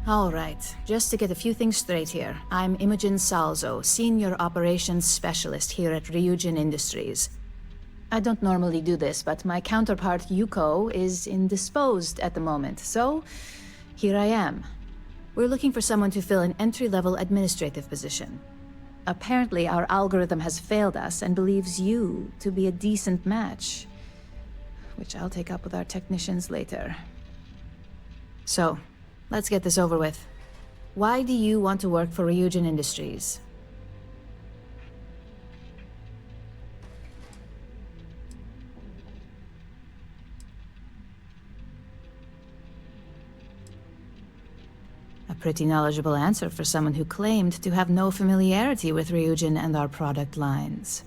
All right, just to get a few things straight here. I'm Imogen Salzo, Senior Operations Specialist here at Ryujin Industries. I don't normally do this, but my counterpart Yuko is indisposed at the moment, so here I am. We're looking for someone to fill an entry-level administrative position. Apparently, our algorithm has failed us and believes you to be a decent match, which I'll take up with our technicians later. So, let's get this over with. Why do you want to work for Ryujin Industries? A pretty knowledgeable answer for someone who claimed to have no familiarity with Ryujin and our product lines.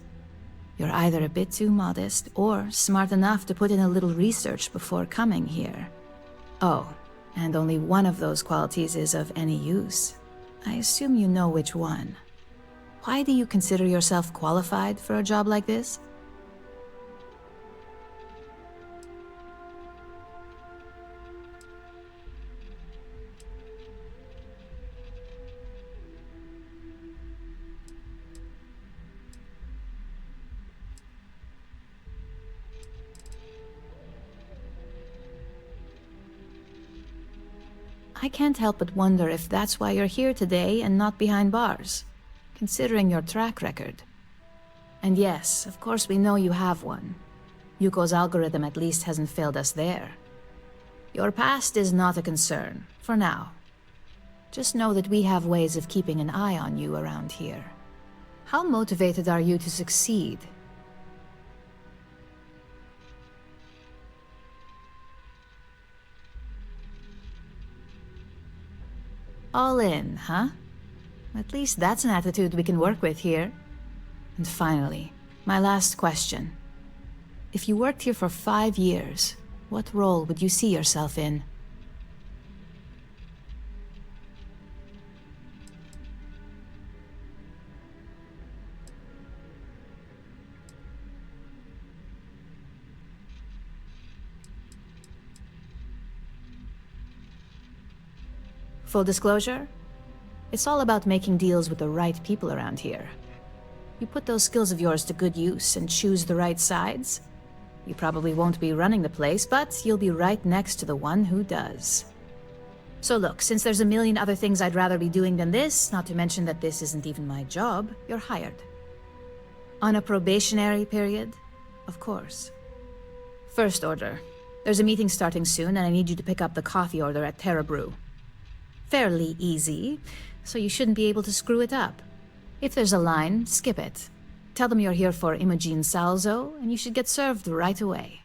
You're either a bit too modest, or smart enough to put in a little research before coming here. Oh, and only one of those qualities is of any use. I assume you know which one. Why do you consider yourself qualified for a job like this? I can't help but wonder if that's why you're here today and not behind bars, considering your track record. And yes, of course we know you have one. Yuko's algorithm at least hasn't failed us there. Your past is not a concern, for now. Just know that we have ways of keeping an eye on you around here. How motivated are you to succeed? All in, huh? At least that's an attitude we can work with here. And finally, my last question. If you worked here for 5 years, what role would you see yourself in? Full disclosure, it's all about making deals with the right people around here. You put those skills of yours to good use and choose the right sides. You probably won't be running the place, but you'll be right next to the one who does. So look, since there's a million other things I'd rather be doing than this, not to mention that this isn't even my job, you're hired. On a probationary period, of course. First order. There's a meeting starting soon, and I need you to pick up the coffee order at Terra Brew. Fairly easy, so you shouldn't be able to screw it up. If there's a line, skip it. Tell them you're here for Imogen Salzo, and you should get served right away.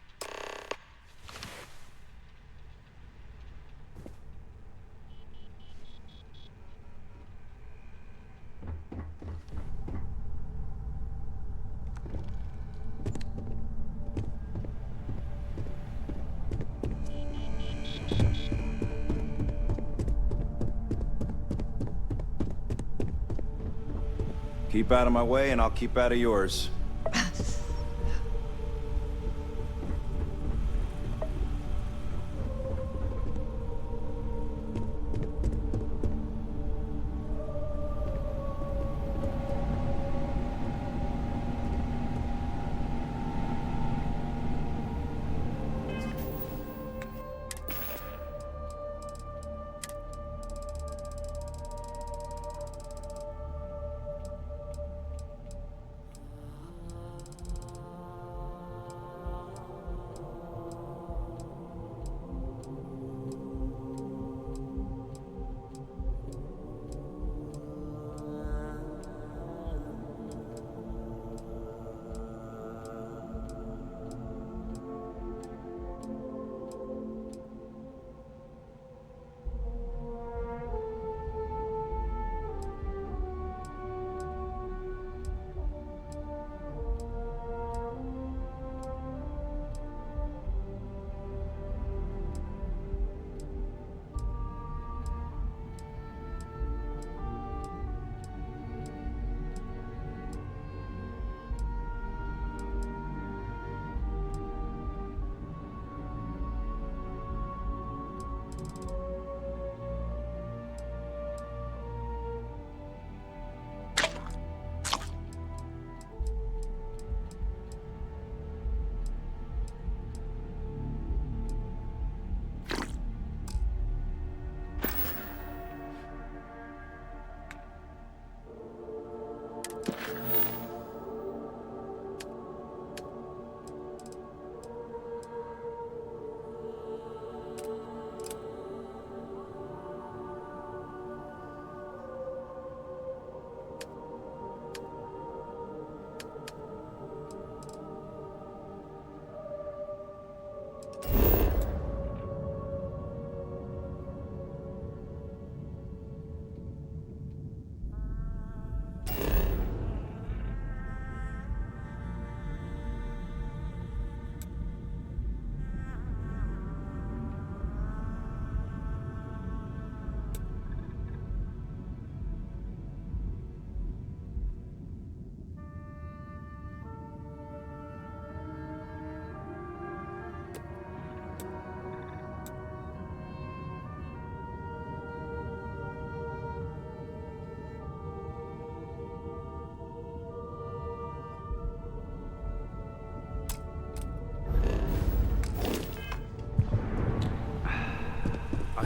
Keep out of my way, and I'll keep out of yours.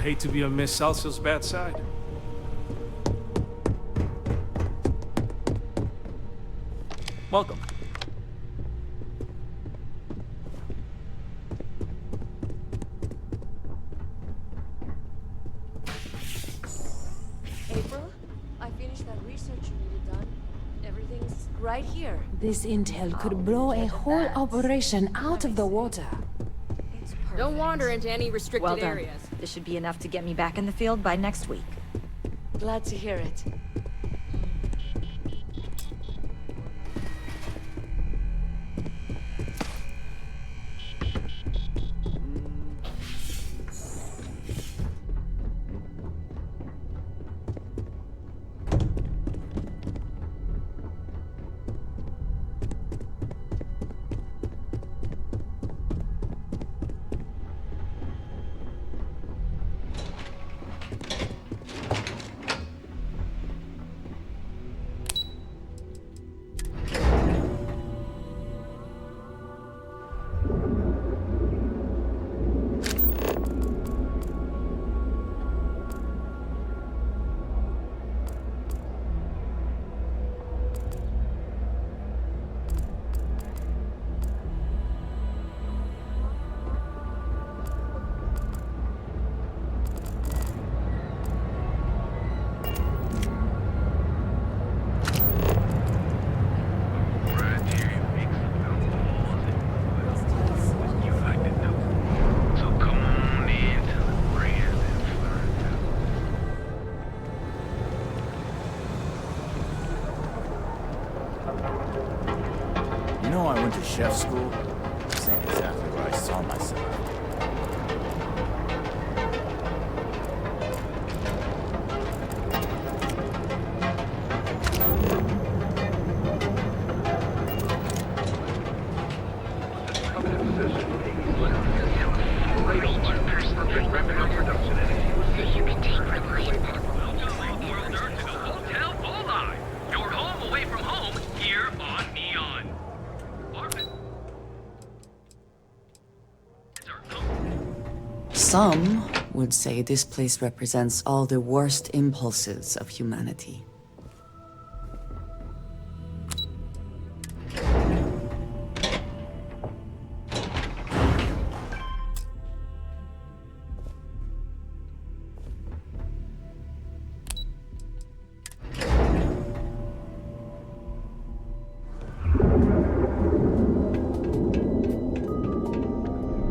hate to be on Miss Salsa's bad side. Welcome. April, I finished that research you needed done. Everything's right here. This intel could blow a whole operation out of the water. It's perfect. Don't wander into any restricted Well done. areas. This should be enough to get me back in the field by next week. Glad to hear it. You know I went to chef school? This ain't exactly where I saw myself. Some would say this place represents all the worst impulses of humanity.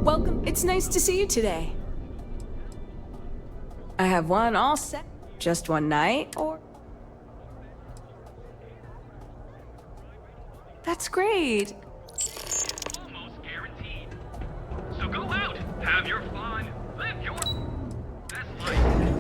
Welcome. It's nice to see you today. I have one all set. Just one night, or... That's great. Almost guaranteed. So go out, have your fun, live your best life.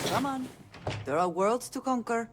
Come on. There are worlds to conquer.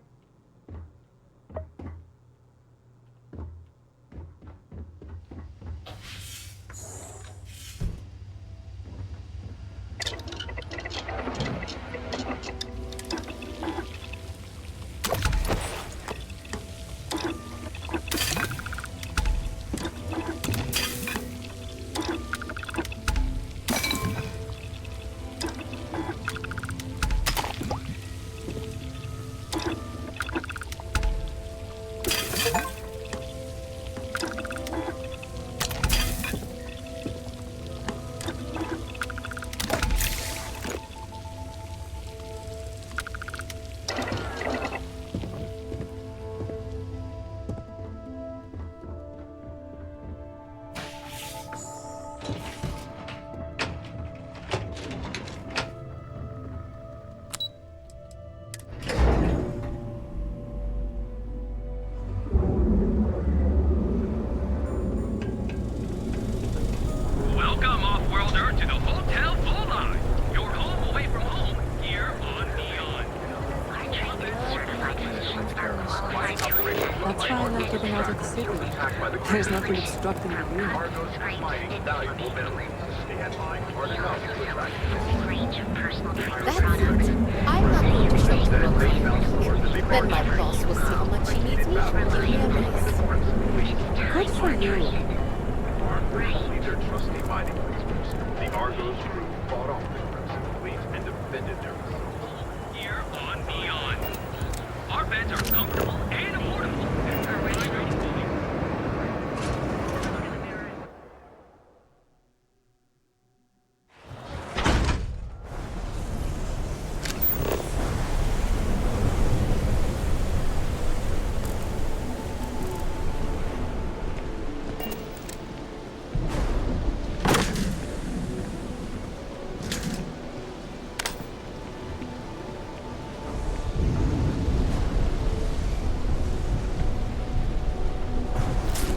Welcome, off-worlder, to the Hotel Volai. Your home away from home, here on Neon. That's why I like getting out of the city. There's nothing obstructing the view. That's it. I'm not going to show you real quick. Then my boss will see how much he needs me to give me a raise. Good for you. Only their trusty mining experts. The Argos crew fought off the Crimson Fleet and defended their facility. Here on Beyond. Our beds are comfortable and affordable.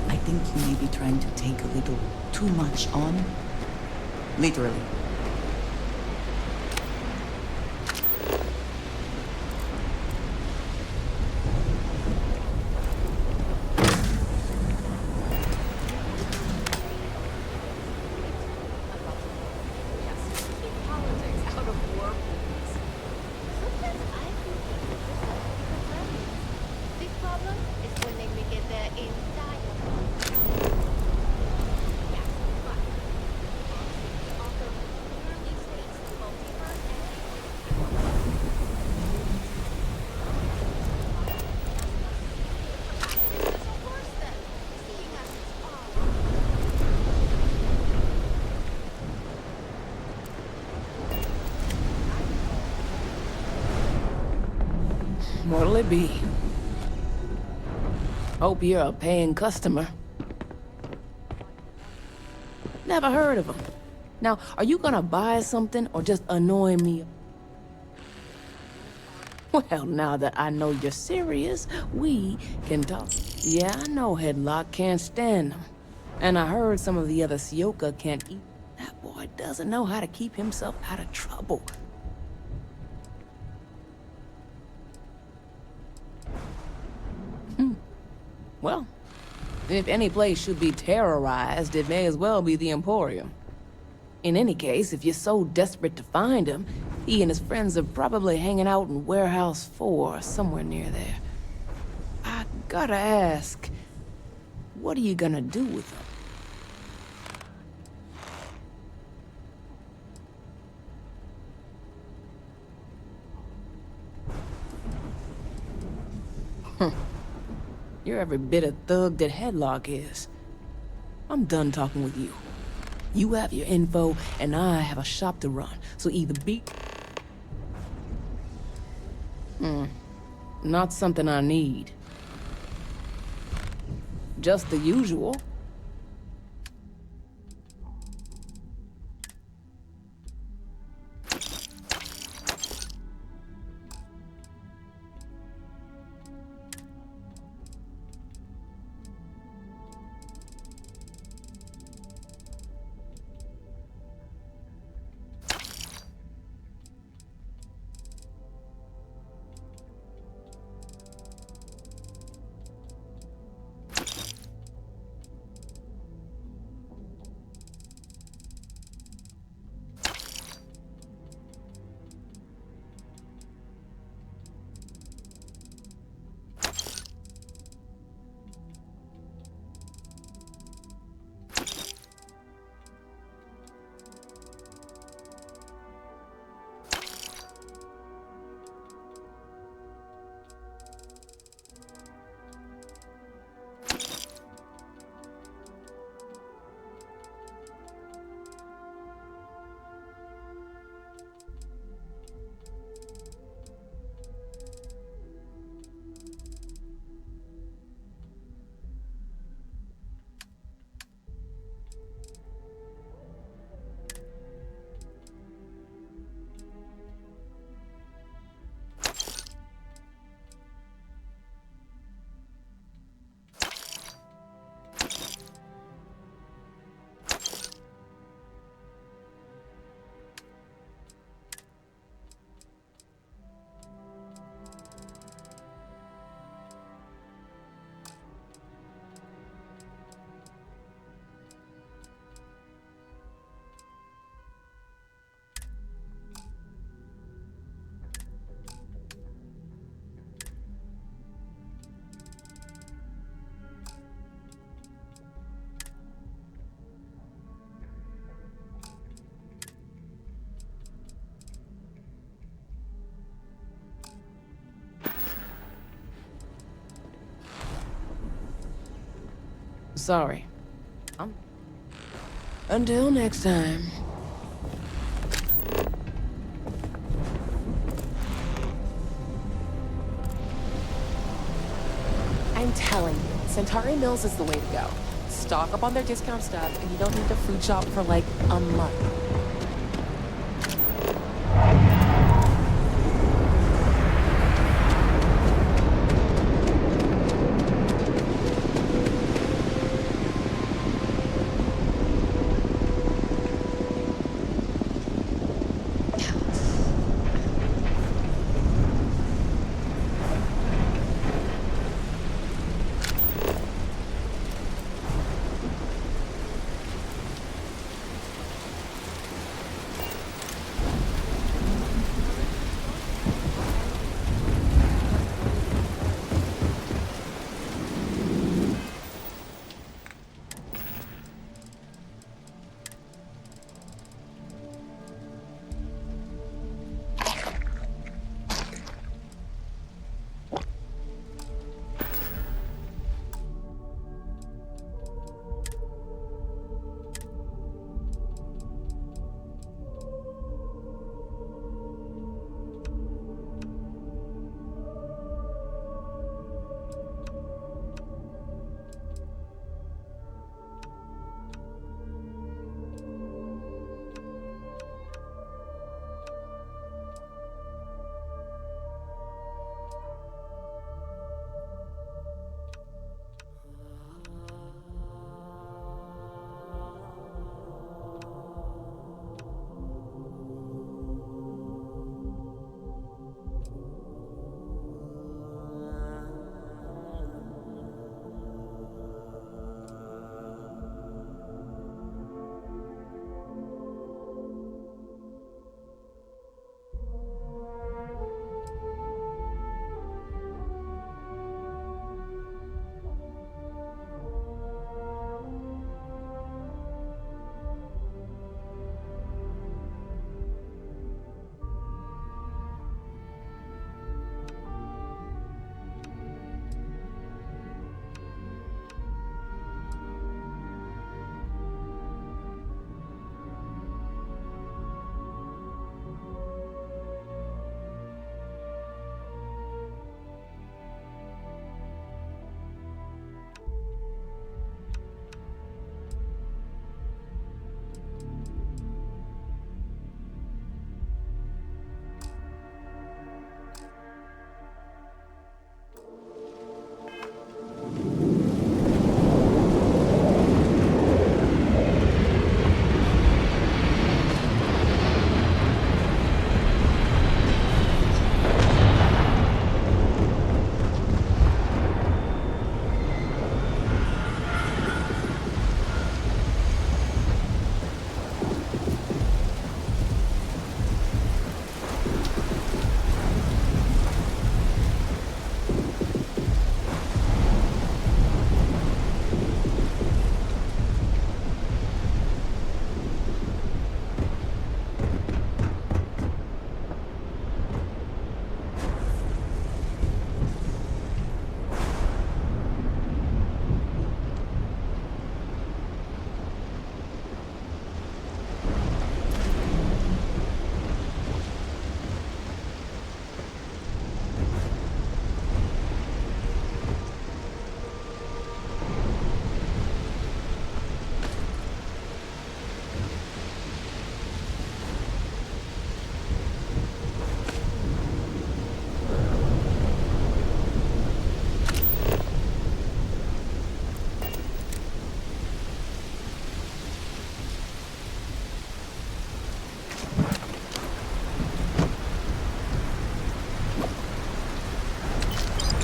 I think you may be trying to take a little too much on. Literally. Keep politics out of war, please. Sometimes I think big problem is when they make it their entire What'll it be? Hope you're a paying customer. Never heard of them. Now, are you gonna buy something or just annoy me? Well, now that I know you're serious, we can talk. Yeah, I know Headlock can't stand them. And I heard some of the other Sioka can't eat. That boy doesn't know how to keep himself out of trouble. Well, if any place should be terrorized, it may as well be the Emporium. In any case, if you're so desperate to find him, he and his friends are probably hanging out in Warehouse 4, somewhere near there. I gotta ask, what are you gonna do with him? You're every bit a thug that Headlock is. I'm done talking with you. You have your info, and I have a shop to run, so either be... Not something I need. Just the usual. sorry. Until next time. I'm telling you, Centauri Mills is the way to go. Stock up on their discount stuff, and you don't need to food shop for like a month.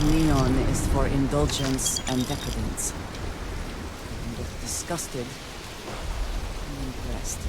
Neon is for indulgence and decadence. And if disgusted, I'm impressed.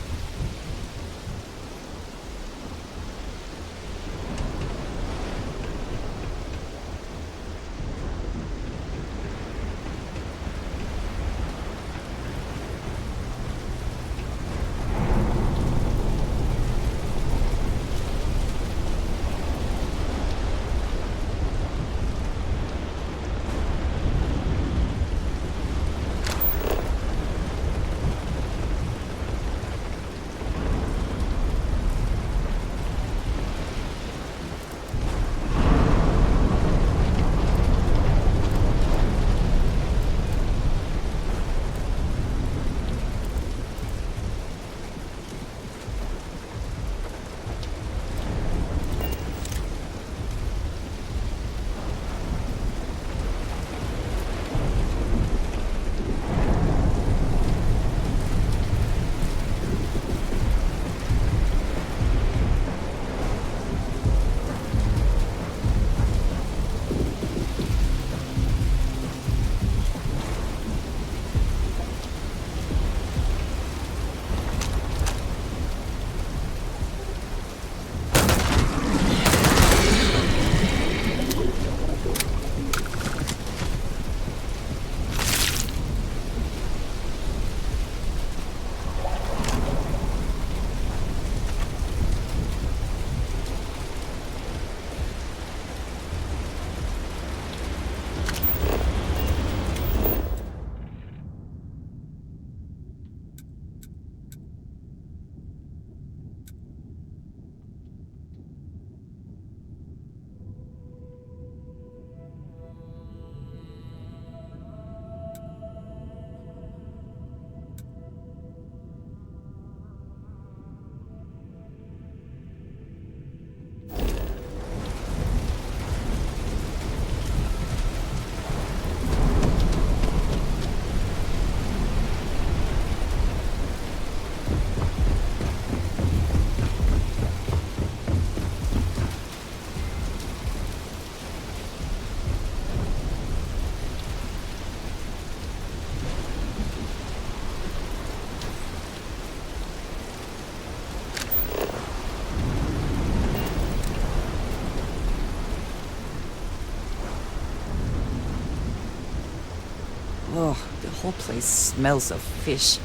Oh, the whole place smells of fish.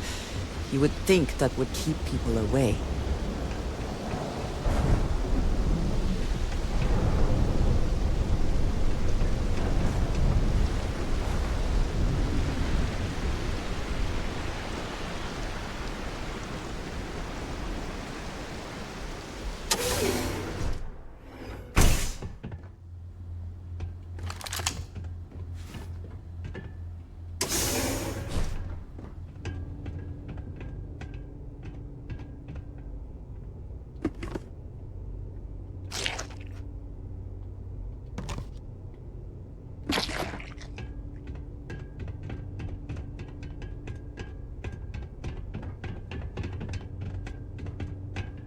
You would think that would keep people away.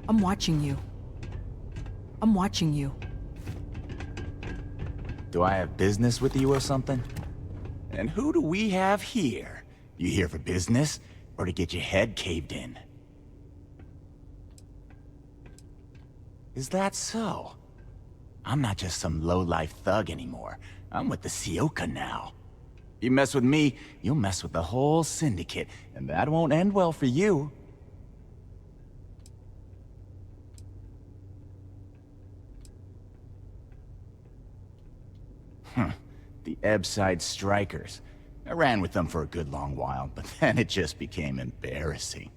I'm watching you. I'm watching you. Do I have business with you or something? And who do we have here? You here for business, or to get your head caved in? Is that so? I'm not just some low-life thug anymore. I'm with the Sioka now. You mess with me, you'll mess with the whole syndicate, and that won't end well for you. The Ebbside Strikers. I ran with them for a good long while, but then it just became embarrassing.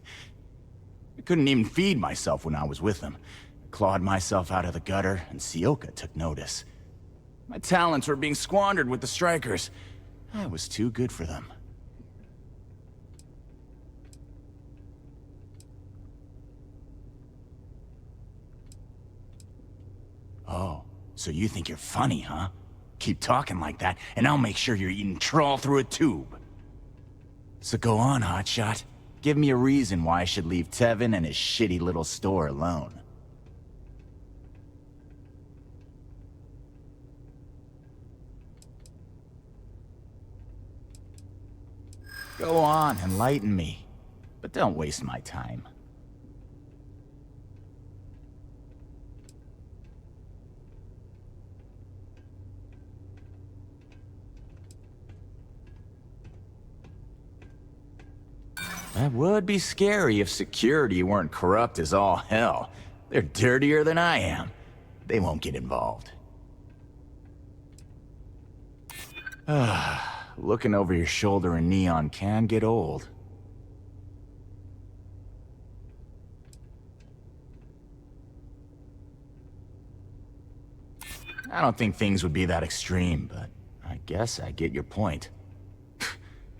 I couldn't even feed myself when I was with them. I clawed myself out of the gutter, and Sioka took notice. My talents were being squandered with the Strikers. I was too good for them. Oh, so you think you're funny, huh? Keep talking like that, and I'll make sure you're eating trawl through a tube. So go on, hotshot. Give me a reason why I should leave Tevin and his shitty little store alone. Go on, enlighten me. But don't waste my time. That would be scary if security weren't corrupt as all hell. They're dirtier than I am. They won't get involved. Looking over your shoulder in neon can get old. I don't think things would be that extreme, but I guess I get your point.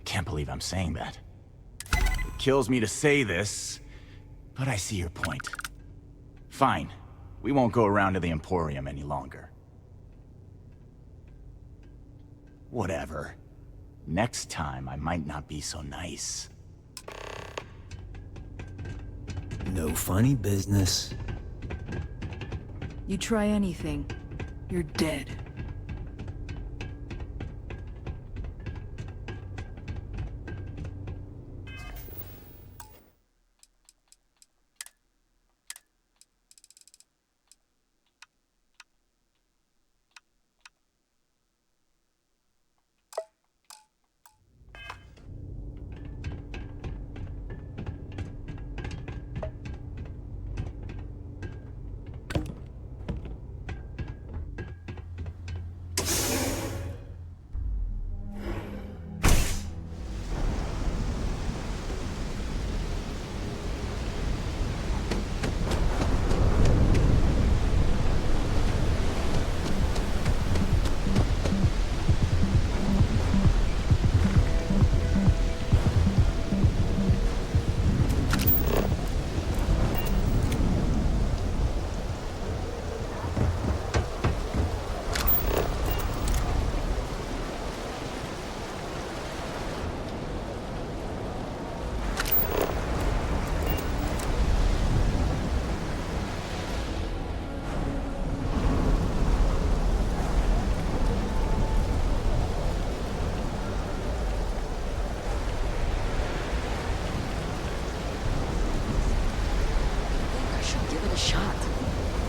Can't believe I'm saying that. It kills me to say this, but I see your point. Fine. We won't go around to the Emporium any longer. Whatever. Next time, I might not be so nice. No funny business. You try anything, you're dead.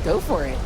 Go for it.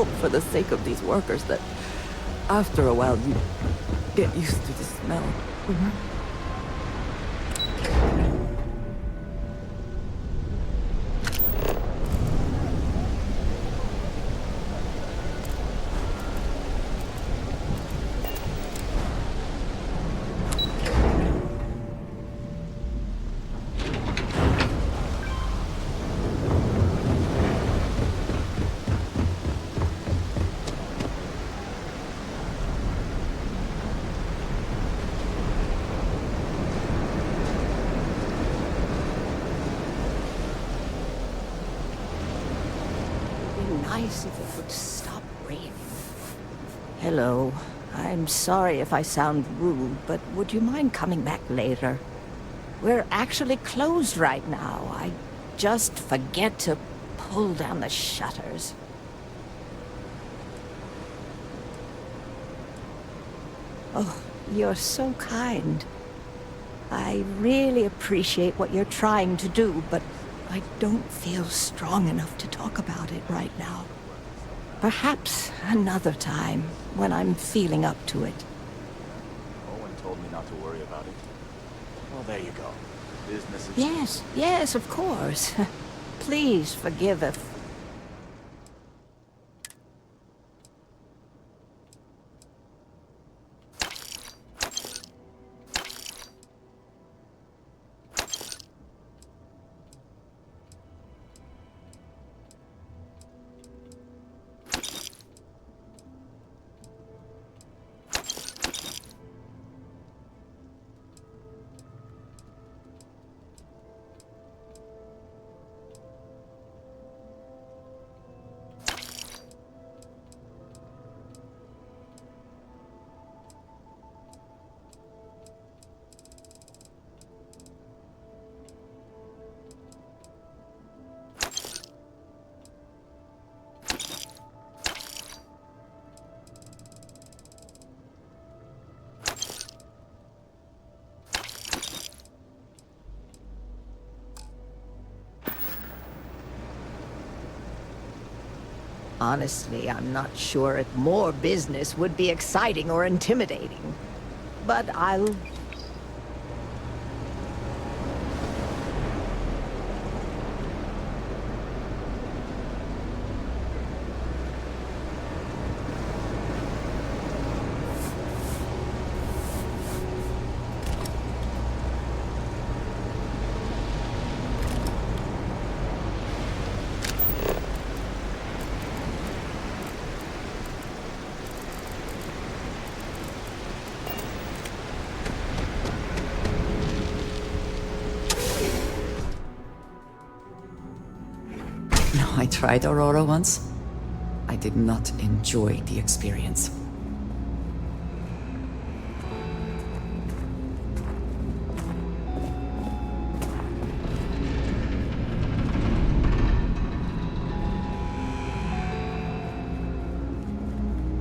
hope for the sake of these workers that after a while you get used to the smell. Nice if it would stop raining. Hello. I'm sorry if I sound rude, but would you mind coming back later? We're actually closed right now. I just forget to pull down the shutters. Oh, you're so kind. I really appreciate what you're trying to do, but I don't feel strong enough to talk about it right now. Perhaps another time, when I'm feeling up to it. Owen told me not to worry about it. Well, there you go. Business is... Yes, of course. Please forgive if... Honestly, I'm not sure if more business would be exciting or intimidating. But I'll... I tried Aurora once. I did not enjoy the experience.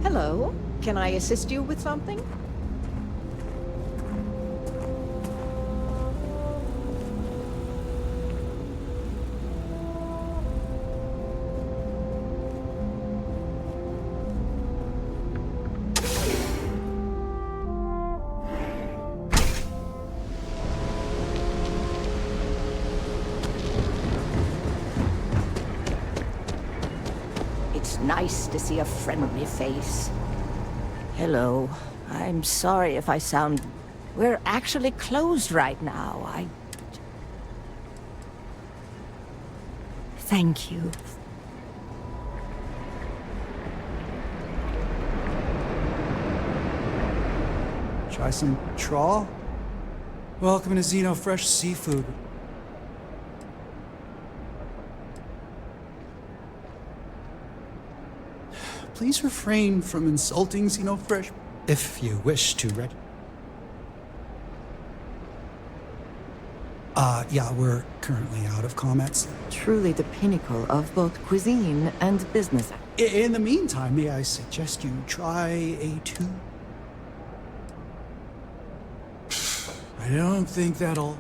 Hello? Can I assist you with something? It's nice to see a friendly face. Hello. I'm sorry if I sound... We're actually closed right now. Thank you. Try some trawl? Welcome to Xeno Fresh Seafood. Please refrain from insulting Xeno Fresh if you wish to yeah, we're currently out of comments. Truly the pinnacle of both cuisine and business. In the meantime, may I suggest you try A2? I don't think that'll...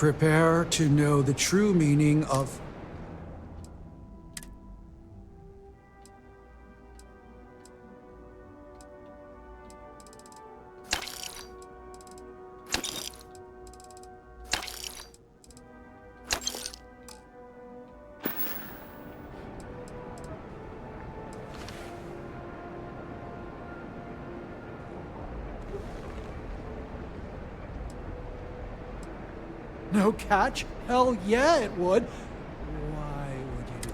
Prepare to know the true meaning of... No catch? Hell yeah, it would. Why would you do?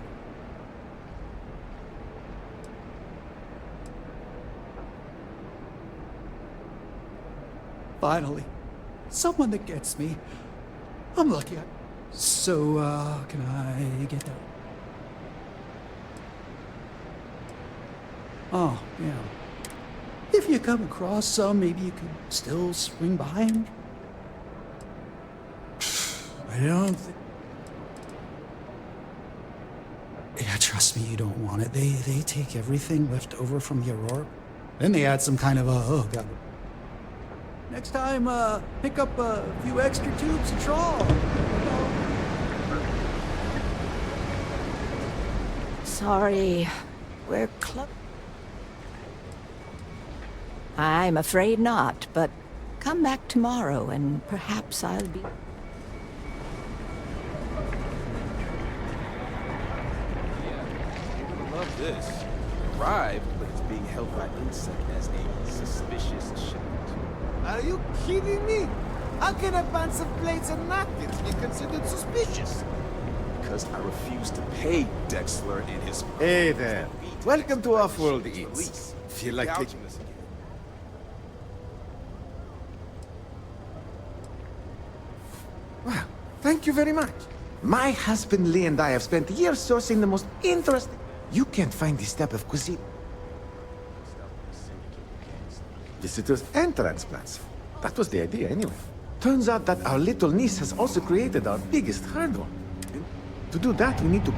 Finally, someone that gets me. I'm lucky. So, can I get that? Oh, yeah. If you come across some, maybe you could still swing by and... I don't think... Yeah, trust me, you don't want it. They take everything left over from the Aurora. Then they add some kind of oh god. Next time, pick up a few extra tubes of trawl. Sorry, we're I'm afraid not, but come back tomorrow and perhaps I'll be... Love this. Arrived, but it's being held by Insect as a suspicious shipment. Are you kidding me? How can a bunch of plates and napkins be considered suspicious? Because I refuse to pay Dexler and his... Hey there. Welcome to Off-World Eats. Feel like taking... Well, thank you very much. My husband Lee and I have spent years sourcing the most interesting... You can't find this type of cuisine. Visitors and transplants. That was the idea, anyway. Turns out that our little niece has also created our biggest hurdle. And to do that, we need to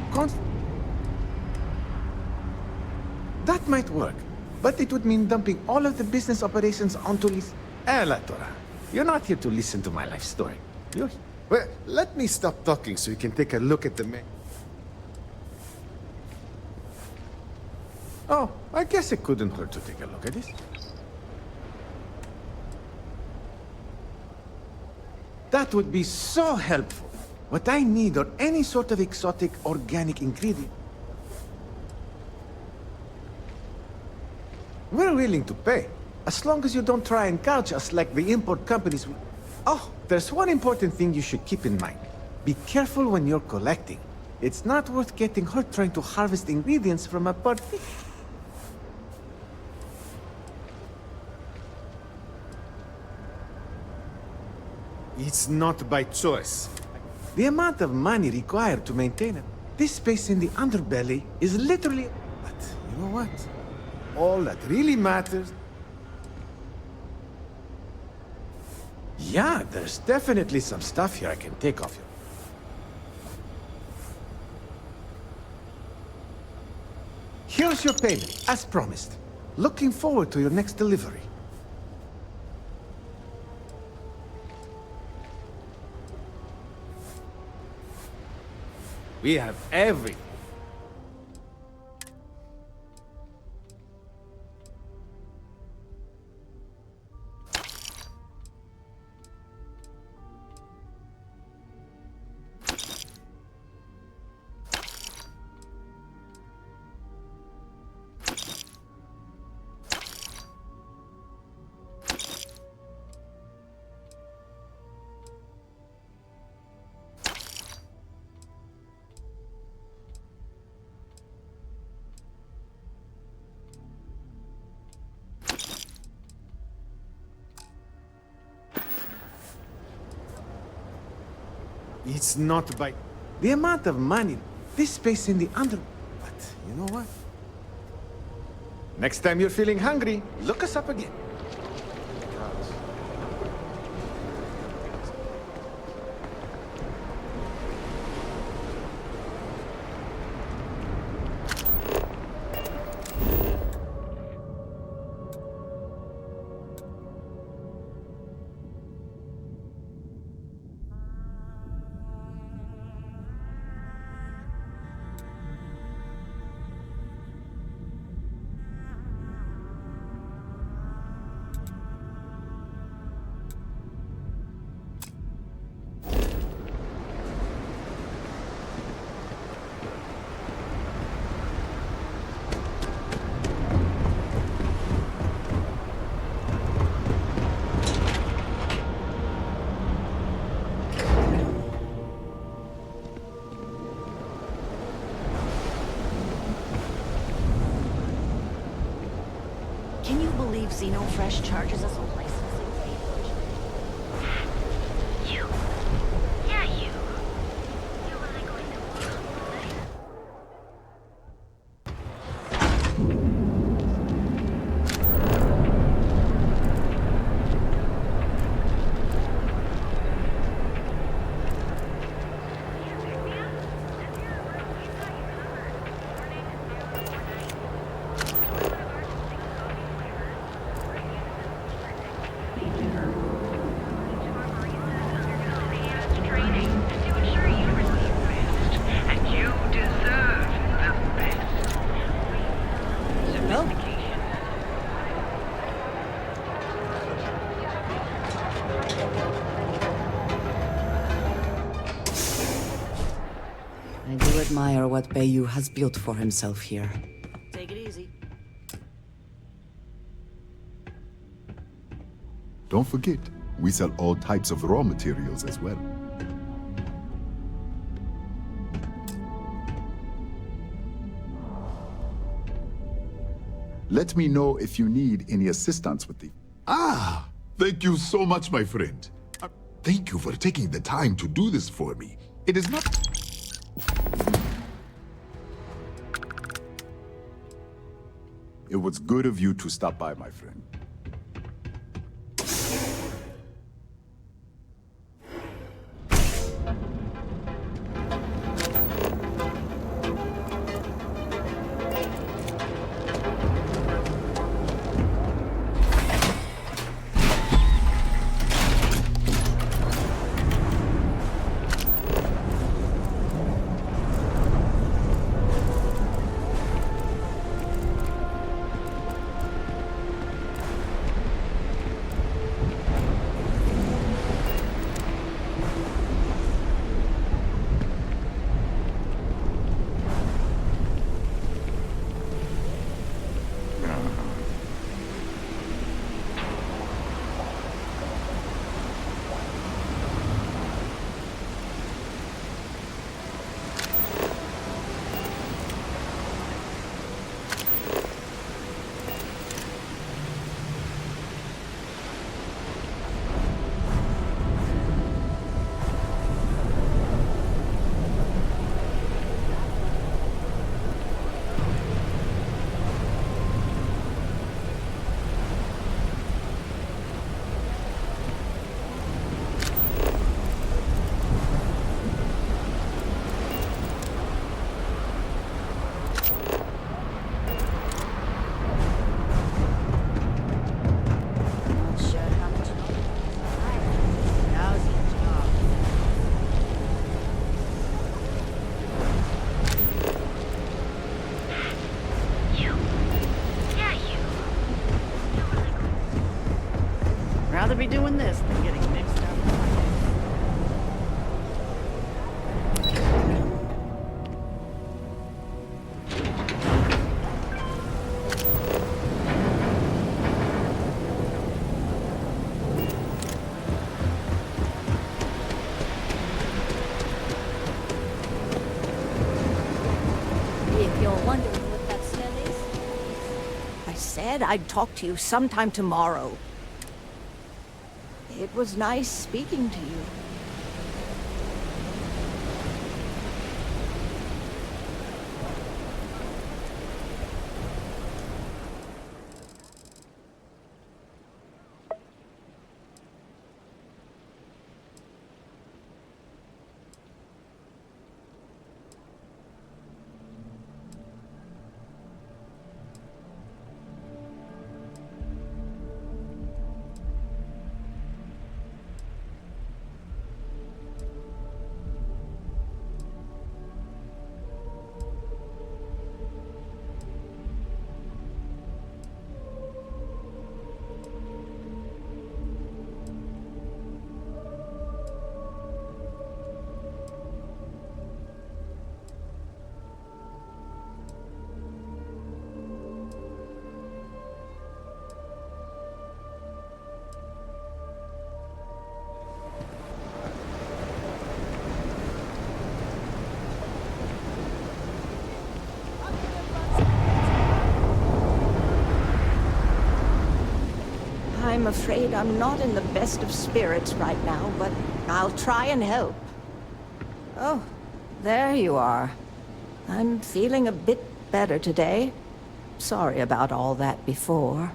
That might work, but it would mean dumping all of the business operations onto Liz. Tora, you're not here to listen to my life story. You're... Well, let me stop talking so you can take a look at the menu. Oh, I guess it couldn't hurt to take a look at this. That would be so helpful. What I need are any sort of exotic organic ingredient. We're willing to pay, as long as you don't try and gouge us like the import companies will. Oh, there's one important thing you should keep in mind. Be careful when you're collecting. It's not worth getting hurt trying to harvest ingredients from a party. It's not by choice. The amount of money required to maintain it, this space in the underbelly is literally... But you know what? All that really matters... Yeah, there's definitely some stuff here I can take off you. Here's your payment, as promised. Looking forward to your next delivery. We have everything. It's not by... The amount of money, this space in the under... But you know what? Next time you're feeling hungry, look us up again. believe Xenofresh charges us a licensing fee? You. Yeah, you. You really going to work today? I do admire what Bayou has built for himself here. Take it easy. Don't forget, we sell all types of raw materials as well. Let me know if you need any assistance with the... Ah, thank you so much, my friend. Thank you for taking the time to do this for me. It is not... It was good of you to stop by, my friend. Rather be doing this than getting mixed up. If you're wondering what that smell is, I said I'd talk to you sometime tomorrow. It was nice speaking to you. I'm afraid I'm not in the best of spirits right now, but I'll try and help. Oh, there you are. I'm feeling a bit better today. Sorry about all that before.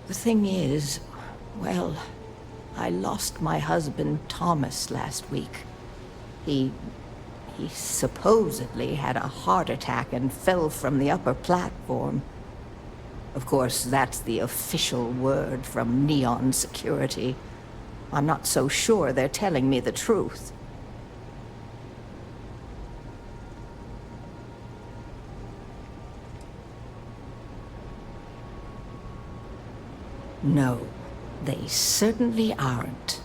The thing is, well, I lost my husband Thomas last week. He supposedly had a heart attack and fell from the upper platform. Of course, that's the official word from Neon Security. I'm not so sure they're telling me the truth. No, they certainly aren't.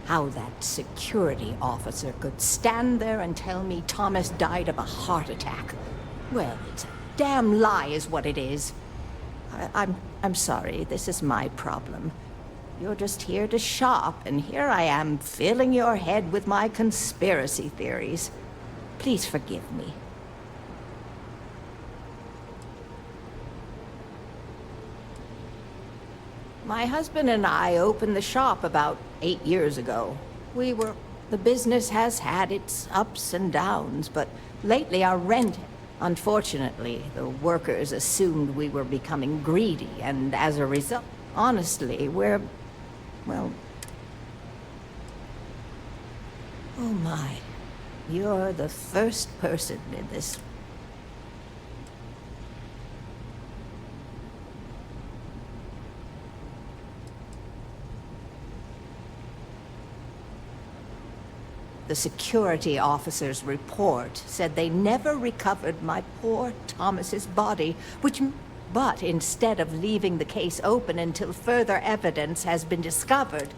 How that security officer could stand there and tell me Thomas died of a heart attack. Well, it's a damn lie is what it is. I'm sorry, this is my problem. You're just here to shop, and here I am filling your head with my conspiracy theories. Please forgive me. My husband and I opened the shop about 8 years ago. The business has had its ups and downs, but lately our rent... Unfortunately, the workers assumed we were becoming greedy, and as a result, honestly, well... Oh my, you're the first person in this... The security officer's report said they never recovered my poor Thomas's body, but instead of leaving the case open until further evidence has been discovered.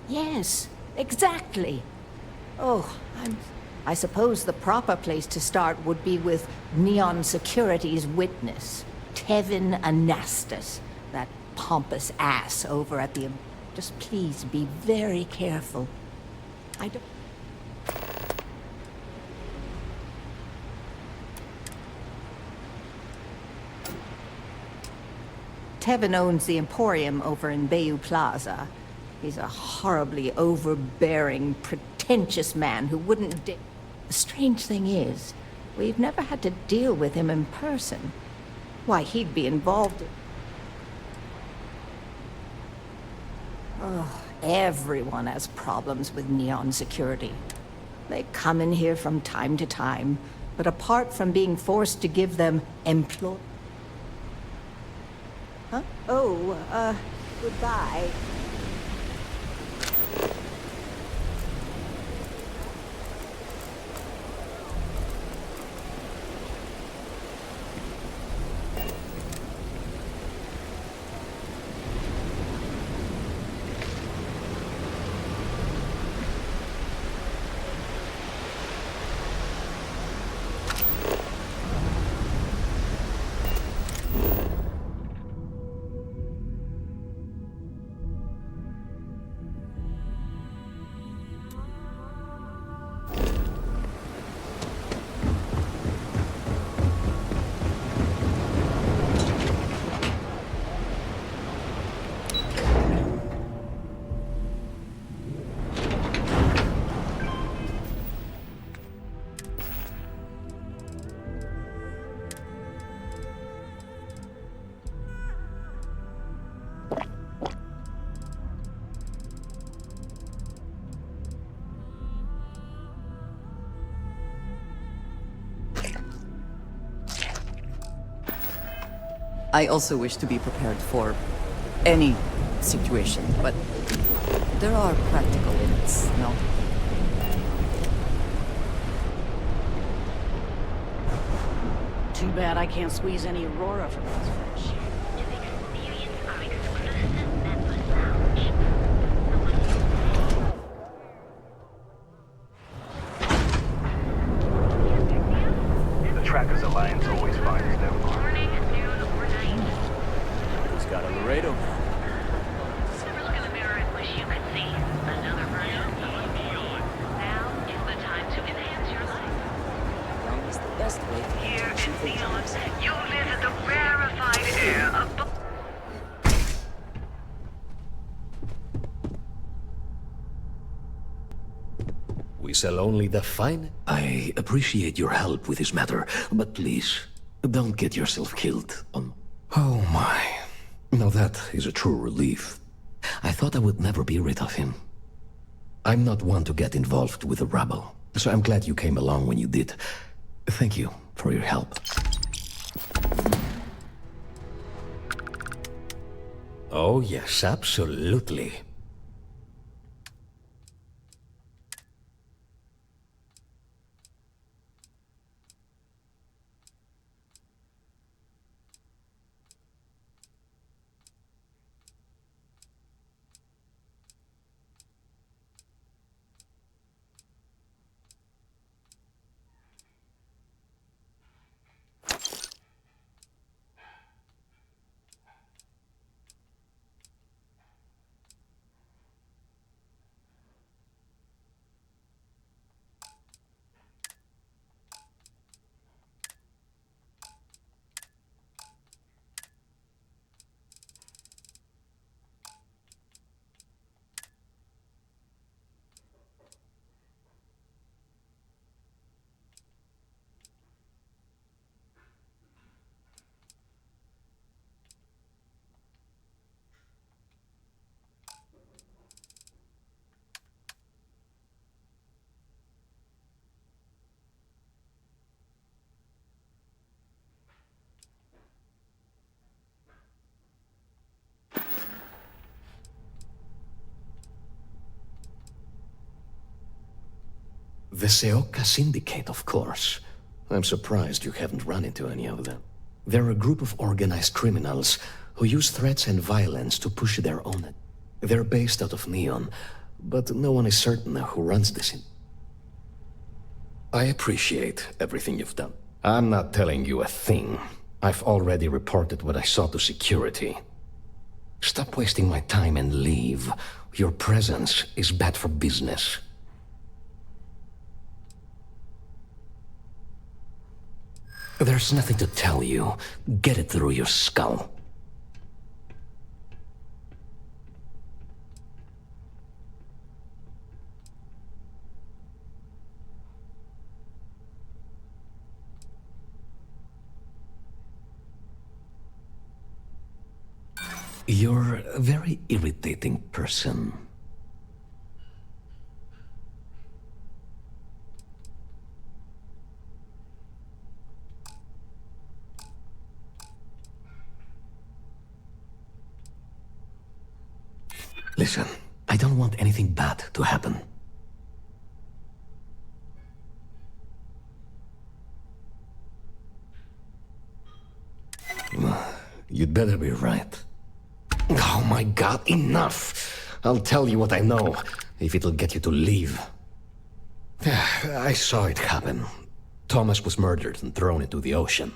Yes, exactly. Oh, I suppose the proper place to start would be with Neon Security's witness, Tevin Anastas. That pompous ass over at the... Just please be very careful. I don't... Tevin owns the Emporium over in Bayou Plaza. He's a horribly overbearing, pretentious man who wouldn't The strange thing is, we've never had to deal with him in person. Why, he'd be involved in... Oh, everyone has problems with Neon Security. They come in here from time to time, but apart from being forced to give them Huh? Oh, goodbye. I also wish to be prepared for any situation, but there are practical limits, no? Too bad I can't squeeze any Aurora from those fish. The Trackers Alliance always finds them. Who's got a Laredo? Look in the mirror and wish you could see another version of beyond. Now is the time to enhance your life. Always the best You live in the rarefied air of... We sell only the fine. I appreciate your help with this matter, but please, don't get yourself killed on... Oh my. Now that is a true relief. I thought I would never be rid of him. I'm not one to get involved with the rabble, so I'm glad you came along when you did. Thank you for your help. Oh yes, absolutely. The Seoka Syndicate, of course. I'm surprised you haven't run into any of them. They're a group of organized criminals who use threats and violence to push their own. They're based out of Neon, but no one is certain who runs this. I appreciate everything you've done. I'm not telling you a thing. I've already reported what I saw to security. Stop wasting my time and leave. Your presence is bad for business. There's nothing to tell you. Get it through your skull. You're a very irritating person. Listen, I don't want anything bad to happen. You'd better be right. Oh my god, enough! I'll tell you what I know, if it'll get you to leave. I saw it happen. Thomas was murdered and thrown into the ocean.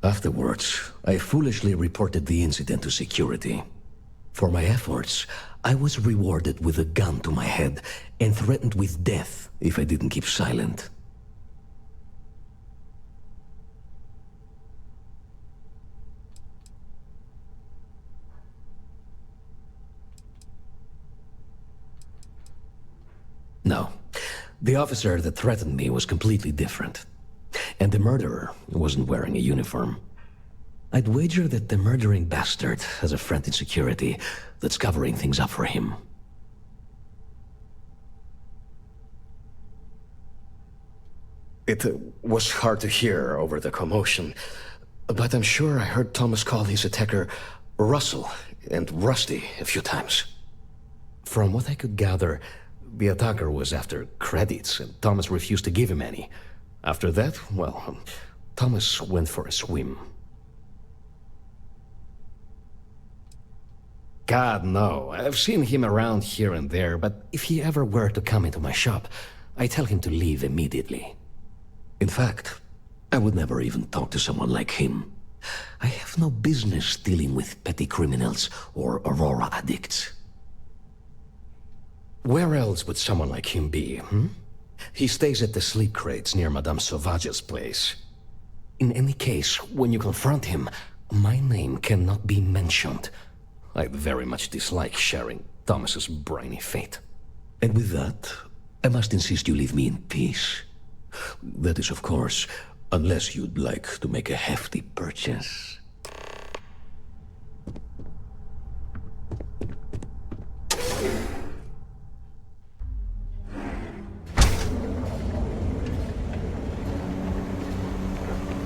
Afterwards, I foolishly reported the incident to security. For my efforts, I was rewarded with a gun to my head and threatened with death if I didn't keep silent. No, the officer that threatened me was completely different. And the murderer wasn't wearing a uniform. I'd wager that the murdering bastard has a friend in security that's covering things up for him. It was hard to hear over the commotion, but I'm sure I heard Thomas call his attacker Russell and Rusty a few times. From what I could gather, the attacker was after credits, and Thomas refused to give him any. After that, well, Thomas went for a swim. God, no. I've seen him around here and there, but if he ever were to come into my shop, I tell him to leave immediately. In fact, I would never even talk to someone like him. I have no business dealing with petty criminals or Aurora addicts. Where else would someone like him be, He stays at the sleep crates near Madame Sauvage's place. In any case, when you confront him, my name cannot be mentioned. I very much dislike sharing Thomas's briny fate. And with that, I must insist you leave me in peace. That is, of course, unless you'd like to make a hefty purchase.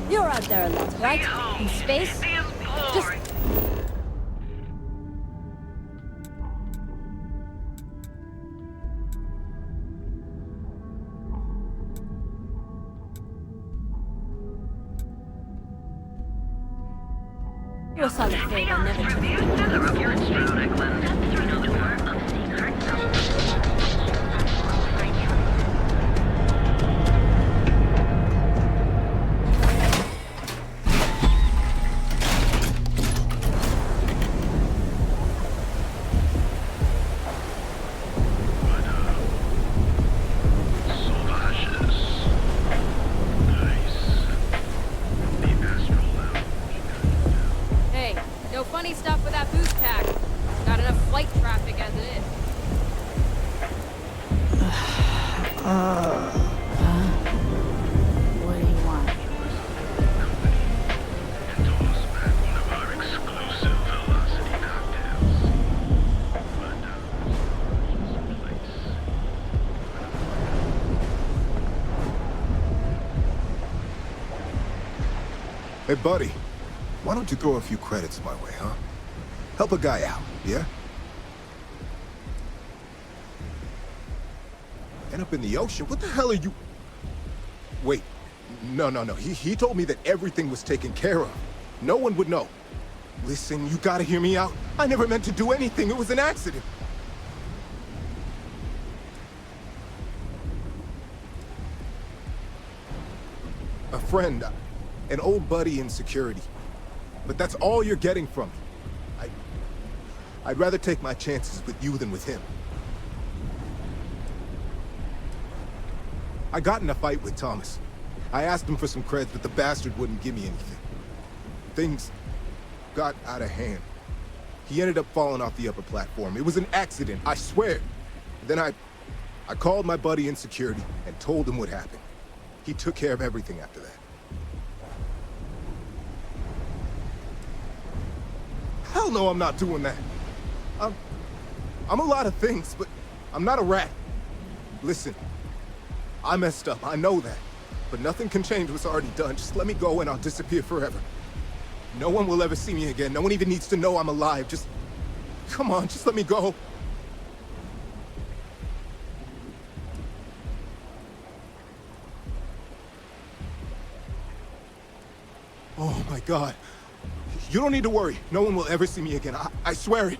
You're out there a lot, right? In space? Just... You're solid afraid I'll never tell stuff with that boost pack. Got enough flight traffic as it is. What do you want? Hey, buddy. Why don't you throw a few credits my way, huh? Help a guy out, yeah? End up in the ocean? What the hell are you... Wait. No. He told me that everything was taken care of. No one would know. Listen, you gotta hear me out. I never meant to do anything. It was an accident. A friend. An old buddy in security. But that's all you're getting from me. I'd rather take my chances with you than with him. I got in a fight with Thomas. I asked him for some creds, but the bastard wouldn't give me anything. Things got out of hand. He ended up falling off the upper platform. It was an accident, I swear. Then I called my buddy in security and told him what happened. He took care of everything after that. Hell no, I'm not doing that. I'm a lot of things, but I'm not a rat. Listen, I messed up, I know that. But nothing can change what's already done. Just let me go and I'll disappear forever. No one will ever see me again. No one even needs to know I'm alive. Just, come on, just let me go. Oh my God. You don't need to worry. No one will ever see me again. I swear it.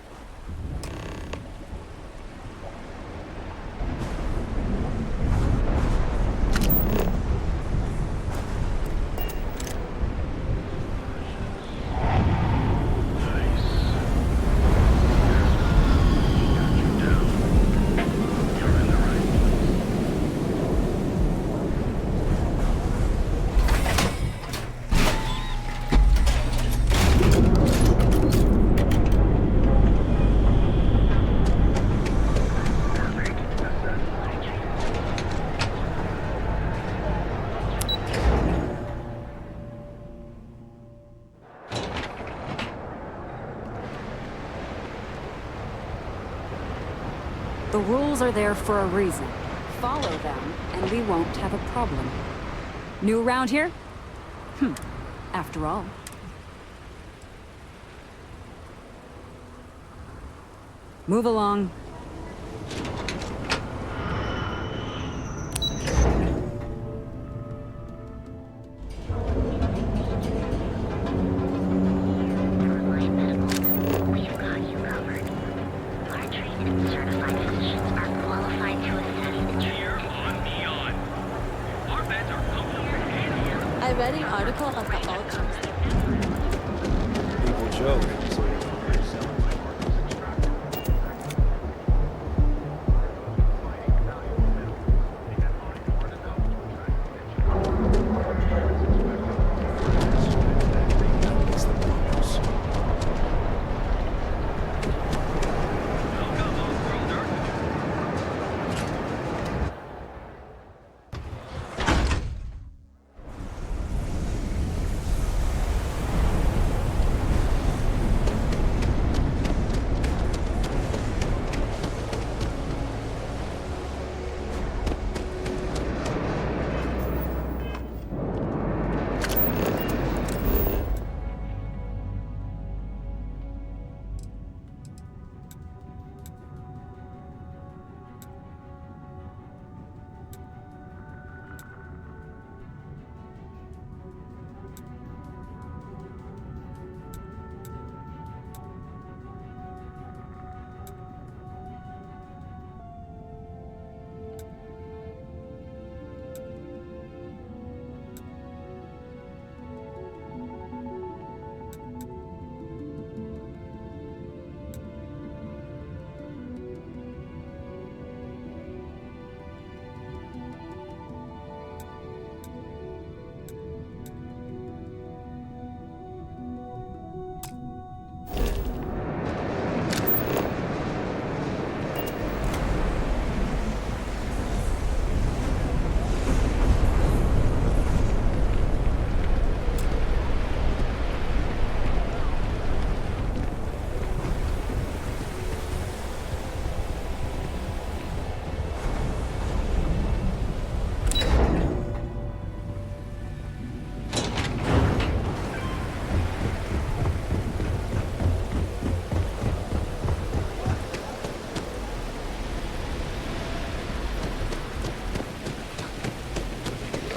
The rules are there for a reason. Follow them, and we won't have a problem. New around here? After all. Move along. I read an article about the Ultras. People joke.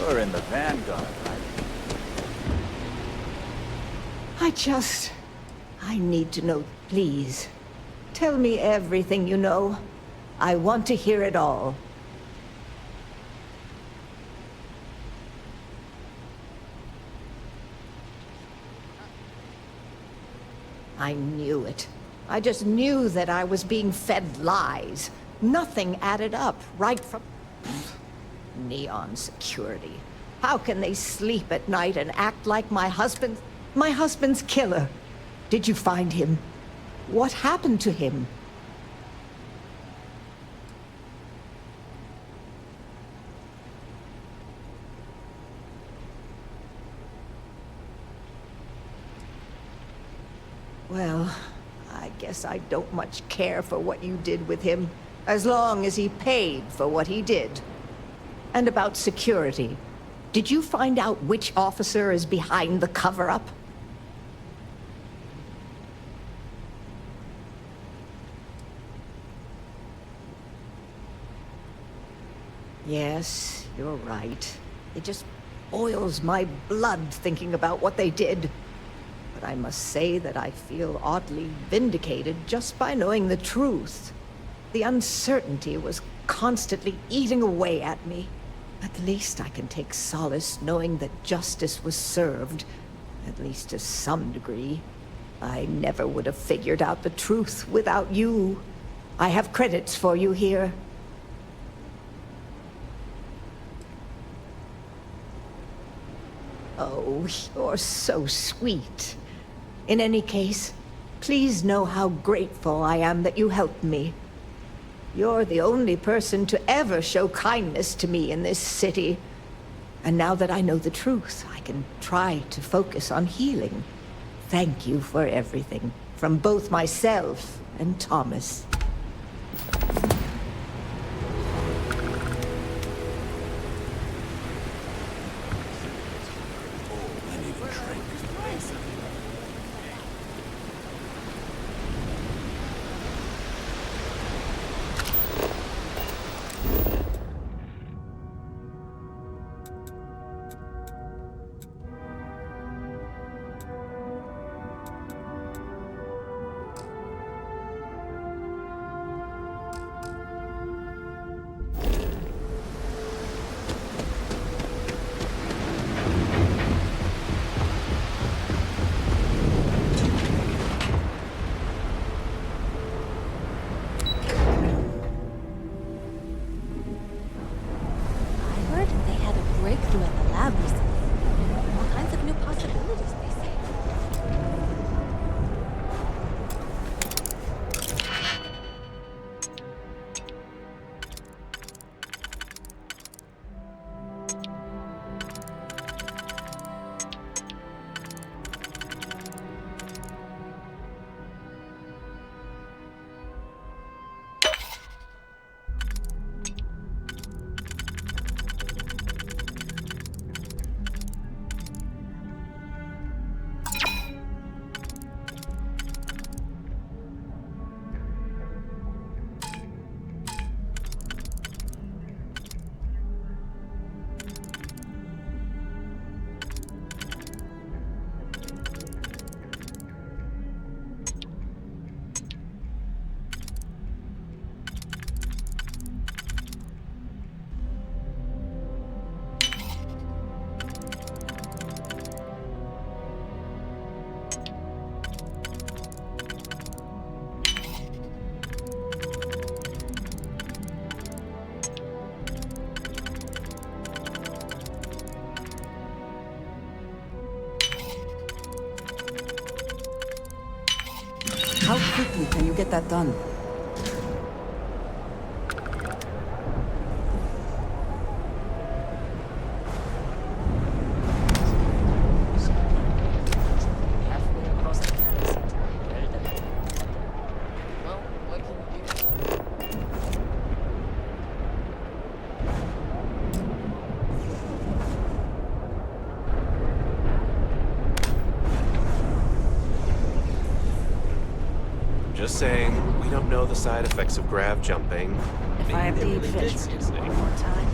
You're in the vanguard, right? I need to know, please. Tell me everything you know. I want to hear it all. I knew it. I just knew that I was being fed lies. Nothing added up, right from... Neon security. How can they sleep at night and act like my husband's killer? Did you find him? What happened to him? Well, I guess I don't much care for what you did with him, as long as he paid for what he did. And about security. Did you find out which officer is behind the cover-up? Yes, you're right. It just boils my blood thinking about what they did. But I must say that I feel oddly vindicated just by knowing the truth. The uncertainty was constantly eating away at me. At least I can take solace knowing that justice was served, at least to some degree. I never would have figured out the truth without you. I have credits for you here. Oh, you're so sweet. In any case, please know how grateful I am that you helped me. You're the only person to ever show kindness to me in this city. And now that I know the truth, I can try to focus on healing. Thank you for everything, from both myself and Thomas. How quickly can you get that done? Just saying, we don't know the side effects of grav jumping. If I have to eat fish one more time.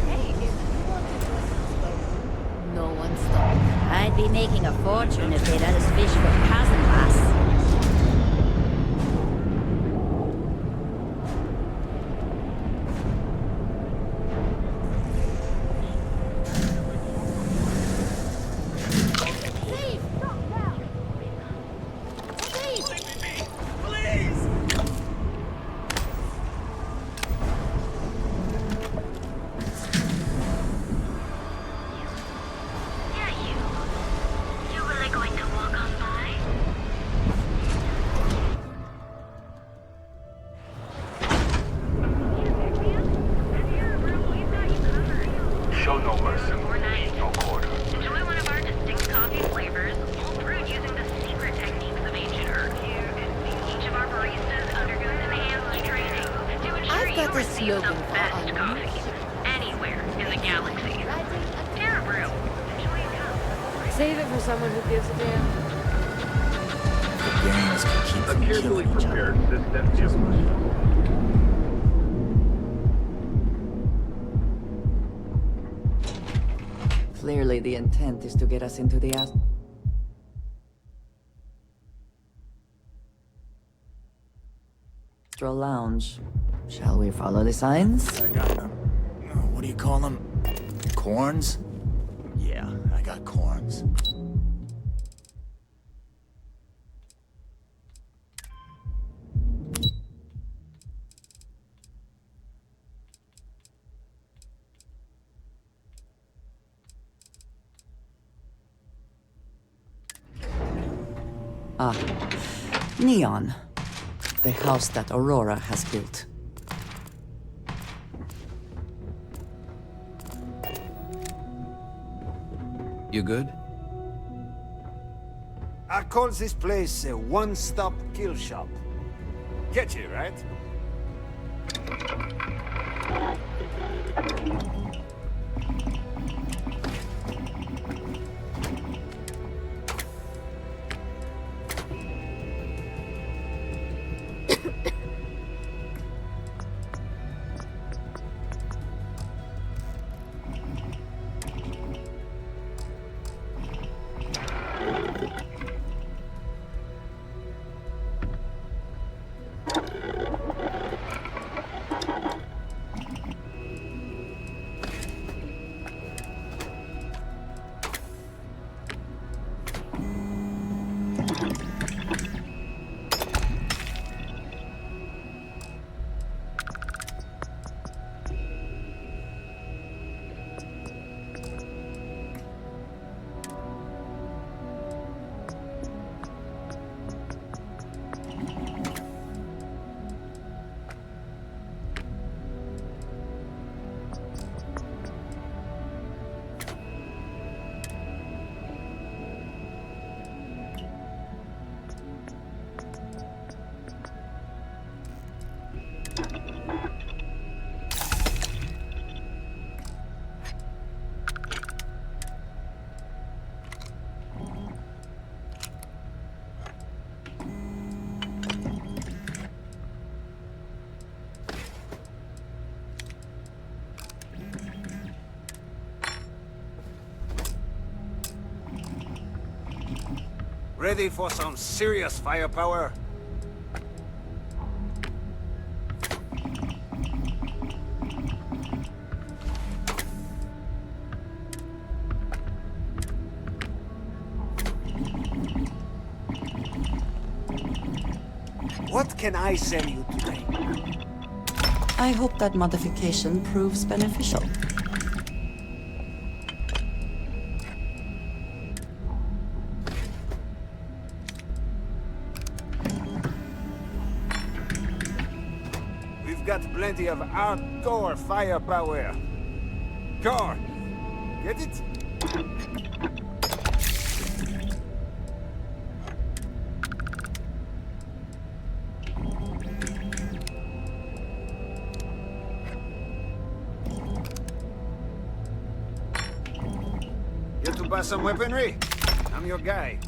Hey, if you want to be making a fortune if they let us fish for cousin bass. Show no mercy, no quarter. Enjoy one of our distinct coffee flavors, all brewed using the secret techniques of ancient herbs. Each of our baristas undergoes enhanced training to ensure I've got you this receive the slogan best coffee anywhere in the galaxy. Terra Brew. Enjoy a cup. Save it for someone who gives a damn. The gangs can keep A from carefully killing each prepared other. system is Clearly the intent is to get us into the Astral Lounge. Shall we follow the signs? I got them. What do you call them? Corns? Yeah, I got corns. Ah, Neon. The house that Aurora has built. You good? I call this place a one-stop kill shop. Catchy, right? Ready for some serious firepower? What can I sell you today? I hope that modification proves beneficial. We've got plenty of outdoor firepower. Car, get it? Here to buy some weaponry? I'm your guy.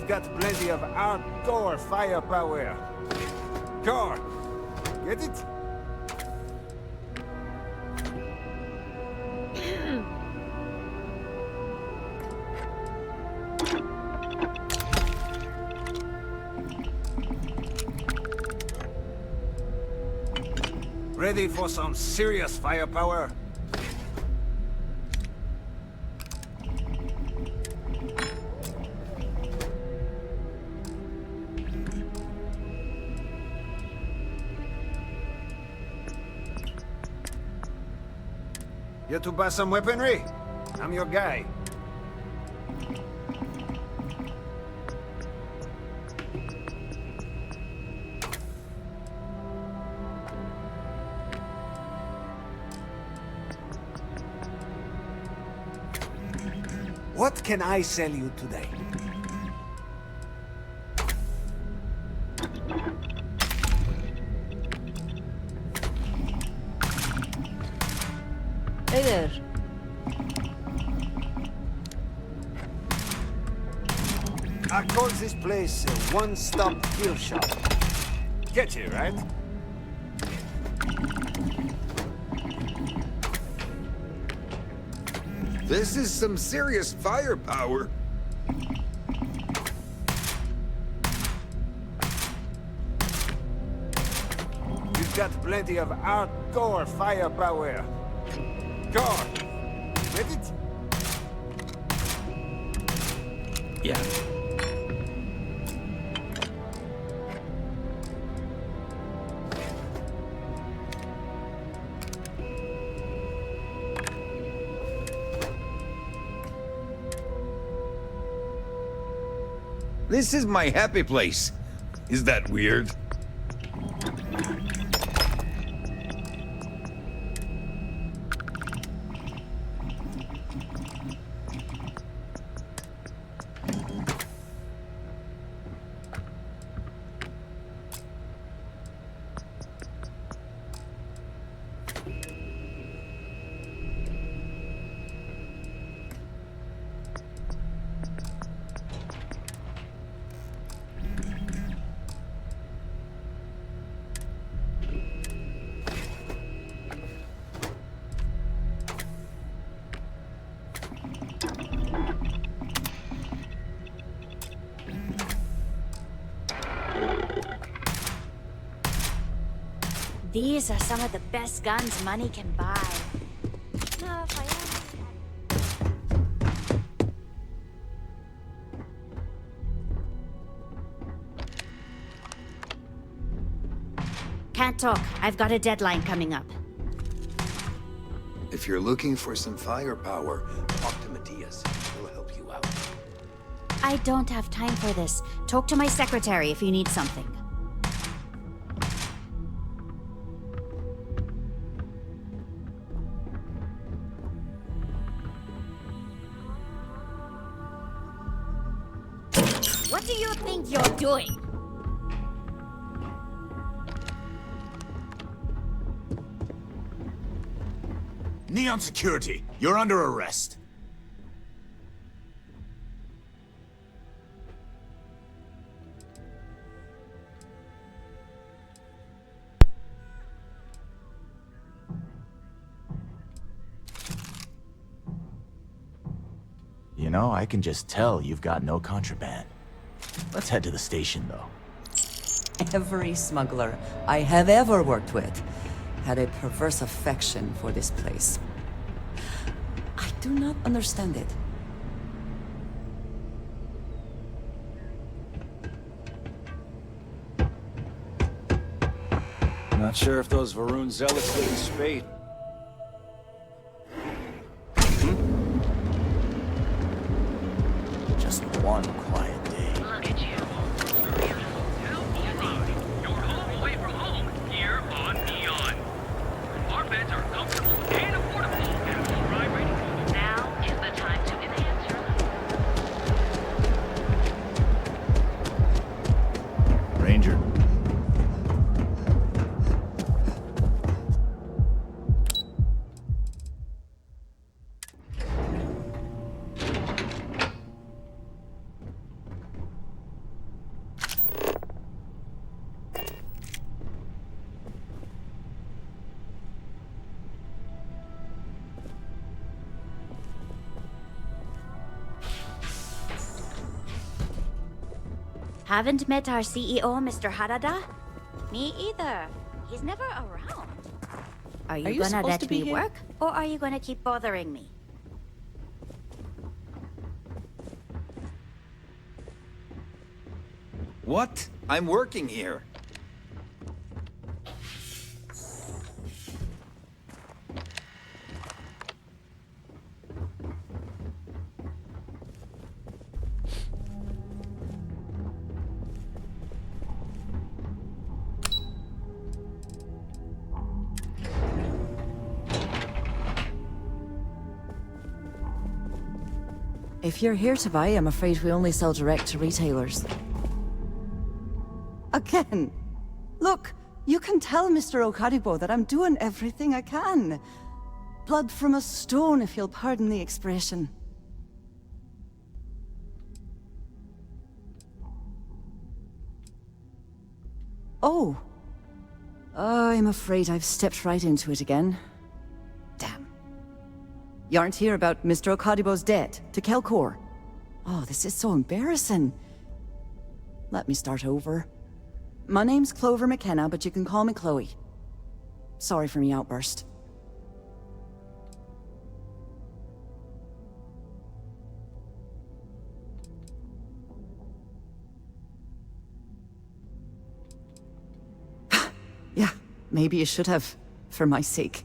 We've got plenty of outdoor firepower. Car, get it? Ready for some serious firepower? You to buy some weaponry? I'm your guy. What can I sell you today? Hey there. I call this place a one-stop kill shop. Get you, right? This is some serious firepower. We've got plenty of outdoor firepower. Car, get it? Yeah. This is my happy place. Is that weird? These are some of the best guns money can buy. Can't talk. I've got a deadline coming up. If you're looking for some firepower, talk to Matthias. He'll help you out. I don't have time for this. Talk to my secretary if you need something. What do you think you're doing? Neon Security, you're under arrest. You know, I can just tell you've got no contraband. Let's head to the station, though. Every smuggler I have ever worked with had a perverse affection for this place. I do not understand it. Not sure if those Varun zealots live in Spade. Just one quiet day. Look at you. You're home away from home here on Neon. Our beds are comfortable and affordable and we'll ride right into them. Now is the time to enhance your life. Ranger. Haven't met our CEO, Mr. Harada? Me either. He's never around. Are you gonna supposed let to be me here? work, or are you gonna keep bothering me? What? I'm working here. If you're here to buy, I'm afraid we only sell direct to retailers. Again. Look, you can tell Mr. Okaribo that I'm doing everything I can. Blood from a stone, if you'll pardon the expression. Oh. I'm afraid I've stepped right into it again. Damn. You aren't here about Mr. Okadibo's debt to Kelkor. Oh, this is so embarrassing. Let me start over. My name's Clover McKenna, but you can call me Chloe. Sorry for me outburst. Yeah, maybe you should have, for my sake.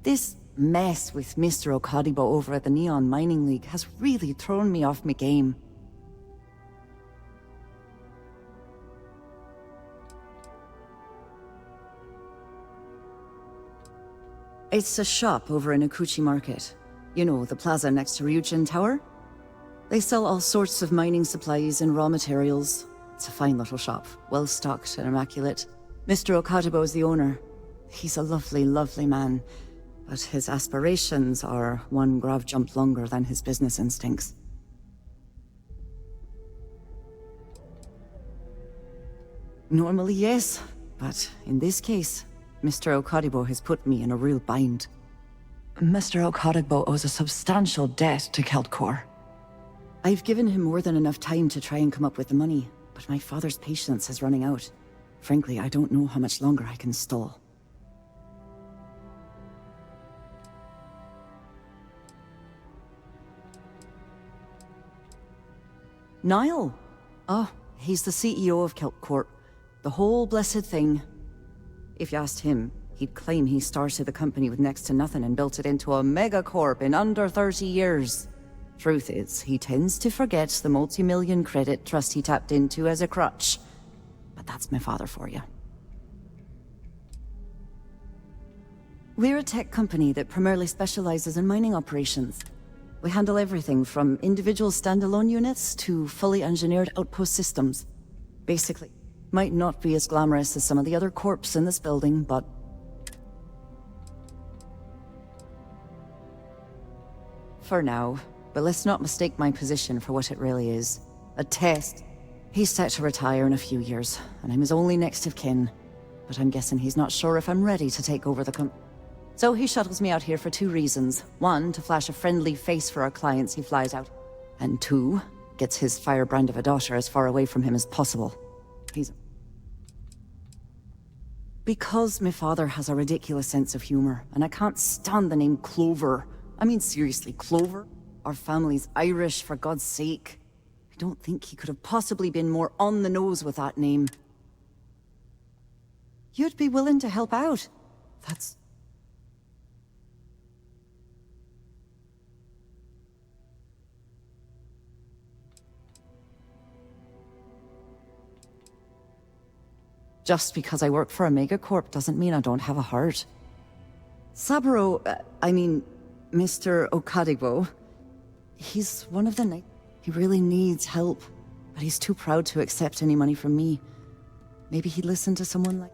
This mess with Mr. Okadibo over at the Neon Mining League has really thrown me off my game. It's a shop over in Akuchi Market. You know, the plaza next to Ryujin Tower? They sell all sorts of mining supplies and raw materials. It's a fine little shop, well-stocked and immaculate. Mr. Okadibo is the owner. He's a lovely, lovely man. But his aspirations are one grav jump longer than his business instincts. Normally, yes. But in this case, Mr. Okadibo has put me in a real bind. Mr. Okadibo owes a substantial debt to Keltkor. I've given him more than enough time to try and come up with the money, but my father's patience is running out. Frankly, I don't know how much longer I can stall. Niall? Oh, he's the CEO of Keltkor. The whole blessed thing. If you asked him, he'd claim he started the company with next to nothing and built it into a megacorp in under 30 years. Truth is, he tends to forget the multi-million credit trust he tapped into as a crutch. But that's my father for you. We're a tech company that primarily specializes in mining operations. We handle everything from individual standalone units to fully engineered outpost systems. Basically, might not be as glamorous as some of the other corps in this building, but... For now, but let's not mistake my position for what it really is. A test. He's set to retire in a few years, and I'm his only next of kin. But I'm guessing he's not sure if I'm ready to take over the company. So he shuttles me out here for two reasons. One, to flash a friendly face for our clients he flies out. And two, gets his firebrand of a daughter as far away from him as possible. Because my father has a ridiculous sense of humor, and I can't stand the name Clover. I mean, seriously, Clover? Our family's Irish, for God's sake. I don't think he could have possibly been more on the nose with that name. You'd be willing to help out. That's... Just because I work for a megacorp doesn't mean I don't have a heart. Saburo, Mr. Okadibo, he's one of the he really needs help, but he's too proud to accept any money from me. Maybe he'd listen to someone like...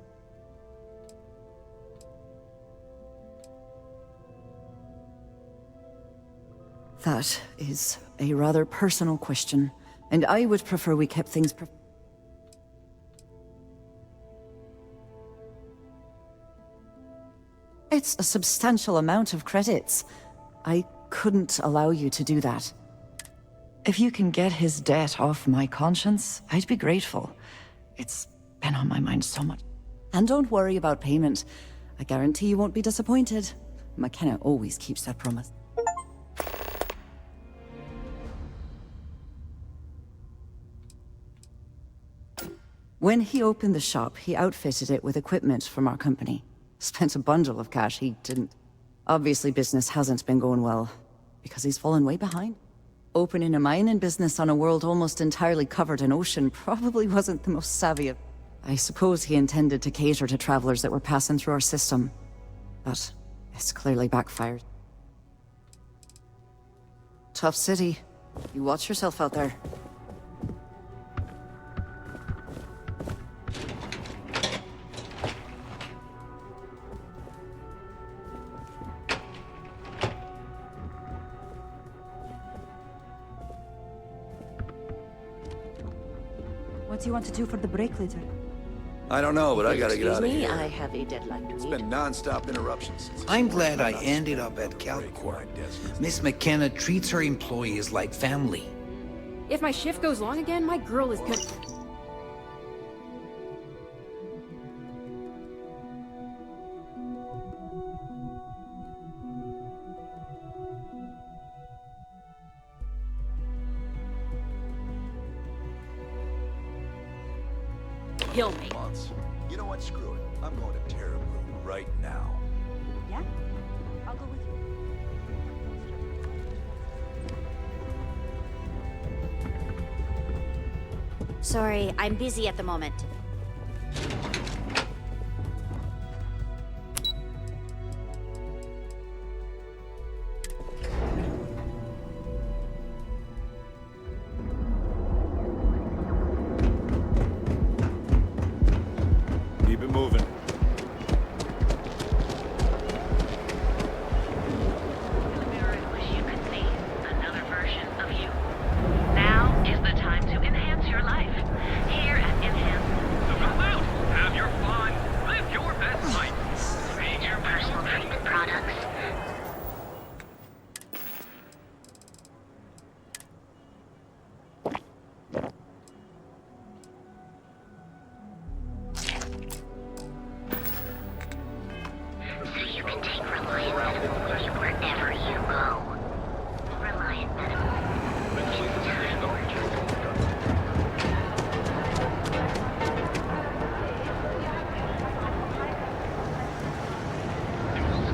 That is a rather personal question, and I would prefer we kept things It's a substantial amount of credits. I couldn't allow you to do that. If you can get his debt off my conscience, I'd be grateful. It's been on my mind so much. And don't worry about payment. I guarantee you won't be disappointed. McKenna always keeps that promise. When he opened the shop, he outfitted it with equipment from our company. Spent a bundle of cash he didn't. Obviously, business hasn't been going well, because he's fallen way behind. Opening a mining business on a world almost entirely covered in ocean probably wasn't the most savvy of... I suppose he intended to cater to travelers that were passing through our system. But it's clearly backfired. Tough city. You watch yourself out there. What do you want to do for the break later? I don't know, but I gotta get out of here. I have a deadline to It's meet. been non-stop interruptions since... I'm glad I ended up at Calcorp. Miss McKenna treats her employees like family. If my shift goes long again, my girl is good. Kill me. Months. You know what? Screw it. I'm going to Terra right now. Yeah? I'll go with you. Sorry, I'm busy at the moment. Keep it moving. Wish you could see another version of you. Now is the time to enhance your life. Here at Enhance. So come out, have your fun, live your best life. Major personal treatment products. So you can take Reliant Medical with you wherever you go. Reliant Medical.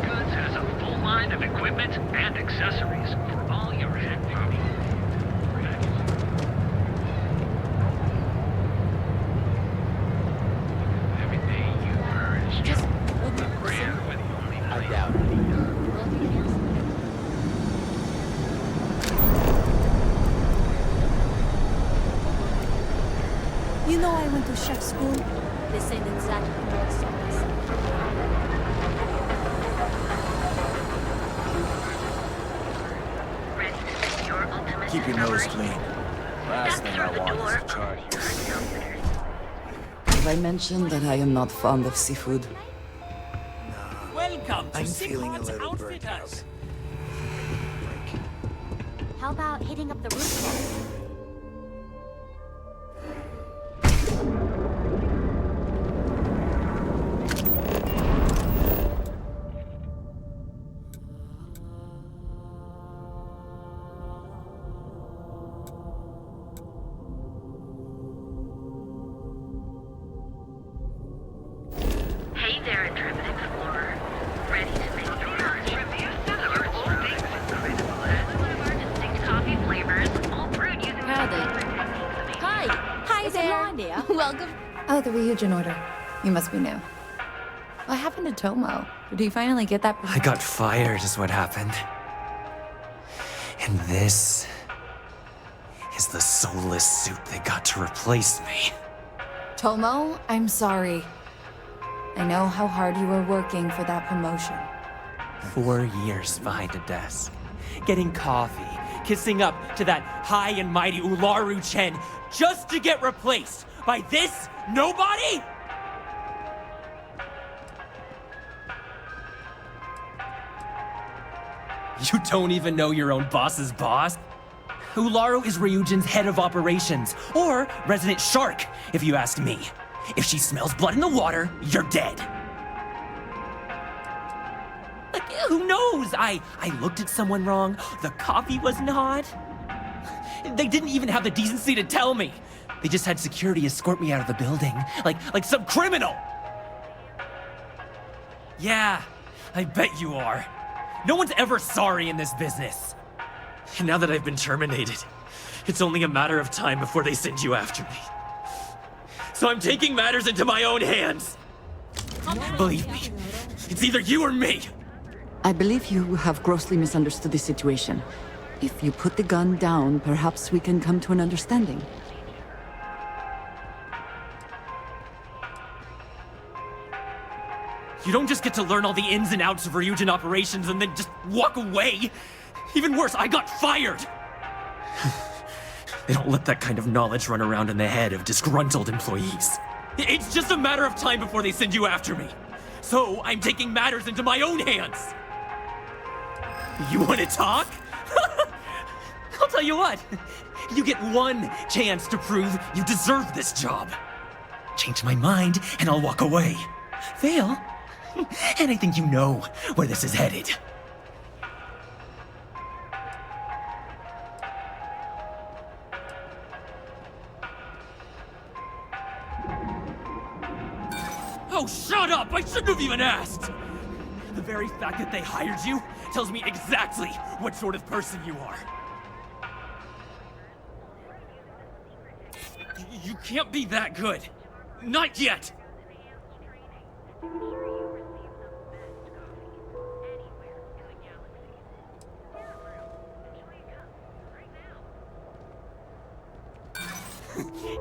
Goods has a full line of equipment and accessories for all your head hobby. Everything you've heard is Just true. open up the Rare, sim. but the only I place. doubt You know I went to chef school. This ain't exactly what I saw myself. Ready to set your ultimate Keep your nose discovery? clean. Last thing I want is a charge. Have I mentioned that I am not fond of seafood? Welcome to I'm feeling a Siphon's little burnt out. Outfitters. How about hitting up the roof? Hey there, intrepid explorer. Ready to make your first review of all things incredible. One of our distinct coffee flavors, all brewed using Hi. Hi Is there. Blondia? Welcome. Oh, the reagent order. You must be new. What happened to Tomo? Did he finally get that? I got fired is what happened. And this is the soulless suit they got to replace me. Tomo, I'm sorry. I know how hard you were working for that promotion. 4 years behind a desk, getting coffee, kissing up to that high and mighty Ularu Chen, just to get replaced by this nobody? You don't even know your own boss's boss? Ularu is Ryujin's head of operations, or resident shark, if you ask me. If she smells blood in the water, you're dead. Like, who knows? I looked at someone wrong, the coffee wasn't hot. They didn't even have the decency to tell me. They just had security escort me out of the building, like some criminal. Yeah, I bet you are. No one's ever sorry in this business. And now that I've been terminated, it's only a matter of time before they send you after me. So I'm taking matters into my own hands. Believe me, it's either you or me. I believe you have grossly misunderstood the situation. If you put the gun down, perhaps we can come to an understanding. You don't just get to learn all the ins and outs of Ryujin operations and then just walk away. Even worse, I got fired. They don't let that kind of knowledge run around in the head of disgruntled employees. It's just a matter of time before they send you after me. So I'm taking matters into my own hands. You want to talk? I'll tell you what. You get one chance to prove you deserve this job. Change my mind and I'll walk away. Fail? And I think you know where this is headed. Oh, shut up! I shouldn't have even asked! The very fact that they hired you tells me exactly what sort of person you are. You can't be that good. Not yet!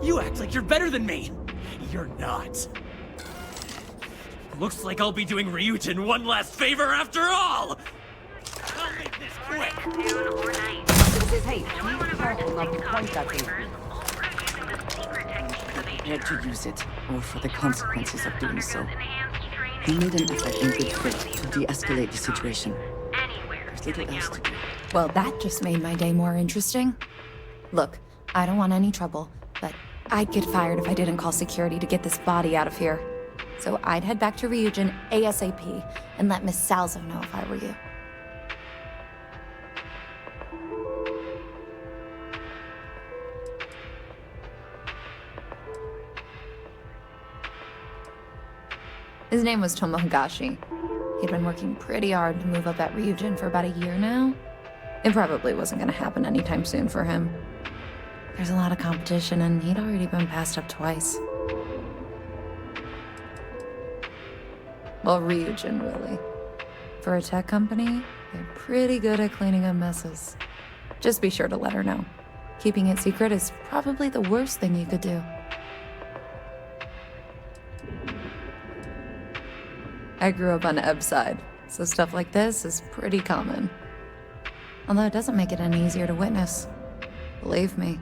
You act like you're better than me! You're not. Looks like I'll be doing Ryujin one last favor after all! I'll make this quick! Hey, point that thing. Prepared to use it, or for the consequences of doing so. He made an effort in good faith to de-escalate the situation. There's little else to do. Well, that just made my day more interesting. Look, I don't want any trouble, but I'd get fired if I didn't call security to get this body out of here. So I'd head back to Ryujin ASAP and let Miss Salzo know if I were you. His name was Tomohigashi. He'd been working pretty hard to move up at Ryujin for about a year now. It probably wasn't gonna happen anytime soon for him. There's a lot of competition and he'd already been passed up twice. Well, Ryujin, really. For a tech company, they're pretty good at cleaning up messes. Just be sure to let her know. Keeping it secret is probably the worst thing you could do. I grew up on Eb's side, so stuff like this is pretty common. Although it doesn't make it any easier to witness. Believe me.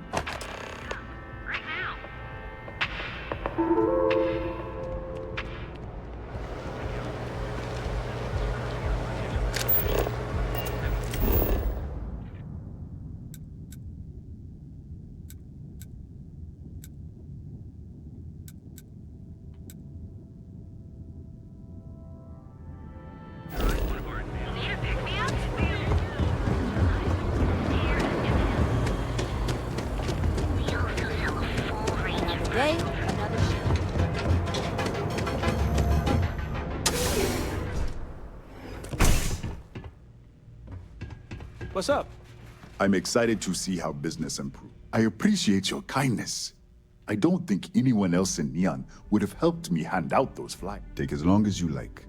What's up? I'm excited to see how business improves. I appreciate your kindness. I don't think anyone else in Neon would have helped me hand out those flyers. Take as long as you like.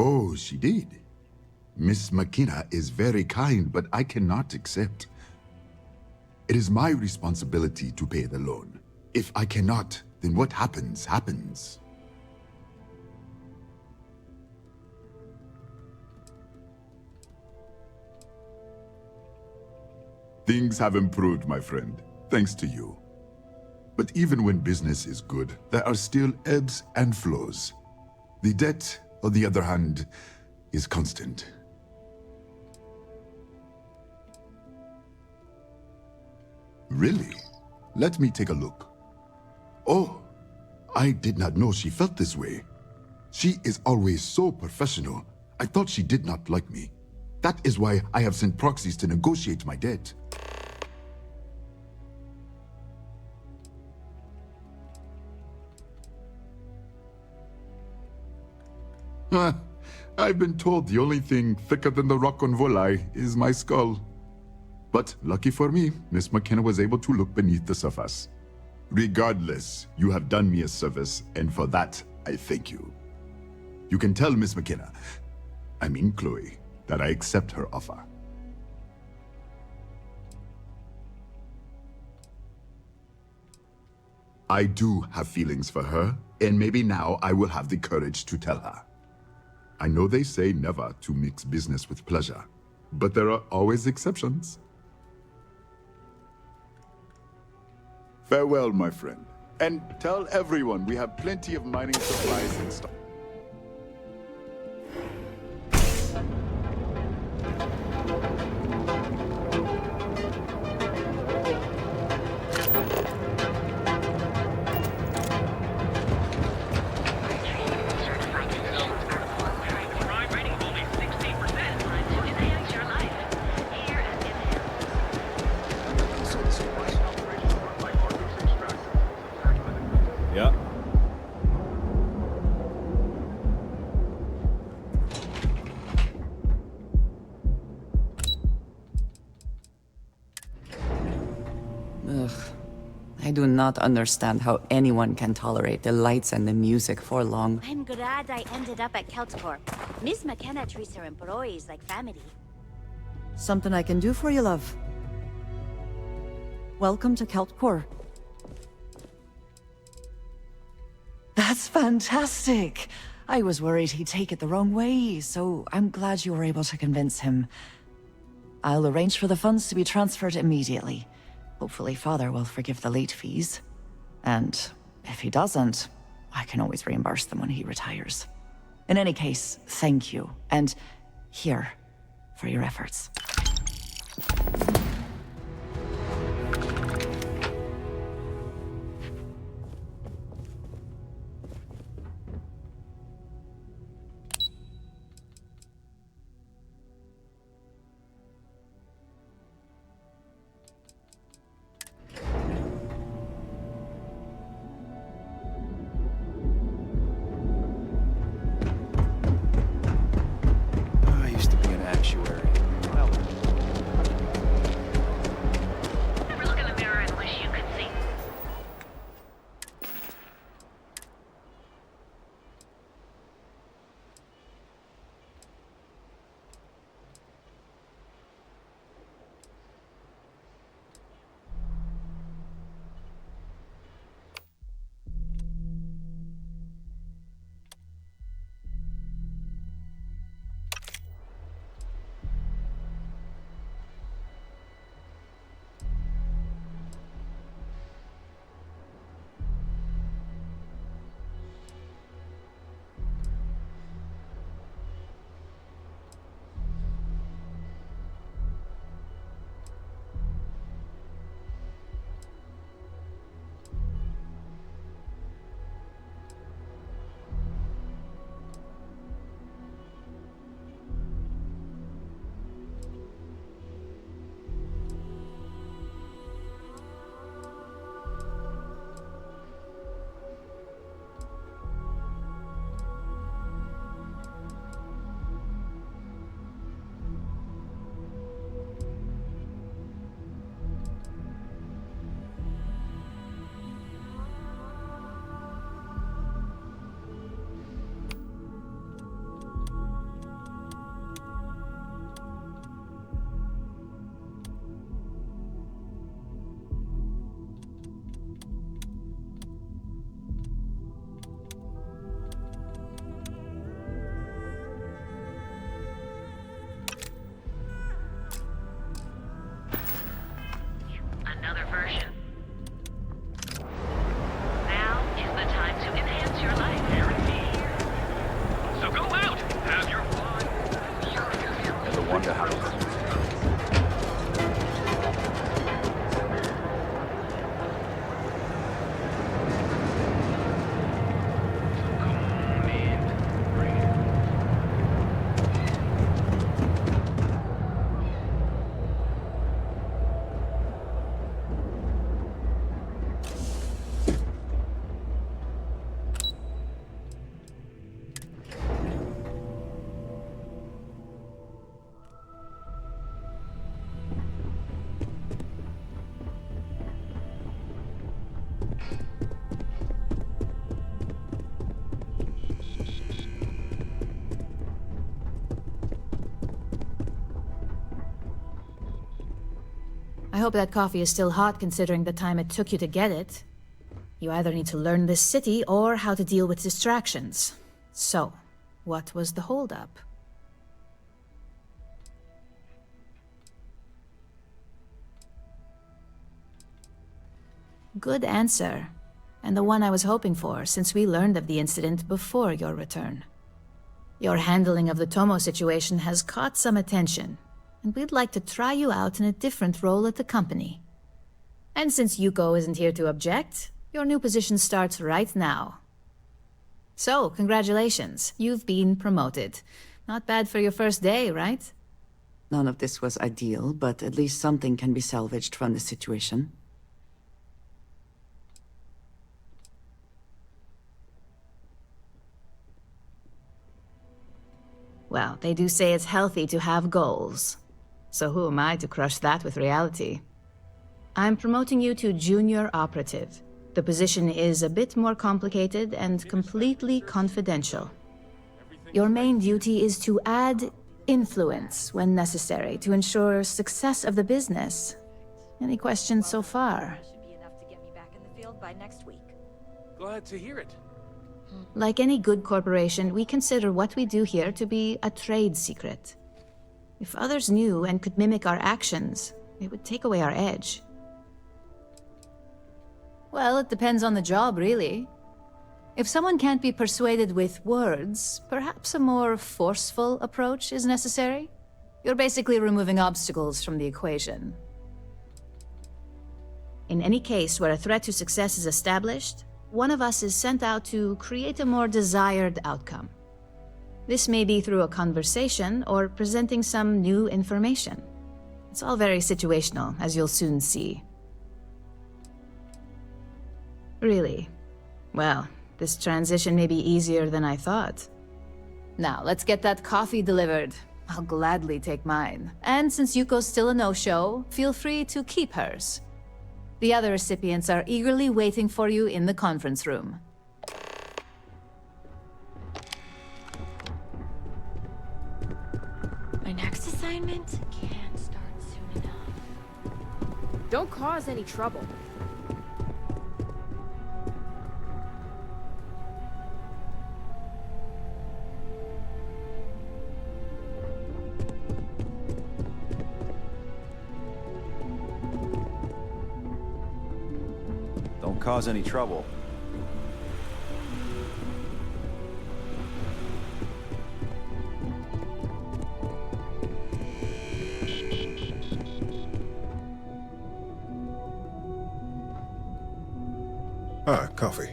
Oh, she did. Miss McKenna is very kind, but I cannot accept. It is my responsibility to pay the loan. If I cannot, then what happens, happens. Things have improved, my friend, thanks to you. But even when business is good, there are still ebbs and flows. The debt, on the other hand, is constant. Really? Let me take a look. Oh, I did not know she felt this way. She is always so professional. I thought she did not like me. That is why I have sent proxies to negotiate my debt. I've been told the only thing thicker than the rock on Volai is my skull. But lucky for me, Miss McKenna was able to look beneath the surface. Regardless, you have done me a service, and for that, I thank you. You can tell Miss McKenna, I mean Chloe, that I accept her offer. I do have feelings for her, and maybe now I will have the courage to tell her. I know they say never to mix business with pleasure, but there are always exceptions. Farewell, my friend, and tell everyone we have plenty of mining supplies in stock. Yeah. Ugh. I do not understand how anyone can tolerate the lights and the music for long. I'm glad I ended up at Keltcorp. Miss McKenna treats her employees like family. Something I can do for you, love. Welcome to Keltcorp. That's fantastic! I was worried he'd take it the wrong way, so I'm glad you were able to convince him. I'll arrange for the funds to be transferred immediately. Hopefully Father will forgive the late fees. And if he doesn't, I can always reimburse them when he retires. In any case, thank you, and here, for your efforts. I used to be an actuary. Well, I hope that coffee is still hot considering the time it took you to get it. You either need to learn this city or how to deal with distractions. So, what was the holdup? Good answer. And the one I was hoping for, since we learned of the incident before your return. Your handling of the Tomo situation has caught some attention, and we'd like to try you out in a different role at the company. And since Yuko isn't here to object, your new position starts right now. So, congratulations, you've been promoted. Not bad for your first day, right? None of this was ideal, but at least something can be salvaged from the situation. Well, they do say it's healthy to have goals. So who am I to crush that with reality? I'm promoting you to junior operative. The position is a bit more complicated and completely confidential. Your main duty is to add influence when necessary to ensure success of the business. Any questions so far? Should be enough to get me back in the field by next week. Glad to hear it. Like any good corporation, we consider what we do here to be a trade secret. If others knew and could mimic our actions, it would take away our edge. Well, it depends on the job, really. If someone can't be persuaded with words, perhaps a more forceful approach is necessary. You're basically removing obstacles from the equation. In any case where a threat to success is established, one of us is sent out to create a more desired outcome. This may be through a conversation or presenting some new information. It's all very situational, as you'll soon see. Really? Well, this transition may be easier than I thought. Now, let's get that coffee delivered. I'll gladly take mine. And since Yuko's still a no-show, feel free to keep hers. The other recipients are eagerly waiting for you in the conference room. My next assignment can't start soon enough. Don't cause any trouble. Don't cause any trouble. Ah, coffee.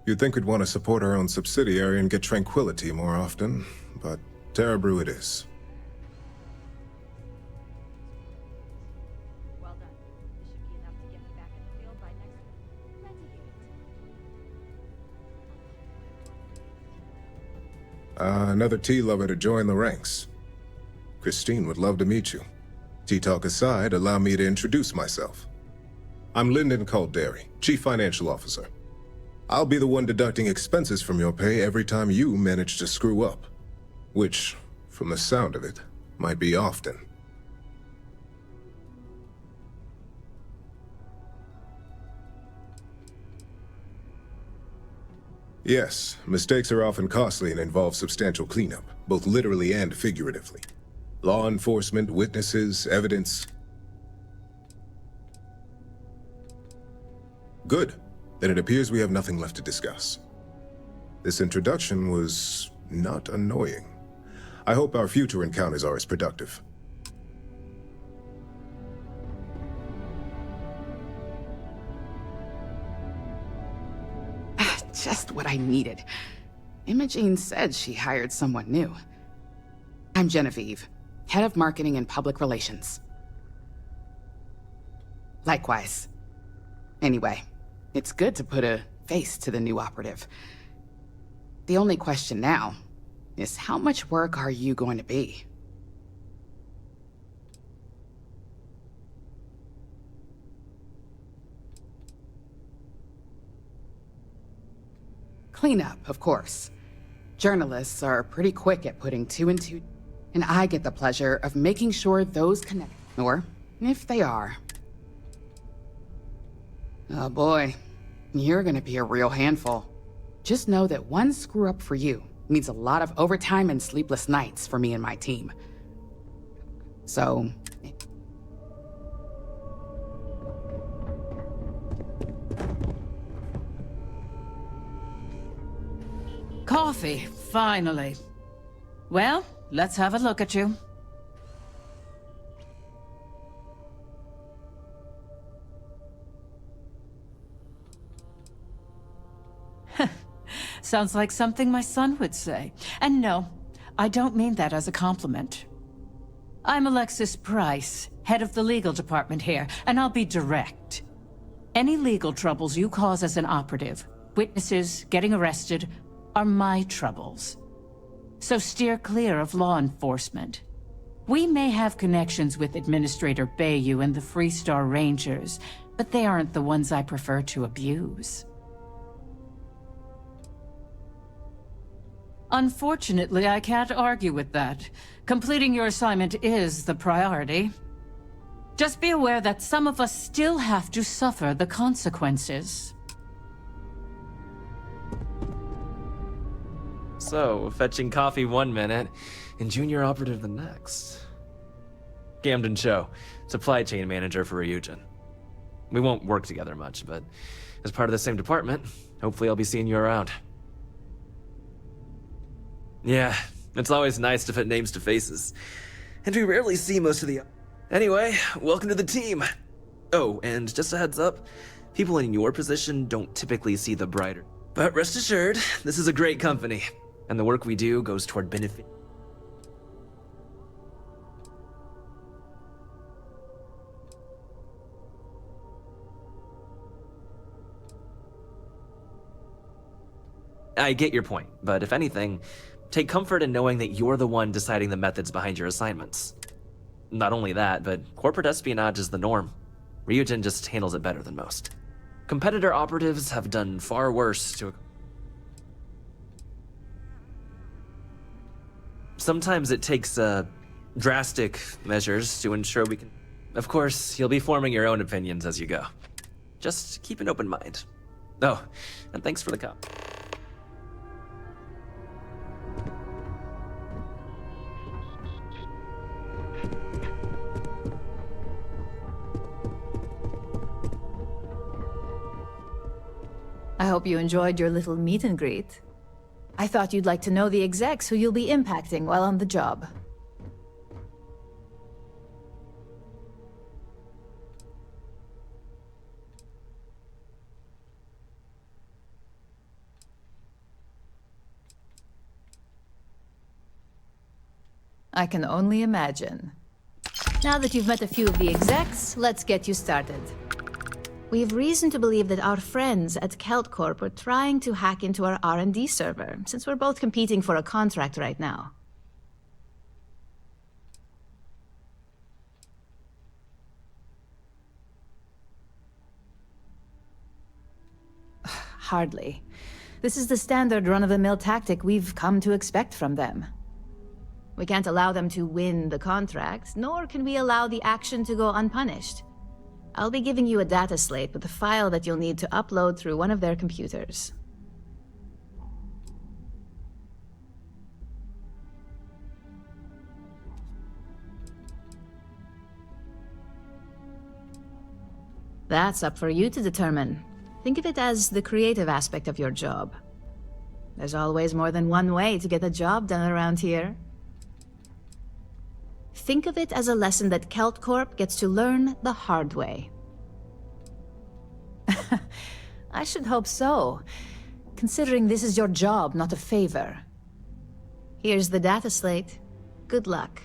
You'd think we'd want to support our own subsidiary and get tranquility more often, but Terra Brew it is. Well done. This should be enough to get me back in the field by next week. Glad to hear it. Another tea lover to join the ranks. Christine would love to meet you. Tea talk aside, allow me to introduce myself. I'm Lyndon Calderi, Chief Financial Officer. I'll be the one deducting expenses from your pay every time you manage to screw up. Which, from the sound of it, might be often. Yes, mistakes are often costly and involve substantial cleanup, both literally and figuratively. Law enforcement, witnesses, evidence. Good. Then it appears we have nothing left to discuss. This introduction was not annoying. I hope our future encounters are as productive. Just what I needed. Imogene said she hired someone new. I'm Genevieve, Head of Marketing and Public Relations. Likewise. Anyway, it's good to put a face to the new operative. The only question now is how much work are you going to be? Cleanup, of course. Journalists are pretty quick at putting two and two, and I get the pleasure of making sure those connect, or, if they are, Oh boy, you're gonna be a real handful. Just know that one screw-up for you means a lot of overtime and sleepless nights for me and my team. So... Coffee, finally. Well, let's have a look at you. Sounds like something my son would say. And no, I don't mean that as a compliment. I'm Alexis Price, head of the legal department here, and I'll be direct. Any legal troubles you cause as an operative, witnesses, getting arrested, are my troubles. So steer clear of law enforcement. We may have connections with Administrator Bayou and the Freestar Rangers, but they aren't the ones I prefer to abuse. Unfortunately, I can't argue with that. Completing your assignment is the priority. Just be aware that some of us still have to suffer the consequences. So, fetching coffee 1 minute, and junior operative the next. Camden Cho, supply chain manager for Ryujin. We won't work together much, but as part of the same department, hopefully I'll be seeing you around. Yeah, it's always nice to put names to faces. And we rarely see most of the... Anyway, welcome to the team. Oh, and just a heads up, people in your position don't typically see the brighter. But rest assured, this is a great company, and the work we do goes toward benefit. I get your point, but if anything, take comfort in knowing that you're the one deciding the methods behind your assignments. Not only that, but corporate espionage is the norm. Ryujin just handles it better than most. Competitor operatives have done far worse to... Sometimes it takes drastic measures to ensure we can... Of course, you'll be forming your own opinions as you go. Just keep an open mind. Oh, and thanks for the cup. I hope you enjoyed your little meet and greet. I thought you'd like to know the execs who you'll be impacting while on the job. I can only imagine. Now that you've met a few of the execs, let's get you started. We have reason to believe that our friends at Kelt Corp are trying to hack into our R&D server, since we're both competing for a contract right now. Hardly. This is the standard run-of-the-mill tactic we've come to expect from them. We can't allow them to win the contract, nor can we allow the action to go unpunished. I'll be giving you a data slate with a file that you'll need to upload through one of their computers. That's up for you to determine. Think of it as the creative aspect of your job. There's always more than one way to get a job done around here. Think of it as a lesson that Kelt Corp gets to learn the hard way. I should hope so, considering this is your job, not a favor. Here's the data slate. Good luck.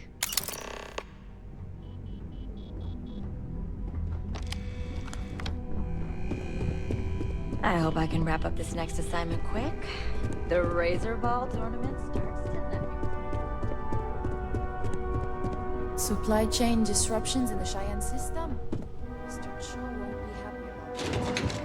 I hope I can wrap up this next assignment quick. The Razor Ball tournament starts tonight. Supply chain disruptions in the Cheyenne system? Mr. Cho won't be happy about it.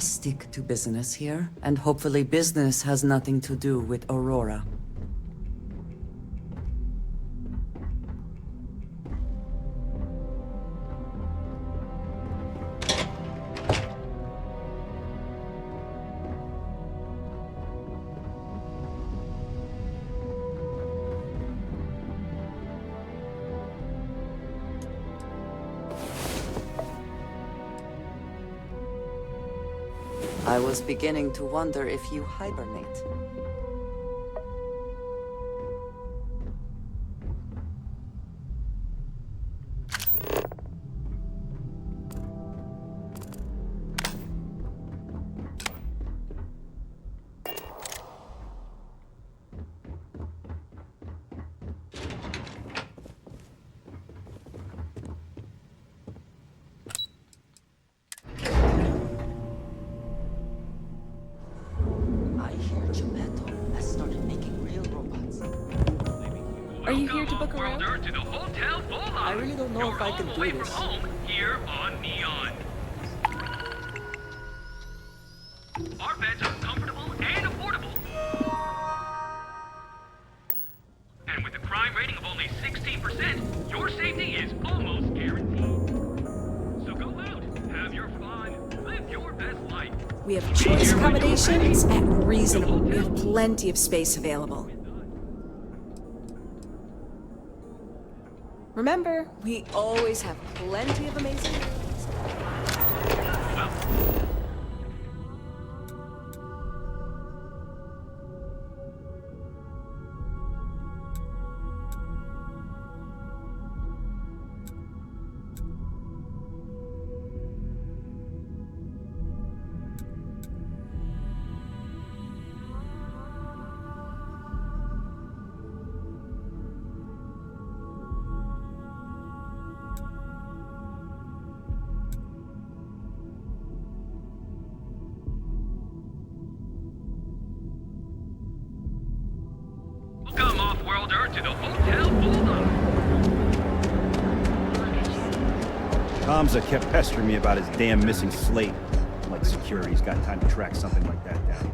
stick to business here, and hopefully business has nothing to do with Aurora. I was beginning to wonder if you hibernate. Are you here to book a room? To the Hotel Bullseye. I really don't know if I can do this. Home here on Neon. Our beds are comfortable and affordable. And with a crime rating of only 16%, your safety is almost guaranteed. So go out, have your fun, live your best life. We have choice accommodations at reasonable. We have plenty of space available. Remember, we always have plenty of amazing rooms. Welcome off-worlder to the Hotel Bullseye. Kamza kept pestering me about his damn missing slate. Like security's got time to track something like that down.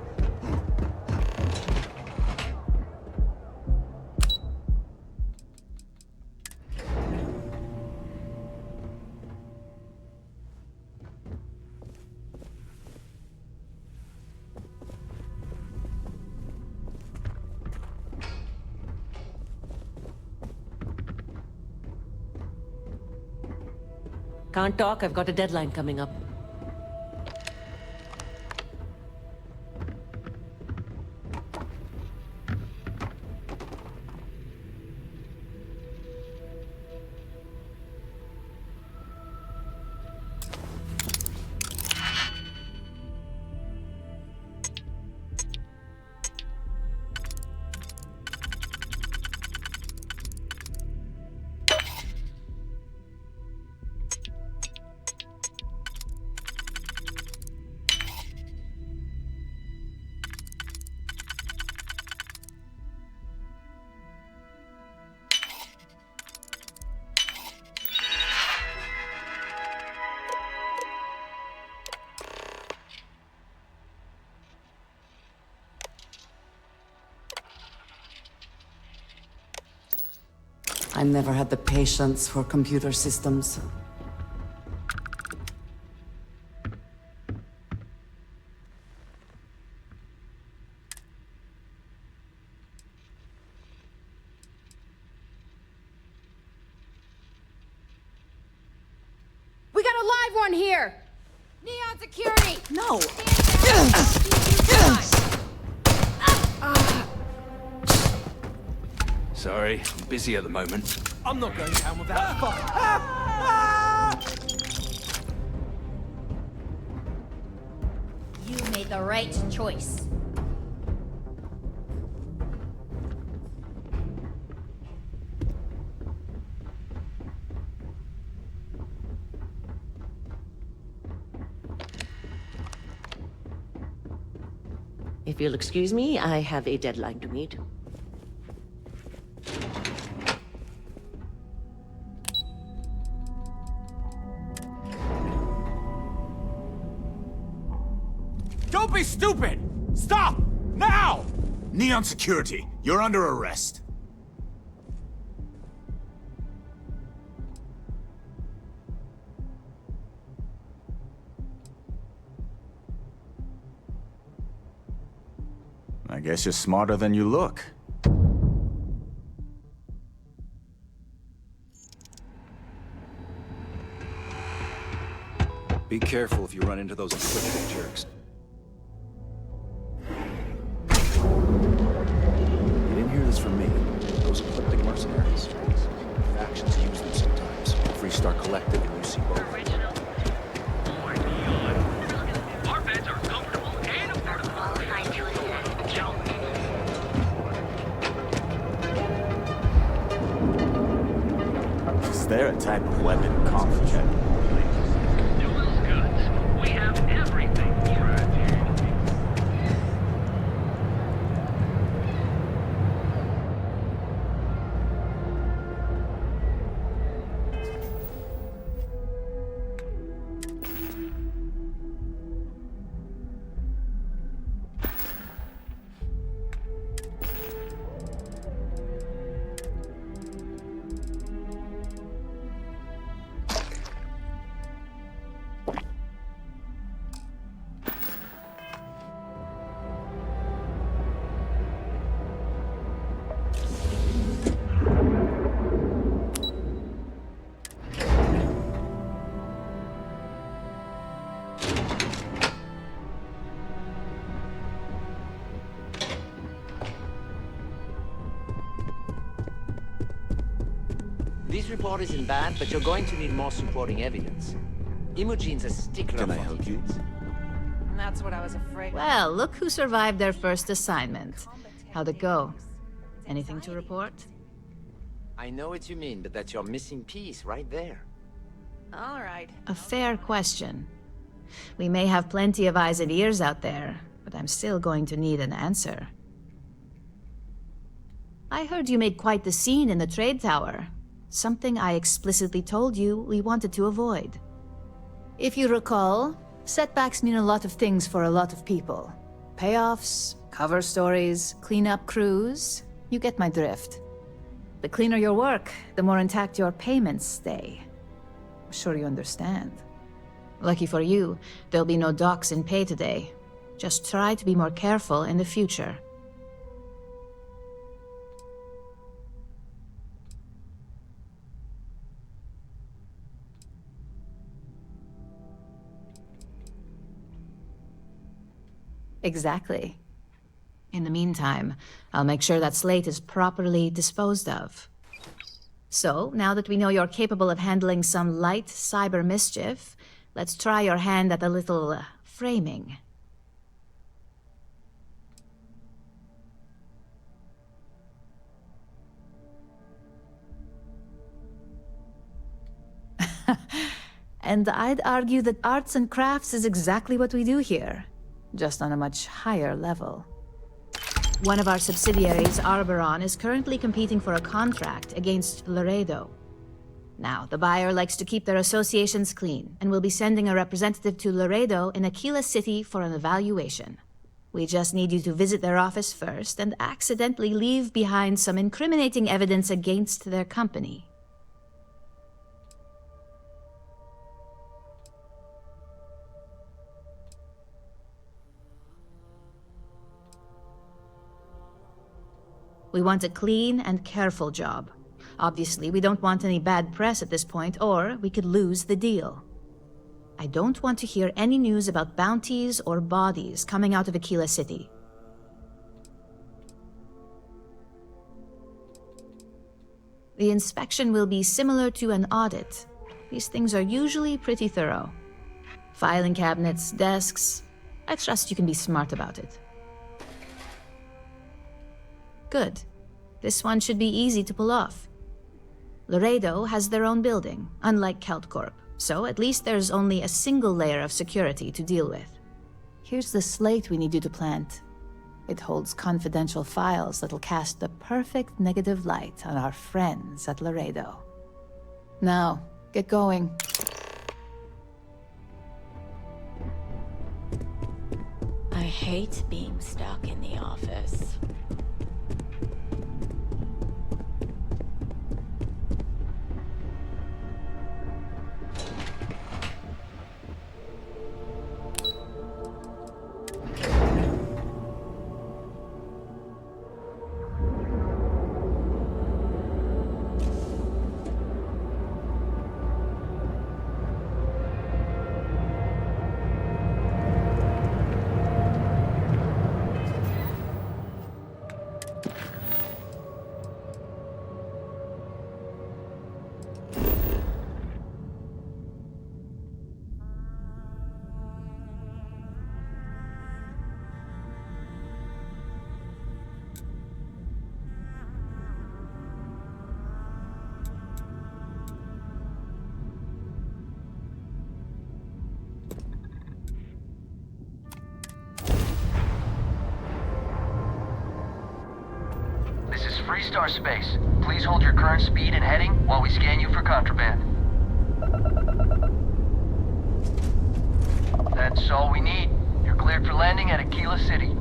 Can't talk, I've got a deadline coming up. I never had the patience for computer systems. We got a live one here! Neon security! No! Sorry, I'm busy at the moment. I'm not going down with that fuck. You made the right choice. If you'll excuse me, I have a deadline to meet. Don't be stupid! Stop! Now! Neon Security, you're under arrest. I guess you're smarter than you look. Be careful if you run into those equipment jerks. You didn't hear this from me. Those ecliptic mercenaries. Factions use them sometimes. Freestar Collective and UC both. Our beds are comfortable and affordable. Is there a type of weapon conflict? We have everything here. This report isn't bad, but you're going to need more supporting evidence. Imogene's a stickler Can I for help you? details. That's what I was afraid. Well, look who survived their first assignment. How'd it go? Anything to report? I know what you mean, but that's your missing piece right there. All right. A fair question. We may have plenty of eyes and ears out there, but I'm still going to need an answer. I heard you made quite the scene in the trade tower. Something I explicitly told you we wanted to avoid. If you recall, setbacks mean a lot of things for a lot of people. Payoffs, cover stories, cleanup crews. You get my drift. The cleaner your work, the more intact your payments stay. I'm sure you understand. Lucky for you, there'll be no docks in pay today. Just try to be more careful in the future. Exactly. In the meantime, I'll make sure that slate is properly disposed of. So, now that we know you're capable of handling some light cyber mischief, let's try your hand at a little framing. And I'd argue that arts and crafts is exactly what we do here. Just on a much higher level. One of our subsidiaries, Arboron, is currently competing for a contract against Laredo. Now, the buyer likes to keep their associations clean, and will be sending a representative to Laredo in Aquila City for an evaluation. We just need you to visit their office first and accidentally leave behind some incriminating evidence against their company. We want a clean and careful job. Obviously, we don't want any bad press at this point, or we could lose the deal. I don't want to hear any news about bounties or bodies coming out of Aquila City. The inspection will be similar to an audit. These things are usually pretty thorough. Filing cabinets, desks. I trust you can be smart about it. Good. This one should be easy to pull off. Laredo has their own building, unlike CeltCorp, so at least there's only a single layer of security to deal with. Here's the slate we need you to plant. It holds confidential files that'll cast the perfect negative light on our friends at Laredo. Now, get going. I hate being stuck in the office. This is Freestar Space. Please hold your current speed and heading while we scan you for contraband. That's all we need. You're cleared for landing at Aquila City.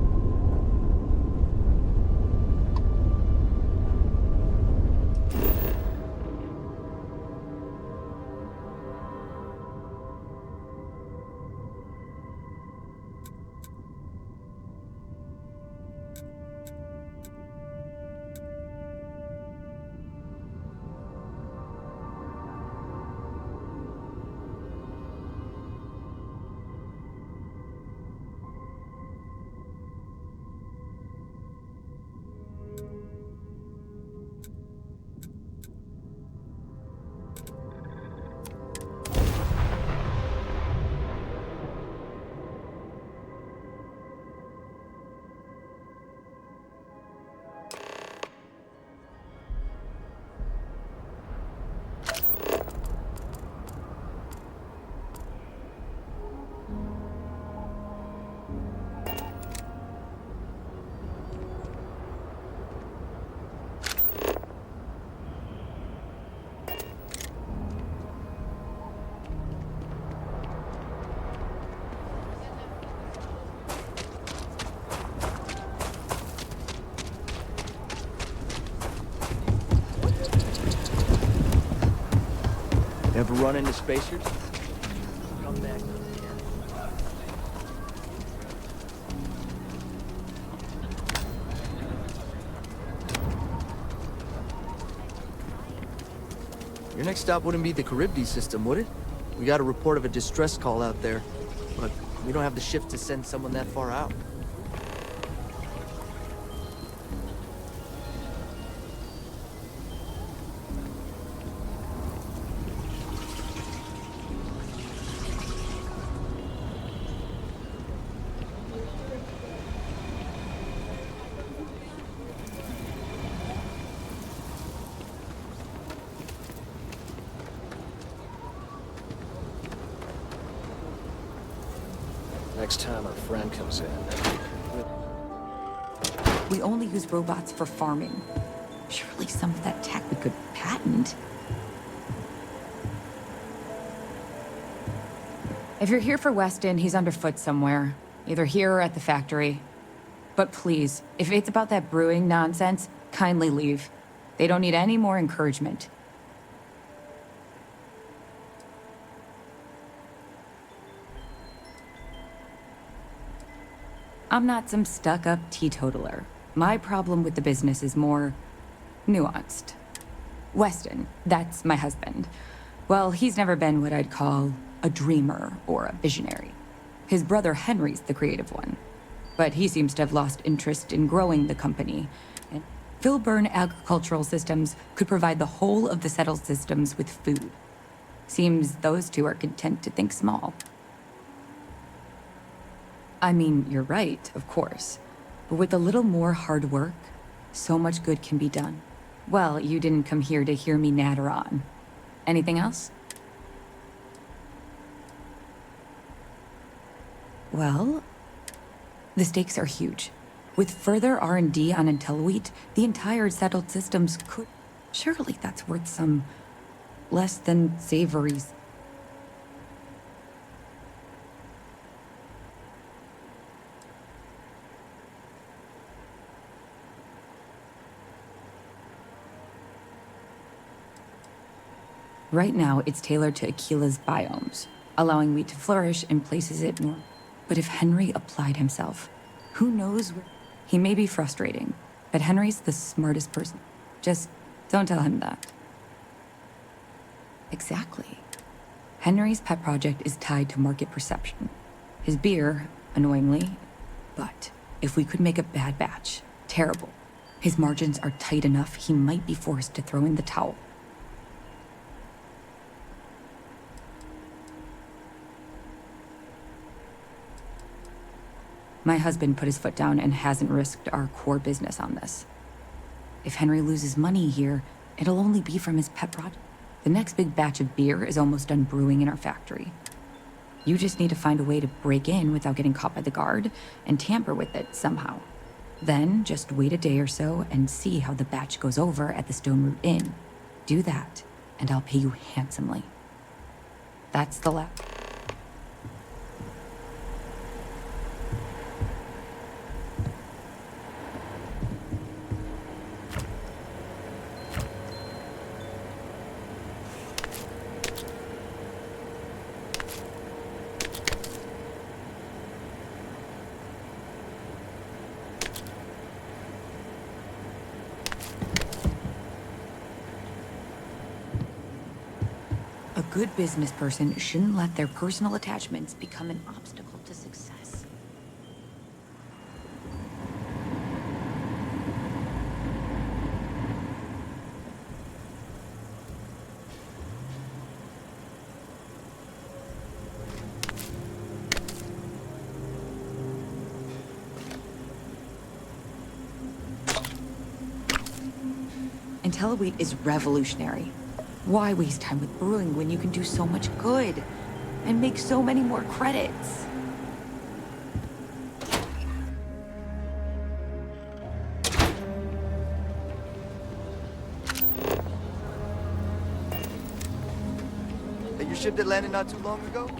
Ever run into spacers? Come back. Your next stop wouldn't be the Charybdis system, would it? We got a report of a distress call out there, but we don't have the shift to send someone that far out. Next time our friend comes in. We only use robots for farming. Surely some of that tech we could patent. If you're here for Weston, he's underfoot somewhere. Either here or at the factory. But please, if it's about that brewing nonsense, kindly leave. They don't need any more encouragement. I'm not some stuck-up teetotaler. My problem with the business is more nuanced. Weston, that's my husband. Well, he's never been what I'd call a dreamer or a visionary. His brother Henry's the creative one. But he seems to have lost interest in growing the company. And Filburn Agricultural Systems could provide the whole of the settled systems with food. Seems those two are content to think small. I mean, you're right, of course. But with a little more hard work, so much good can be done. Well, you didn't come here to hear me natter on. Anything else? Well, the stakes are huge. With further R&D on IntelliWheat, the entire settled systems could... Surely that's worth some less than savory... Right now, it's tailored to Aquila's biomes, allowing wheat to flourish in places it norm. But if Henry applied himself, who knows where... He may be frustrating, but Henry's the smartest person. Just don't tell him that. Exactly. Henry's pet project is tied to market perception. His beer, annoyingly, but if we could make a bad batch, terrible. His margins are tight enough, he might be forced to throw in the towel. My husband put his foot down and hasn't risked our core business on this. If Henry loses money here, it'll only be from his pet project. The next big batch of beer is almost done brewing in our factory. You just need to find a way to break in without getting caught by the guard and tamper with it somehow. Then just wait a day or so and see how the batch goes over at the Stone Root Inn. Do that, and I'll pay you handsomely. That's the last. A good business person shouldn't let their personal attachments become an obstacle to success. IntelliWheat is revolutionary. Why waste time with brewing when you can do so much good and make so many more credits? Hey, your ship that landed not too long ago?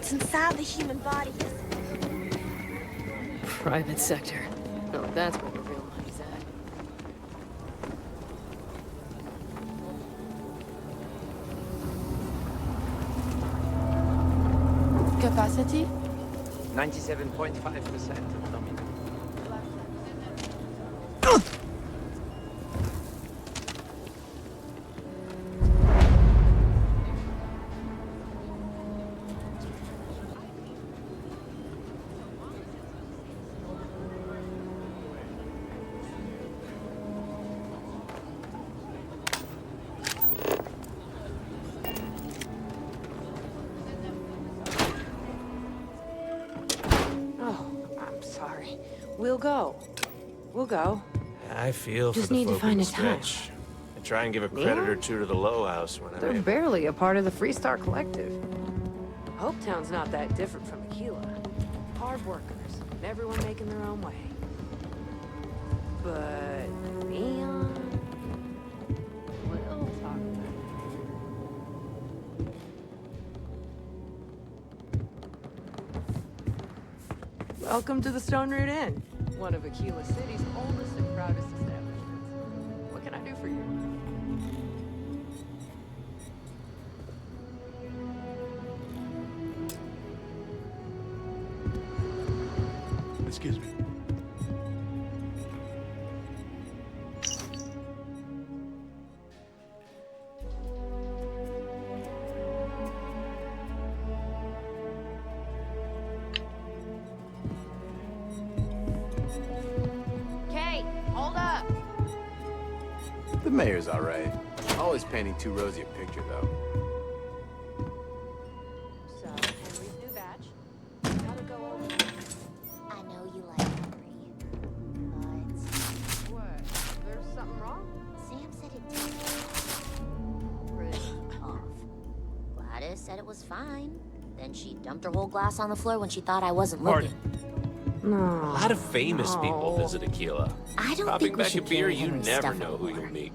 what's inside the human body is... Private sector. Oh, that's where the real money's at. Capacity? 97.5% nominal. We'll go. We'll go. I feel Just for the need to folk find in a the time. stretch. I try and give a credit or two to the Low House when They're I'm barely a part of the Freestar Collective. Hopetown's not that different from Aquila. Hard workers, and everyone making their own way. But Neon... We'll talk about it. Welcome to the Stone Root Inn, one of Aquila City's oldest and proudest establishments. What can I do for you? Excuse me. Kate, hold up. The mayor's all right. Always painting too rosy a picture, though. So, Henry's new batch. Gotta go over. I know you like Henry, but... What? There's something wrong? Sam said it pretty off. Gladys said it was fine. Then she dumped her whole glass on the floor when she thought I wasn't looking. A lot of famous people visit Aquila. I don't Popping think we back a should beer, carry you Henry's never stuff know who you'll meet.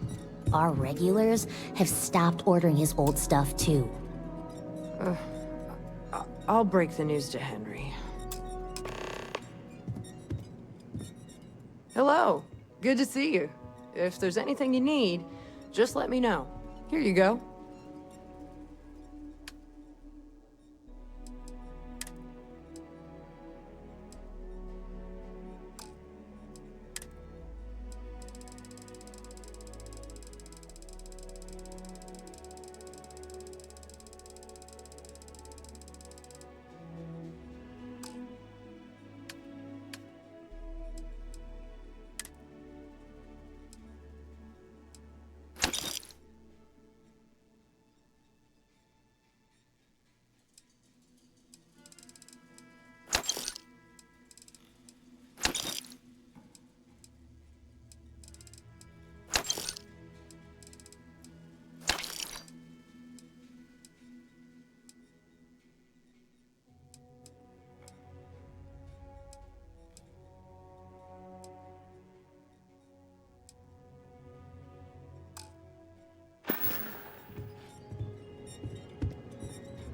Our regulars have stopped ordering his old stuff, too. I'll break the news to Henry. Hello. Good to see you. If there's anything you need, just let me know. Here you go.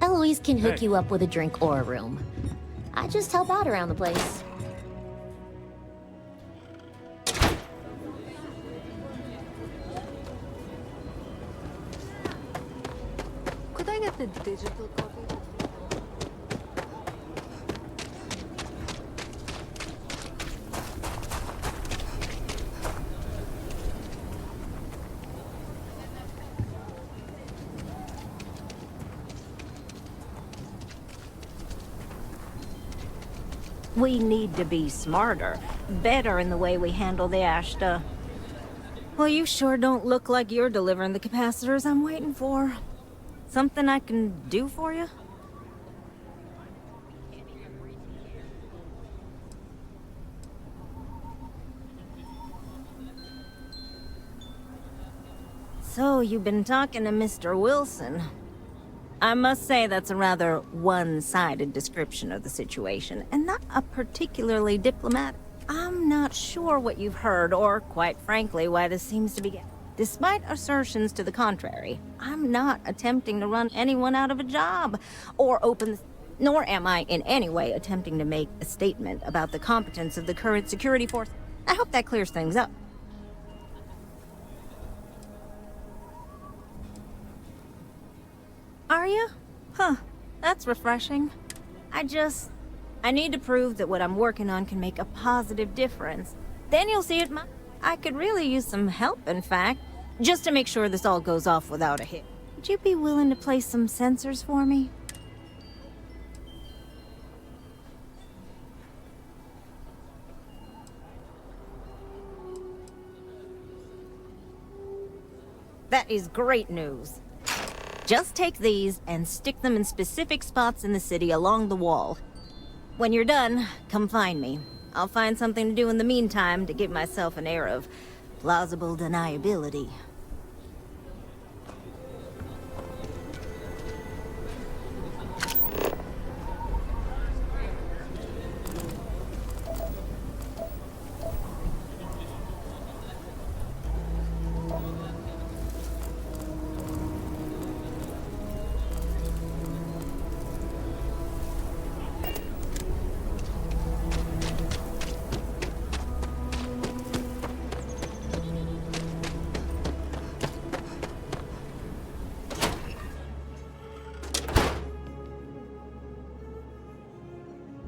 Eloise can hook you up with a drink or a room. I just help out around the place. Could I get the digital copy? We need to be smarter, better in the way we handle the Ashta. Well, you sure don't look like you're delivering the capacitors I'm waiting for. Something I can do for you? So, you've been talking to Mr. Wilson. I must say that's a rather one-sided description of the situation, and not a particularly diplomatic. I'm not sure what you've heard, or, quite frankly, why this seems to be... Despite assertions to the contrary, I'm not attempting to run anyone out of a job, or open... Nor am I in any way attempting to make a statement about the competence of the current security force. I hope that clears things up. Are you? Huh. That's refreshing. I need to prove that what I'm working on can make a positive difference. Then you'll see it. I could really use some help, in fact, just to make sure this all goes off without a hit. Would you be willing to place some sensors for me? That is great news. Just take these and stick them in specific spots in the city along the wall. When you're done, come find me. I'll find something to do in the meantime to give myself an air of plausible deniability.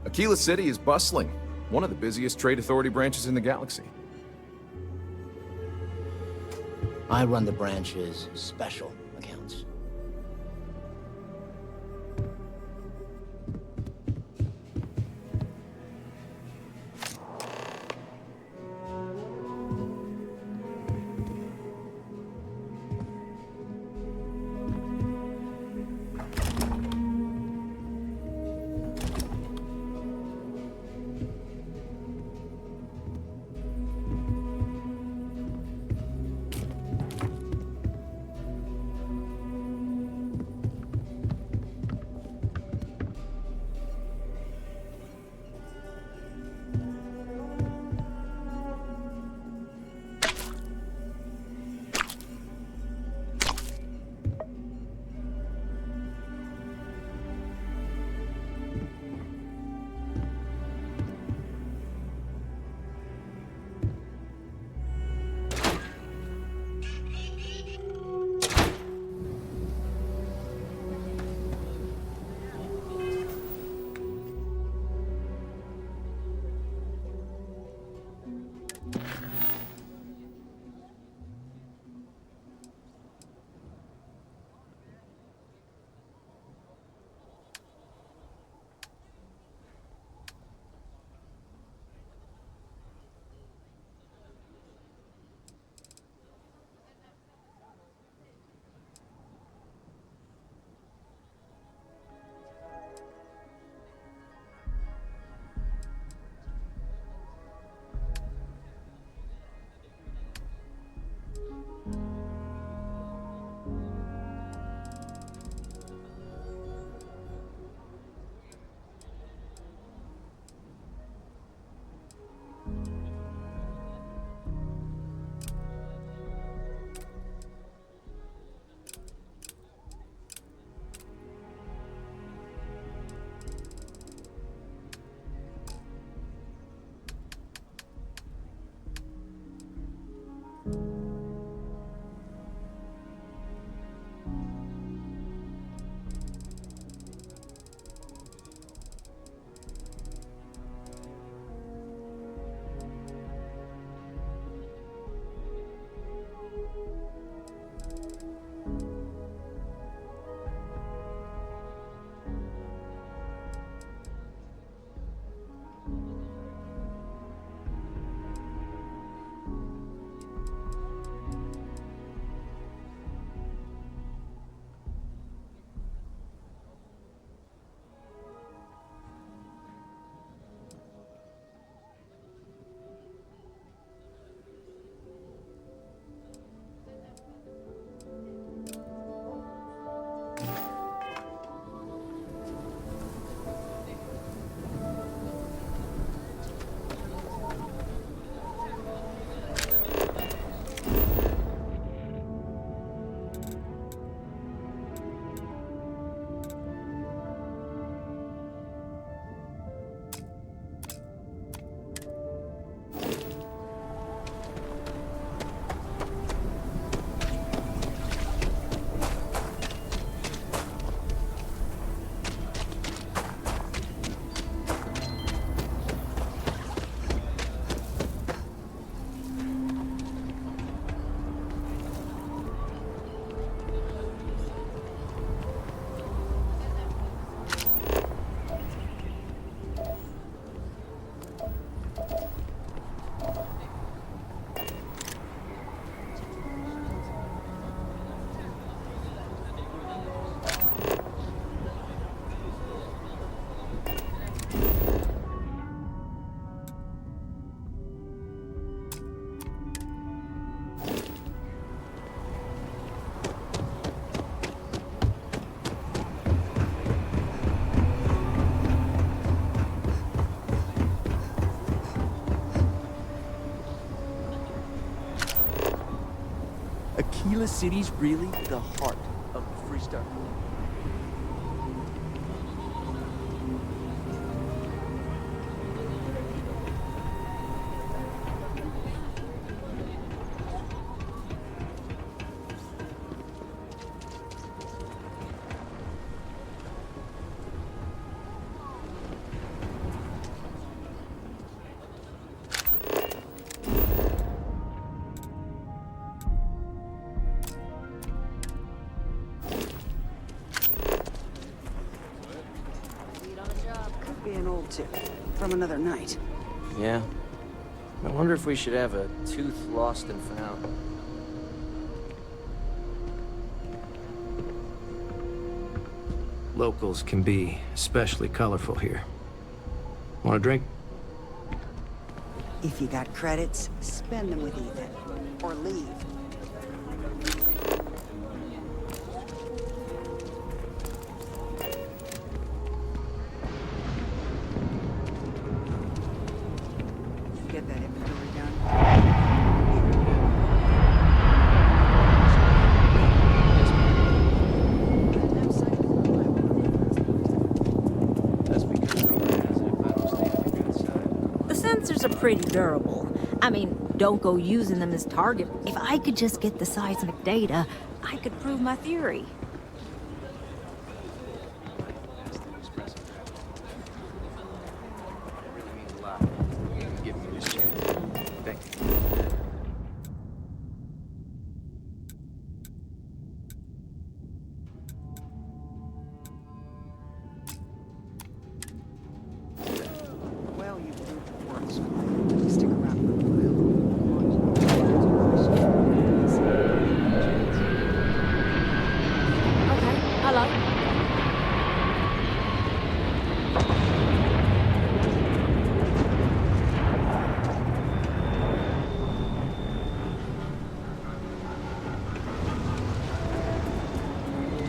Aquila City is bustling, one of the busiest trade authority branches in the galaxy. I run the branch's special accounts. Aquila City's really the heart of the Freestar. Could be an old tip from another night. Yeah. I wonder if we should have a tooth lost and found. Locals can be especially colorful here. Want a drink? If you got credits, spend them with Ethan. Or leave. Get that inventory done. The sensors are pretty durable. I mean, don't go using them as target. If I could just get the seismic data, I could prove my theory. Well, you proved it worth stick around for a while. Okay, hello.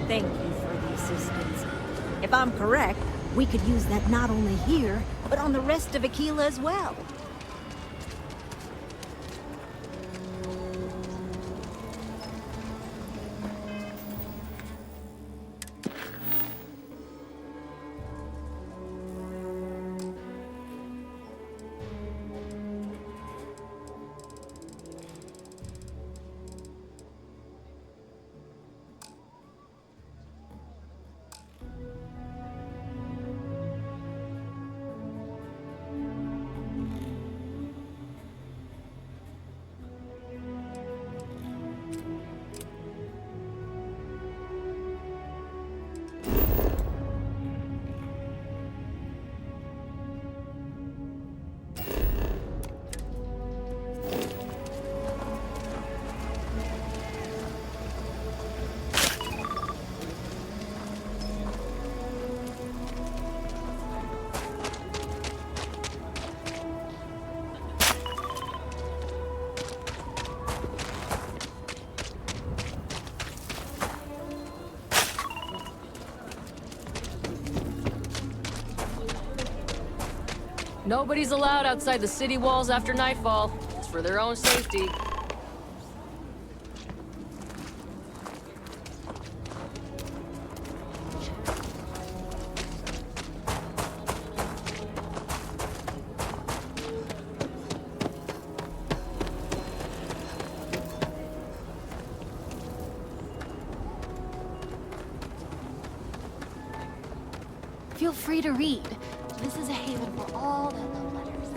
Thank you for the assistance. If I'm correct, we could use that not only here, but on the rest of Aquila as well. Nobody's allowed outside the city walls after nightfall. It's for their own safety. Feel free to read. This is a haven for all that love letters.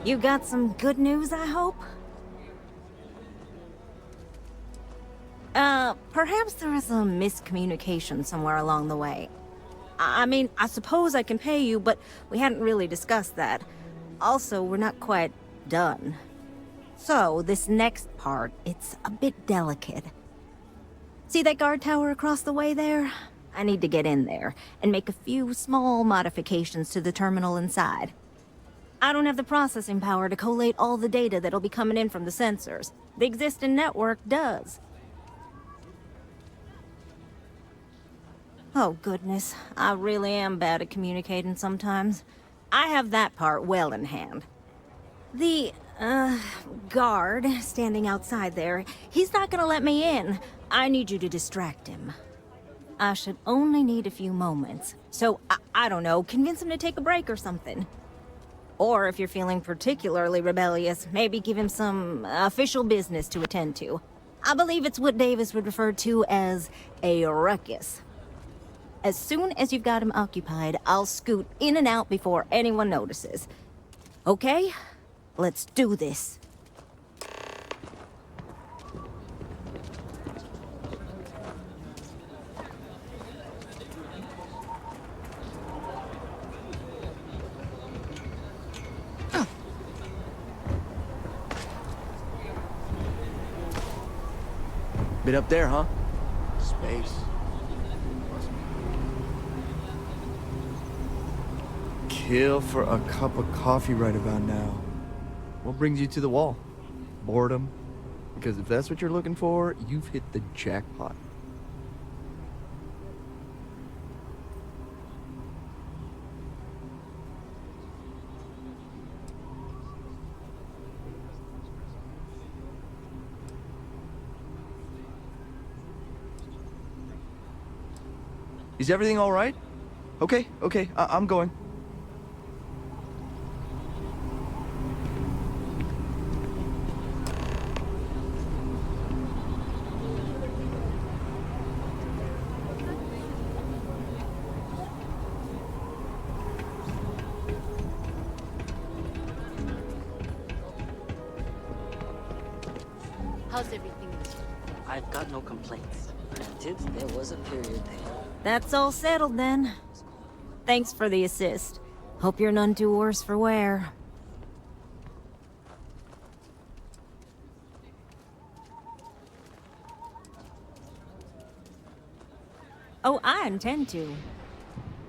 You got some good news, I hope? Perhaps there is a miscommunication somewhere along the way. I mean, I suppose I can pay you, but we hadn't really discussed that. Also, we're not quite done. So, this next part, it's a bit delicate. See that guard tower across the way there? I need to get in there and make a few small modifications to the terminal inside. I don't have the processing power to collate all the data that'll be coming in from the sensors. The existing network does. Oh goodness, I really am bad at communicating sometimes. I have that part well in hand. The, guard standing outside there, he's not gonna let me in. I need you to distract him. I should only need a few moments. So, I don't know, convince him to take a break or something. Or if you're feeling particularly rebellious, maybe give him some official business to attend to. I believe it's what Davis would refer to as a ruckus. As soon as you've got him occupied, I'll scoot in and out before anyone notices. Okay? Let's do this. Bit up there, huh? Space. Kill for a cup of coffee right about now. What brings you to the wall? Boredom? Because if that's what you're looking for, you've hit the jackpot. Is everything all right? Okay, I'm going. How's everything? I've got no complaints. Granted, there was a period there. That's all settled then. Thanks for the assist. Hope you're none too worse for wear. Oh, I intend to.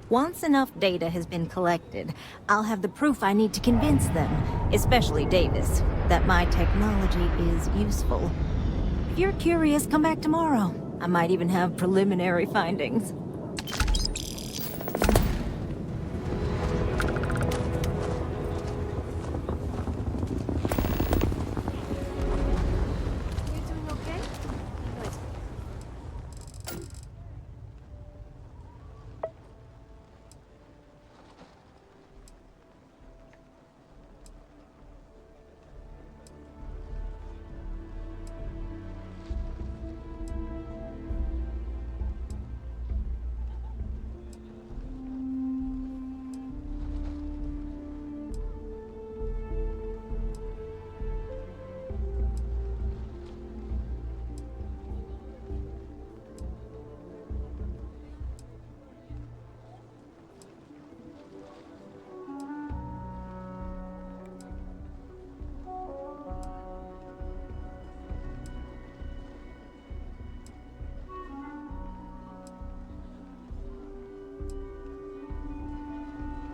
Once enough data has been collected, I'll have the proof I need to convince them, especially Davis, that my technology is useful. If you're curious, come back tomorrow. I might even have preliminary findings.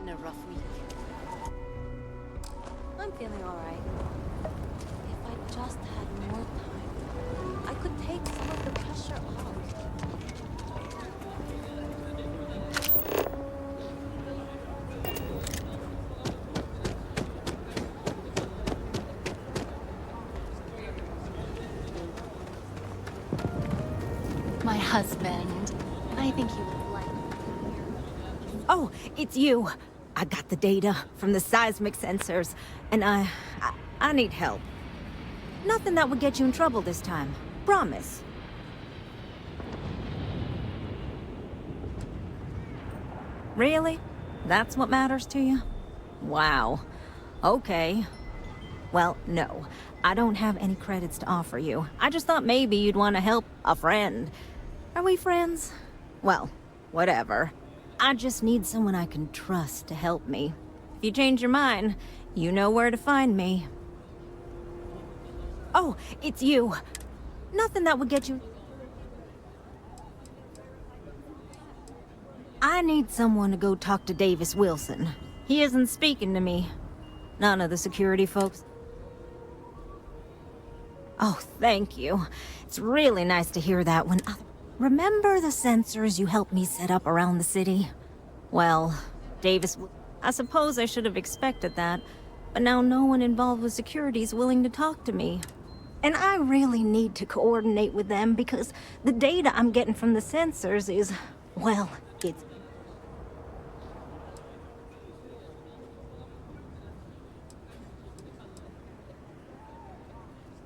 A rough week. I'm feeling alright. If I just had more time, I could take some of the pressure off. My husband. I think he would like. Oh, it's you. I got the data from the seismic sensors, and I need help. Nothing that would get you in trouble this time. Promise. Really? That's what matters to you? Wow. Okay. Well, no. I don't have any credits to offer you. I just thought maybe you'd want to help a friend. Are we friends? Well, whatever. I just need someone I can trust to help me. If you change your mind, you know where to find me. Oh, it's you. Nothing that would get you... I need someone to go talk to Davis Wilson. He isn't speaking to me. None of the security folks. Oh, thank you. It's really nice to hear that when other... Remember the sensors you helped me set up around the city? Well, Davis... I suppose I should have expected that, but now no one involved with security is willing to talk to me. And I really need to coordinate with them because the data I'm getting from the sensors is, well, it's...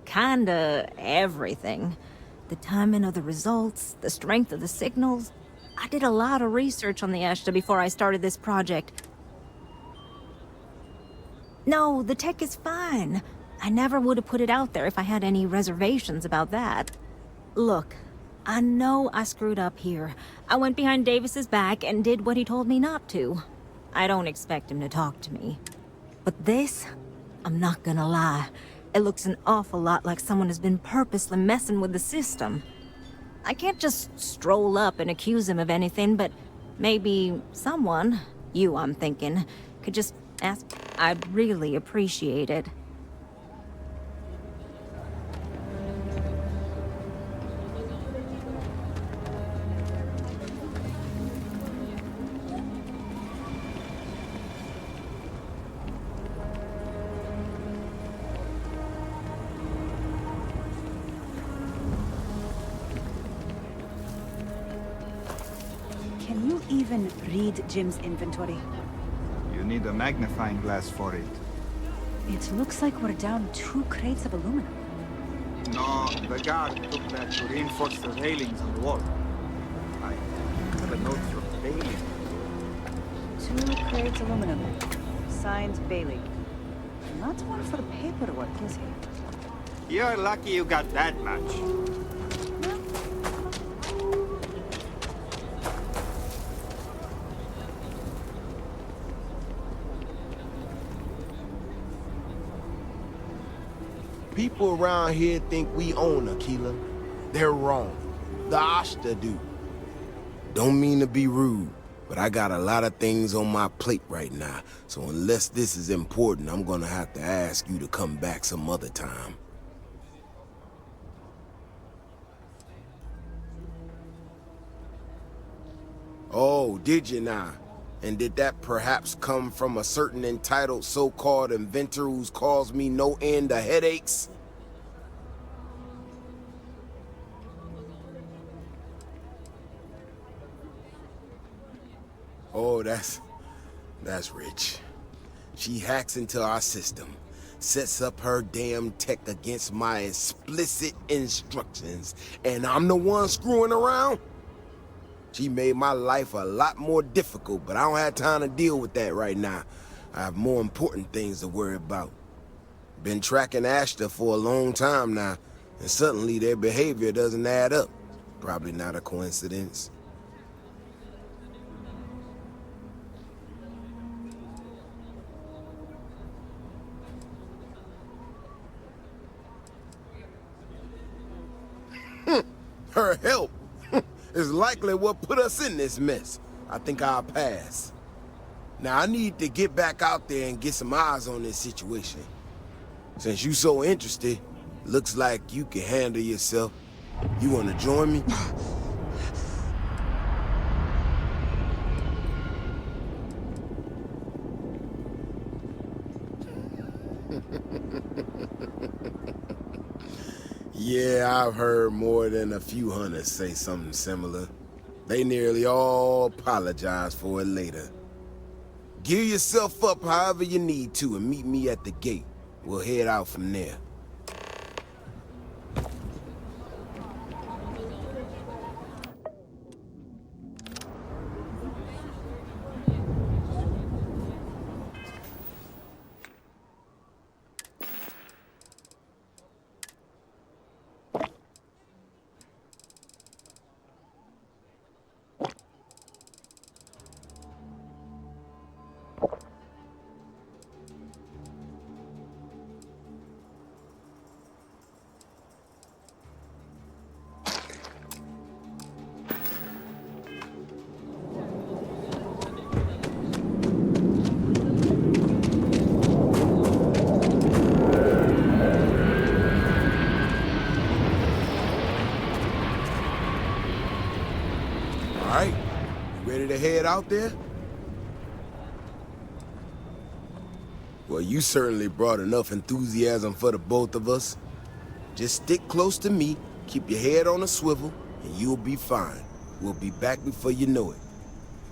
kinda everything. The timing of the results, the strength of the signals. I did a lot of research on the Ashta before I started this project. No, the tech is fine. I never would have put it out there if I had any reservations about that. Look, I know I screwed up here. I went behind Davis's back and did what he told me not to. I don't expect him to talk to me. But this, I'm not gonna lie, it looks an awful lot like someone has been purposely messing with the system. I can't just stroll up and accuse him of anything, but maybe someone, you I'm thinking, could just ask. I'd really appreciate it. Can you even read Jim's inventory? You need a magnifying glass for it. It looks like we're down 2 crates of aluminum. No, the guard took that to reinforce the railings on the wall. I have a note from Bailey. 2 crates aluminum. Signed Bailey. Not one for paperwork, is he? You're lucky you got that much. People around here think we own Aquila. They're wrong. The Ashta do. Don't mean to be rude, but I got a lot of things on my plate right now, so unless this is important, I'm gonna have to ask you to come back some other time. Oh, did you now? And did that perhaps come from a certain entitled so-called inventor who's caused me no end of headaches? Oh, that's rich. She hacks into our system, sets up her damn tech against my explicit instructions, and I'm the one screwing around? She made my life a lot more difficult, but I don't have time to deal with that right now. I have more important things to worry about. Been tracking Ashta for a long time now, and suddenly their behavior doesn't add up. Probably not a coincidence. Her help is likely what put us in this mess. I think I'll pass. Now, I need to get back out there and get some eyes on this situation. Since you so interested, looks like you can handle yourself. You want to join me? Yeah, I've heard more than a few hunters say something similar. They nearly all apologize for it later. Gear yourself up however you need to and meet me at the gate. We'll head out from there. All right, you ready to head out there? Well, you certainly brought enough enthusiasm for the both of us. Just stick close to me, keep your head on a swivel, and you'll be fine. We'll be back before you know it.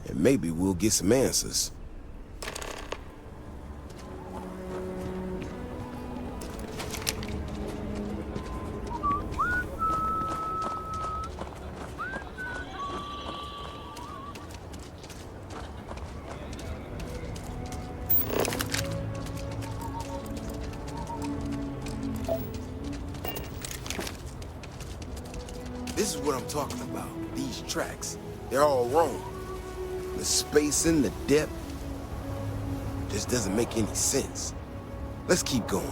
And maybe we'll get some answers. This is what I'm talking about. These tracks. They're all wrong. The spacing, the depth, just doesn't make any sense. Let's keep going.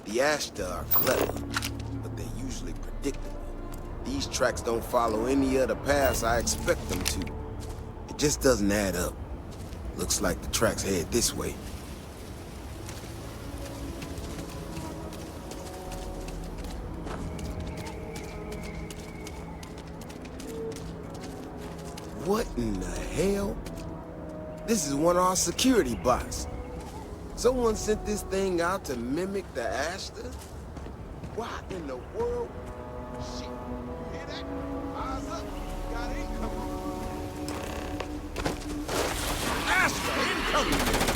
The Ashta are clever, but they're usually predictable. These tracks don't follow any other paths I expect them to. It just doesn't add up. Looks like the tracks head this way. What in the hell? This is one of our security bots. Someone sent this thing out to mimic the Ashta? Why in the world? Shit, you hear that? Eyes up, got incoming. Ashta incoming!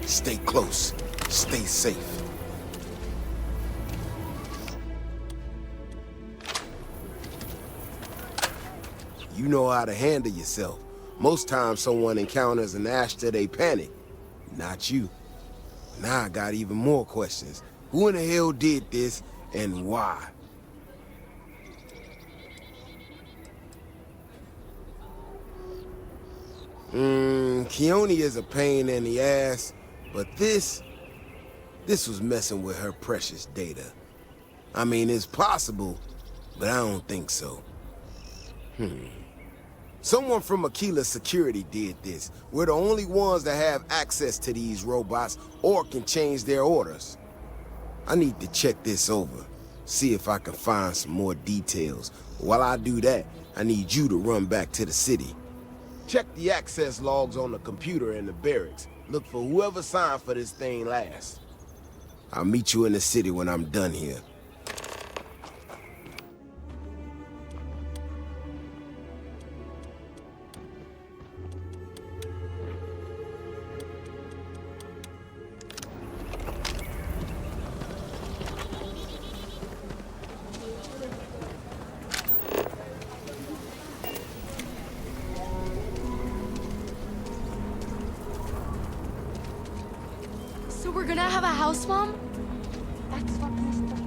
Stay close. Stay safe. You know how to handle yourself. Most times someone encounters an Ashta, they panic. Not you. Now I got even more questions. Who in the hell did this, and why? Keone is a pain in the ass, but this was messing with her precious data. I mean, it's possible, but I don't think so. Someone from Aquila Security did this. We're the only ones that have access to these robots or can change their orders. I need to check this over, see if I can find some more details. While I do that, I need you to run back to the city. Check the access logs on the computer in the barracks. Look for whoever signed for this thing last. I'll meet you in the city when I'm done here. So we're gonna have a house mom? That's what Mr.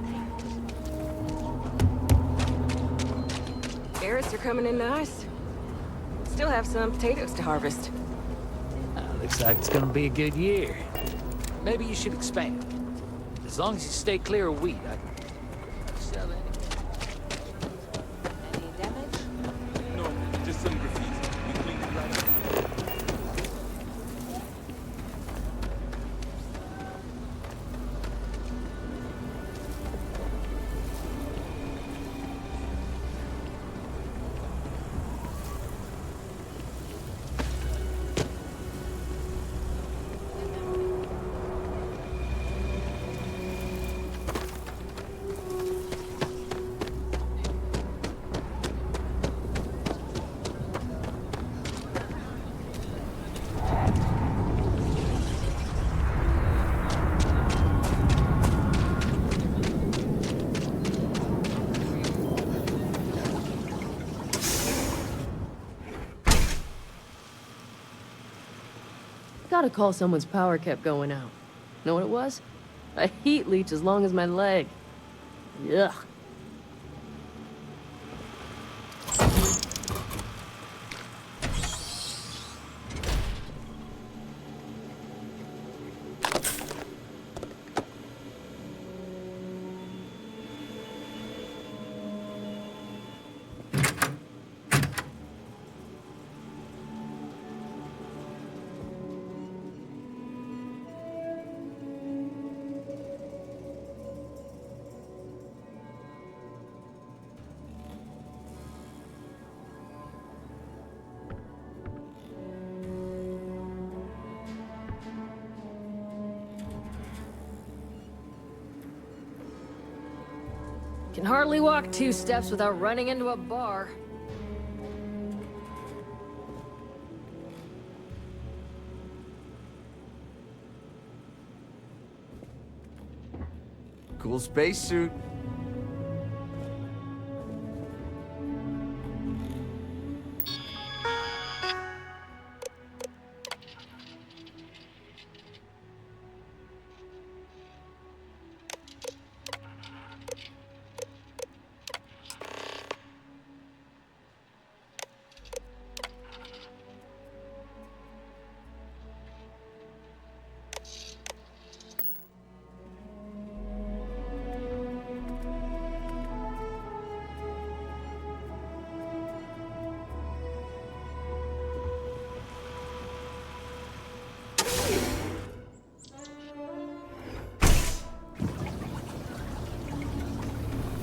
Carrots are coming in nice. Still have some potatoes to harvest. Looks like it's gonna be a good year. Maybe you should expand. As long as you stay clear of wheat, I can sell anything. Any damage? No, just some graffiti. We cleaned it right up. Gotta call someone's power kept going out. Know what it was? A heat leech as long as my leg. Ugh. Can hardly walk 2 steps without running into a bar. Cool spacesuit.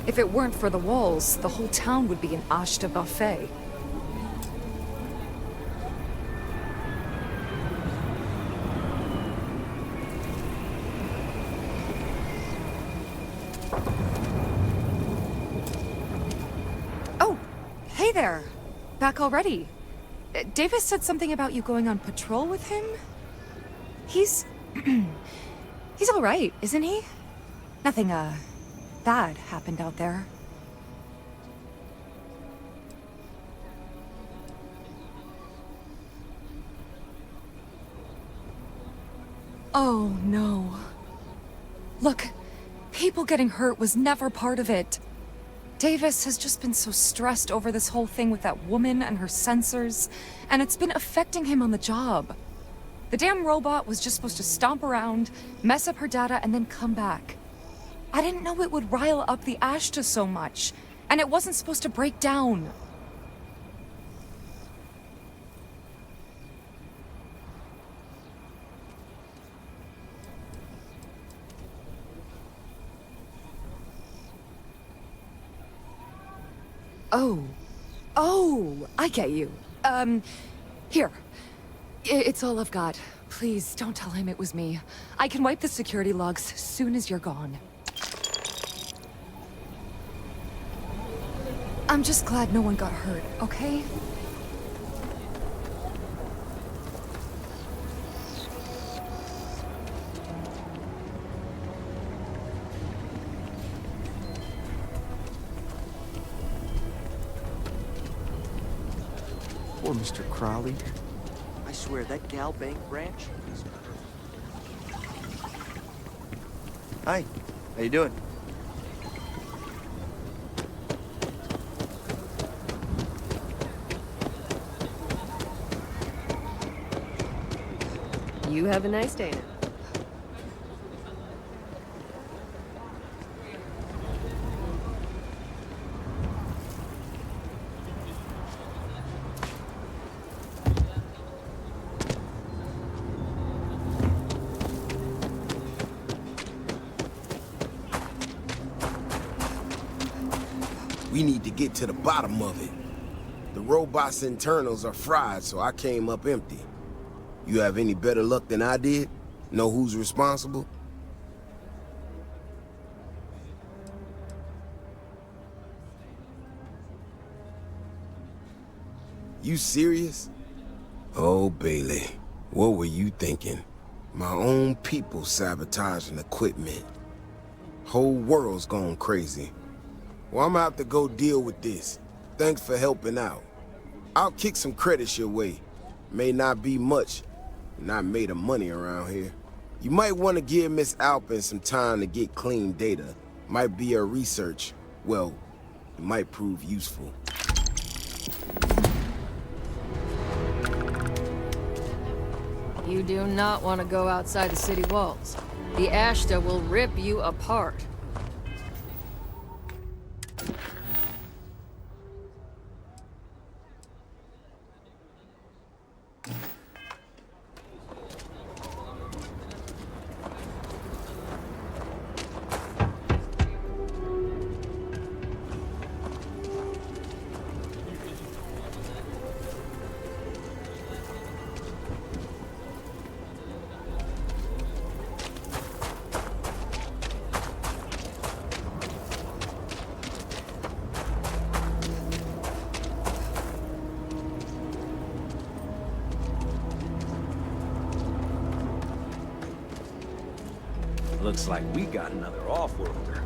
If it weren't for the walls, the whole town would be an ashta buffet. Oh, hey there. Back already. Davis said something about you going on patrol with him? He's... he's all right, isn't he? Nothing, bad happened out there. Oh, no. Look, people getting hurt was never part of it. Davis has just been so stressed over this whole thing with that woman and her sensors, and it's been affecting him on the job. The damn robot was just supposed to stomp around, mess up her data, and then come back. I didn't know it would rile up the Ashta so much, and it wasn't supposed to break down. Oh, I get you. Here. It's all I've got. Please, don't tell him it was me. I can wipe the security logs as soon as you're gone. I'm just glad no one got hurt, okay? Poor Mr. Crowley. I swear, that gal bank branch is... Hi, how you doing? You have a nice day now. We need to get to the bottom of it. The robot's internals are fried, so I came up empty. You have any better luck than I did? Know who's responsible? You serious? Oh, Bailey, what were you thinking? My own people sabotaging equipment. Whole world's gone crazy. Well, I'm gonna have to go deal with this. Thanks for helping out. I'll kick some credits your way. May not be much. Not made of money around here. You might want to give Miss Alpin some time to get clean data. Might be her research. Well, it might prove useful. You do not want to go outside the city walls. The Ashta will rip you apart. Looks like we got another off-worlder.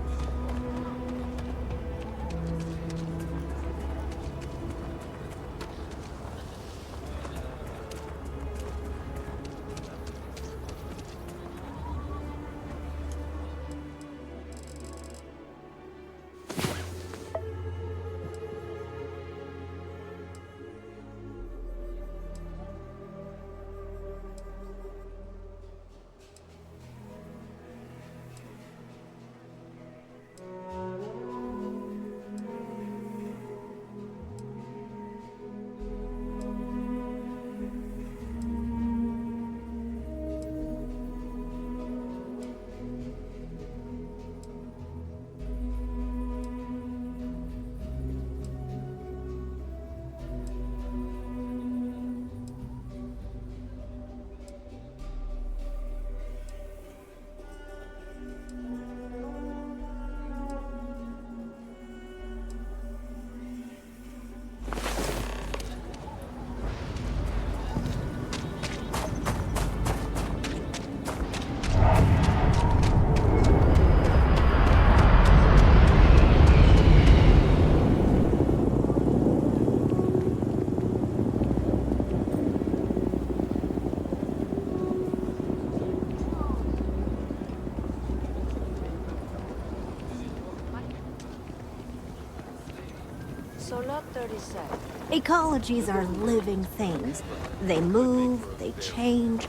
Lot 37. Ecologies are living things. They move, they change.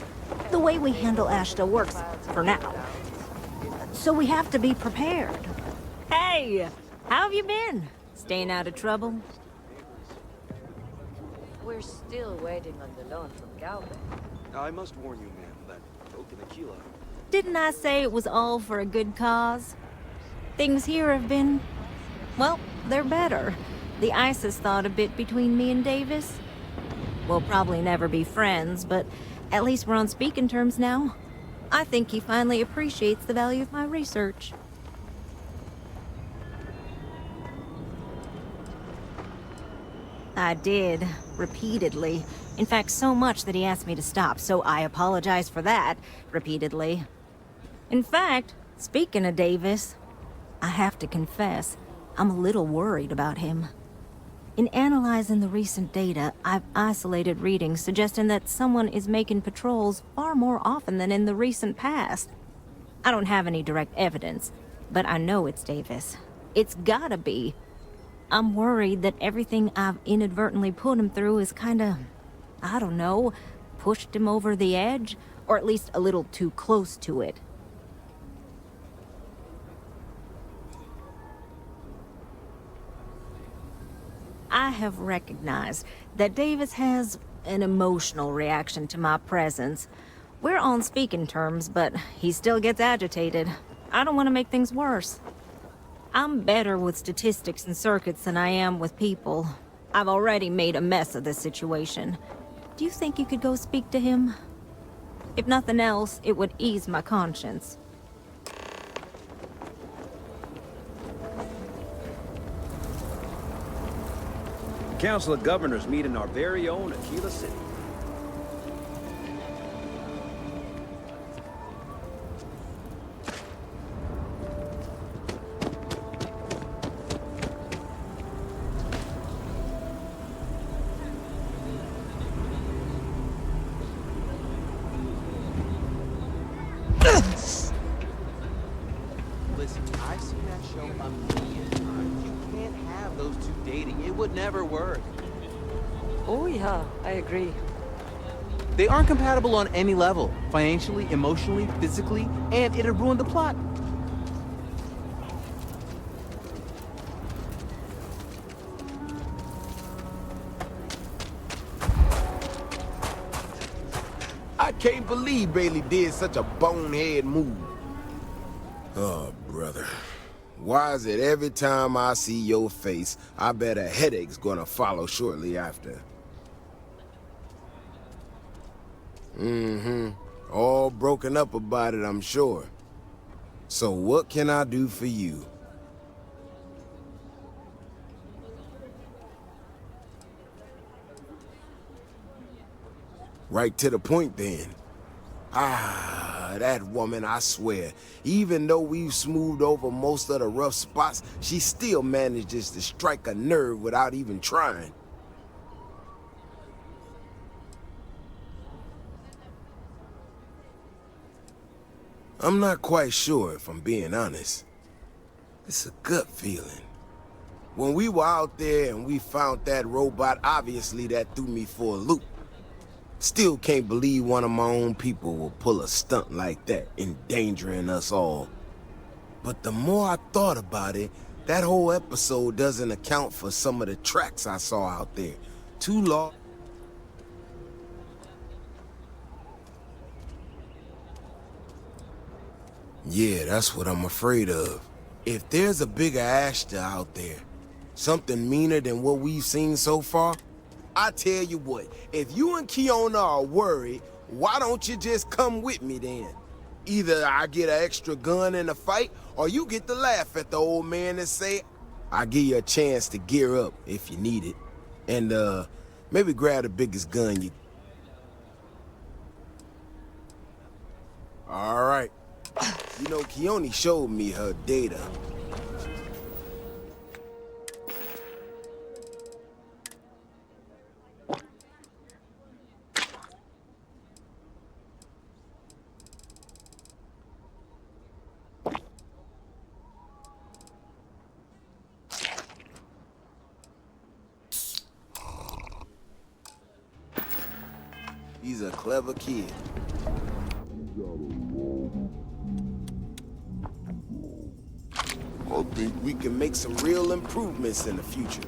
The way we handle Ashta works for now. So we have to be prepared. Hey, how have you been? Staying out of trouble? We're still waiting on the loan from Galvin. I must warn you, ma'am, that Oak and Aquila... Didn't I say it was all for a good cause? Things here have been... well, they're better. The ISIS thought a bit between me and Davis. We'll probably never be friends, but at least we're on speaking terms now. I think he finally appreciates the value of my research. I did, repeatedly. In fact, so much that he asked me to stop, so I apologize for that, repeatedly. In fact, speaking of Davis, I have to confess, I'm a little worried about him. In analyzing the recent data, I've isolated readings suggesting that someone is making patrols far more often than in the recent past. I don't have any direct evidence, but I know it's Davis. It's gotta be. I'm worried that everything I've inadvertently put him through is kinda, I don't know, pushed him over the edge, or at least a little too close to it. I have recognized that Davis has an emotional reaction to my presence. We're on speaking terms, but he still gets agitated. I don't want to make things worse. I'm better with statistics and circuits than I am with people. I've already made a mess of this situation. Do you think you could go speak to him? If nothing else, it would ease my conscience. Council of Governors meet in our very own Aquila City. Listen, I've seen that show a million times. You can't have those two dating. It would never work. Oh yeah, I agree. They aren't compatible on any level. Financially, emotionally, physically, and it'd ruin the plot. I can't believe Bailey did such a bonehead move. Oh, brother. Why is it every time I see your face, I bet a headache's gonna follow shortly after? Mm-hmm. All broken up about it, I'm sure. So what can I do for you? Right to the point, then. Ah, that woman, I swear. Even though we've smoothed over most of the rough spots, she still manages to strike a nerve without even trying. I'm not quite sure, if I'm being honest. It's a gut feeling. When we were out there and we found that robot, obviously that threw me for a loop. Still can't believe one of my own people will pull a stunt like that, endangering us all. But the more I thought about it, that whole episode doesn't account for some of the tracks I saw out there. Too long. Yeah, that's what I'm afraid of. If there's a bigger Ashta out there, something meaner than what we've seen so far, I tell you what, if you and Kiona are worried, why don't you just come with me then? Either I get an extra gun in the fight, or you get to laugh at the old man and say, I'll give you a chance to gear up if you need it. And, maybe grab the biggest gun you... All right. You know, Kioni showed me her data. He's a clever kid. I think we can make some real improvements in the future.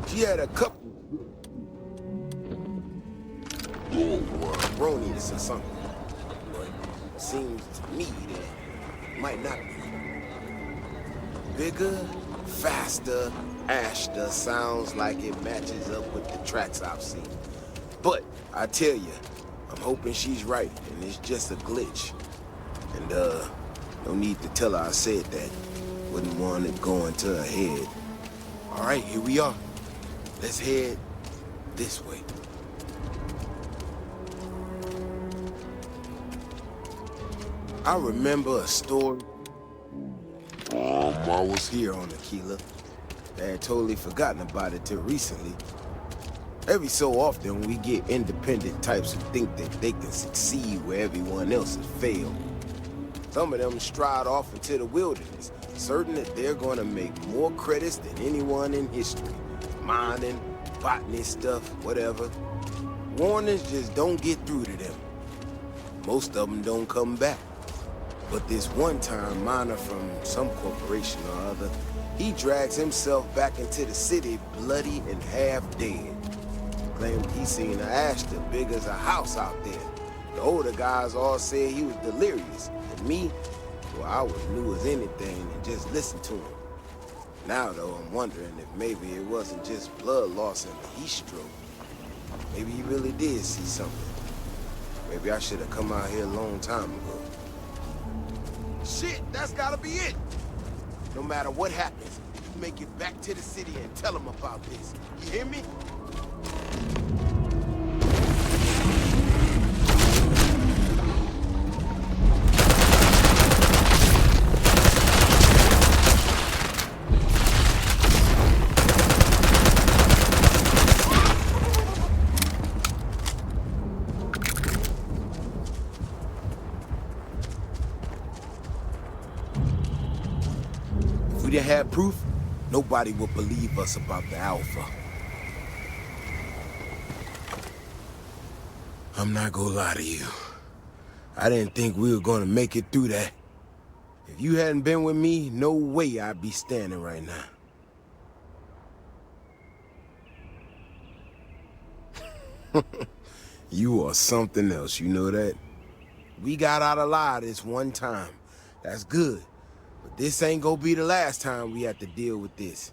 She had a couple bronies or something, but seems to me that might not be. Bigger, faster, Ashta sounds like it matches up with the tracks I've seen. But I tell you, I'm hoping she's right and it's just a glitch. And no need to tell her I said that. Wouldn't want it going to her head. All right, here we are. Let's head this way. I remember a story. I was here on Aquila. I had totally forgotten about it till recently. Every so often, we get independent types who think that they can succeed where everyone else has failed. Some of them stride off into the wilderness, certain that they're gonna make more credits than anyone in history. Mining, botany stuff, whatever. Warnings just don't get through to them. Most of them don't come back. But this one-time miner from some corporation or other, he drags himself back into the city bloody and half dead. Claimed he seen an Ashta big as a house out there. The older guys all said he was delirious. And me, well, I was new as anything and just listened to him. Now, though, I'm wondering if maybe it wasn't just blood loss and a heat stroke. Maybe he really did see something. Maybe I should have come out here a long time ago. Shit, that's gotta be it! No matter what happens, you make it back to the city and tell them about this. You hear me? If we didn't have proof, nobody would believe us about the Alpha. I'm not gonna lie to you. I didn't think we were gonna make it through that. If you hadn't been with me, no way I'd be standing right now. You are something else, you know that? We got out alive this one time. That's good. But this ain't gonna be the last time we have to deal with this.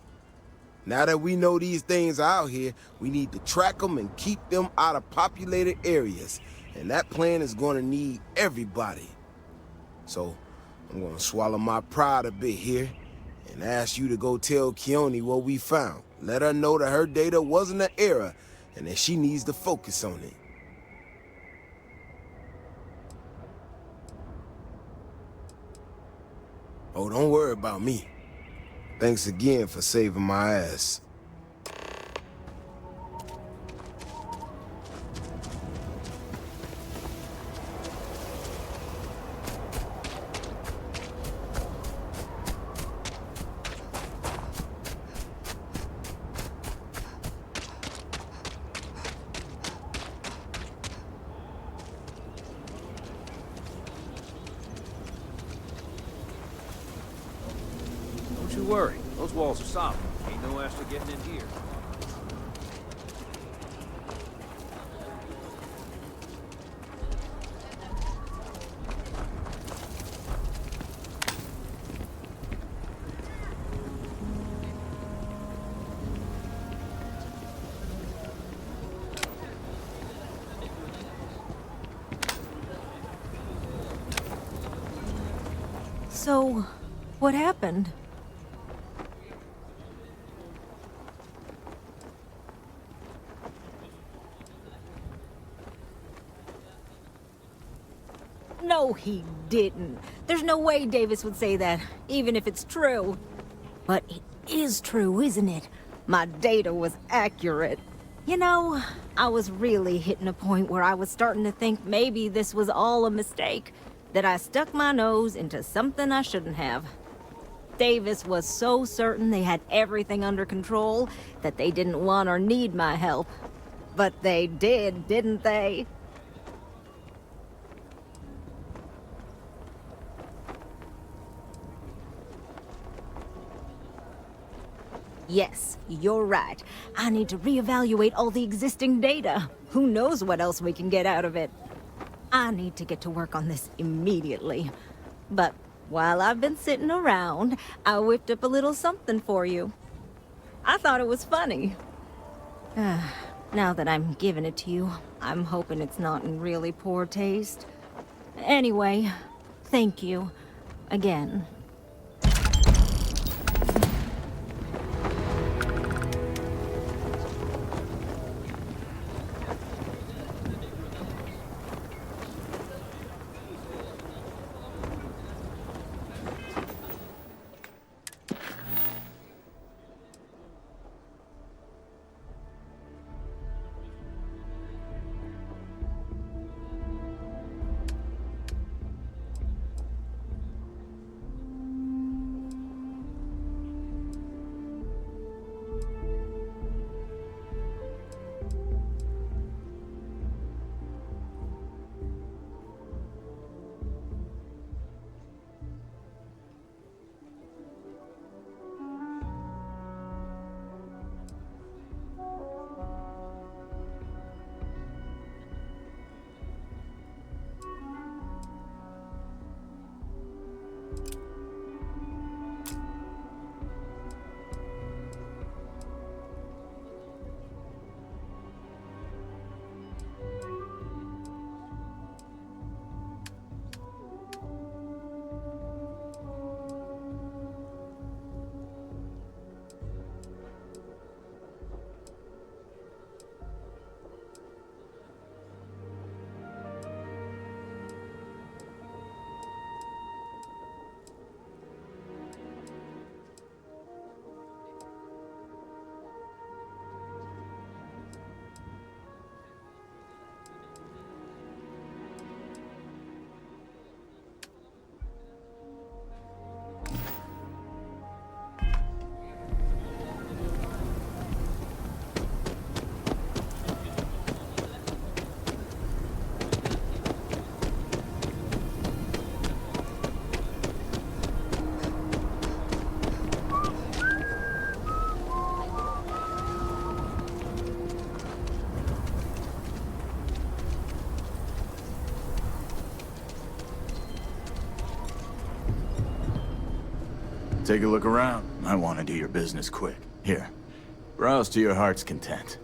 Now that we know these things are out here, we need to track them and keep them out of populated areas. And that plan is gonna need everybody. So, I'm gonna swallow my pride a bit here and ask you to go tell Keone what we found. Let her know that her data wasn't an error and that she needs to focus on it. Oh, don't worry about me. Thanks again for saving my ass. Don't you worry. Those walls are solid. Ain't no Ashta getting in here. So, what happened? No, he didn't. There's no way Davis would say that, even if it's true. But it is true, isn't it? My data was accurate. You know, I was really hitting a point where I was starting to think maybe this was all a mistake, that I stuck my nose into something I shouldn't have. Davis was so certain they had everything under control that they didn't want or need my help. But they did, didn't they? Yes, you're right. I need to reevaluate all the existing data. Who knows what else we can get out of it? I need to get to work on this immediately. But while I've been sitting around, I whipped up a little something for you. I thought it was funny. Now that I'm giving it to you, I'm hoping it's not in really poor taste. Anyway, thank you. Again. Take a look around. I want to do your business quick. Here, browse to your heart's content.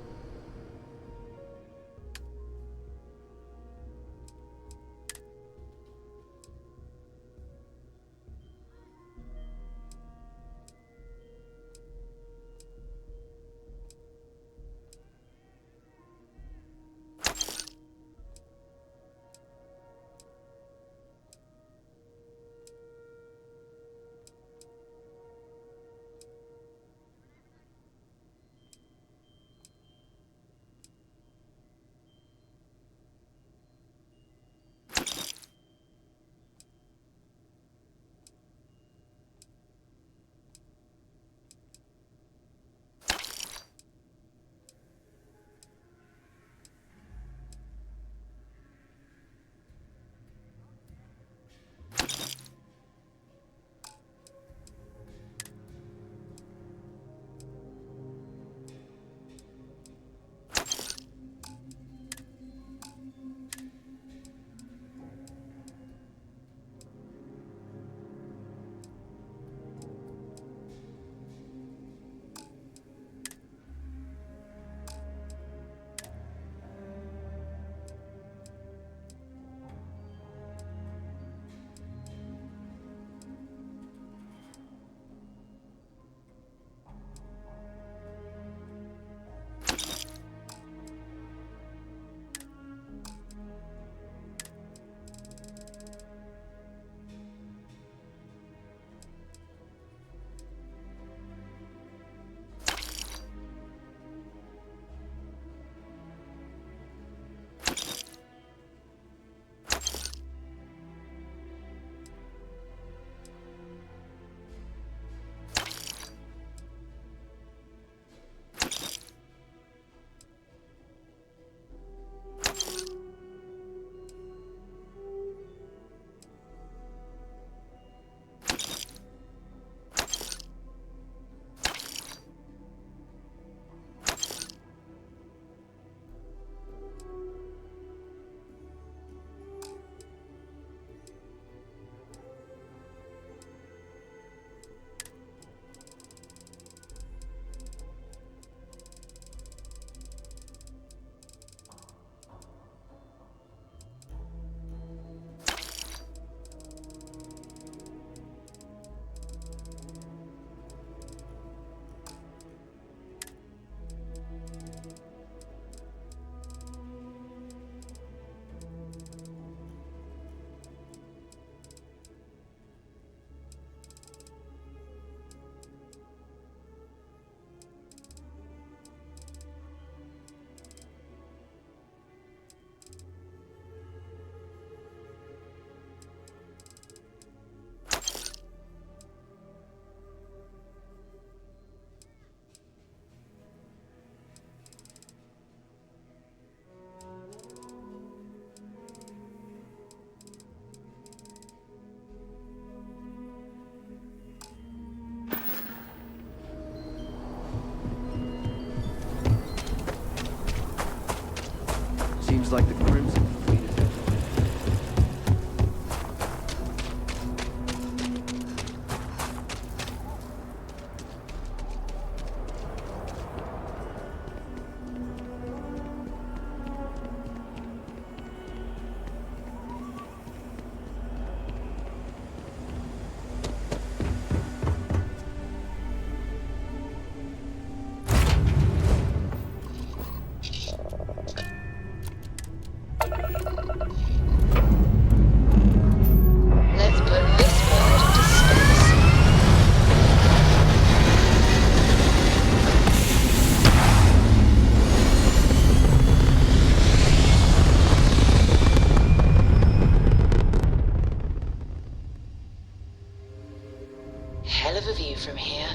Seems like the Crimson Fleet is... Let's put this word to space. Hell of a view from here.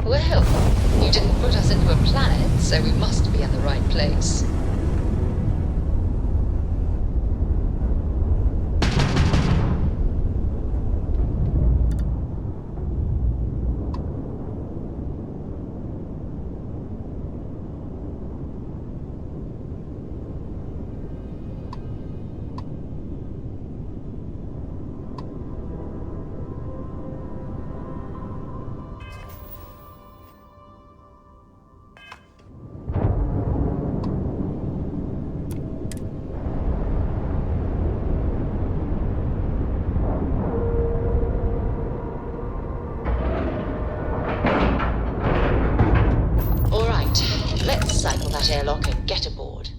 Well, you didn't put us into a planet, so we must be in the right place. All right, let's cycle that airlock and get aboard.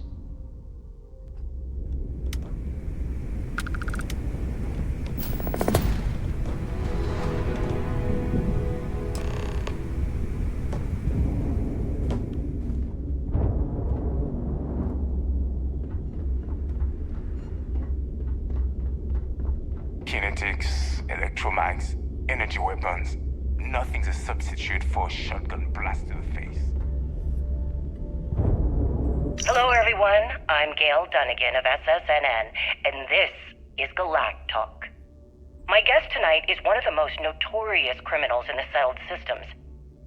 Kinetics, electromags, energy weapons. Nothing's a substitute for a shotgun blast to the face. Hello, everyone. I'm Gail Dunnigan of SSNN, and this is Galactalk. My guest tonight is one of the most notorious criminals in the settled systems.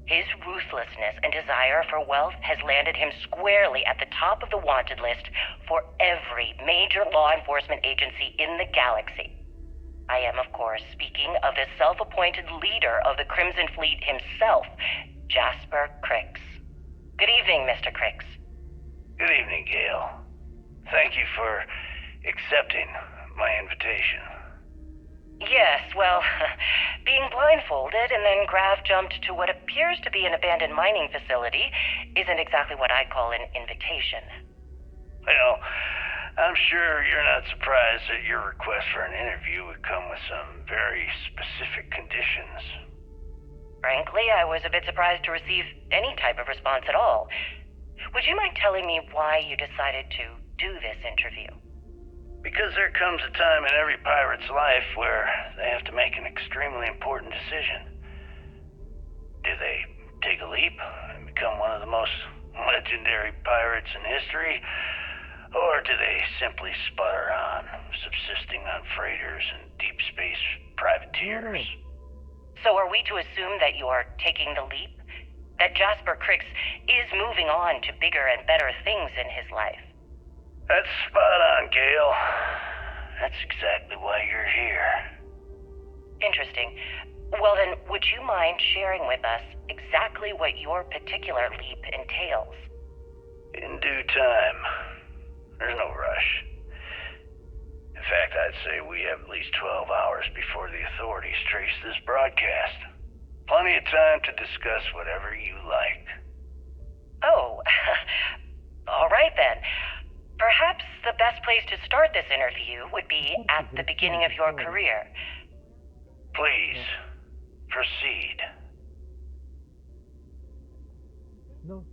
His ruthlessness and desire for wealth has landed him squarely at the top of the wanted list for every major law enforcement agency in the galaxy. I am, of course, speaking of the self-appointed leader of the Crimson Fleet himself, Jasper Cricks. Good evening, Mr. Cricks. Good evening, Gail. Thank you for accepting my invitation. Yes, well, being blindfolded and then Grav jumped to what appears to be an abandoned mining facility isn't exactly what I'd call an invitation. Well, I'm sure you're not surprised that your request for an interview would come with some very specific conditions. Frankly, I was a bit surprised to receive any type of response at all. Would you mind telling me why you decided to do this interview? Because there comes a time in every pirate's life where they have to make an extremely important decision. Do they take a leap and become one of the most legendary pirates in history? Or do they simply sputter on, subsisting on freighters and deep space privateers? So are we to assume that you're taking the leap? That Jasper Cricks is moving on to bigger and better things in his life? That's spot on, Gail. That's exactly why you're here. Interesting. Well then, would you mind sharing with us exactly what your particular leap entails? In due time. There's no rush. In fact, I'd say we have at least 12 hours before the authorities trace this broadcast. Plenty of time to discuss whatever you like. Oh, all right then. Perhaps the best place to start this interview would be at the beginning of your career. Please, proceed. No.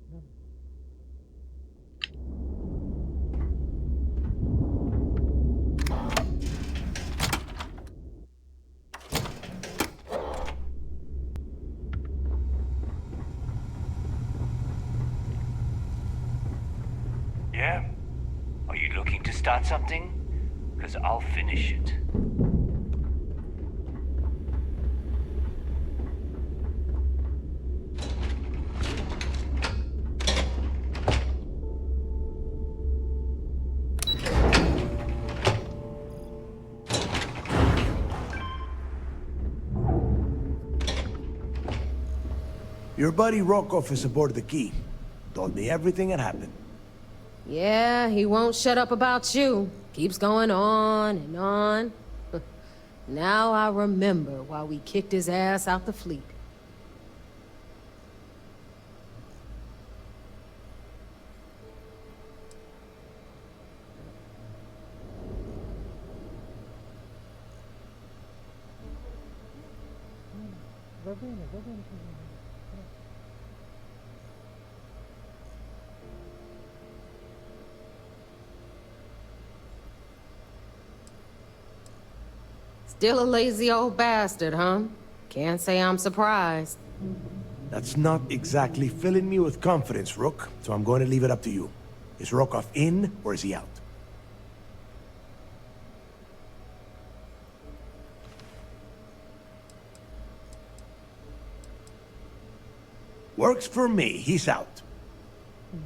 start something? Because I'll finish it. Your buddy Rokov is aboard the Key. Told me everything that happened. Yeah, he won't shut up about you. Keeps going on and on. Now I remember why we kicked his ass out the fleet. Still a lazy old bastard, huh? Can't say I'm surprised. That's not exactly filling me with confidence, Rook, so I'm going to leave it up to you. Is Rokov in, or is he out? Works for me. He's out.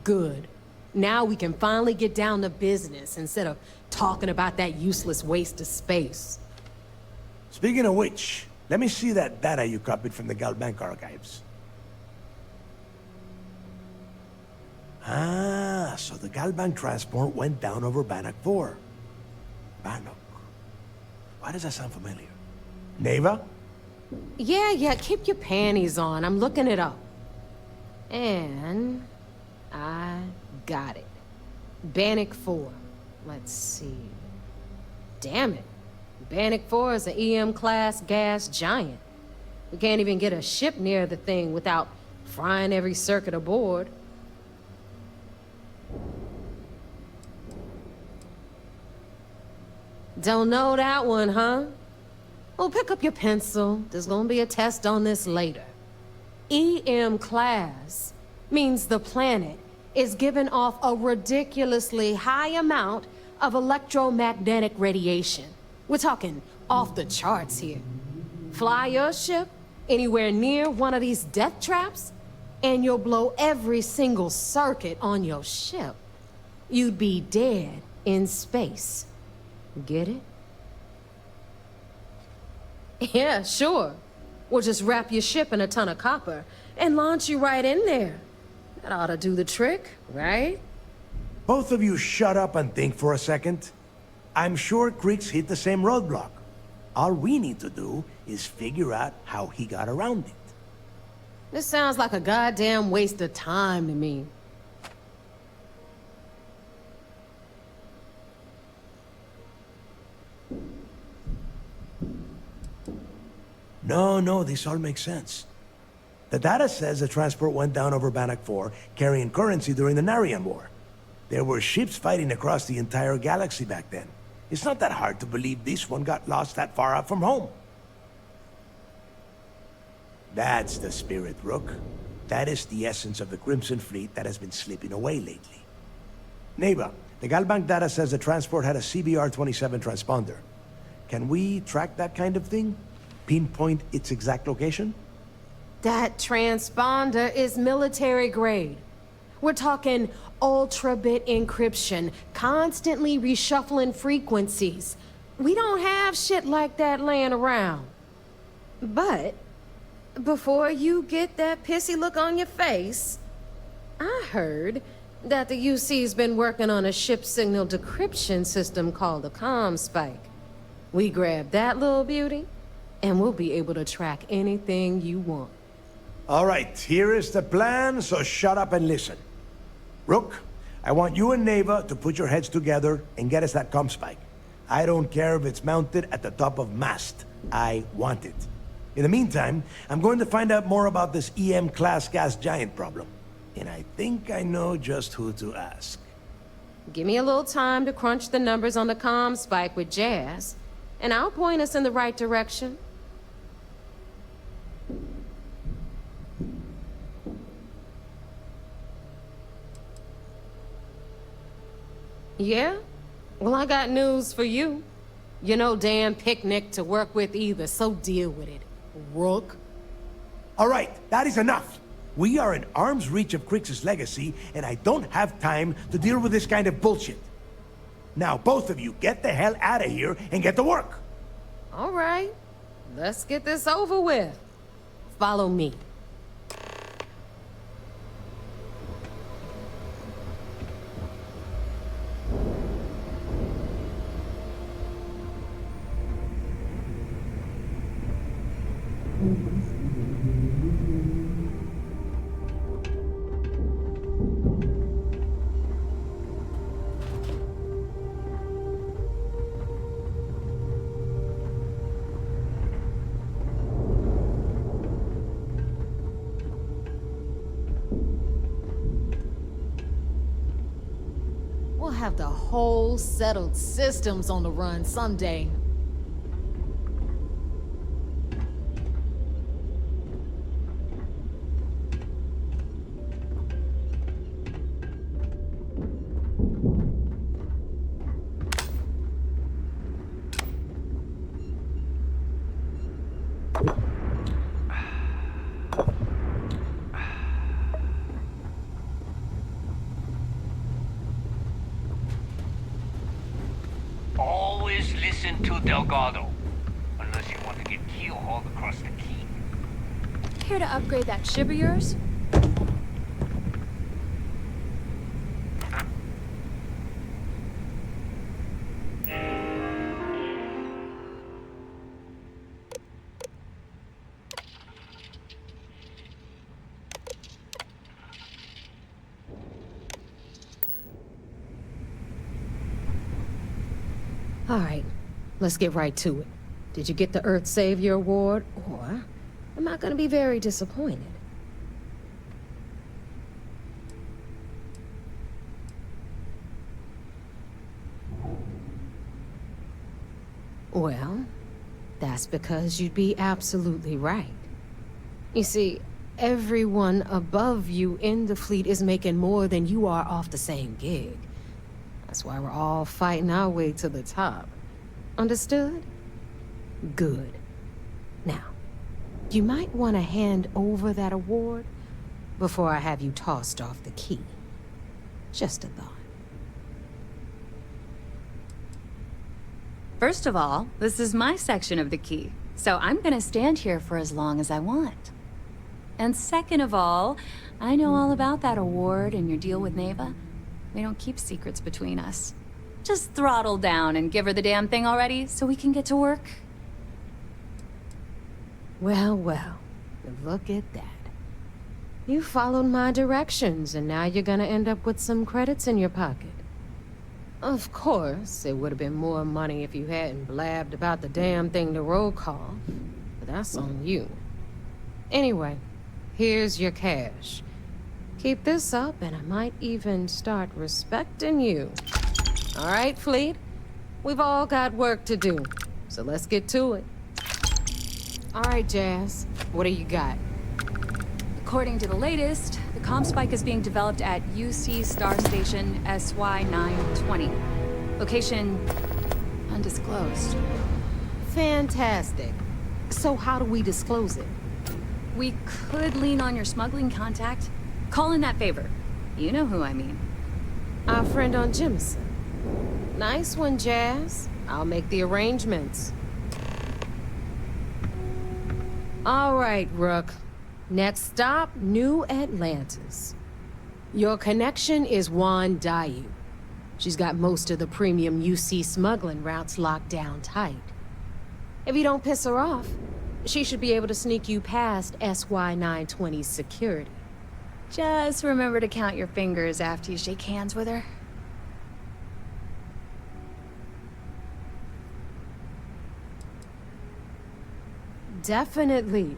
Good. Now we can finally get down to business instead of talking about that useless waste of space. Speaking of which, let me see that data you copied from the Galbank archives. Ah, so the Galbank transport went down over Bannock 4. Bannock. Why does that sound familiar? Neva? Yeah, keep your panties on. I'm looking it up. And I got it. Bannock 4. Let's see. Damn it. Bannock 4 is an EM-class gas giant. We can't even get a ship near the thing without frying every circuit aboard. Don't know that one, huh? Well, pick up your pencil. There's gonna be a test on this later. EM-class means the planet is giving off a ridiculously high amount of electromagnetic radiation. We're talking off the charts here. Fly your ship anywhere near one of these death traps, and you'll blow every single circuit on your ship. You'd be dead in space. Get it? Yeah, sure. We'll just wrap your ship in a ton of copper and launch you right in there. That ought to do the trick, right? Both of you shut up and think for a second. I'm sure Creeks hit the same roadblock. All we need to do is figure out how he got around it. This sounds like a goddamn waste of time to me. No, this all makes sense. The data says the transport went down over Bannock 4, carrying currency during the Narian War. There were ships fighting across the entire galaxy back then. It's not that hard to believe this one got lost that far out from home. That's the spirit, Rook. That is the essence of the Crimson Fleet that has been slipping away lately. Neva, the Galbank data says the transport had a CBR-27 transponder. Can we track that kind of thing? Pinpoint its exact location? That transponder is military grade. We're talking ultra-bit encryption, constantly reshuffling frequencies. We don't have shit like that laying around. But before you get that pissy look on your face, I heard that the UC's been working on a ship signal decryption system called a comm spike. We grab that little beauty, and we'll be able to track anything you want. All right, here is the plan, so shut up and listen. Rook, I want you and Neva to put your heads together and get us that comm spike. I don't care if it's mounted at the top of mast. I want it. In the meantime, I'm going to find out more about this EM-class gas giant problem. And I think I know just who to ask. Give me a little time to crunch the numbers on the comm spike with Jazz, and I'll point us in the right direction. Yeah? Well, I got news for you. You're no damn picnic to work with either, so deal with it, Rook. All right, that is enough. We are in arm's reach of Crix's legacy, and I don't have time to deal with this kind of bullshit. Now, both of you, get the hell out of here and get to work. All right, let's get this over with. Follow me. We'll have the whole settled systems on the run someday. Always listen to Delgado, unless you want to get keel-hauled across the key. Here to upgrade that ship of yours? All right, let's get right to it. Did you get the Earth Savior Award, or am I gonna be very disappointed? Well, that's because you'd be absolutely right. You see, everyone above you in the fleet is making more than you are off the same gig. That's why we're all fighting our way to the top. Understood? Good. Now, you might want to hand over that award before I have you tossed off the key. Just a thought. First of all, this is my section of the key, so I'm gonna stand here for as long as I want. And second of all, I know all about that award and your deal with Neva. We don't keep secrets between us. Just throttle down and give her the damn thing already so we can get to work. Well, well, look at that. You followed my directions, and now you're gonna end up with some credits in your pocket. Of course, it would have been more money if you hadn't blabbed about the damn thing to roll call, but that's on you. Anyway, here's your cash. Keep this up, and I might even start respecting you. All right, Fleet? We've all got work to do, so let's get to it. All right, Jazz, what do you got? According to the latest, the comm spike is being developed at UC Star Station SY-920. Location undisclosed. Fantastic. So how do we disclose it? We could lean on your smuggling contact. Call in that favor. You know who I mean. Our friend on Jimson. Nice one, Jazz. I'll make the arrangements. All right, Rook. Next stop, New Atlantis. Your connection is Juan Dayu. She's got most of the premium UC smuggling routes locked down tight. If you don't piss her off, she should be able to sneak you past SY-920's security. Just remember to count your fingers after you shake hands with her. Definitely.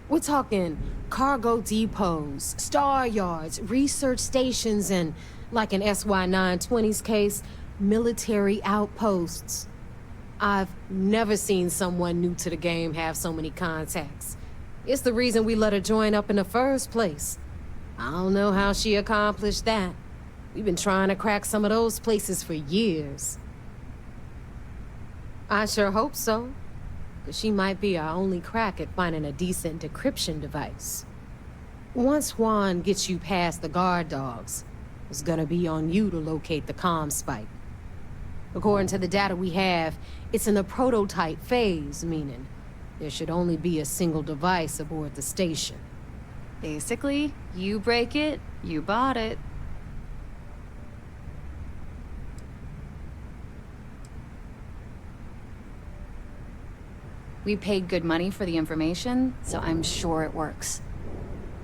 We're talking cargo depots, star yards, research stations, and, like in SY-920's case, military outposts. I've never seen someone new to the game have so many contacts. It's the reason we let her join up in the first place. I don't know how she accomplished that. We've been trying to crack some of those places for years. I sure hope so. 'Cause she might be our only crack at finding a decent decryption device. Once Juan gets you past the guard dogs, it's gonna be on you to locate the comm spike. According to the data we have, it's in the prototype phase, meaning there should only be a single device aboard the station. Basically, you break it, you bought it. We paid good money for the information, so I'm sure it works.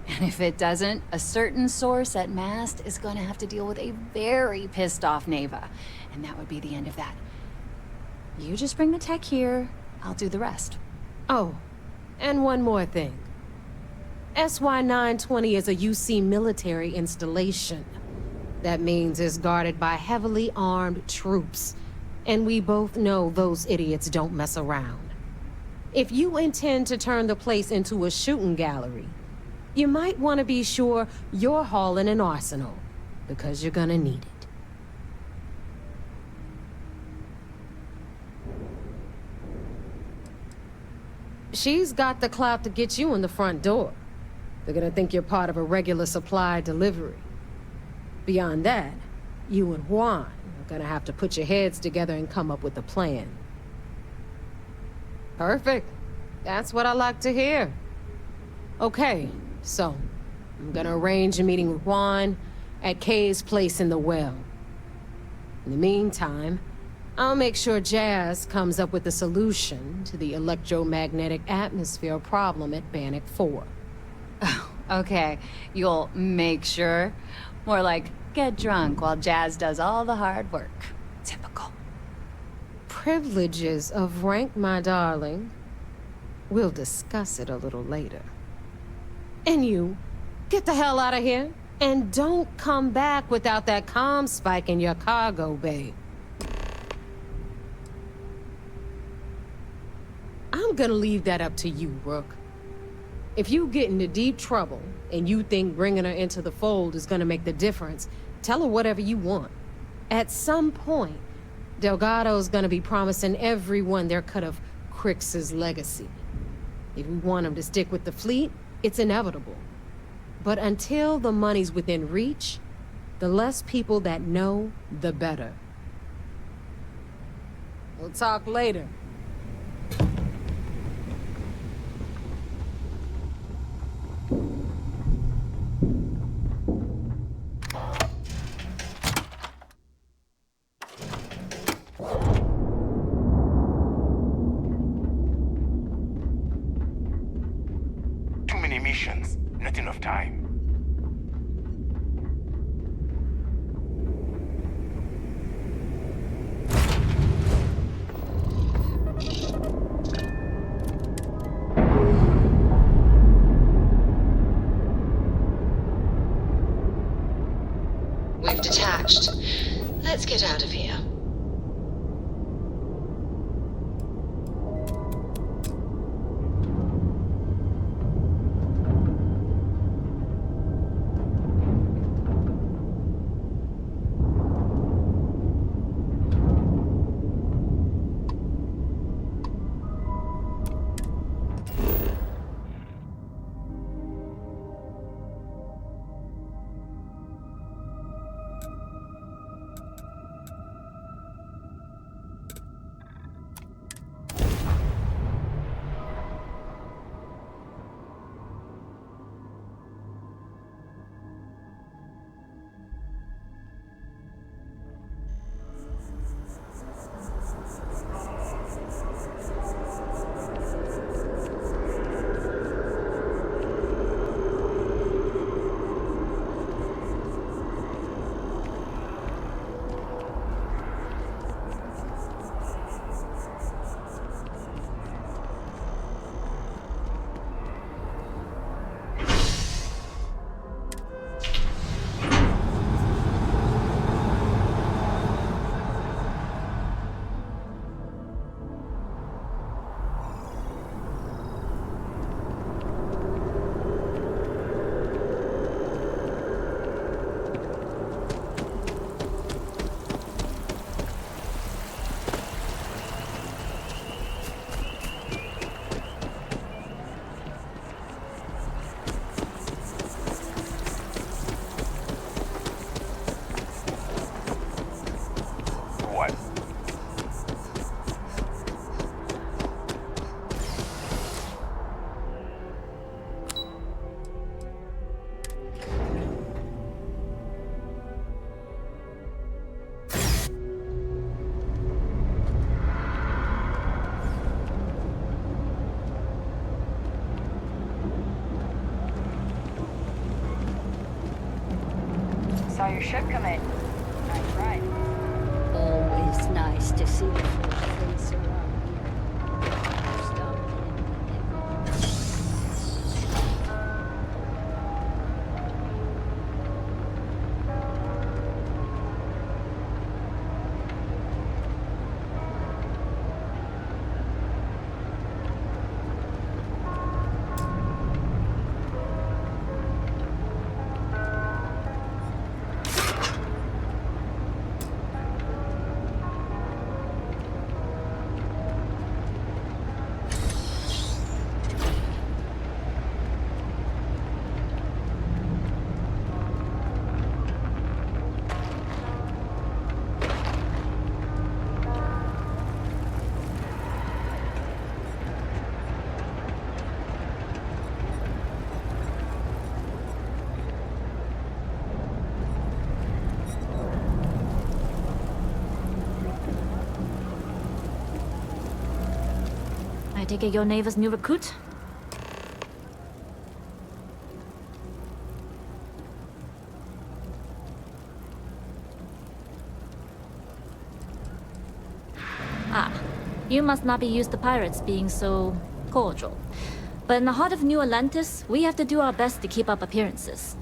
And if it doesn't, a certain source at Mast is gonna have to deal with a very pissed off Neva. And that would be the end of that. You just bring the tech here, I'll do the rest. Oh, and one more thing. SY-920 is a UC military installation. That means it's guarded by heavily armed troops. And we both know those idiots don't mess around. If you intend to turn the place into a shooting gallery, you might want to be sure you're hauling an arsenal, because you're gonna need it. She's got the clout to get you in the front door. They're gonna think you're part of a regular supply delivery. Beyond that, you and Juan are gonna have to put your heads together and come up with a plan. Perfect. That's what I like to hear. Okay, so I'm gonna arrange a meeting with Juan at Kay's place in the well. In the meantime, I'll make sure Jazz comes up with a solution to the electromagnetic atmosphere problem at Bannock 4. Okay, you'll make sure. More like, get drunk while Jazz does all the hard work. Typical. Privileges of rank, my darling. We'll discuss it a little later. And you, get the hell out of here. And don't come back without that comm spike in your cargo bay. I'm gonna leave that up to you, Rook. If you get into deep trouble and you think bringing her into the fold is gonna make the difference, tell her whatever you want. At some point, Delgado's gonna be promising everyone their cut of Crix's legacy. If we want him to stick with the fleet, it's inevitable. But until the money's within reach, the less people that know, the better. We'll talk later. Too many missions, not enough time. We've detached. Let's get out of here. your ship come in. Nice ride. Always nice to see your face around here. Stop I take it your neighbor's new recruit? Ah, you must not be used to pirates being so cordial. But in the heart of New Atlantis, we have to do our best to keep up appearances.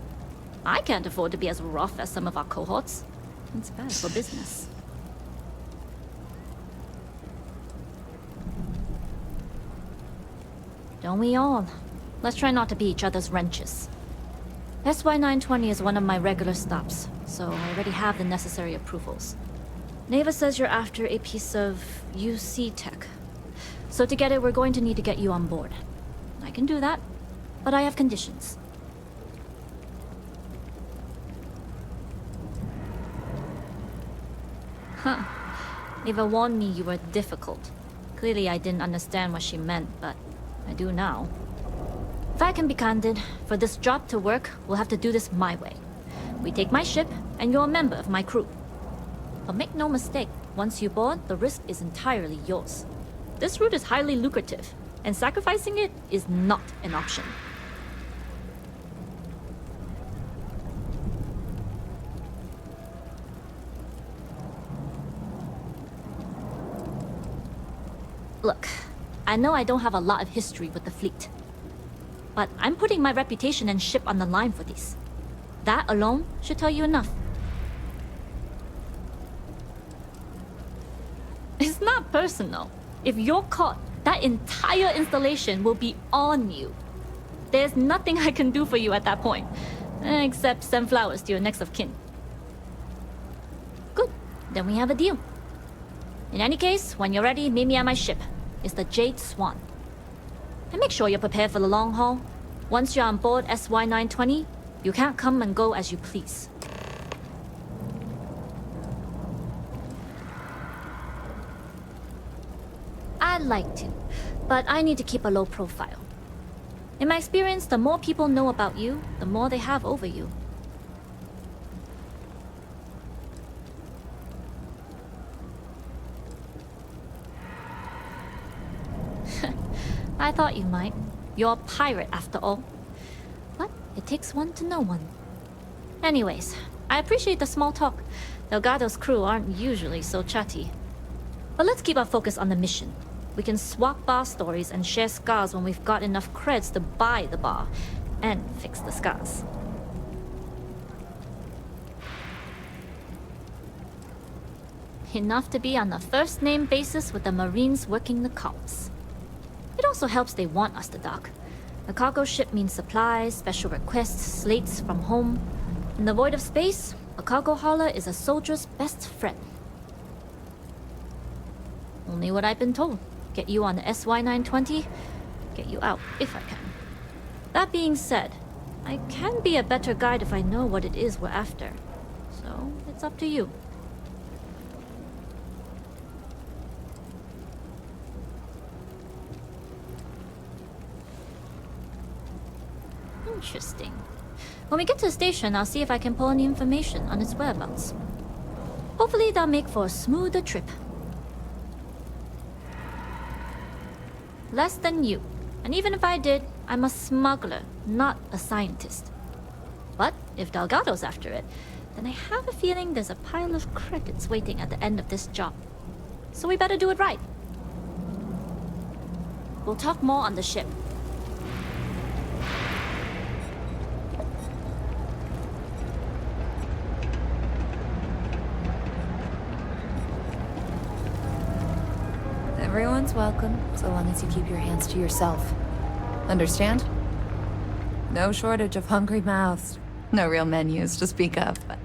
I can't afford to be as rough as some of our cohorts. It's bad for business. Don't we all? Let's try not to be each other's wrenches. SY-920 is one of my regular stops, so I already have the necessary approvals. Neva says you're after a piece of UC tech. So to get it, we're going to need to get you on board. I can do that, but I have conditions. Huh. Neva warned me you were difficult. Clearly I didn't understand what she meant, but I do now. If I can be candid, for this job to work, we'll have to do this my way. We take my ship, and you're a member of my crew. But make no mistake, once you board, the risk is entirely yours. This route is highly lucrative, and sacrificing it is not an option. Look, I know I don't have a lot of history with the fleet. But I'm putting my reputation and ship on the line for this. That alone should tell you enough. It's not personal. If you're caught, that entire installation will be on you. There's nothing I can do for you at that point, except send flowers to your next of kin. Good, then we have a deal. In any case, when you're ready, meet me at my ship. It's the Jade Swan. And make sure you're prepared for the long haul. Once you're on board SY-920, you can't come and go as you please. I'd like to, but I need to keep a low profile. In my experience, the more people know about you, the more they have over you. I thought you might. You're a pirate after all. But it takes one to know one. Anyways, I appreciate the small talk. Delgado's crew aren't usually so chatty. But let's keep our focus on the mission. We can swap bar stories and share scars when we've got enough creds to buy the bar and fix the scars. Enough to be on a first-name basis with the Marines working the comms. It also helps they want us to dock. A cargo ship means supplies, special requests, slates from home. In the void of space, a cargo hauler is a soldier's best friend. Only what I've been told. Get you on the SY-920, get you out if I can. That being said, I can be a better guide if I know what it is we're after. So, it's up to you. Interesting. When we get to the station, I'll see if I can pull any information on its whereabouts. Hopefully that'll make for a smoother trip. Less than you. And even if I did, I'm a smuggler, not a scientist. But if Delgado's after it, And I have a feeling there's a pile of credits waiting at the end of this job. So we better do it right. We'll talk more on the ship. Everyone's welcome, so long as you keep your hands to yourself. Understand? No shortage of hungry mouths. No real menus to speak of, but...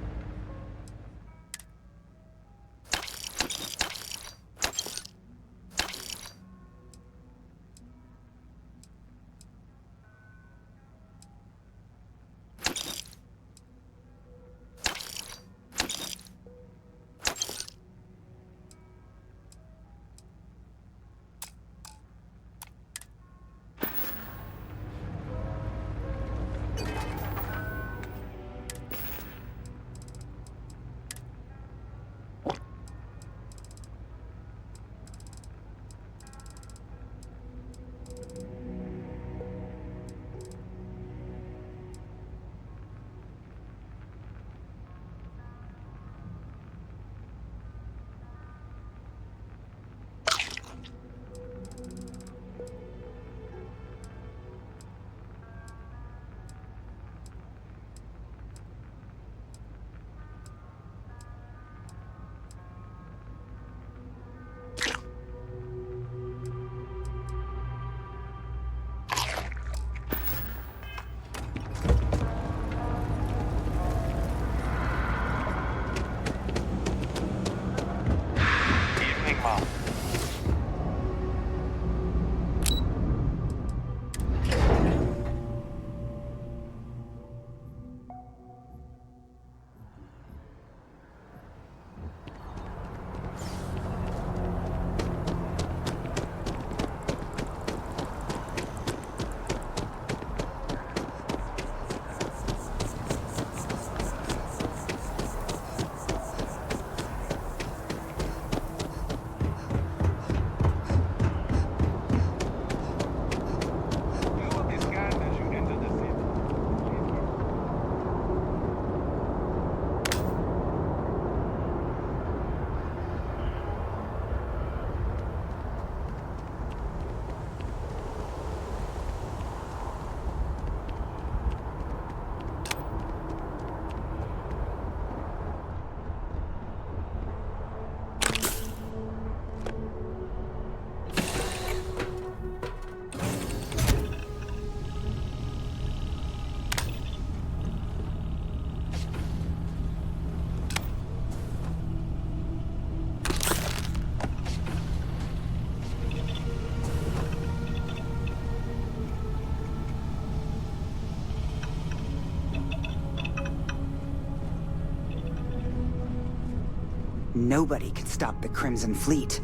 Nobody can stop the Crimson Fleet.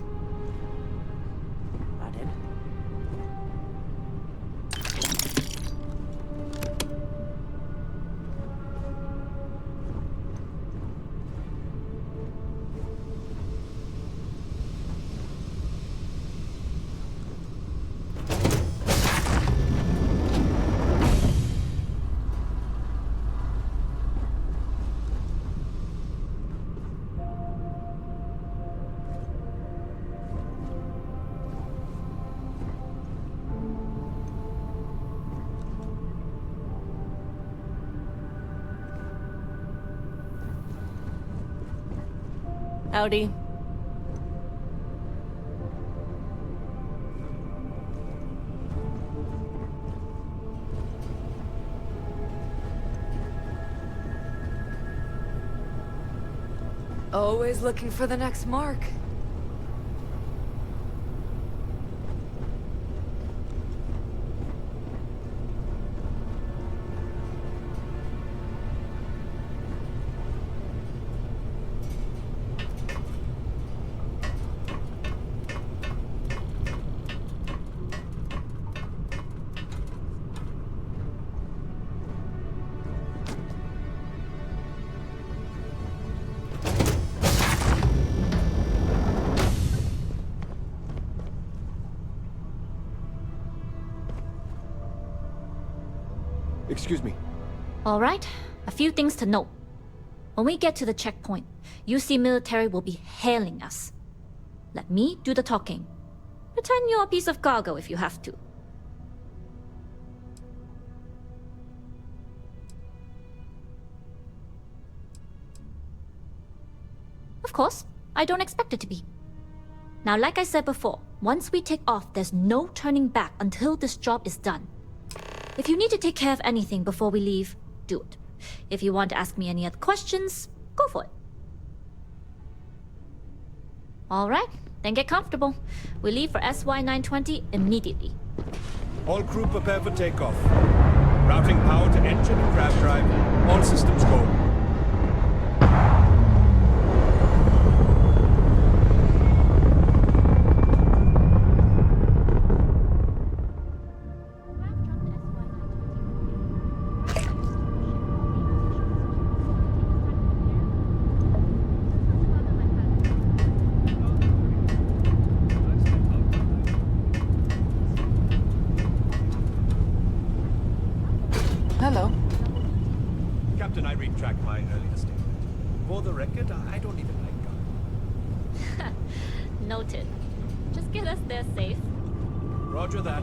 Howdy. Always looking for the next mark. Excuse me. All right, a few things to note. When we get to the checkpoint, UC military will be hailing us. Let me do the talking. Pretend you're a piece of cargo if you have to. Of course, I don't expect it to be. Now, like I said before, once we take off, there's no turning back until this job is done. If you need to take care of anything before we leave, do it. If you want to ask me any other questions, go for it. Alright, then get comfortable. We leave for SY-920 immediately. All crew prepare for takeoff. Routing power to engine and craft drive. All systems go. Hello. Captain, I retract my earlier statement. For the record, I don't even like guns. Noted. Just get us there safe. Roger that.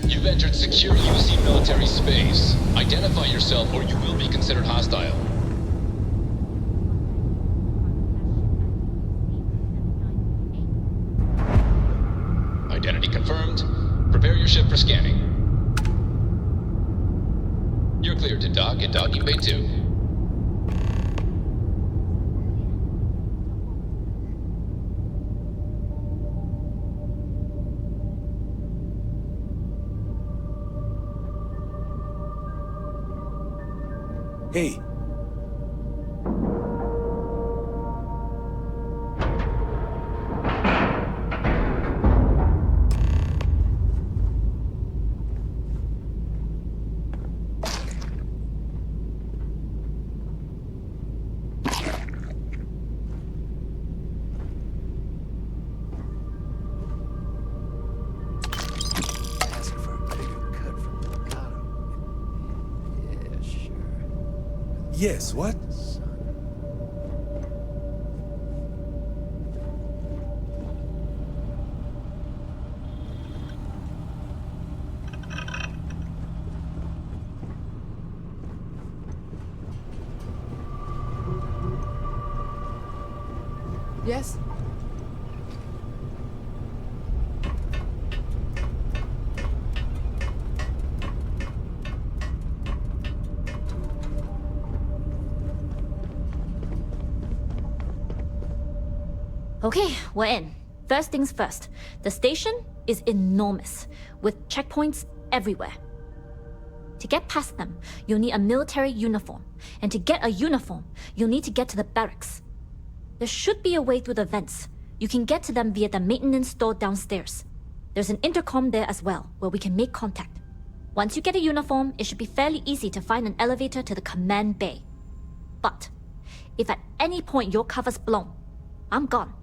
You've entered secure UC military space. Identify yourself or you will be considered hostile. Identity confirmed. Prepare your ship for scanning. You're cleared to dock in docking bay 2. Hey. Asking for a bigger cut from the Mikado. Yeah, sure. Yes, what? Yes? Okay, we're in. First things first. The station is enormous, with checkpoints everywhere. To get past them, you'll need a military uniform. And to get a uniform, you'll need to get to the barracks. There should be a way through the vents. You can get to them via the maintenance store downstairs. There's an intercom there as well, where we can make contact. Once you get a uniform, it should be fairly easy to find an elevator to the command bay. But, if at any point your cover's blown, I'm gone.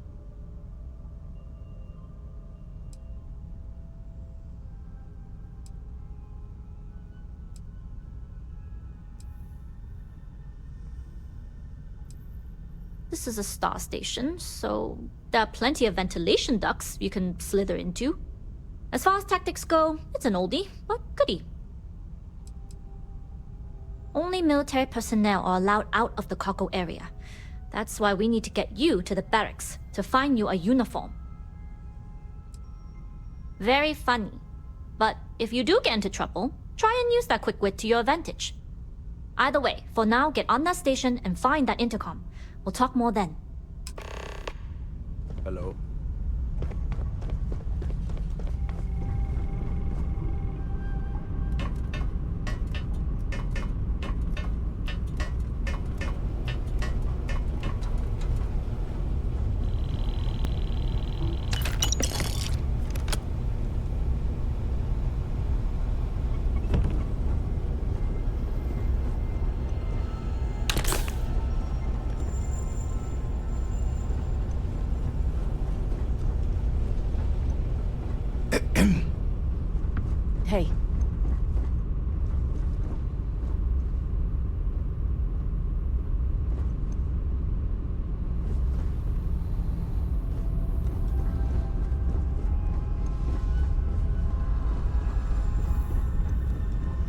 This is a star station, so there are plenty of ventilation ducts you can slither into. As far as tactics go, it's an oldie, but goodie. Only military personnel are allowed out of the cargo area. That's why we need to get you to the barracks to find you a uniform. Very funny. But if you do get into trouble, try and use that quick wit to your advantage. Either way, for now, get on that station and find that intercom. We'll talk more then. Hello.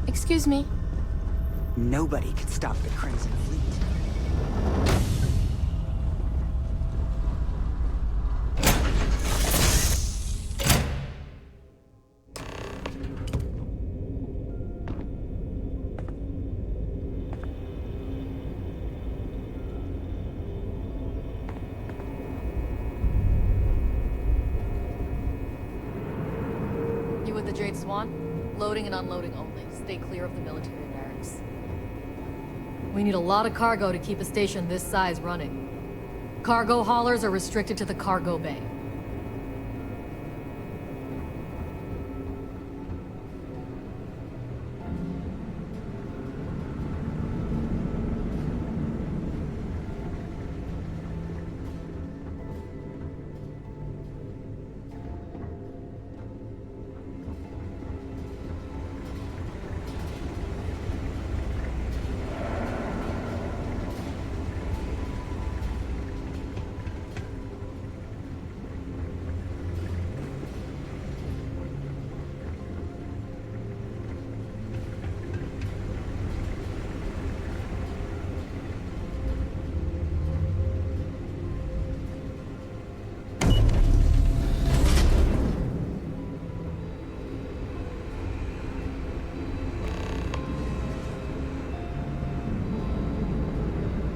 Excuse me. Nobody could stop the Crimson Fleet. You with the Jade Swan? Loading and unloading only. Stay clear of the military barracks. We need a lot of cargo to keep a station this size running. Cargo haulers are restricted to the cargo bay.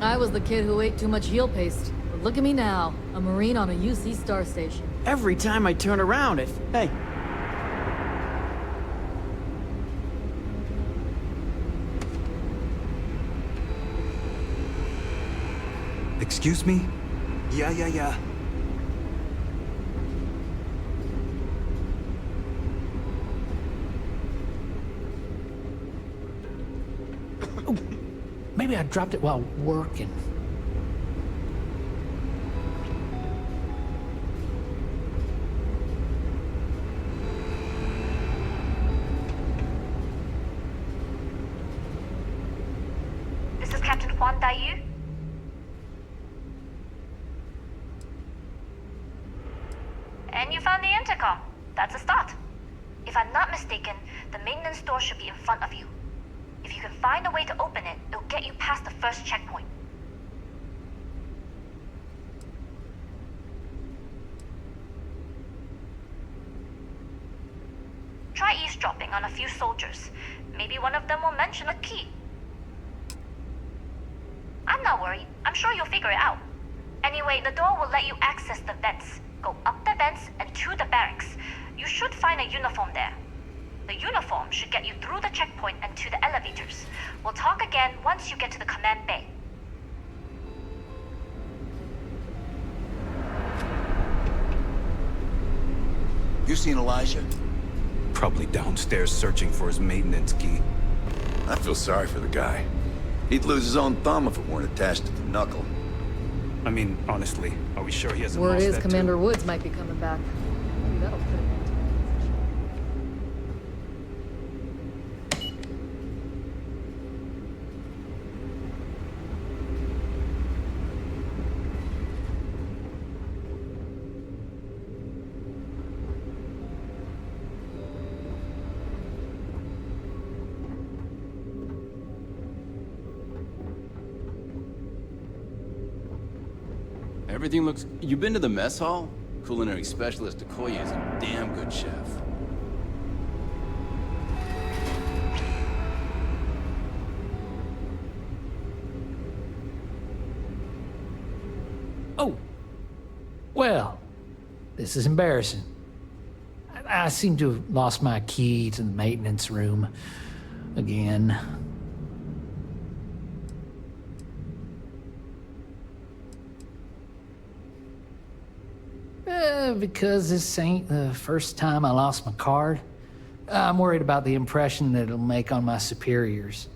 I was the kid who ate too much heel paste. But look at me now, a Marine on a UC star station. Every time I turn around, Hey. Excuse me? Yeah. Maybe I dropped it while working. This is Captain Huan Daiyu. And you found the intercom. That's a start. If I'm not mistaken, the maintenance door should be in front of you. If you can find a way to open it, it'll get you past the first checkpoint. Try eavesdropping on a few soldiers. Maybe one of them will mention a key. I'm not worried. I'm sure you'll figure it out. Anyway, the door will let you access the vents. Go up the vents and to the barracks. You should find a uniform there. The uniform should get you through the checkpoint and to the elevators. We'll talk again once you get to the command bay. You seen Elijah? Probably downstairs searching for his maintenance key. I feel sorry for the guy. He'd lose his own thumb if it weren't attached to the knuckle. I mean, honestly, are we sure he hasn't Word lost is that Commander too? Woods might be coming back. Maybe that'll put him into Everything looks... You been to the mess hall? Culinary specialist Okoye is a damn good chef. Oh! Well, this is embarrassing. I seem to have lost my key to the maintenance room again. Because this ain't the first time I lost my card, I'm worried about the impression that it'll make on my superiors.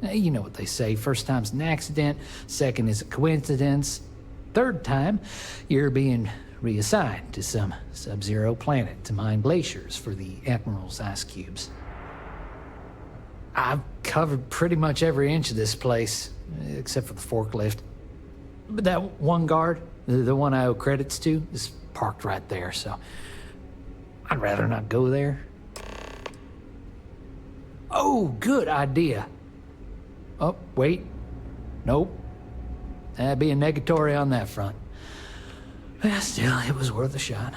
You know what they say, first time's an accident, second is a coincidence, third time, you're being reassigned to some sub-zero planet to mine glaciers for the Admiral's ice cubes. I've covered pretty much every inch of this place, except for the forklift. But that one guard, the one I owe credits to, is parked right there, so I'd rather not go there. Oh, Oh, good idea. Oh, wait. Nope. That'd be a negatory on that front. Well, still, it was worth a shot.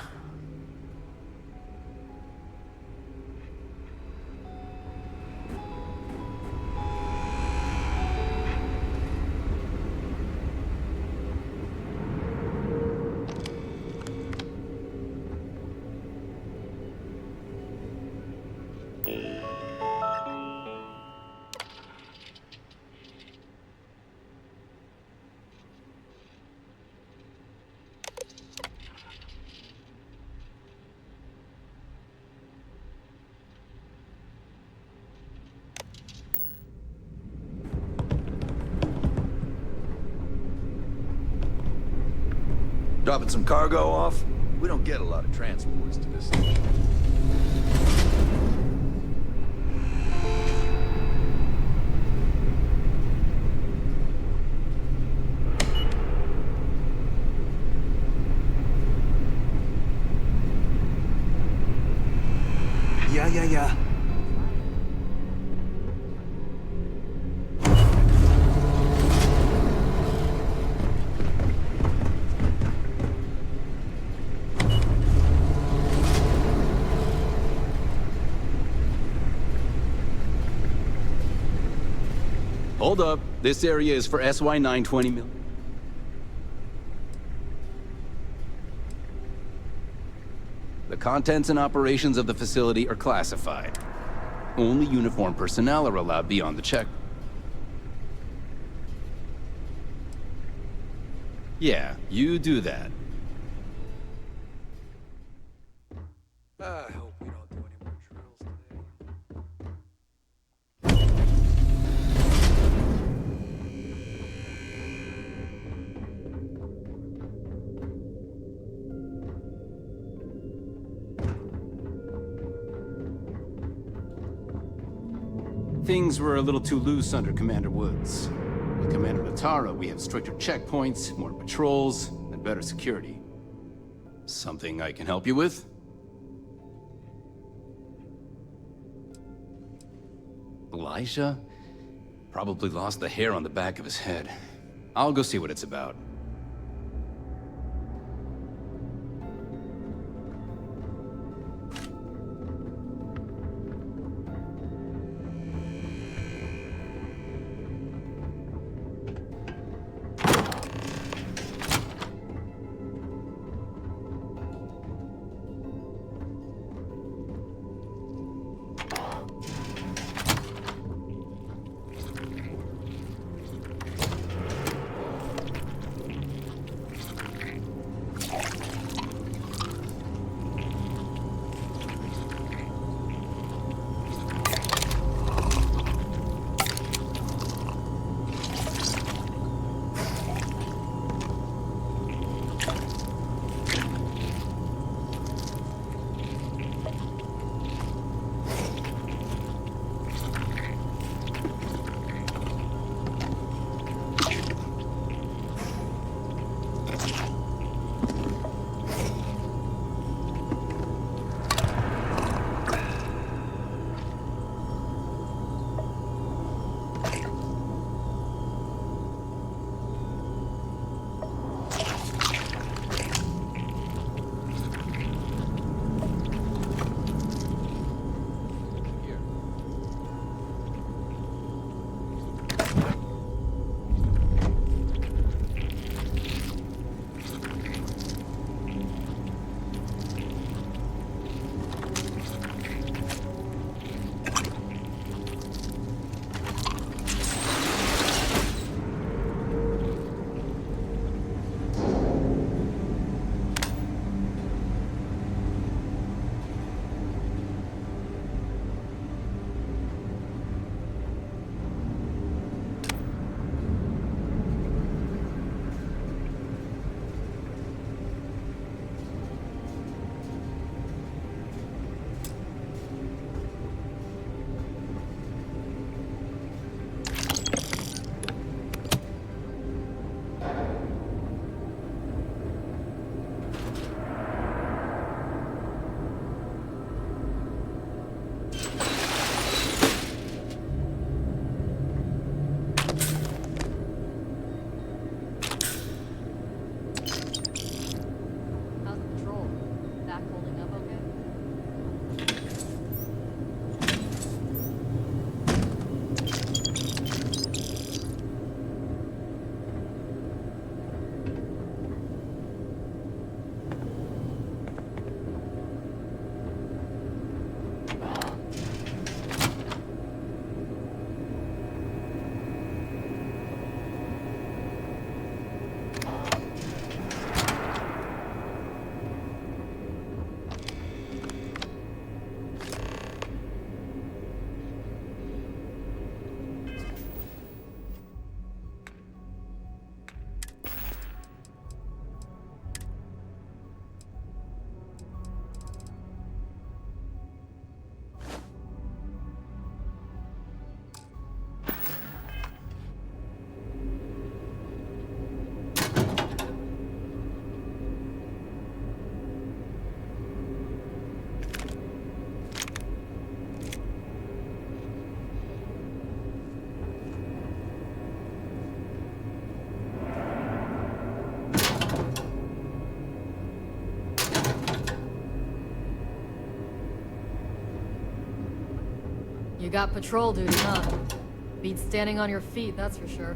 Dropping some cargo off? We don't get a lot of transports to this station. Yeah. Hold up. This area is for SY 920 mil. The contents and operations of the facility are classified. Only uniformed personnel are allowed beyond the check. Yeah, you do that. I hope we don't do any more drills today. Things were a little too loose under Commander Woods. With Commander Natara, we have stricter checkpoints, more patrols, and better security. Something I can help you with? Elijah? Probably lost the hair on the back of his head. I'll go see what it's about. You got patrol duty, huh? Beats standing on your feet, that's for sure.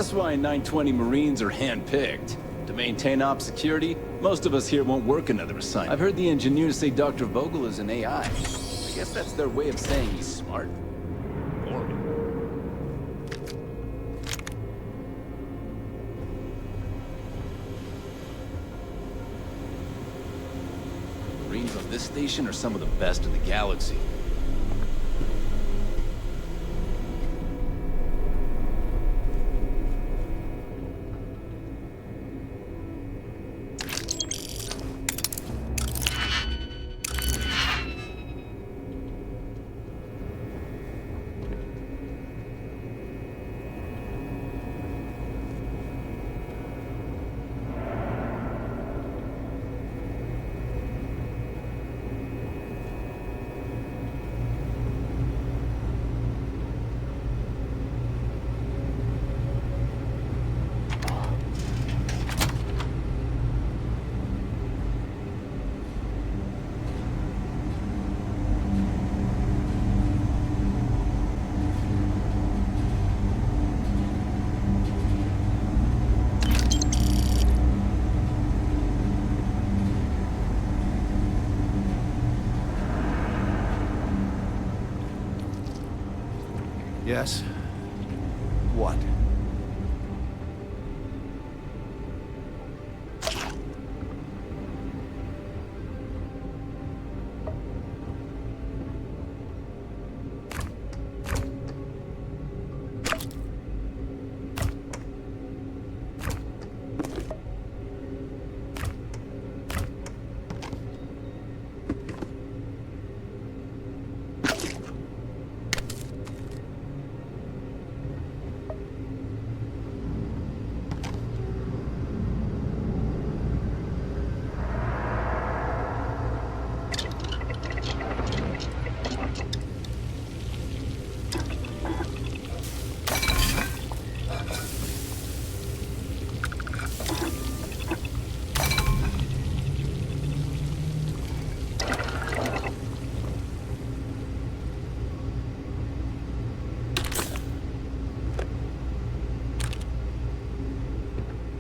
SY-920 Marines are hand-picked. To maintain op security, most of us here won't work another assignment. I've heard the engineers say Dr. Vogel is an AI. I guess that's their way of saying he's smart. Boring. Marines on this station are some of the best in the galaxy. Yes? What?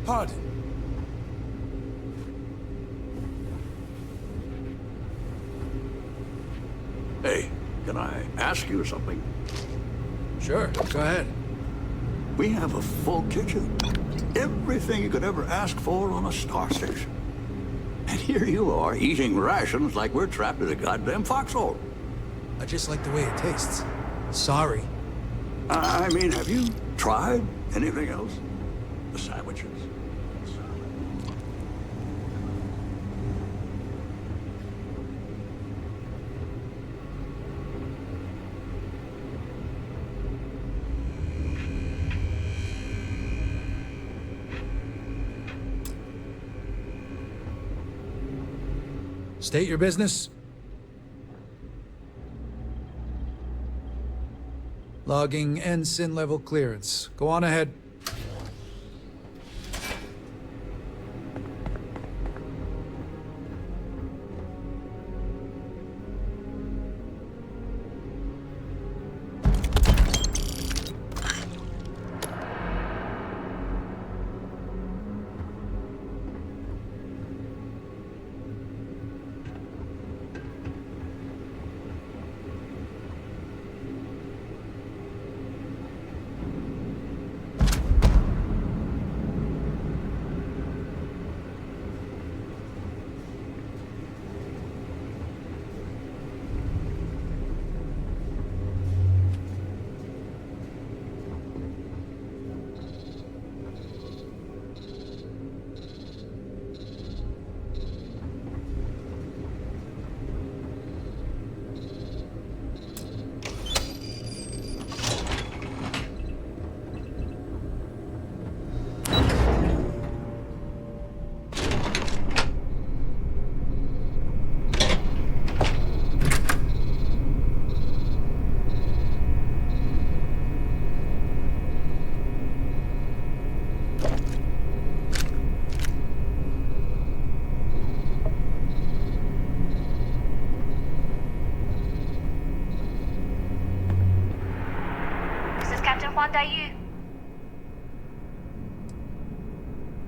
Pardon. Hey, can I ask you something? Sure, go ahead. We have a full kitchen. Everything you could ever ask for on a star station. And here you are, eating rations like we're trapped in a goddamn foxhole. I just like the way it tastes. Sorry. I mean, have you tried anything else? The sandwiches? State your business. Logging ensign level clearance. Go on ahead.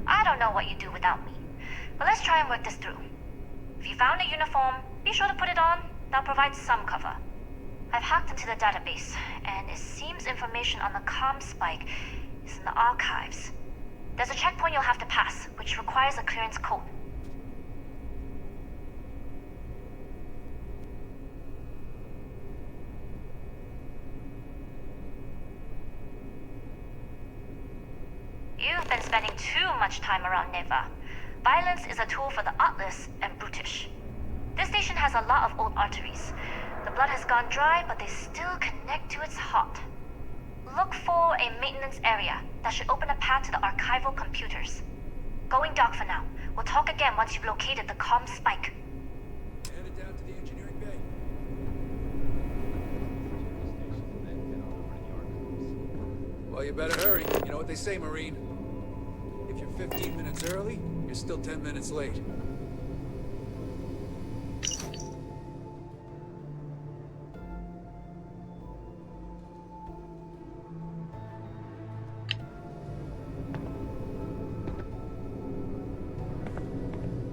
I don't know what you'd do without me, but let's try and work this through. If you found a uniform, be sure to put it on. That'll provide some cover. I've hacked into the database, and it seems information on the comm spike is in the archives. There's a checkpoint you'll have to pass, which requires a clearance code. You've been spending too much time around Neva. Violence is a tool for the artless and brutish. This station has a lot of old arteries. The blood has gone dry, but they still connect to its heart. Look for a maintenance area that should open a path to the archival computers. Going dark for now. We'll talk again once you've located the comm spike. Headed down to the engineering bay. Well, you better hurry. You know what they say, Marine. If you're 15 minutes early, you're still 10 minutes late.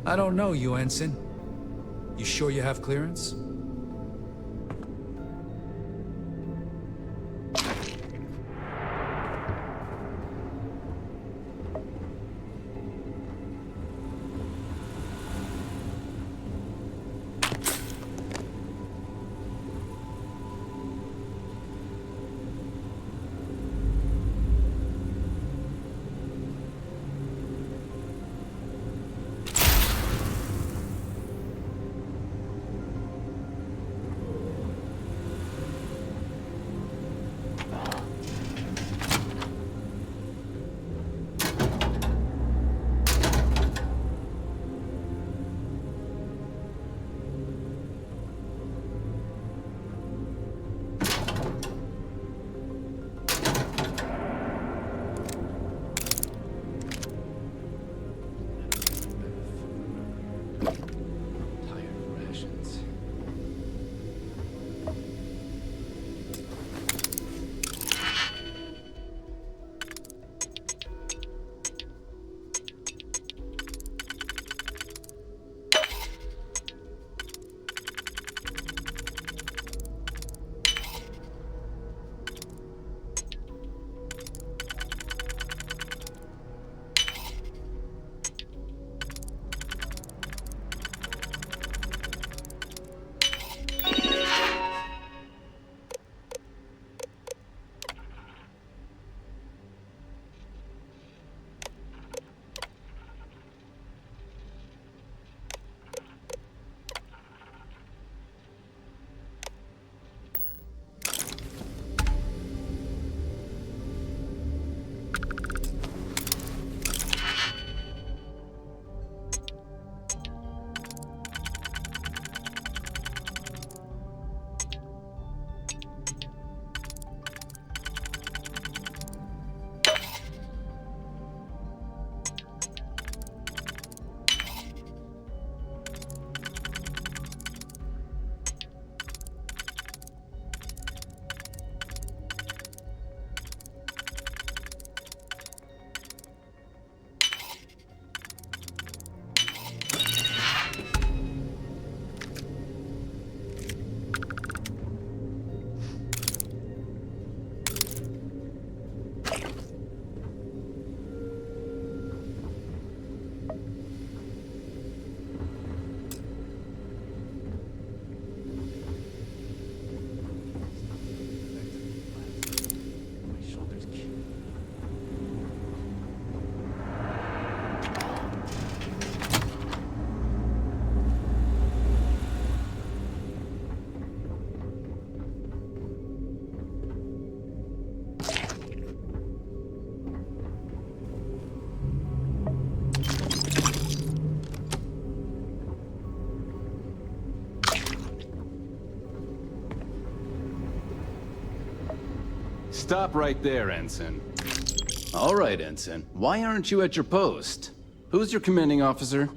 I don't know you, Ensign. You sure you have clearance? Stop right there, Ensign. All right, Ensign. Why aren't you at your post? Who's your commanding officer?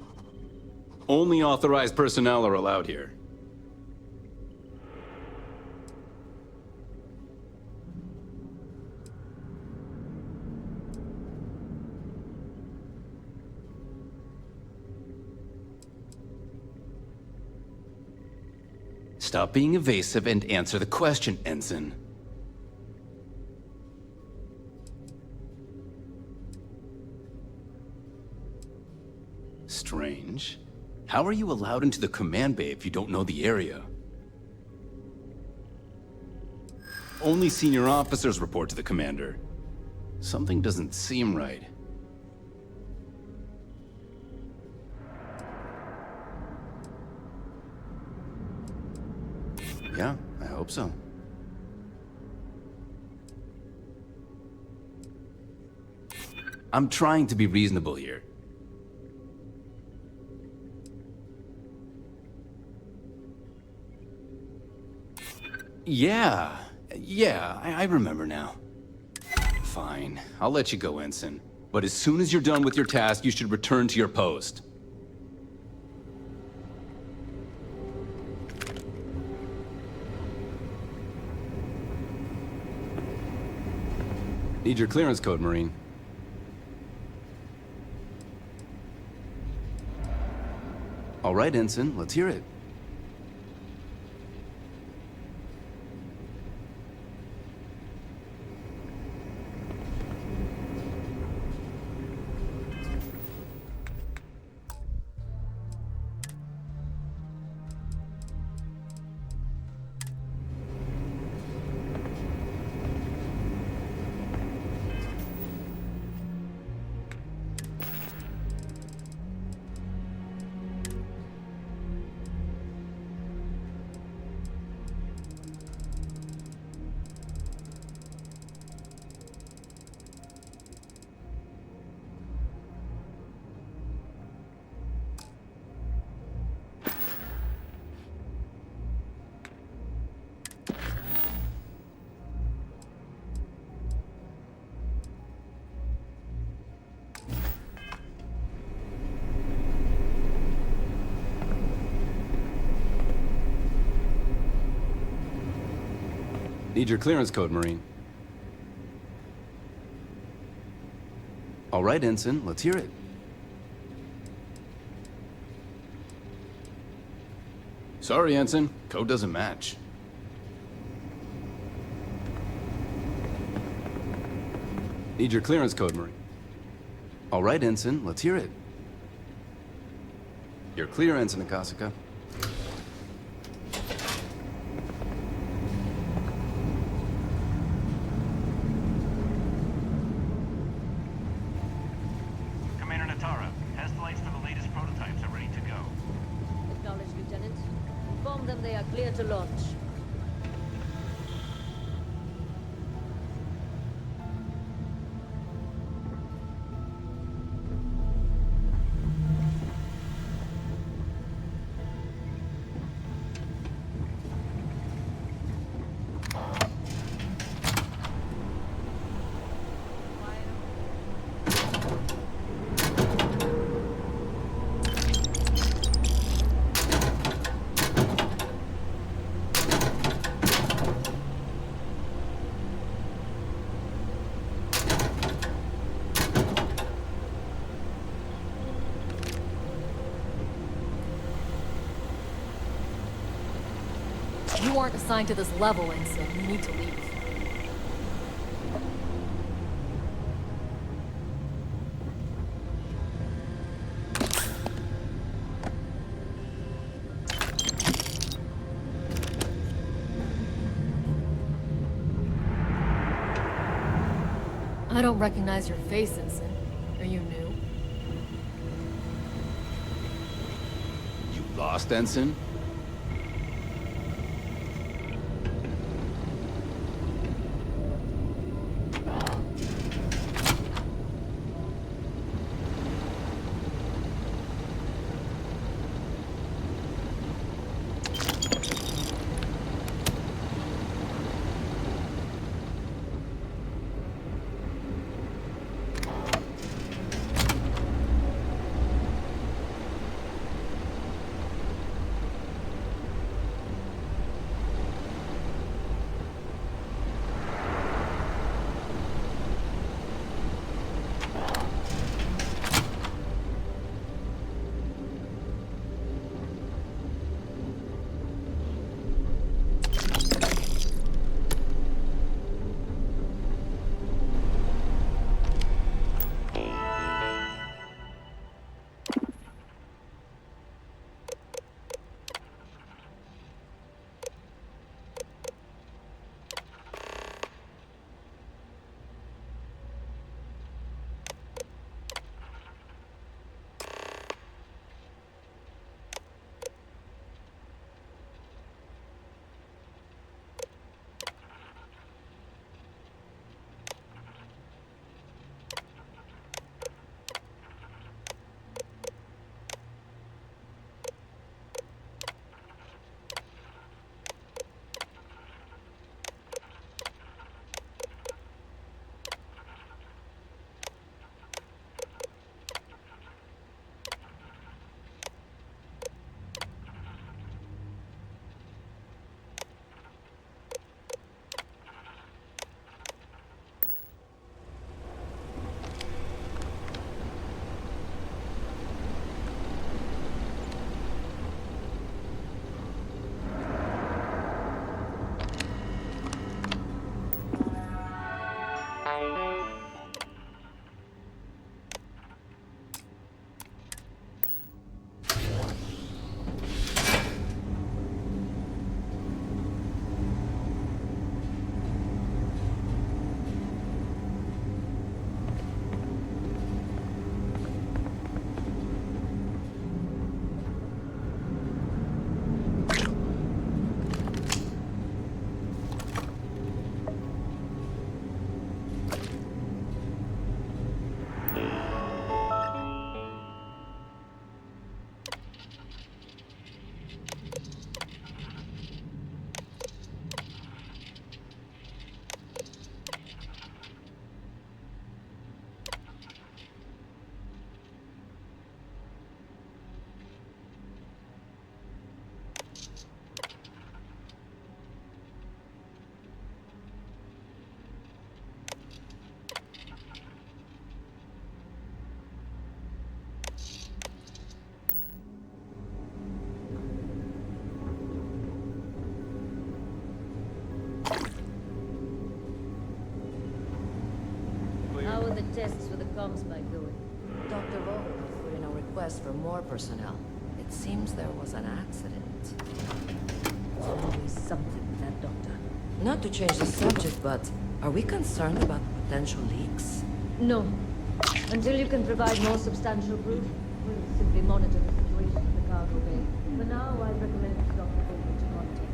Only authorized personnel are allowed here. Stop being evasive and answer the question, Ensign. Strange. How are you allowed into the command bay if you don't know the area? Only senior officers report to the commander. Something doesn't seem right. Yeah, I hope so. I'm trying to be reasonable here. Yeah, I remember now. Fine, I'll let you go, Ensign. But as soon as you're done with your task, you should return to your post. Need your clearance code, Marine. All right, Ensign, let's hear it. Need your clearance code, Marine. All right, Ensign, let's hear it. Sorry, Ensign. Code doesn't match. Need your clearance code, Marine. All right, Ensign, let's hear it. You're clear, Ensign Akasaka. To launch. You aren't assigned to this level, Ensign. You need to leave. I don't recognize your face, Ensign. Are you new? You lost, Ensign? comms spike doing? Dr. Vogel put in a request for more personnel. It seems there was an accident. There's always something with that doctor. Not to change the subject, but are we concerned about potential leaks? No. Until you can provide more substantial proof, we'll simply monitor the situation in the cargo bay. For now, I recommend Dr. Vogel to contact you.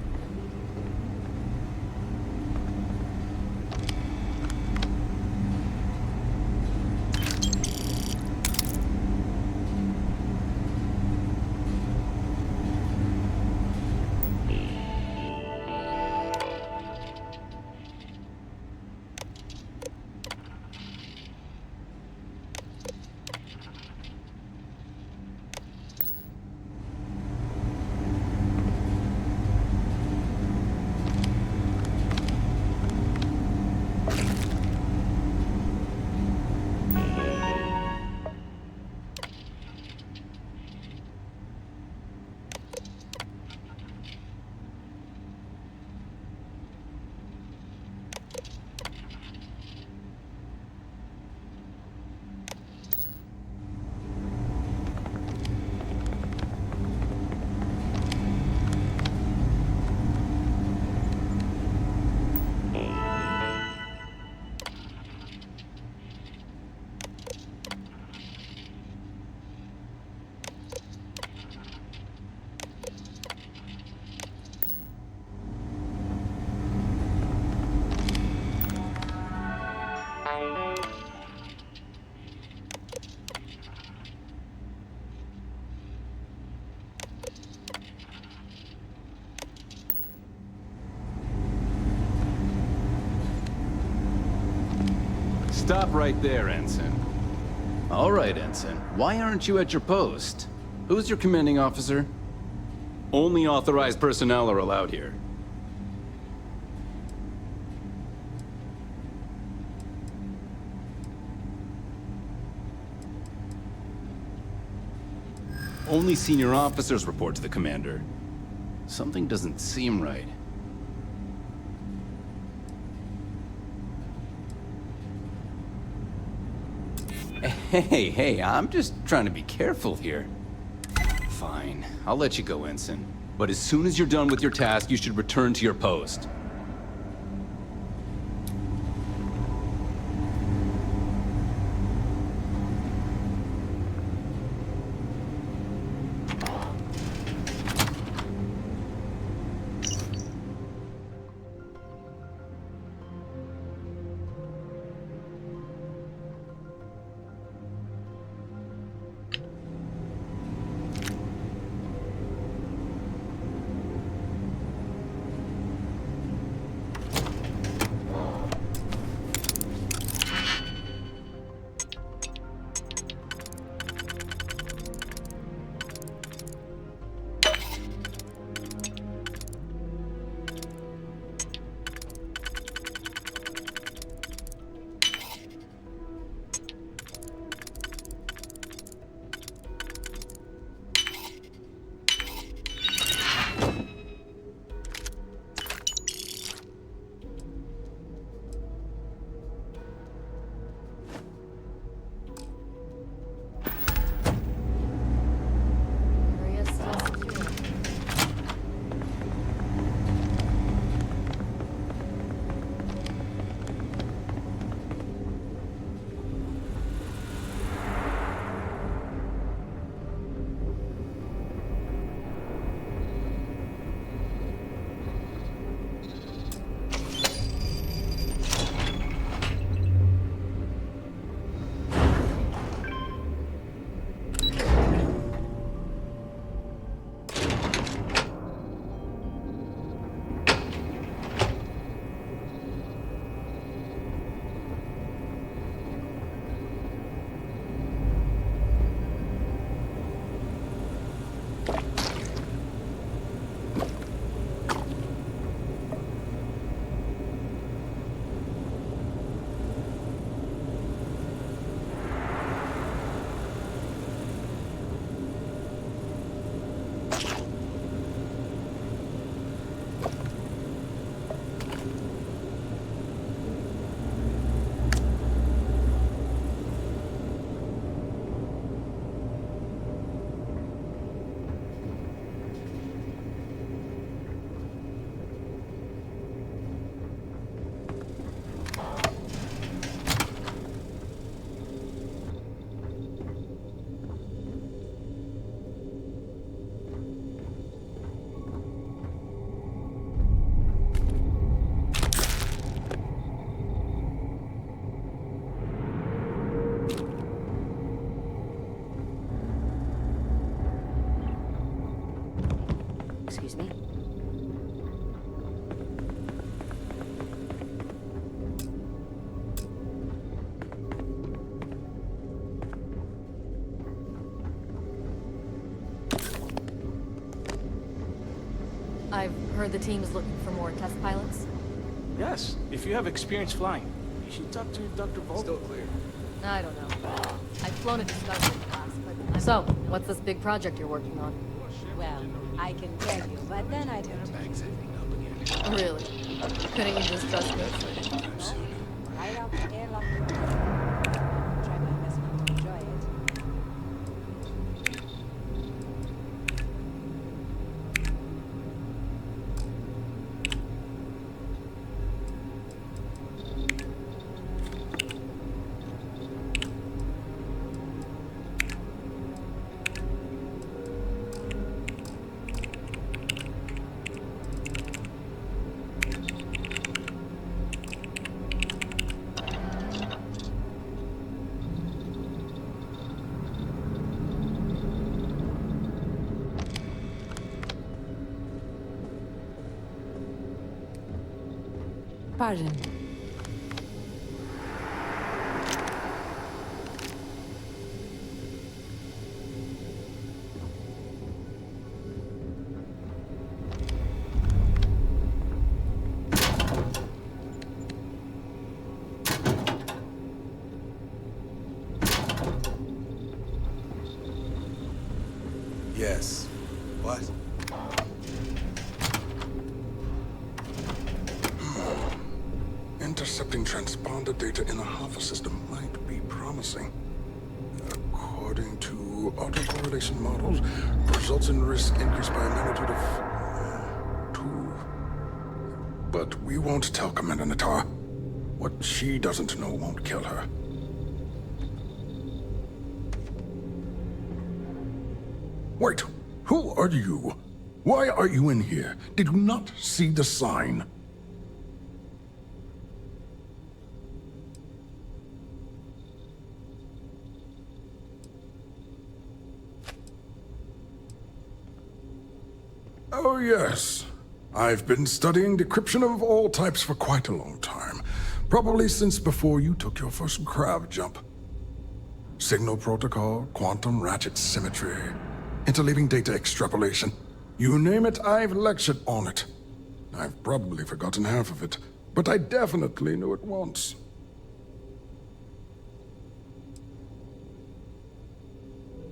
Stop right there, Ensign. All right, Ensign. Why aren't you at your post? Who's your commanding officer? Only authorized personnel are allowed here. Only senior officers report to the commander. Something doesn't seem right. Hey, I'm just trying to be careful here. Fine, I'll let you go, Ensign. But as soon as you're done with your task, you should return to your post. Heard the team is looking for more test pilots? Yes, if you have experience flying, you should talk to Dr. Vogel. Still clear. I don't know. I've flown a Discovery class, but... So, what's this big project you're working on? Well, I can tell you, but then I'd have to... Really? Couldn't you just trust me? Right off the airlock. Try my best not to enjoy it. Pardon. Yes. What? Intercepting transponder data in a Alpha system might be promising. According to autocorrelation models, results in risk increase by a magnitude of 2. But we won't tell Commander Natar. What she doesn't know won't kill her. Wait, who are you? Why are you in here? Did you not see the sign? Oh, yes. I've been studying decryption of all types for quite a long time. Probably since before you took your first grav jump. Signal protocol, quantum ratchet symmetry, interleaving data extrapolation. You name it, I've lectured on it. I've probably forgotten half of it, but I definitely knew it once.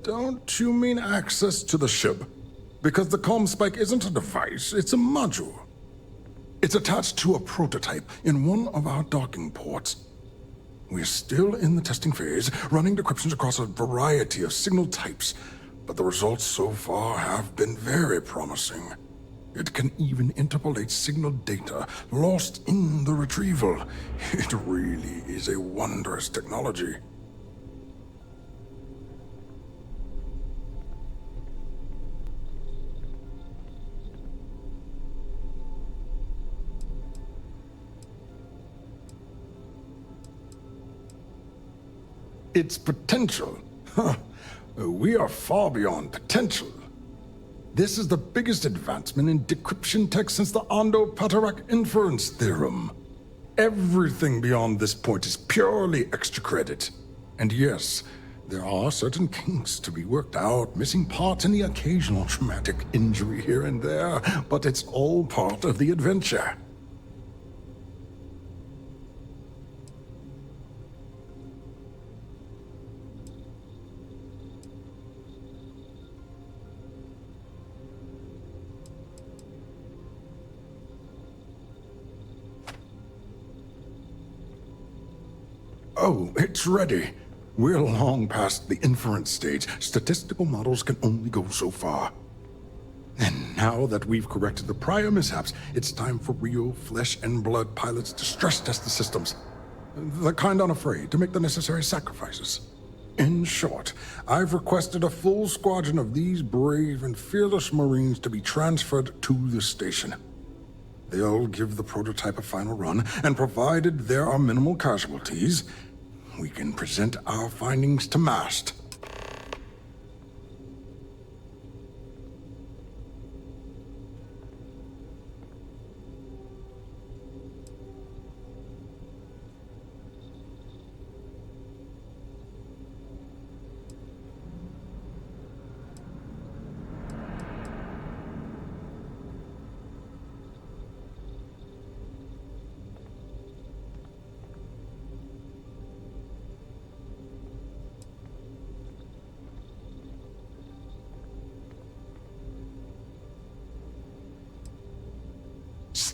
Don't you mean access to the ship? Because the comm spike isn't a device, it's a module. It's attached to a prototype in one of our docking ports. We're still in the testing phase, running decryptions across a variety of signal types, but the results so far have been very promising. It can even interpolate signal data lost in the retrieval. It really is a wondrous technology. Its potential? Huh. We are far beyond potential. This is the biggest advancement in decryption tech since the Ondo-Patarak inference theorem. Everything beyond this point is purely extra credit. And yes, there are certain kinks to be worked out, missing parts and the occasional traumatic injury here and there, but it's all part of the adventure. Oh, it's ready. We're long past the inference stage. Statistical models can only go so far. And now that we've corrected the prior mishaps, it's time for real flesh and blood pilots to stress test the systems. The kind unafraid to make the necessary sacrifices. In short, I've requested a full squadron of these brave and fearless Marines to be transferred to the station. They'll give the prototype a final run, and provided there are minimal casualties, we can present our findings to MAST.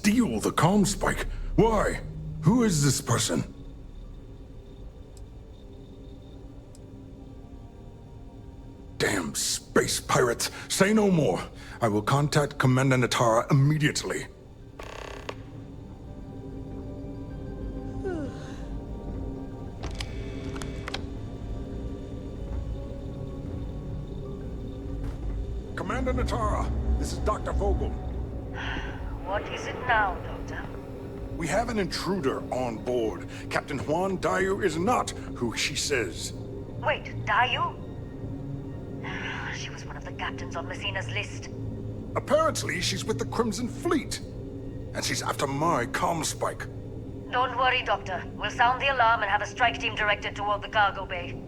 steal the comm spike? Why? Who is this person? Damn space pirates! Say no more. I will contact Commander Natara immediately. Commander Natara, this is Dr. Vogel. What is it now, Doctor? We have an intruder on board. Captain Juan Dayu is not who she says. Wait, Dayu? She was one of the captains on Messina's list. Apparently, she's with the Crimson Fleet. And she's after my comm spike. Don't worry, Doctor. We'll sound the alarm and have a strike team directed toward the cargo bay.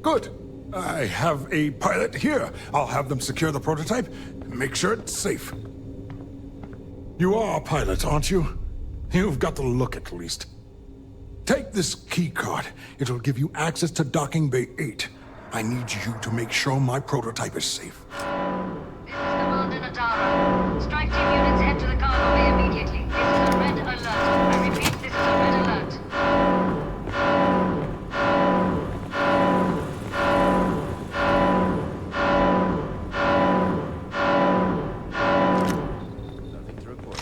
Good. I have a pilot here. I'll have them secure the prototype and make sure it's safe. You are a pilot, aren't you? You've got the look, at least. Take this key card. It'll give you access to Docking Bay 8. I need you to make sure my prototype is safe. This is Commander Natara. Strike team units head to the cargo bay immediately. This is a red alert. I repeat, this is a red alert. Nothing to report.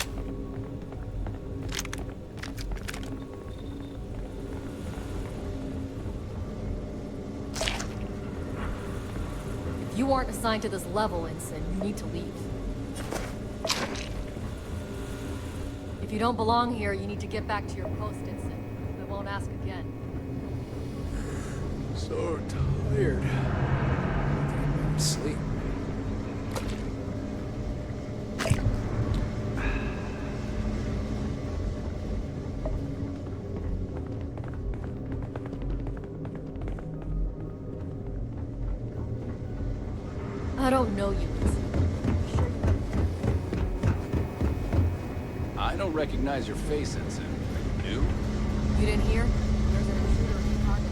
If you aren't assigned to this level, Ensign, you need to leave. If you don't belong here, you need to get back to your post, Ensign. I won't ask again. So tired. Sleep. I don't know you, Ensign. I don't recognize your face, Ensign. Are you new? You didn't hear? There's an intruder in the cargo.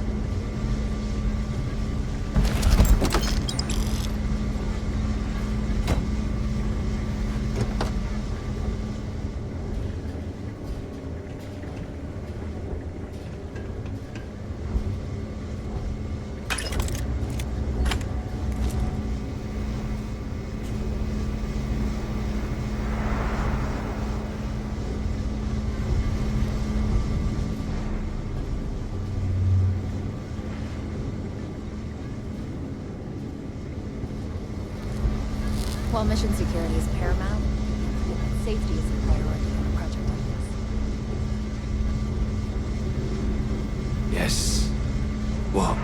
While mission security is paramount, safety is a priority on a project like this. Yes. What?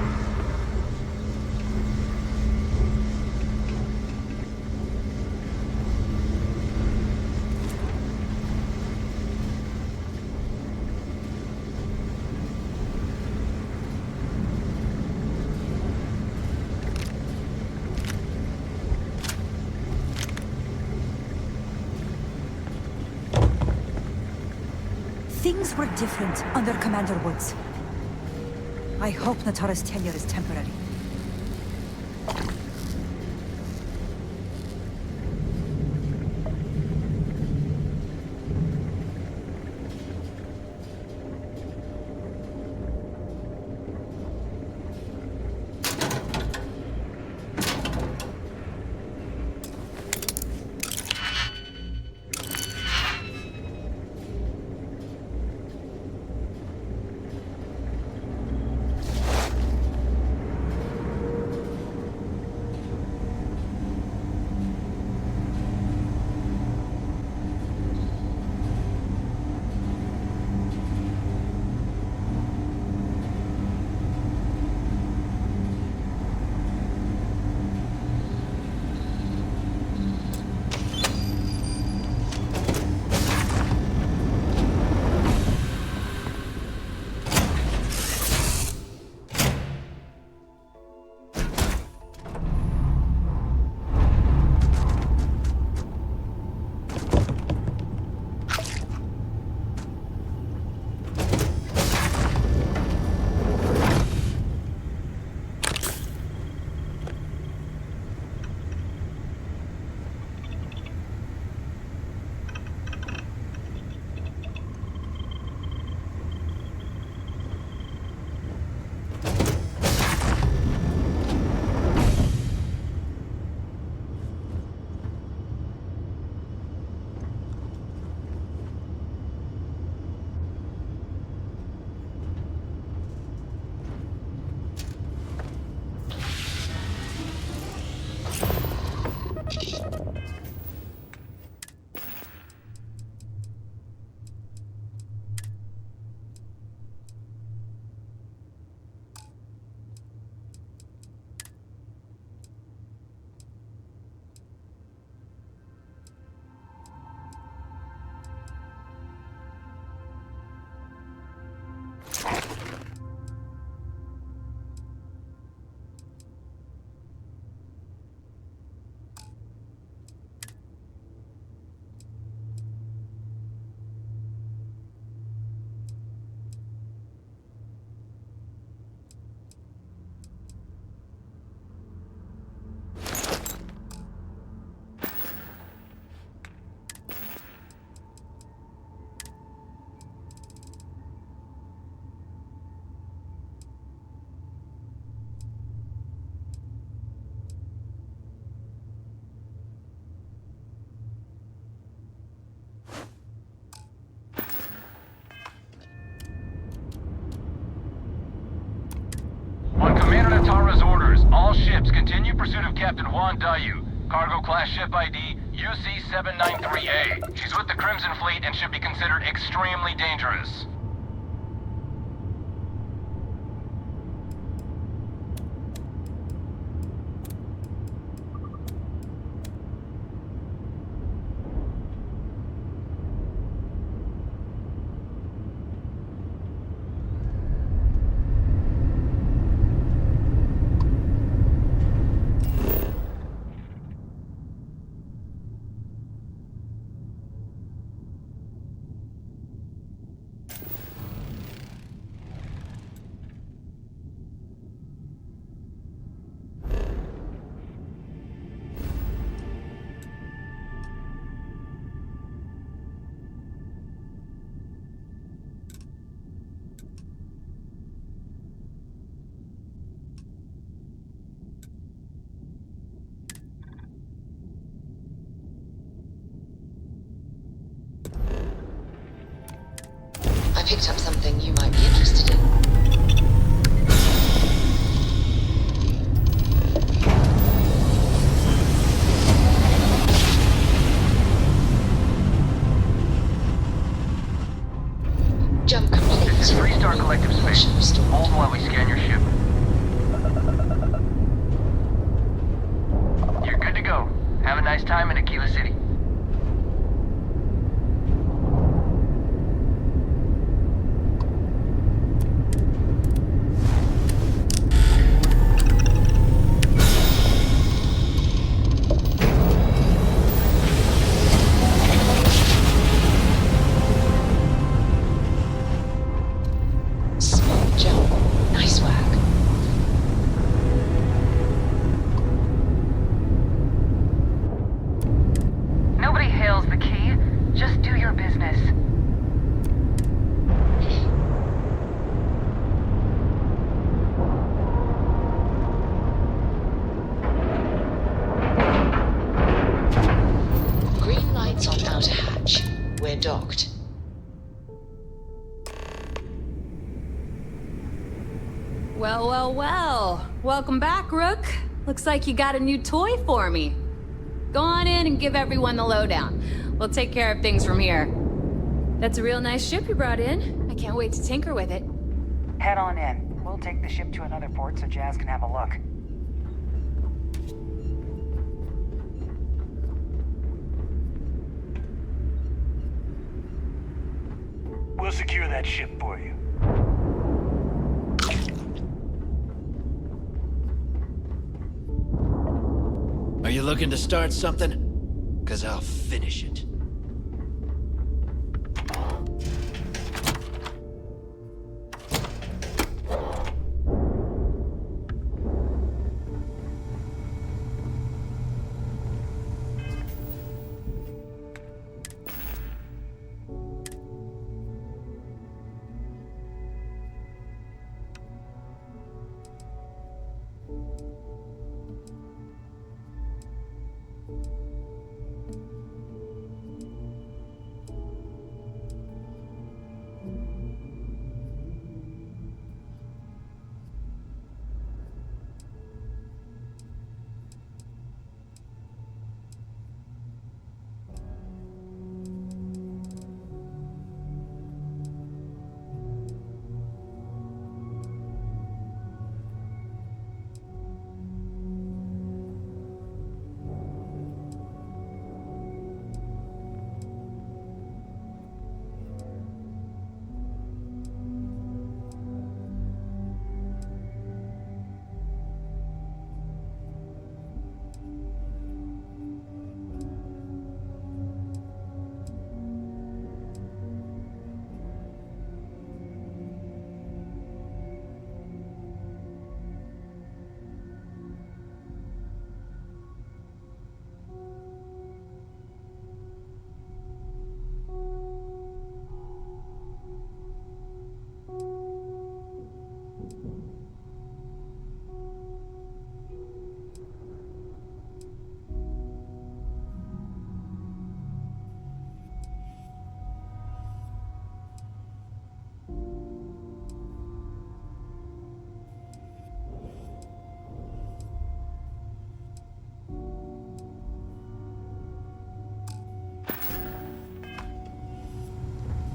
Things were different under Commander Woods. I hope Natara's tenure is temporary. Natara's orders. All ships continue pursuit of Captain Juan Dayu. Cargo class ship ID UC-793A. She's with the Crimson Fleet and should be considered extremely dangerous. I picked up something you might be interested in. Jump complete. This is Freestar Collective Space. Hold while we scan your ship. You're good to go. Have a nice time in Aquila City. Docked. Well, well, well. Welcome back, Rook. Looks like you got a new toy for me. Go on in and give everyone the lowdown. We'll take care of things from here. That's a real nice ship you brought in. I can't wait to tinker with it. Head on in. We'll take the ship to another port so Jazz can have a look. We'll secure that ship for you. Are you looking to start something? 'Cause I'll finish it.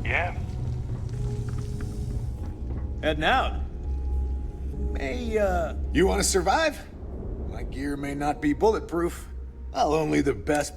Yeah. Heading out. Hey, you want to survive? My gear may not be bulletproof. I'll only the best.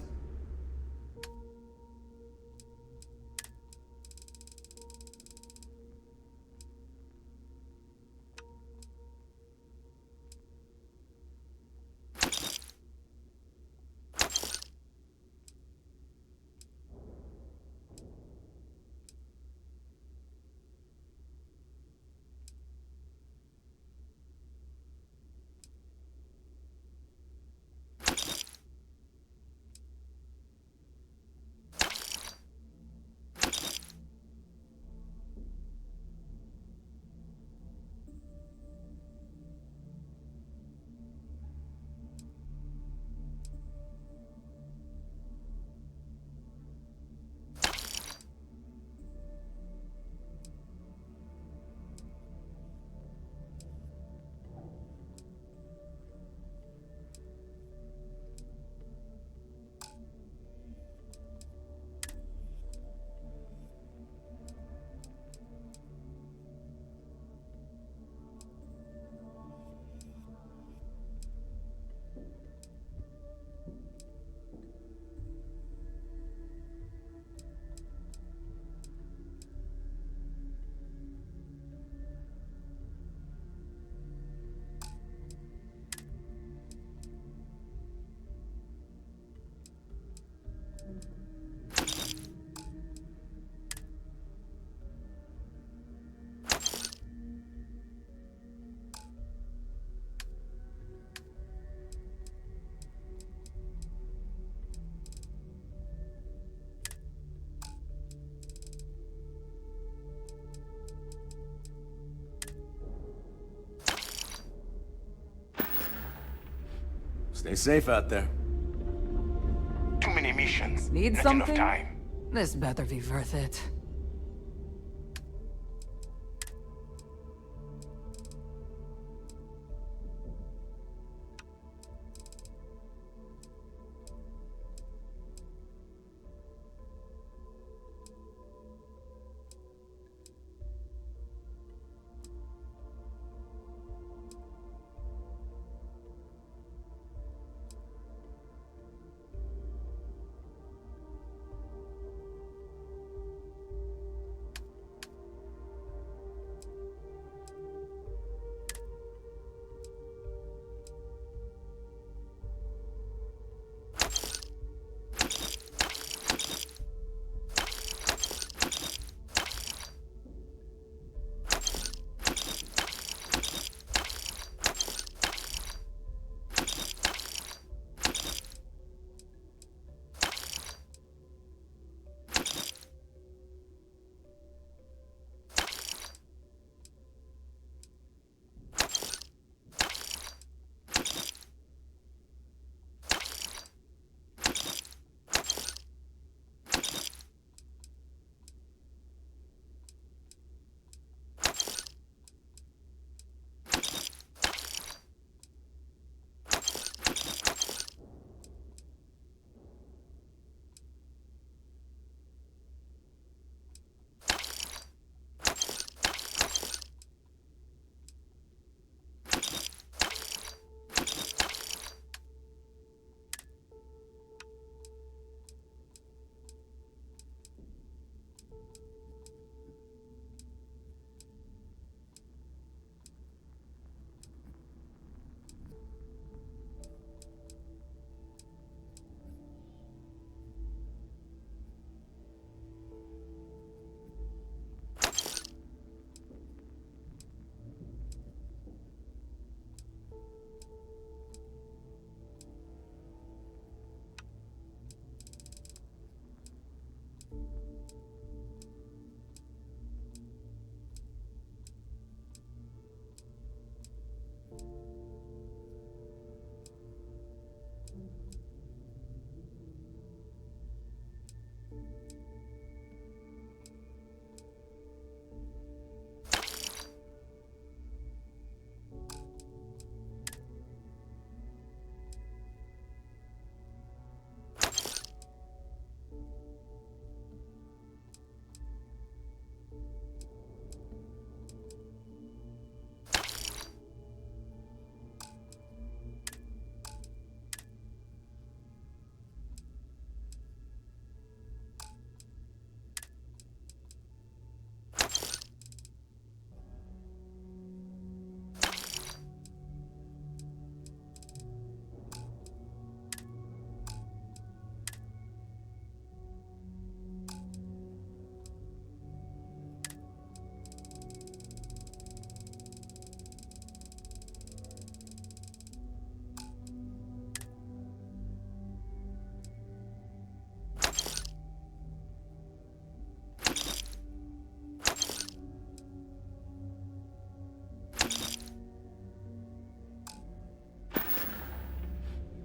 Stay safe out there. Too many missions. Need Not something? enough time. This better be worth it.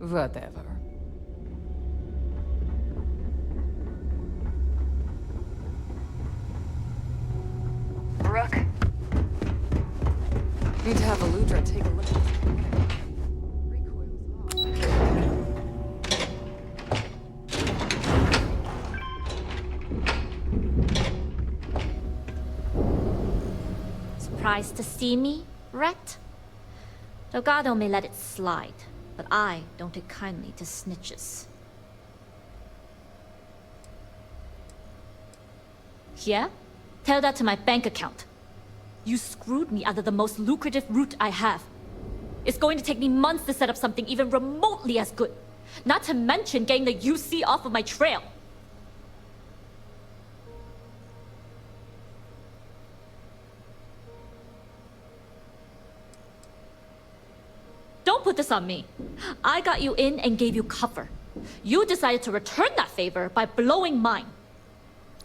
Whatever. Rook. Need to have Aludra take a look at this. Surprised to see me, Rhett? Delgado may let it slide, but I don't take kindly to snitches. Yeah? Tell that to my bank account. You screwed me out of the most lucrative route I have. It's going to take me months to set up something even remotely as good. Not to mention getting the UC off of my trail. Don't put this on me. I got you in and gave you cover. You decided to return that favor by blowing mine.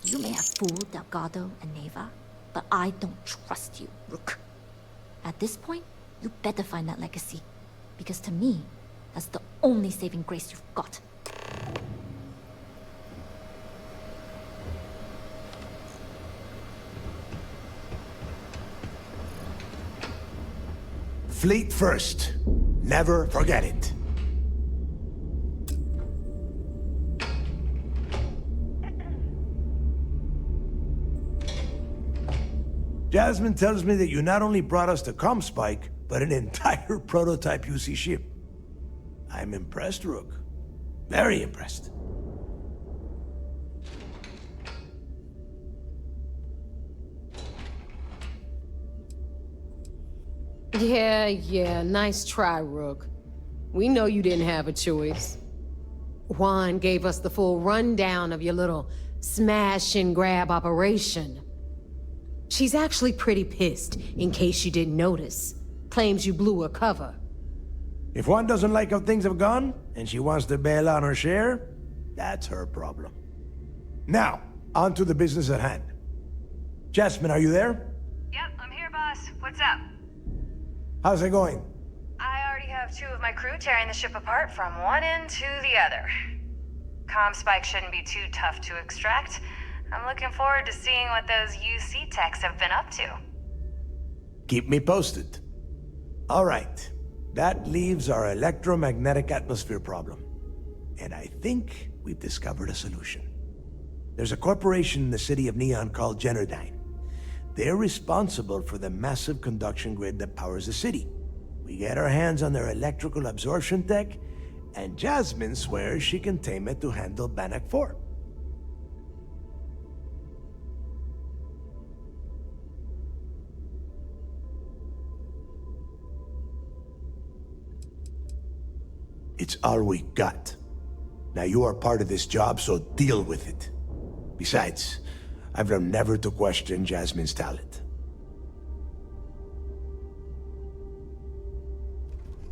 You may have fooled Delgado and Neva, but I don't trust you, Rook. At this point, you better find that legacy. Because to me, that's the only saving grace you've got. Fleet first. Never forget it. Jasmine tells me that you not only brought us the ComSpike, but an entire prototype UC ship. I'm impressed, Rook. Very impressed. Yeah, nice try, Rook. We know you didn't have a choice. Juan gave us the full rundown of your little smash and grab operation. She's actually pretty pissed, in case you didn't notice. Claims you blew her cover. If Juan doesn't like how things have gone, and she wants to bail on her share, that's her problem. Now, on to the business at hand. Jasmine, are you there? Yep, I'm here, boss. What's up? How's it going? I already have 2 of my crew tearing the ship apart from one end to the other. ComSpike shouldn't be too tough to extract. I'm looking forward to seeing what those UC techs have been up to. Keep me posted. All right. That leaves our electromagnetic atmosphere problem. And I think we've discovered a solution. There's a corporation in the city of Neon called Generdyne. They're responsible for the massive conduction grid that powers the city. We get our hands on their electrical absorption tech, and Jasmine swears she can tame it to handle Bannock 4. It's all we got. Now you are part of this job, so deal with it. Besides, I've learned never to question Jasmine's talent.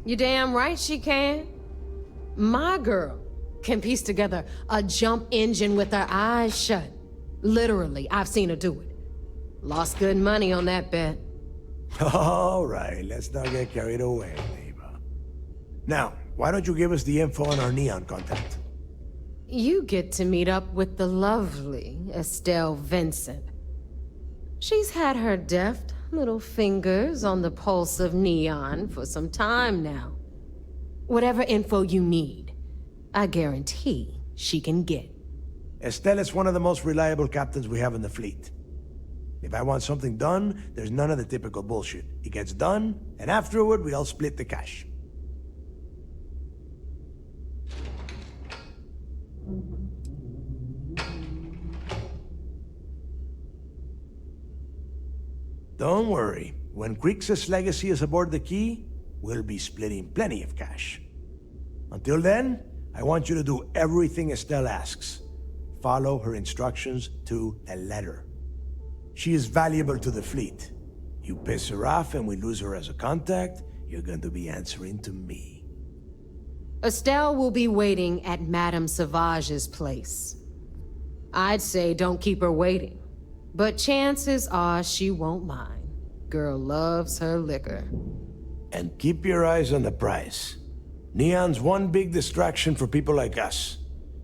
You damn right she can. My girl can piece together a jump engine with her eyes shut. Literally, I've seen her do it. Lost good money on that bet. All right, let's not get carried away, neighbor. Now, why don't you give us the info on our Neon contact? You get to meet up with the lovely Estelle Vincent. She's had her deft little fingers on the pulse of Neon for some time now. Whatever info you need, I guarantee she can get. Estelle is one of the most reliable captains we have in the fleet. If I want something done, there's none of the typical bullshit. It gets done, and afterward, we all split the cash. Don't worry. When Creeks' legacy is aboard the Key, we'll be splitting plenty of cash. Until then, I want you to do everything Estelle asks. Follow her instructions to a letter. She is valuable to the fleet. You piss her off and we lose her as a contact, you're going to be answering to me. Estelle will be waiting at Madame Sauvage's place. I'd say don't keep her waiting, but chances are she won't mind. Girl loves her liquor. And keep your eyes on the prize. Neon's one big distraction for people like us,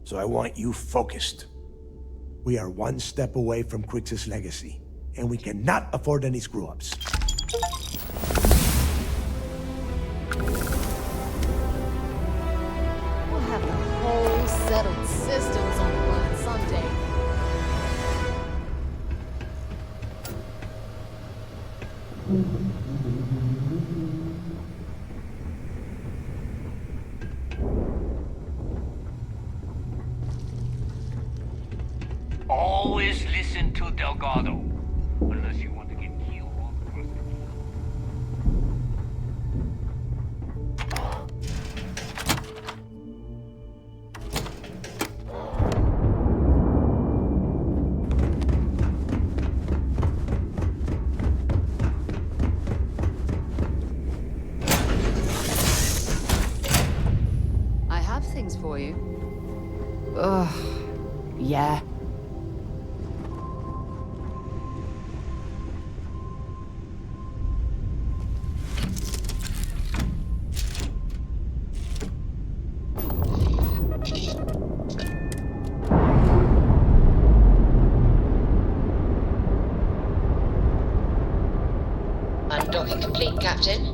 so I want you focused. We are one step away from Crix's legacy, and we cannot afford any screw-ups. We'll have the whole settled systems on the run someday. Always listen to Delgado, unless you want to get killed all across the I have things for you. Ugh. Yeah. Undocking complete, Captain.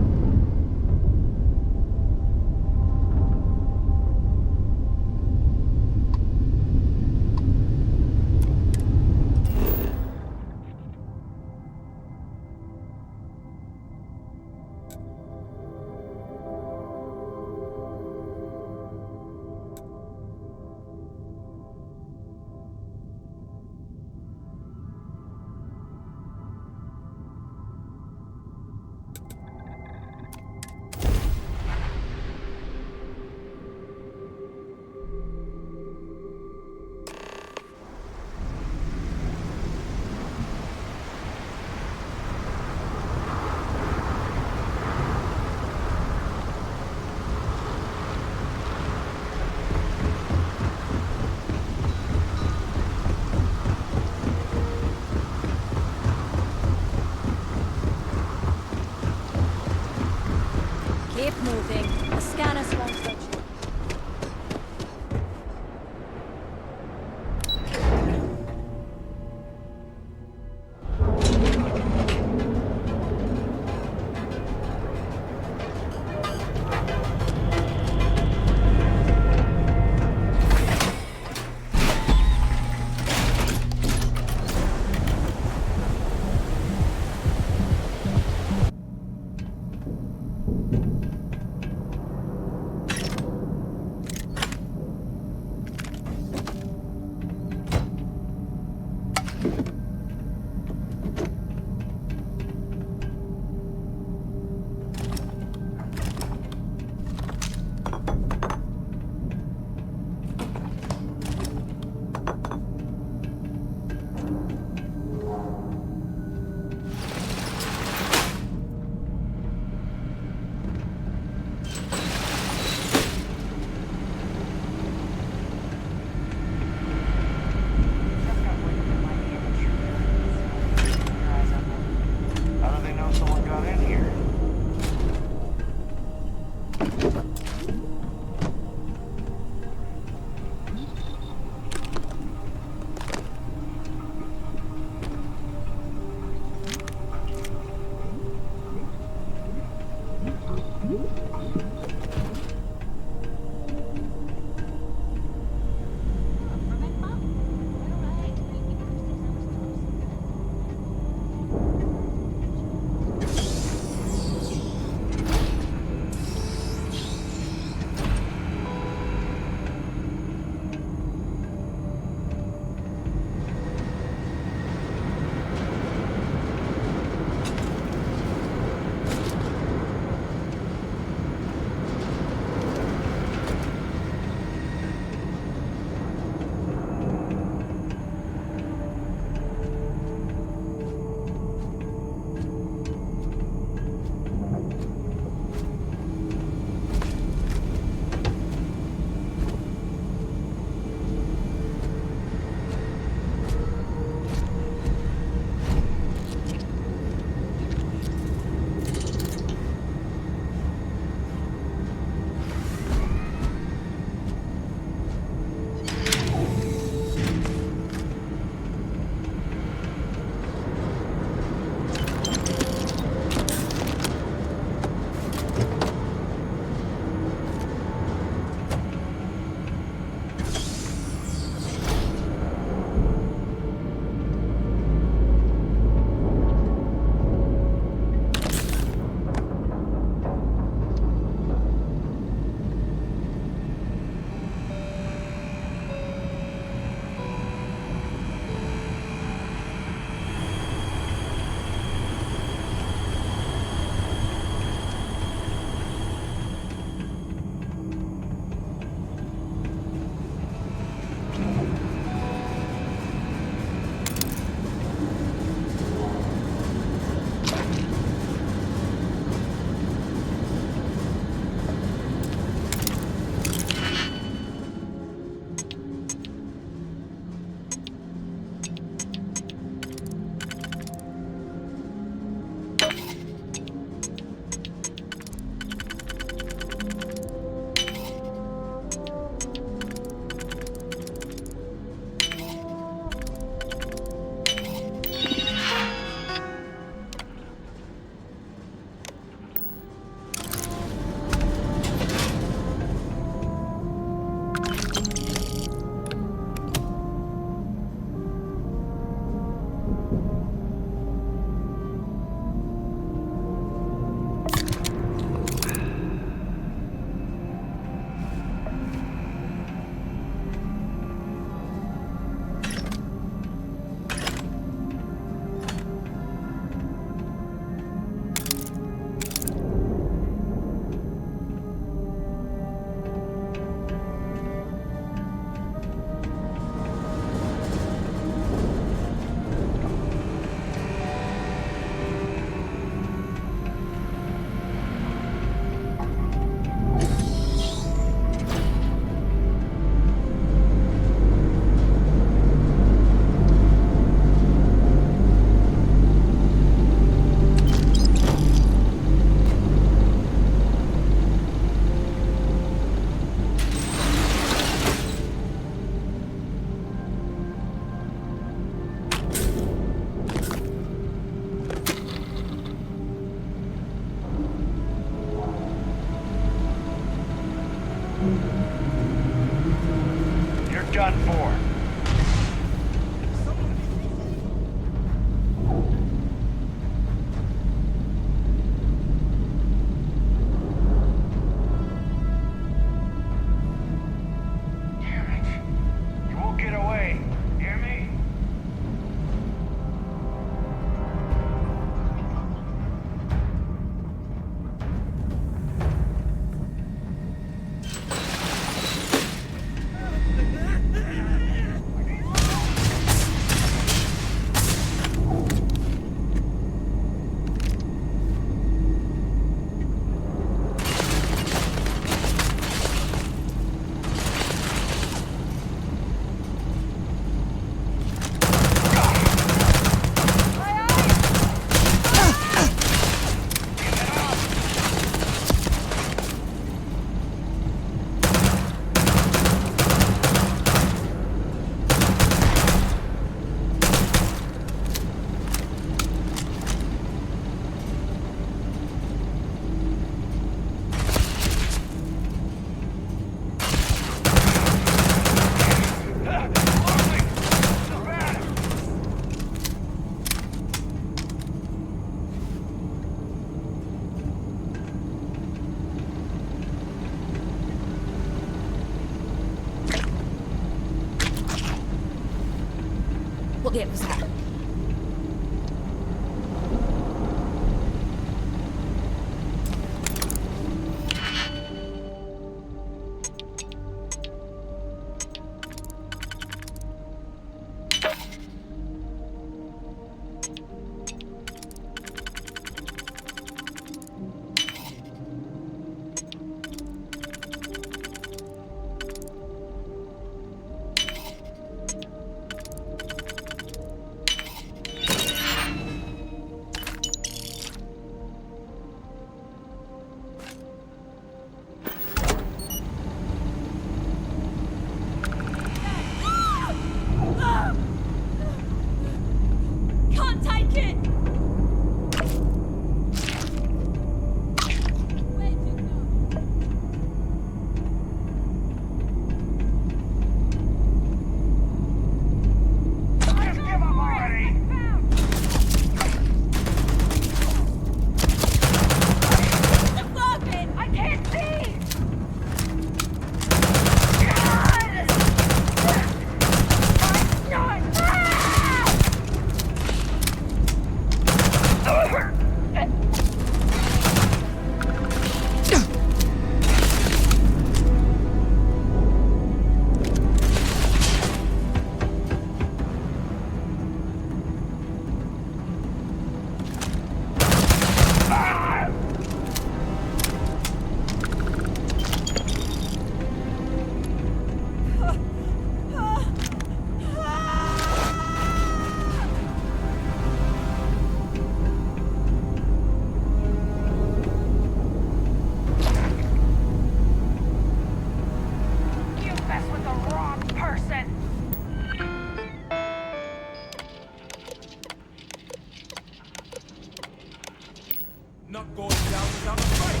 Not going down without a fight!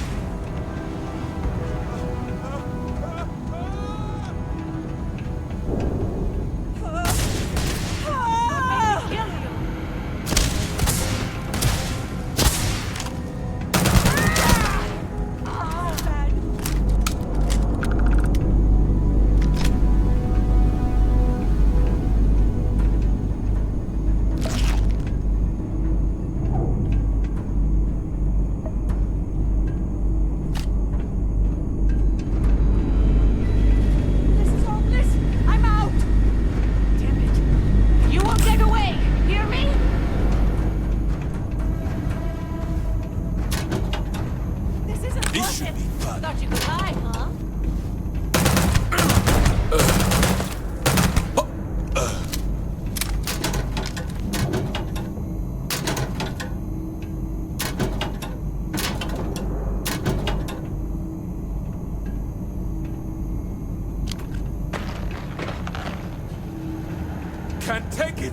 Can't take it!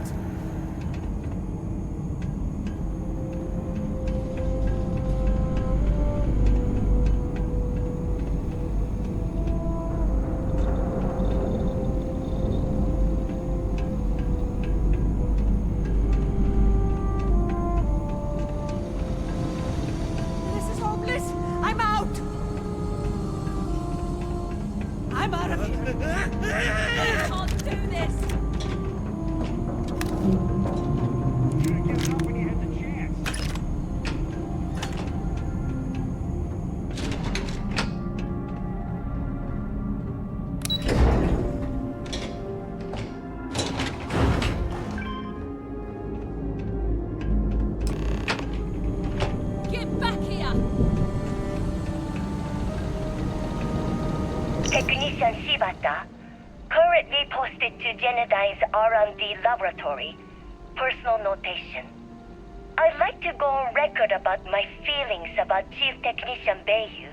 This is hopeless! I'm out! I'm out of here! I can't do this! Technician Shibata, currently posted to Genodyne's R&D laboratory. Personal notation. I'd like to go on record about my feelings about Chief Technician Beiyu.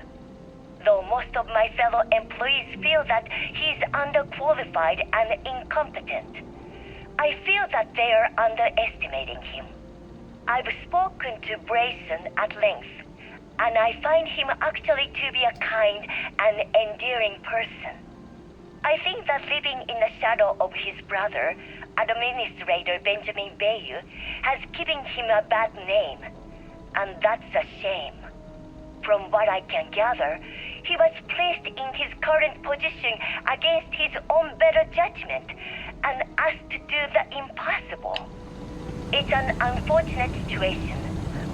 Though most of my fellow employees feel that he's underqualified and incompetent, I feel that they are underestimating him. I've spoken to Brayson at length, and I find him actually to be a kind and endearing person. I think that living in the shadow of his brother, Administrator Benjamin Beiyu, has given him a bad name, and that's a shame. From what I can gather, he was placed in his current position against his own better judgment and asked to do the impossible. It's an unfortunate situation,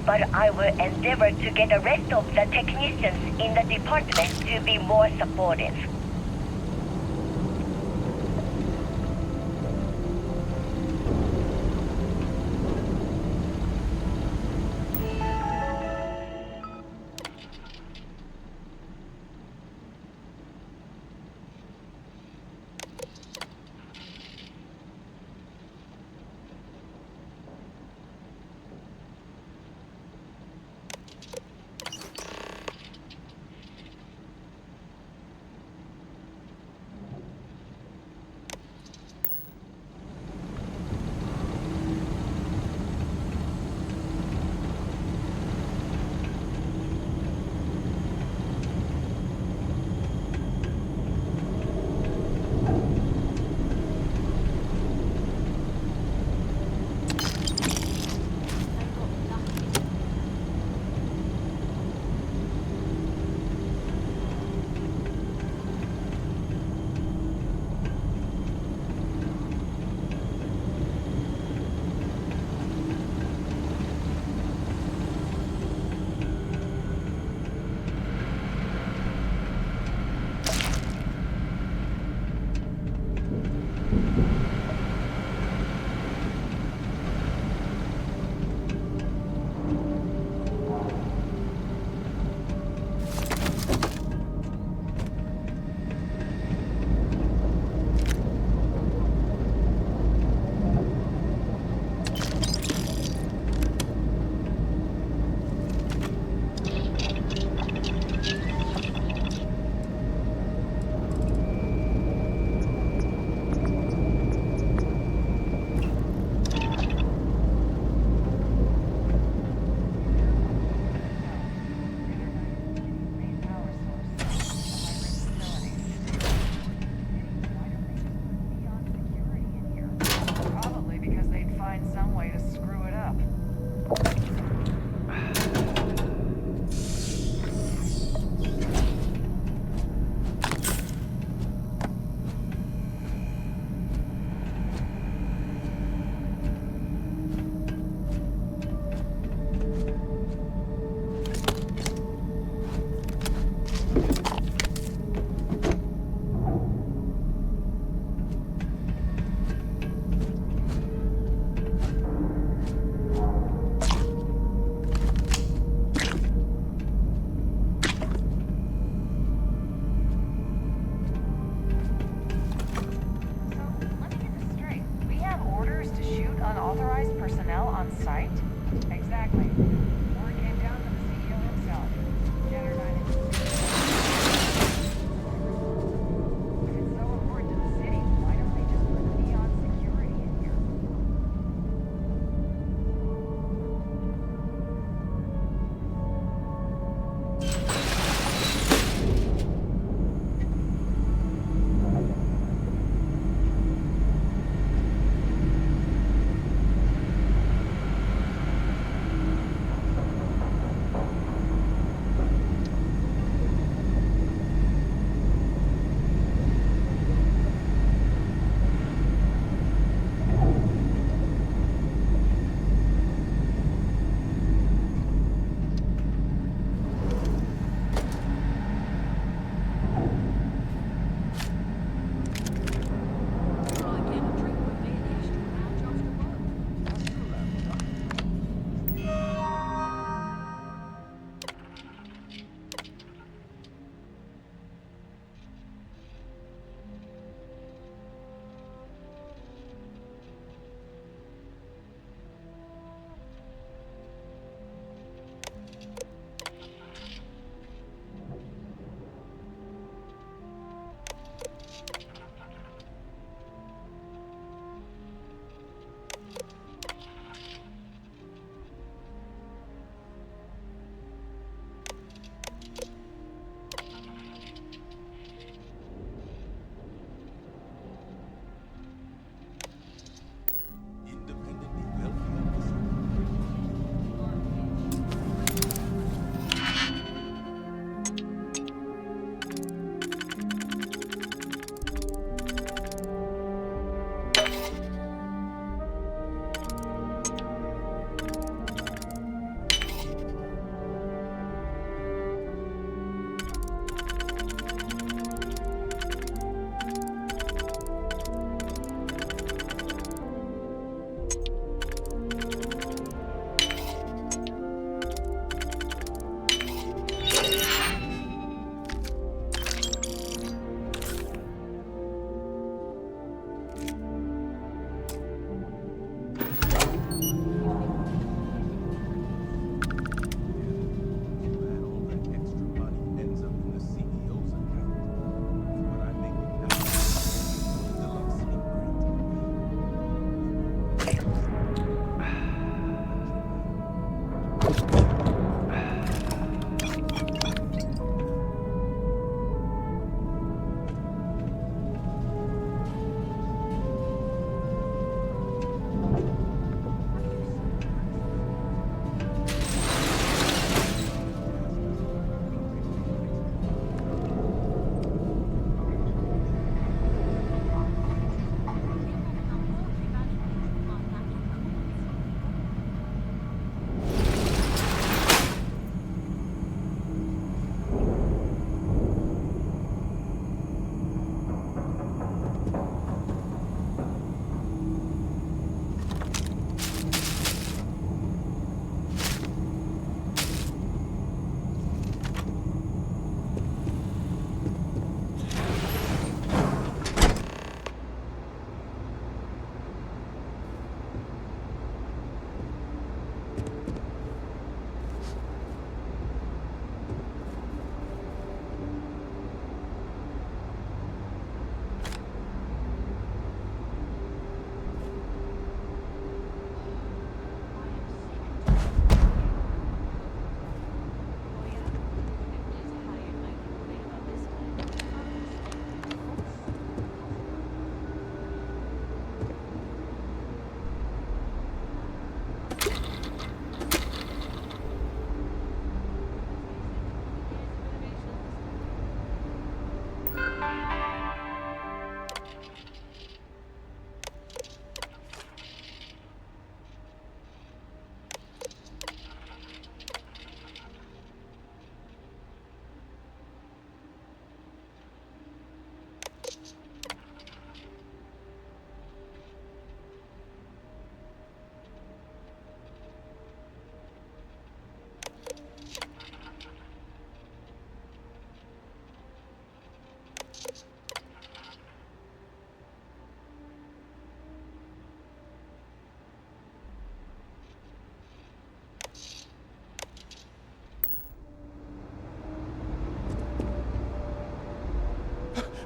but I will endeavor to get the rest of the technicians in the department to be more supportive. on site? Exactly. Word came down from the CEO himself. Generdine. If it's so important to the city, why don't they just put neon security in here?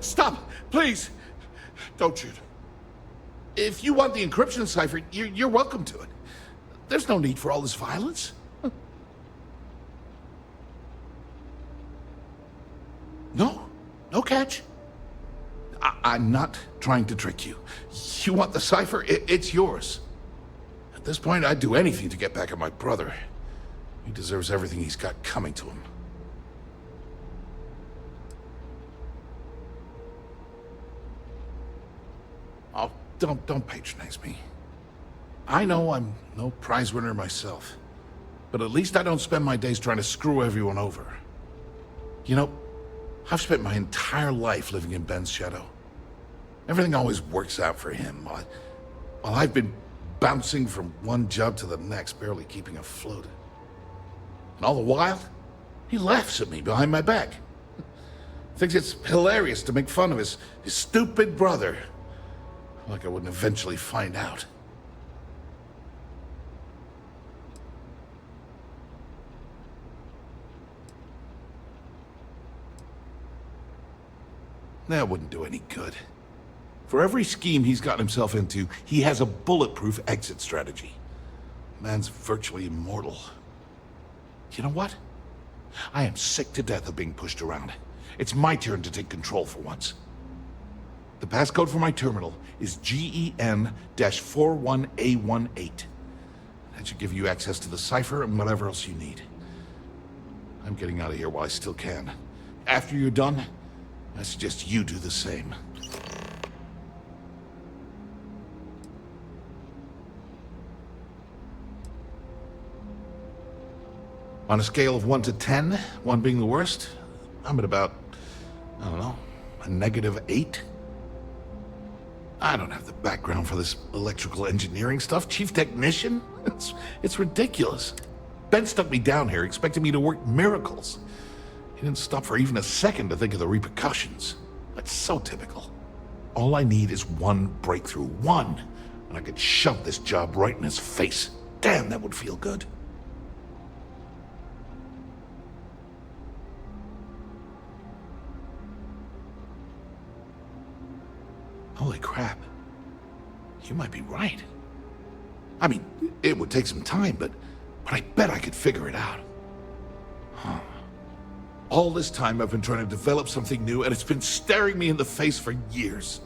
Stop! Please! Don't shoot. If you want the encryption cipher, you're welcome to it. There's no need for all this violence. No catch. I'm not trying to trick you. You want the cipher? It's yours. At this point, I'd do anything to get back at my brother. He deserves everything he's got coming to him. Oh, don't patronize me. I know I'm no prize winner myself, but at least I don't spend my days trying to screw everyone over. You know, I've spent my entire life living in Ben's shadow. Everything always works out for him, while I've been bouncing from one job to the next, barely keeping afloat. And all the while, he laughs at me behind my back. Thinks it's hilarious to make fun of his stupid brother. Like I wouldn't eventually find out. That wouldn't do any good. For every scheme he's gotten himself into, he has a bulletproof exit strategy. Man's virtually immortal. You know what? I am sick to death of being pushed around. It's my turn to take control for once. The passcode for my terminal is GEN-41A18. That should give you access to the cipher and whatever else you need. I'm getting out of here while I still can. After you're done, I suggest you do the same. On a scale of 1 to 10, 1 being the worst, I'm at about, I don't know, a -8. I don't have the background for this electrical engineering stuff. Chief technician? It's ridiculous. Ben stuck me down here expecting me to work miracles. He didn't stop for even a second to think of the repercussions. That's so typical. All I need is one breakthrough. One. And I could shove this job right in his face. Damn, that would feel good. Holy crap. You might be right. I mean, it would take some time, but I bet I could figure it out. Huh. All this time I've been trying to develop something new, and it's been staring me in the face for years.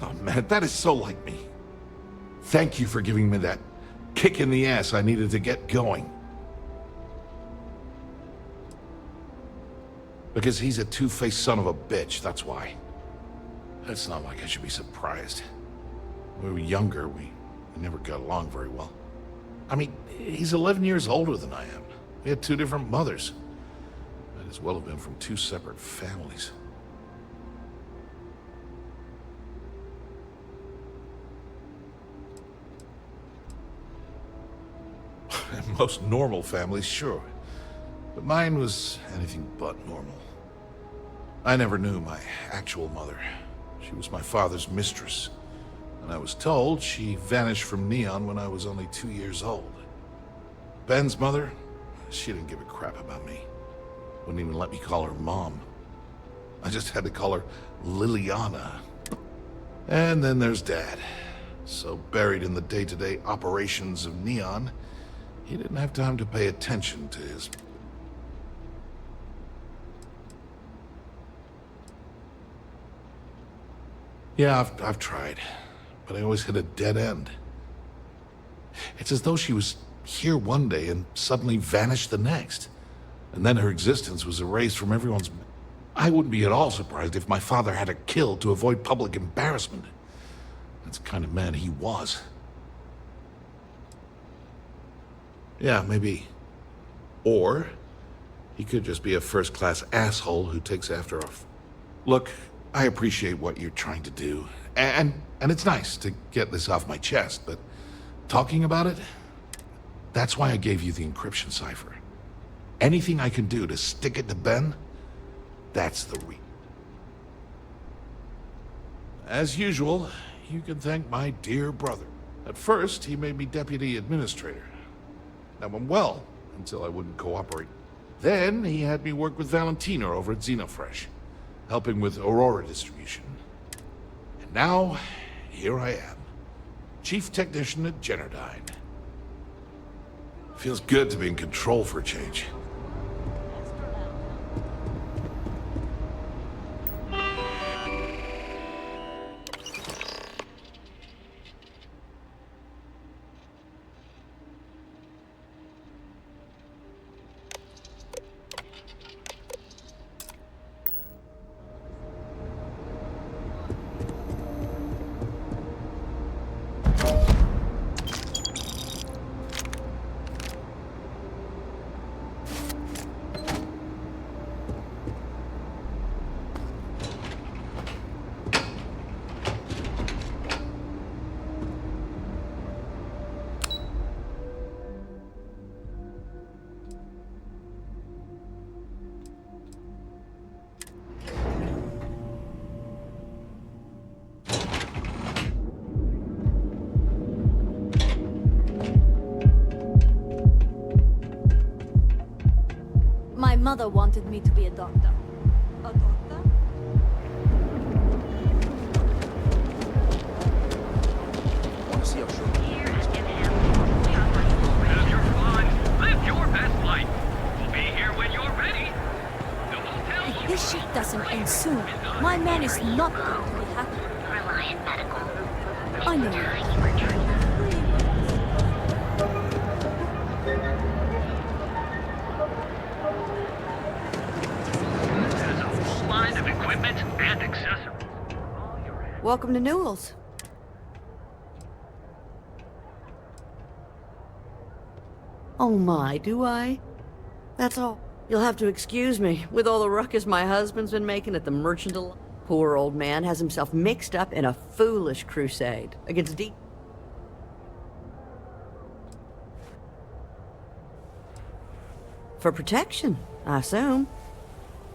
Oh man, that is so like me. Thank you for giving me that kick in the ass I needed to get going. Because he's a two-faced son of a bitch, that's why. It's not like I should be surprised. When we were younger, we never got along very well. I mean, he's 11 years older than I am. We had 2 different mothers. Might as well have been from 2 separate families. Most normal families, sure. But mine was anything but normal. I never knew my actual mother. She was my father's mistress. And I was told she vanished from Neon when I was only 2 years old. Ben's mother, she didn't give a crap about me. Wouldn't even let me call her Mom. I just had to call her Liliana. And then there's Dad. So buried in the day-to-day operations of Neon, he didn't have time to pay attention to his... Yeah, I've tried, but I always hit a dead end. It's as though she was here one day and suddenly vanished the next. And then her existence was erased from everyone's... I wouldn't be at all surprised if my father had her killed to avoid public embarrassment. That's the kind of man he was. Yeah, maybe. Or he could just be a first-class asshole who takes after a... Look, I appreciate what you're trying to do, and it's nice to get this off my chest, but talking about it, that's why I gave you the encryption cipher. Anything I can do to stick it to Ben, that's the As usual, you can thank my dear brother. At first, he made me deputy administrator. That went well, until I wouldn't cooperate. Then, he had me work with Valentina over at Xenofresh. helping with Aurora distribution. And now, here I am, Chief Technician at Generdyne. Feels good to be in control for a change. My mother wanted me to be a doctor. A doctor? Want to see how short? Have your fun. Live your best life. We'll be here when you're ready. The hotel will If this shit doesn't end soon, my man is not going to be happy. Reliant Medical. I know. There's a full line of equipment and accessories. Welcome to Newell's. Oh my, do I? That's all. You'll have to excuse me. With all the ruckus my husband's been making at the Merchant of... Poor old man has himself mixed up in a foolish crusade against For protection, I assume.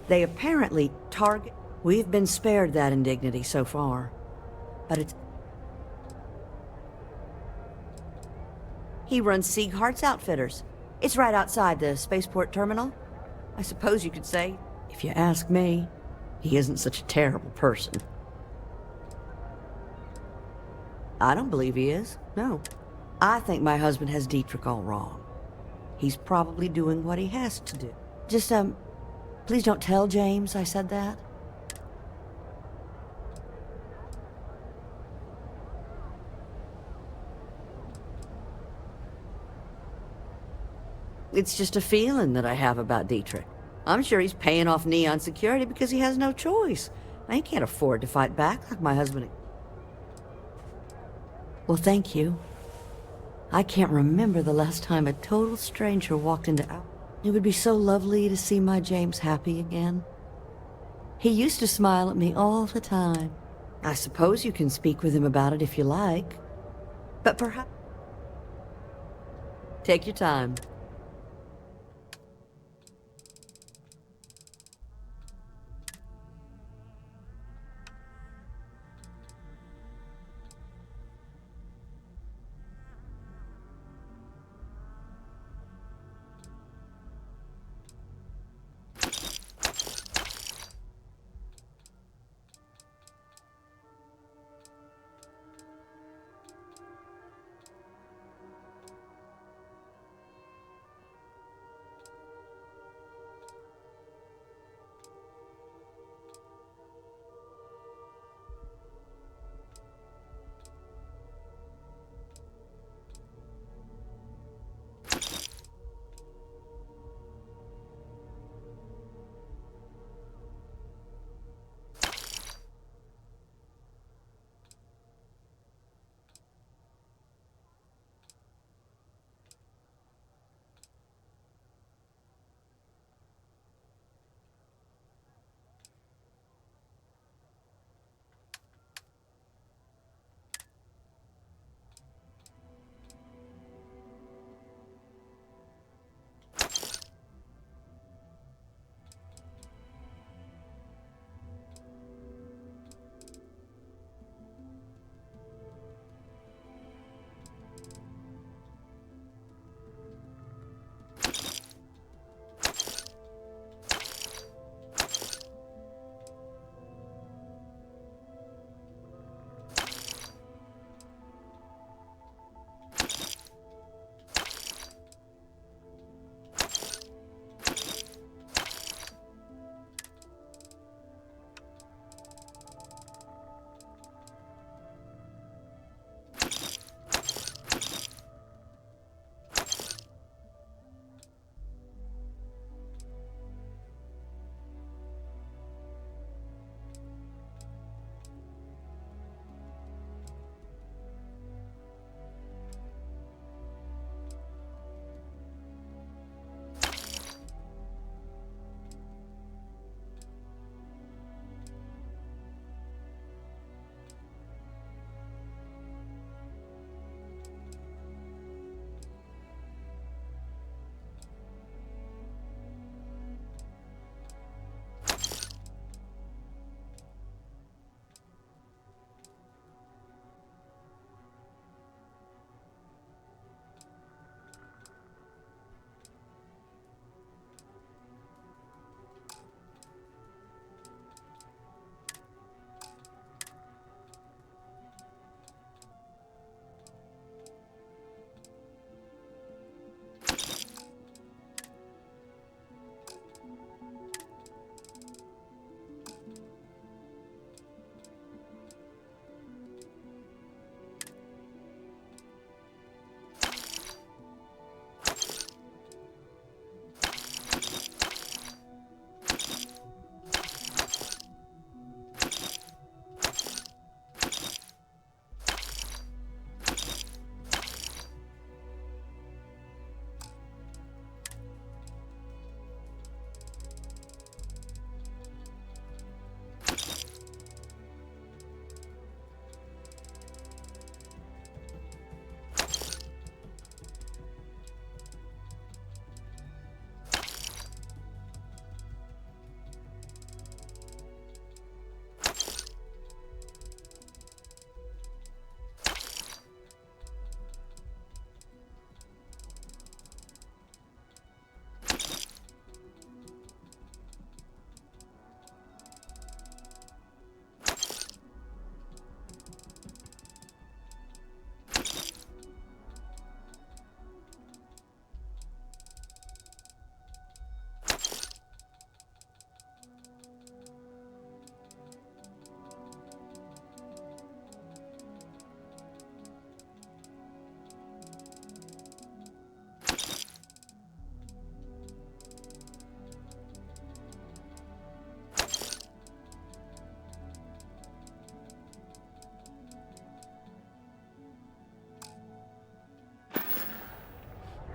They apparently target... We've been spared that indignity so far. But it's... He runs Sieghart's Outfitters. It's right outside the spaceport terminal. I suppose you could say, if you ask me, he isn't such a terrible person. I don't believe he is, no. I think my husband has Dietrich all wrong. He's probably doing what he has to do. Just, please don't tell James I said that. It's just a feeling that I have about Dietrich. I'm sure he's paying off Neon security because he has no choice. I can't afford to fight back like my husband. Well, thank you. I can't remember the last time a total stranger walked into our... It would be so lovely to see my James happy again. He used to smile at me all the time. I suppose you can speak with him about it if you like. But perhaps... Take your time.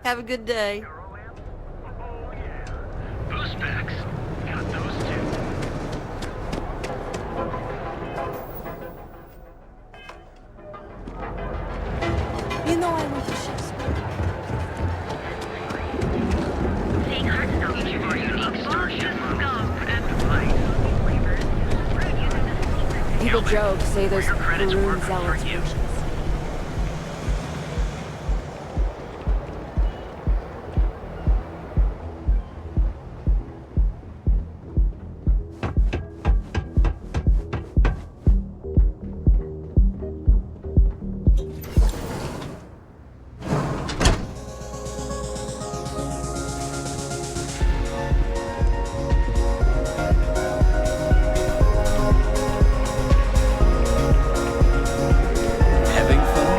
Have a good day. Boost packs. Got those too. You know I want to share some. Seeing Hearthstone feature your unique Starship scum and flavors. People joke, say there's credits maroon work zealots. for you. Having fun?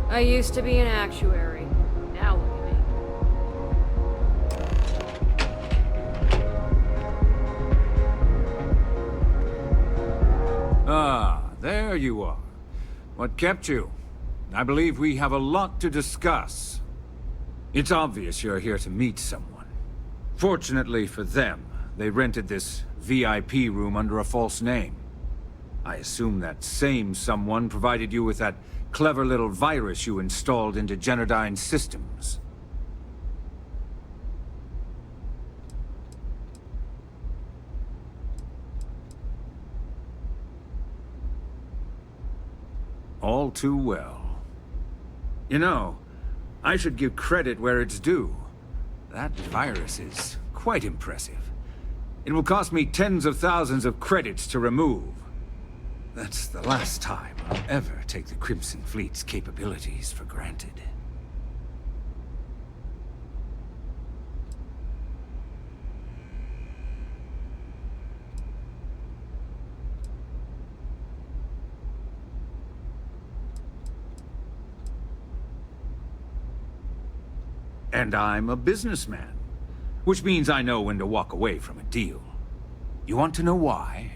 I used to be an actuary. Now look at me. Ah, there you are. What kept you? I believe we have a lot to discuss. It's obvious you're here to meet someone. Fortunately for them, they rented this VIP room under a false name. I assume that same someone provided you with that clever little virus you installed into Genodyne's systems. All too well. You know, I should give credit where it's due. That virus is quite impressive. It will cost me tens of thousands of credits to remove. That's the last time I'll ever take the Crimson Fleet's capabilities for granted. And I'm a businessman, which means I know when to walk away from a deal. You want to know why?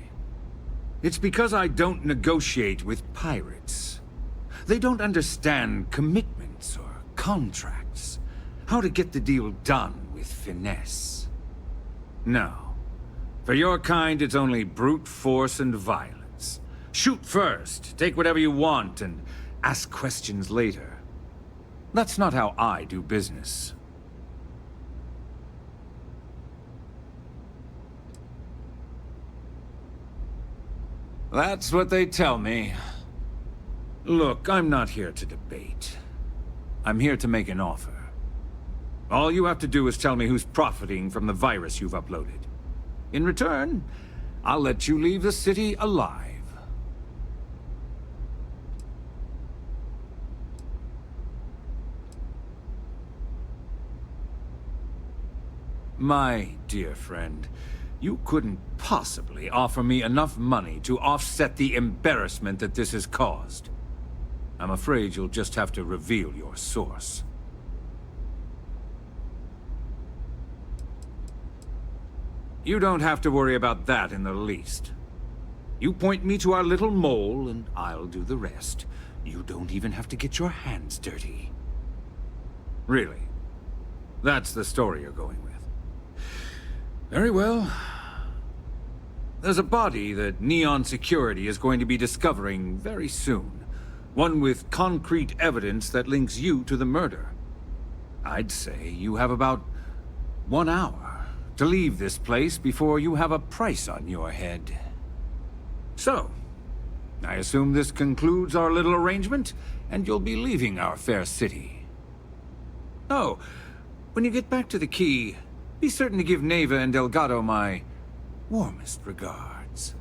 It's because I don't negotiate with pirates. They don't understand commitments or contracts, how to get the deal done with finesse. No. For your kind, it's only brute force and violence. Shoot first, take whatever you want, and ask questions later. That's not how I do business. That's what they tell me. Look, I'm not here to debate. I'm here to make an offer. All you have to do is tell me who's profiting from the virus you've uploaded. In return, I'll let you leave the city alive. My dear friend, you couldn't possibly offer me enough money to offset the embarrassment that this has caused. I'm afraid you'll just have to reveal your source. You don't have to worry about that in the least. You point me to our little mole, and I'll do the rest. You don't even have to get your hands dirty. Really? That's the story you're going with. Very well. There's a body that Neon Security is going to be discovering very soon. One with concrete evidence that links you to the murder. I'd say you have about 1 hour to leave this place before you have a price on your head. So, I assume this concludes our little arrangement, and you'll be leaving our fair city. Oh, when you get back to the key, be certain to give Neva and Delgado my warmest regards.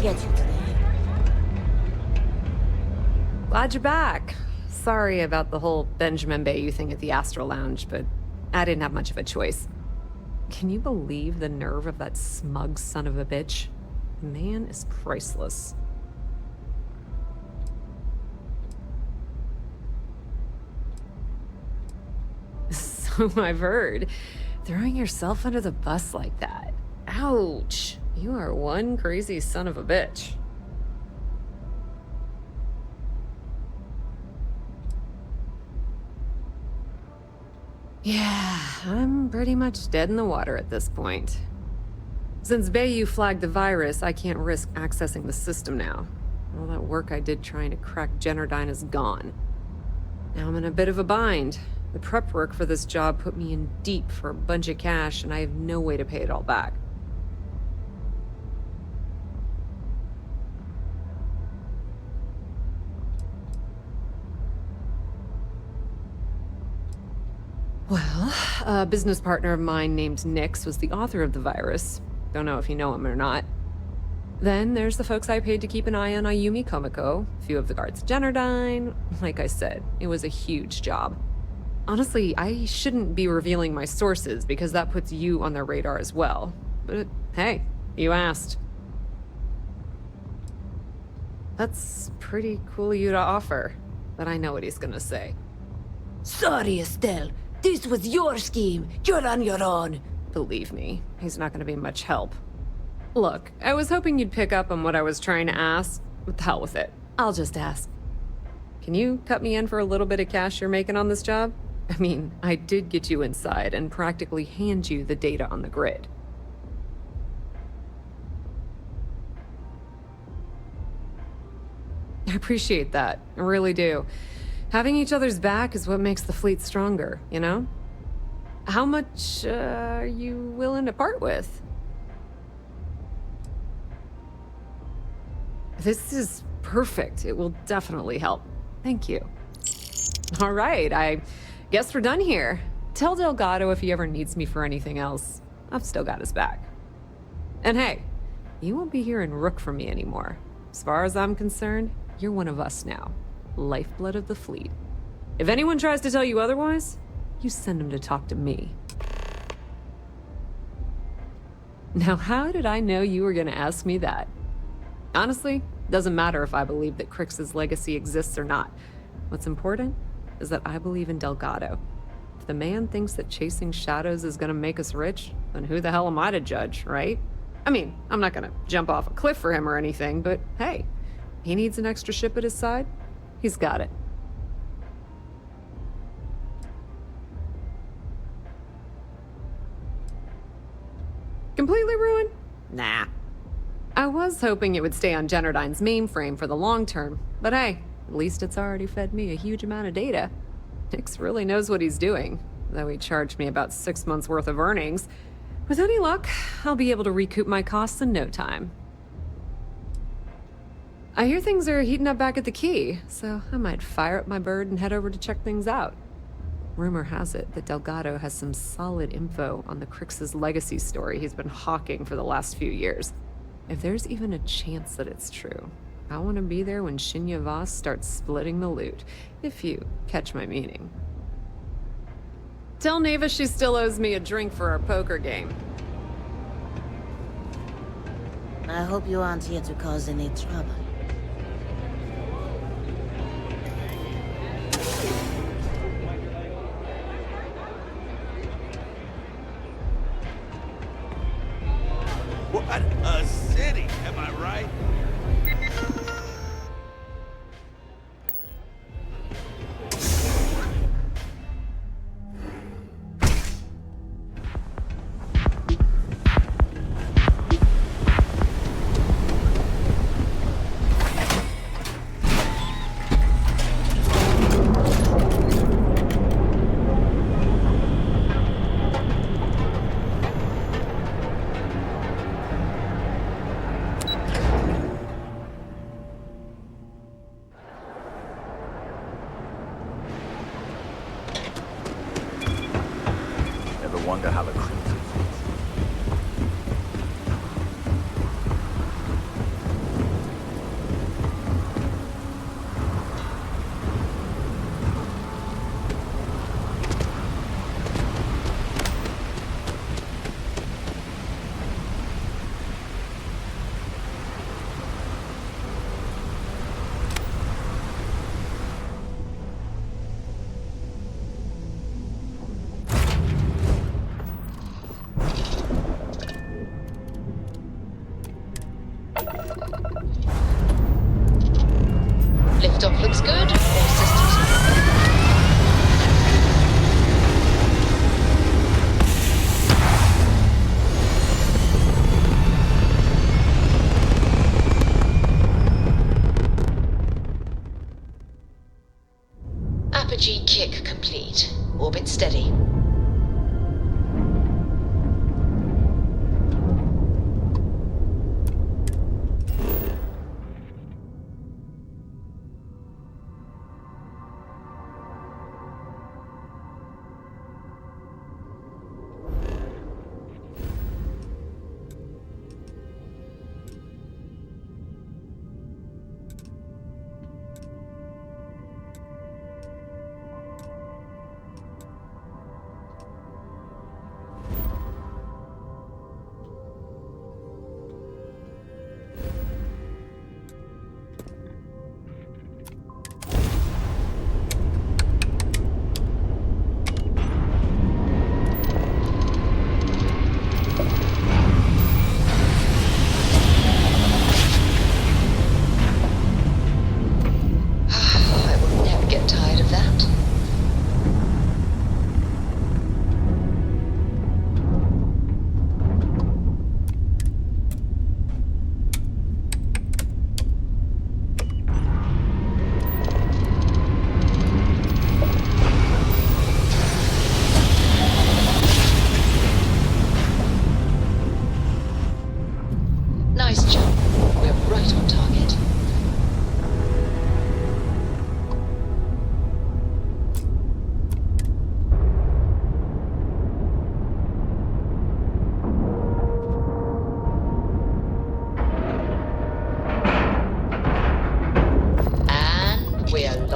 get you today. Glad you're back. Sorry about the whole Benjamin Bayou thing at the Astro Lounge, but I didn't have much of a choice. Can you believe the nerve of that smug son of a bitch? The man is priceless. So I've heard. Throwing yourself under the bus like that. Ouch. You are one crazy son of a bitch. Yeah, I'm pretty much dead in the water at this point. Since Bayou flagged the virus, I can't risk accessing the system now. All that work I did trying to crack Generdyne is gone. Now I'm in a bit of a bind. The prep work for this job put me in deep for a bunch of cash, and I have no way to pay it all back. Well, a business partner of mine named Nix was the author of the virus. Don't know if you know him or not. Then there's the folks I paid to keep an eye on Ayumi Komiko, a few of the guards at Generdyne. Like I said, it was a huge job. Honestly, I shouldn't be revealing my sources because that puts you on their radar as well. But hey, you asked. That's pretty cool of you to offer, but I know what he's gonna say. Sorry, Estelle. This was your scheme. You're on your own. Believe me, he's not gonna be much help. Look, I was hoping you'd pick up on what I was trying to ask. What the hell with it? I'll just ask. Can you cut me in for a little bit of cash you're making on this job? I mean, I did get you inside and practically hand you the data on the grid. I appreciate that. I really do. Having each other's back is what makes the fleet stronger, you know? How much are you willing to part with? This is perfect. It will definitely help. Thank you. All right, I guess we're done here. Tell Delgado if he ever needs me for anything else. I've still got his back. And hey, you won't be hearing Rook from me anymore. As far as I'm concerned, you're one of us now. Lifeblood of the fleet. If anyone tries to tell you otherwise, you send them to talk to me. Now, how did I know you were gonna ask me that? Honestly, doesn't matter if I believe that Crix's legacy exists or not. What's important is that I believe in Delgado. If the man thinks that chasing shadows is gonna make us rich, then who the hell am I to judge, right? I mean, I'm not gonna jump off a cliff for him or anything, but hey, he needs an extra ship at his side, he's got it. Completely ruined? Nah. I was hoping it would stay on Generdyne's mainframe for the long term, but hey, at least it's already fed me a huge amount of data. Nix really knows what he's doing, though he charged me about 6 months worth of earnings. With any luck, I'll be able to recoup my costs in no time. I hear things are heating up back at the Key, so I might fire up my bird and head over to check things out. Rumor has it that Delgado has some solid info on the Crix's legacy story he's been hawking for the last few years. If there's even a chance that it's true, I want to be there when Shinya Voss starts splitting the loot, if you catch my meaning. Tell Neva she still owes me a drink for our poker game. I hope you aren't here to cause any trouble. What a city, am I right?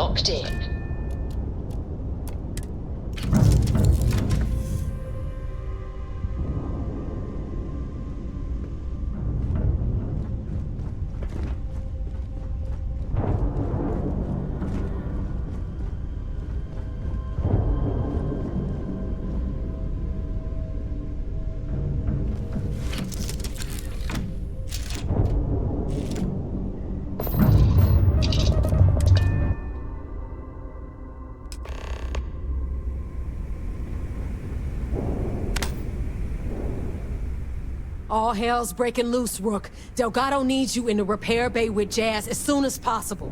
locked in. All hell's breaking loose, Rook. Delgado needs you in the repair bay with Jazz as soon as possible.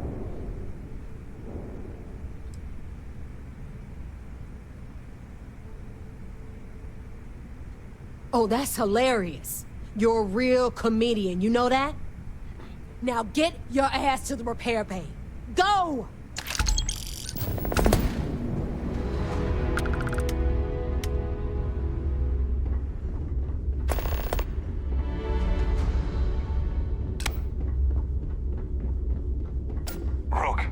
Oh, that's hilarious. You're a real comedian, you know that? Now get your ass to the repair bay. Go! Rook.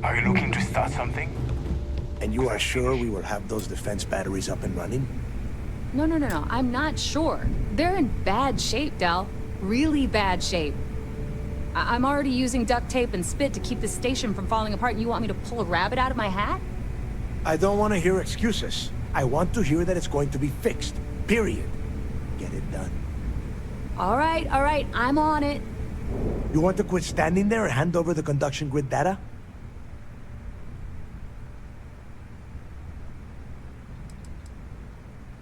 Are you looking to start something? And you are sure we will have those defense batteries up and running? No. I'm not sure. They're in bad shape, Del. Really bad shape. I'm already using duct tape and spit to keep the station from falling apart, and you want me to pull a rabbit out of my hat? I don't want to hear excuses. I want to hear that it's going to be fixed. Period. Get it done. All right. I'm on it. You want to quit standing there and hand over the conduction grid data?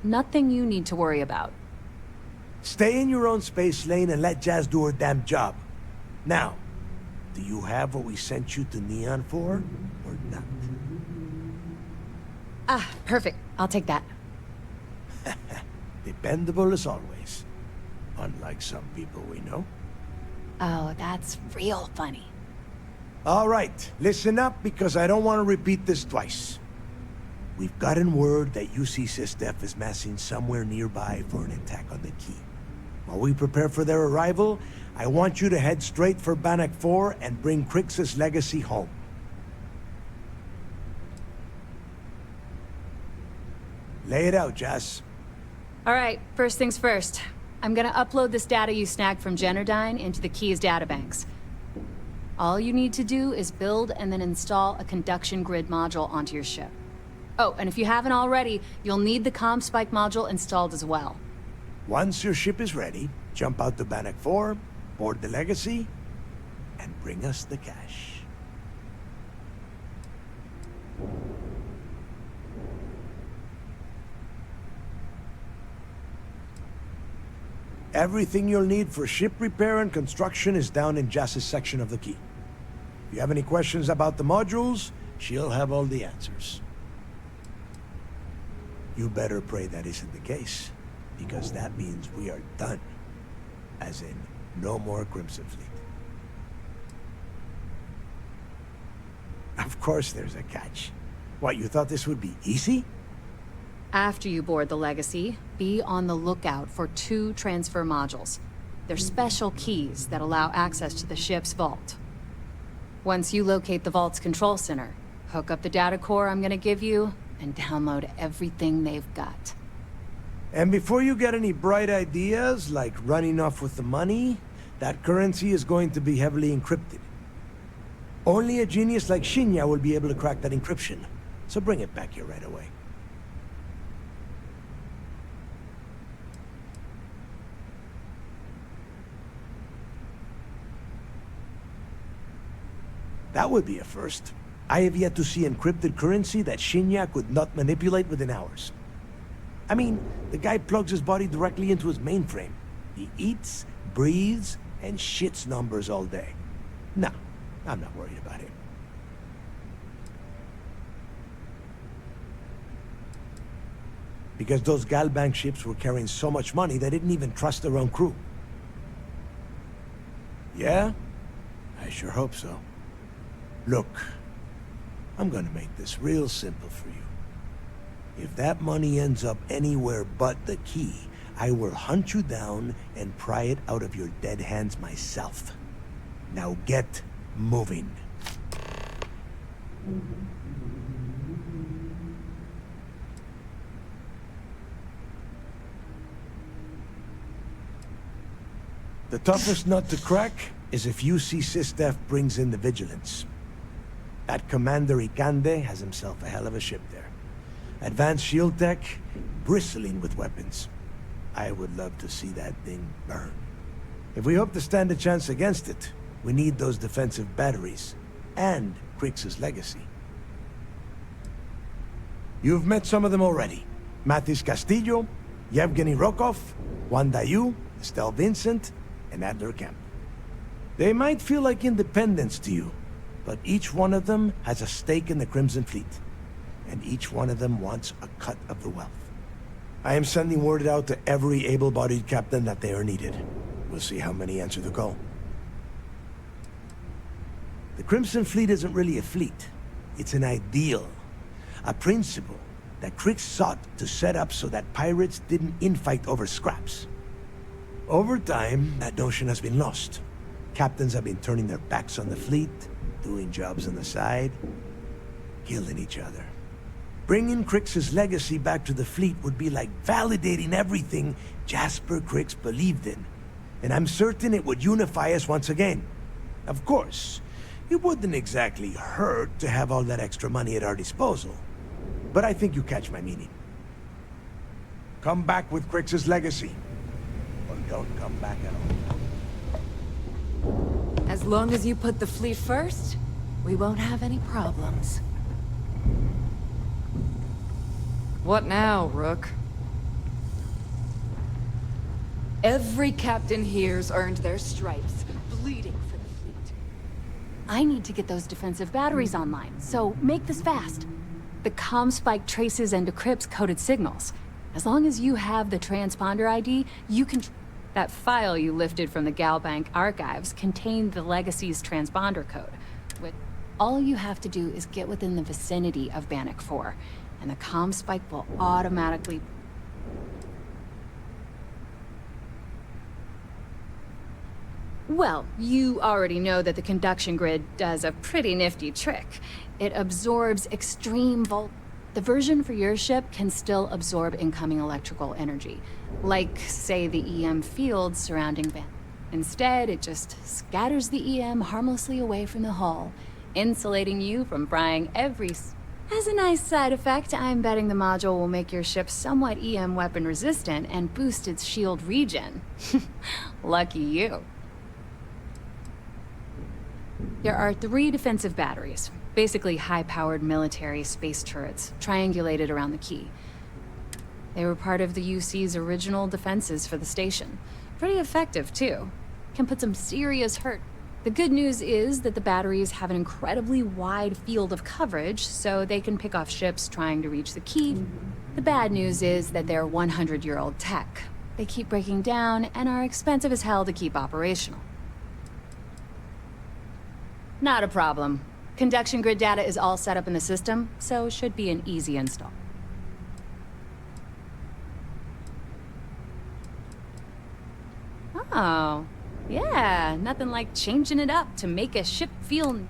Nothing you need to worry about. Stay in your own space lane and let Jazz do her damn job. Now, do you have what we sent you to Neon for, or not? Ah, perfect. I'll take that. Dependable as always. Unlike some people we know. Oh, that's real funny. All right, listen up because I don't want to repeat this twice. We've gotten word that UC SysDef is massing somewhere nearby for an attack on the key. While we prepare for their arrival, I want you to head straight for Bannock 4 and bring Crixus' legacy home. Lay it out, Jazz. All right, first things first. I'm gonna upload this data you snagged from Generdyne into the Key's databanks. All you need to do is build and then install a conduction grid module onto your ship. Oh, and if you haven't already, you'll need the CommSpike module installed as well. Once your ship is ready, jump out to Bannock 4, board the legacy, and bring us the cash. Everything you'll need for ship repair and construction is down in Jazz's section of the Key. If you have any questions about the modules, she'll have all the answers. You better pray that isn't the case, because that means we are done. As in, no more Crimson Fleet. Of course there's a catch. What, you thought this would be easy? After you board the Legacy, be on the lookout for 2 transfer modules. They're special keys that allow access to the ship's vault. Once you locate the vault's control center, hook up the data core I'm gonna give you, and download everything they've got. And before you get any bright ideas, like running off with the money, that currency is going to be heavily encrypted. Only a genius like Shinya will be able to crack that encryption, so bring it back here right away. That would be a first. I have yet to see encrypted currency that Shinya could not manipulate within hours. I mean, the guy plugs his body directly into his mainframe. He eats, breathes, and shits numbers all day. No, I'm not worried about him. Because those Galbank ships were carrying so much money, they didn't even trust their own crew. Yeah? I sure hope so. Look, I'm gonna make this real simple for you. If that money ends up anywhere but the key, I will hunt you down and pry it out of your dead hands myself. Now get moving. The toughest nut to crack is if UC SysDef brings in the vigilance. That Commander Ikande has himself a hell of a ship there. Advanced shield tech, bristling with weapons. I would love to see that thing burn. If we hope to stand a chance against it, we need those defensive batteries, and Krix's legacy. You've met some of them already. Mathis Castillo, Yevgeny Rokov, Juan Dayu, Estelle Vincent, and Adler Kemp. They might feel like independents to you, but each one of them has a stake in the Crimson Fleet, and each one of them wants a cut of the wealth. I am sending word out to every able-bodied captain that they are needed. We'll see how many answer the call. The Crimson Fleet isn't really a fleet. It's an ideal. A principle that Krix sought to set up so that pirates didn't infight over scraps. Over time, that notion has been lost. Captains have been turning their backs on the fleet, doing jobs on the side, killing each other. Bringing Krix's legacy back to the fleet would be like validating everything Jasper Krix believed in. And I'm certain it would unify us once again. Of course, it wouldn't exactly hurt to have all that extra money at our disposal. But I think you catch my meaning. Come back with Krix's legacy. Or don't come back at all. As long as you put the fleet first, we won't have any problems. What now, Rook? Every captain here's earned their stripes, bleeding for the fleet. I need to get those defensive batteries online, so make this fast. The comm spike traces and decrypts coded signals. As long as you have the transponder ID, you can... That file you lifted from the Galbank archives contained the Legacy's transponder code. All you have to do is get within the vicinity of Bannock 4, and the comm spike will automatically... Well, you already know that the conduction grid does a pretty nifty trick. It absorbs extreme volt. The version for your ship can still absorb incoming electrical energy, like, say, the EM field surrounding Van. Instead, it just scatters the EM harmlessly away from the hull, insulating you from frying every... As a nice side effect, I'm betting the module will make your ship somewhat EM weapon resistant and boost its shield regen. Lucky you. There are 3 defensive batteries, basically high-powered military space turrets, triangulated around the key. They were part of the UC's original defenses for the station. Pretty effective, too. Can put some serious hurt. The good news is that the batteries have an incredibly wide field of coverage, so they can pick off ships trying to reach the key. The bad news is that they're 100-year-old tech. They keep breaking down and are expensive as hell to keep operational. Not a problem. Conduction grid data is all set up in the system, so should be an easy install. Oh, yeah, nothing like changing it up to make a ship feel...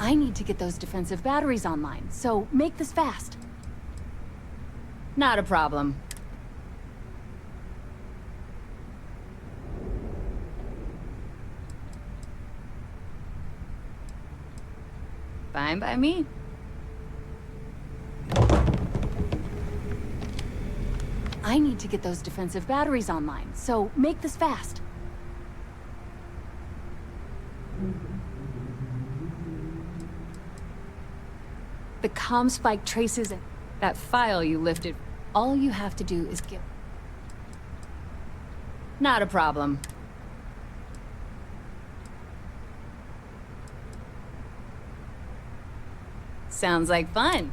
I need to get those defensive batteries online, so make this fast. Not a problem. Fine by me. I need to get those defensive batteries online, so make this fast. The comm spike traces it. That file you lifted. All you have to do is get... Not a problem. Sounds like fun.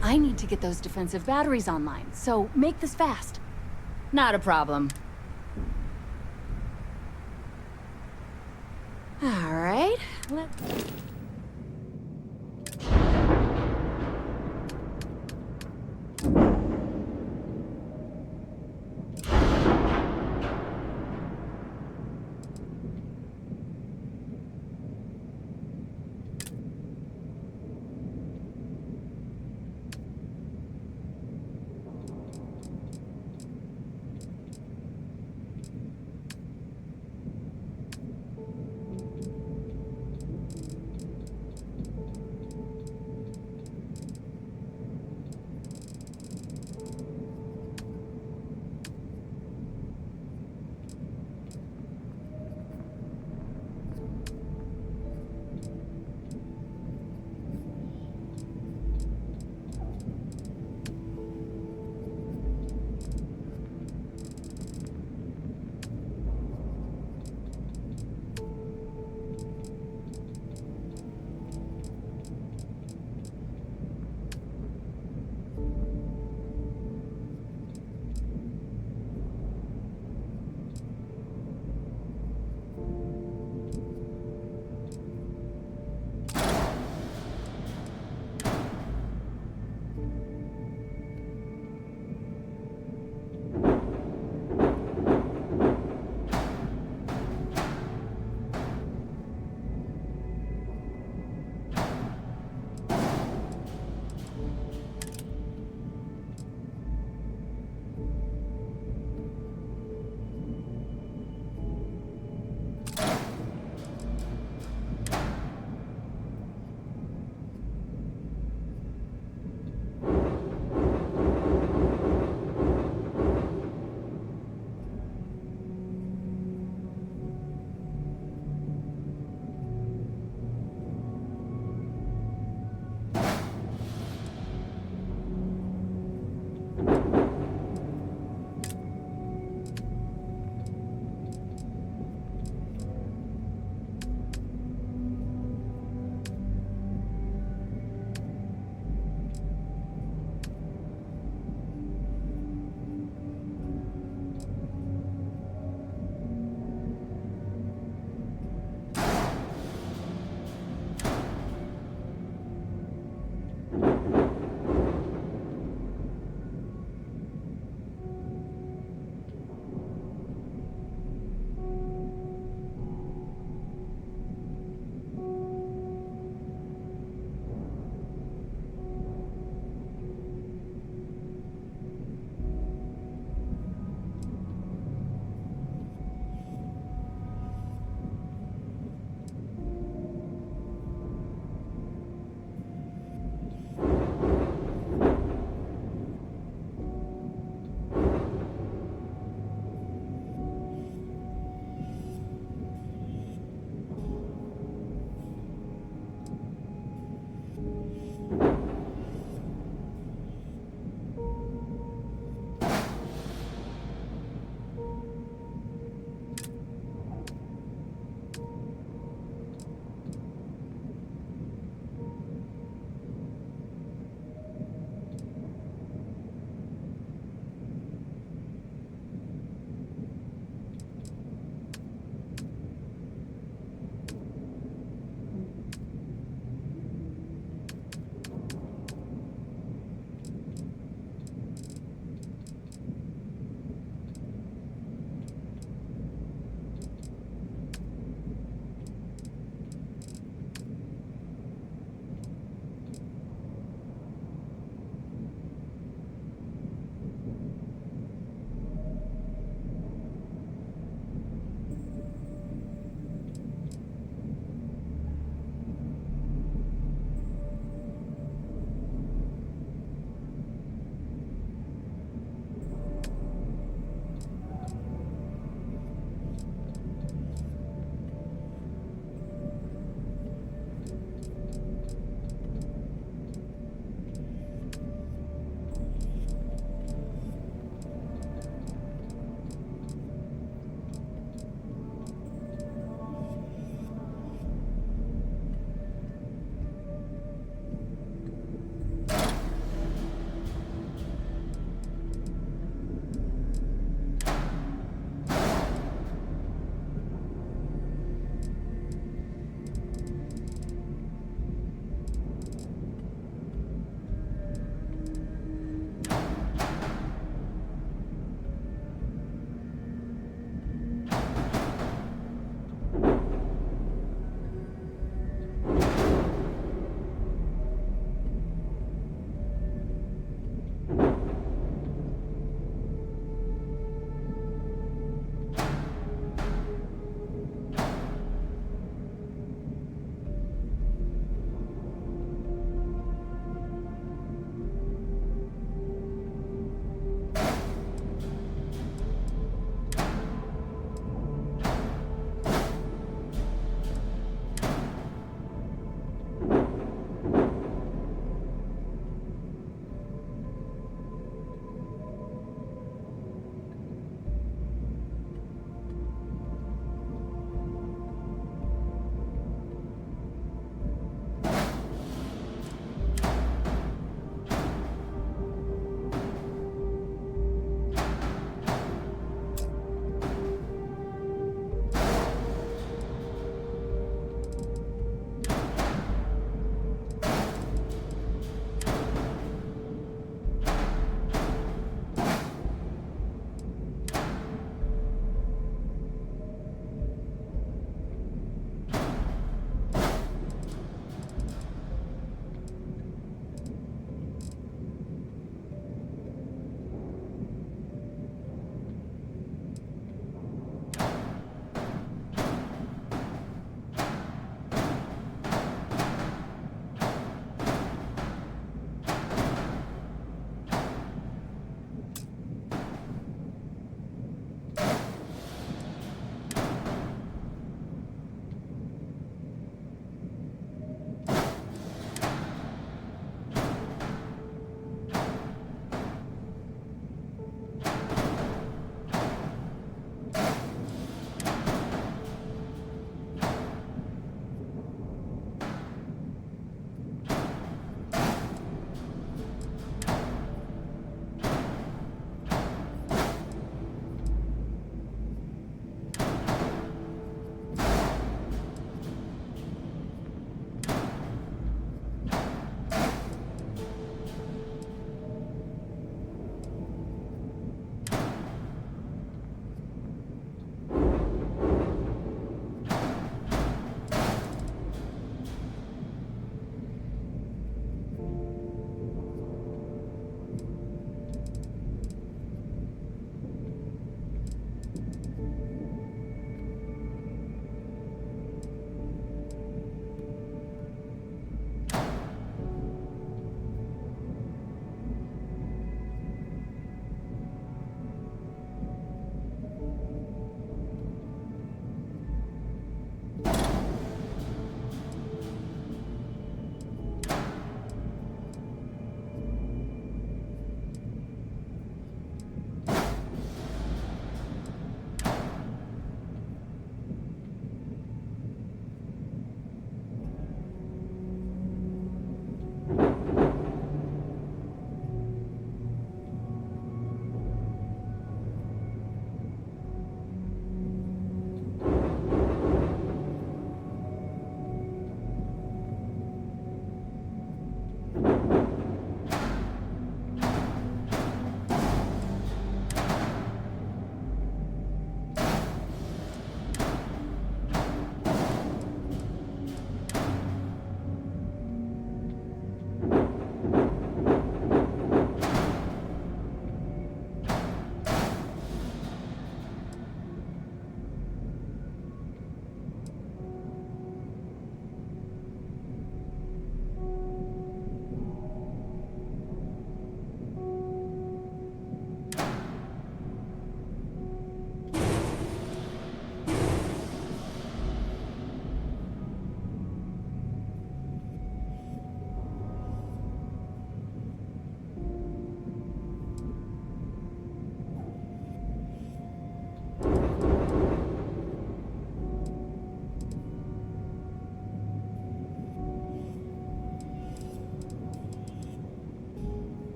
I need to get those defensive batteries online, so make this fast. Not a problem. All right, let's...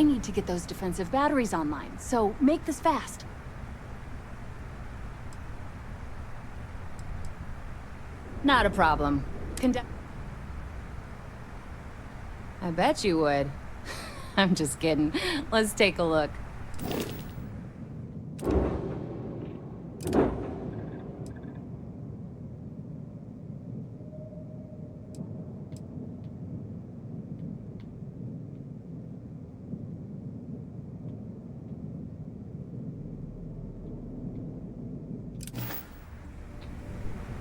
need to get those defensive batteries online, so make this fast. Not a problem. I bet you would. I'm just kidding. Let's take a look.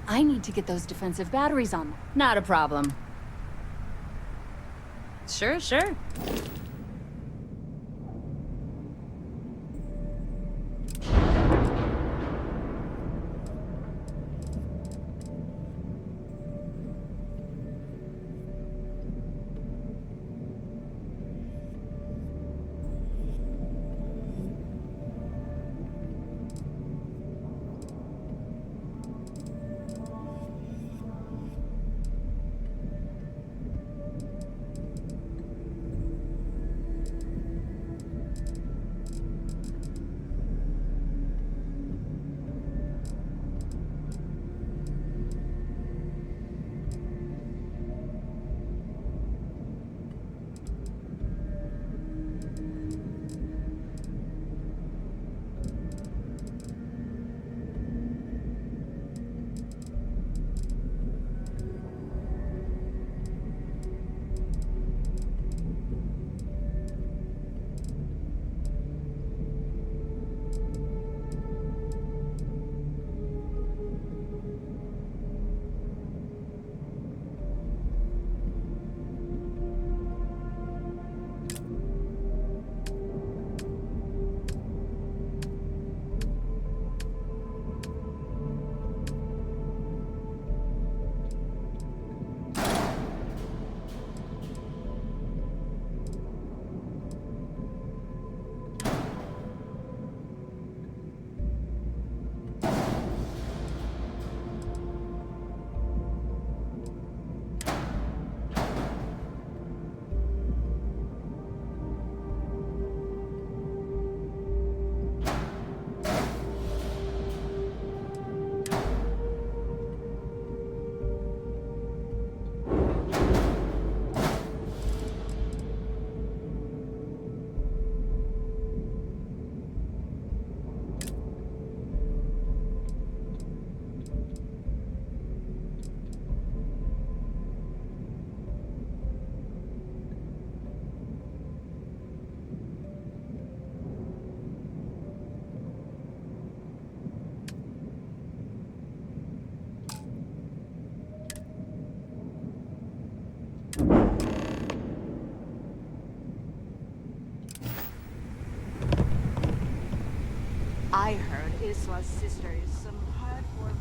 I need to get those defensive batteries on. Not a problem. Sure. I heard Isla's sister is some hardcore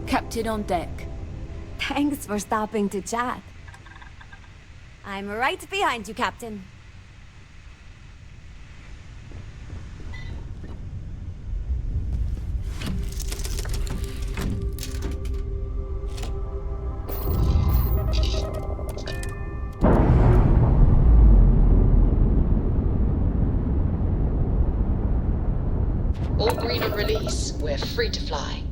Captain on deck. Thanks for stopping to chat. I'm right behind you, Captain. and release, we're free to fly.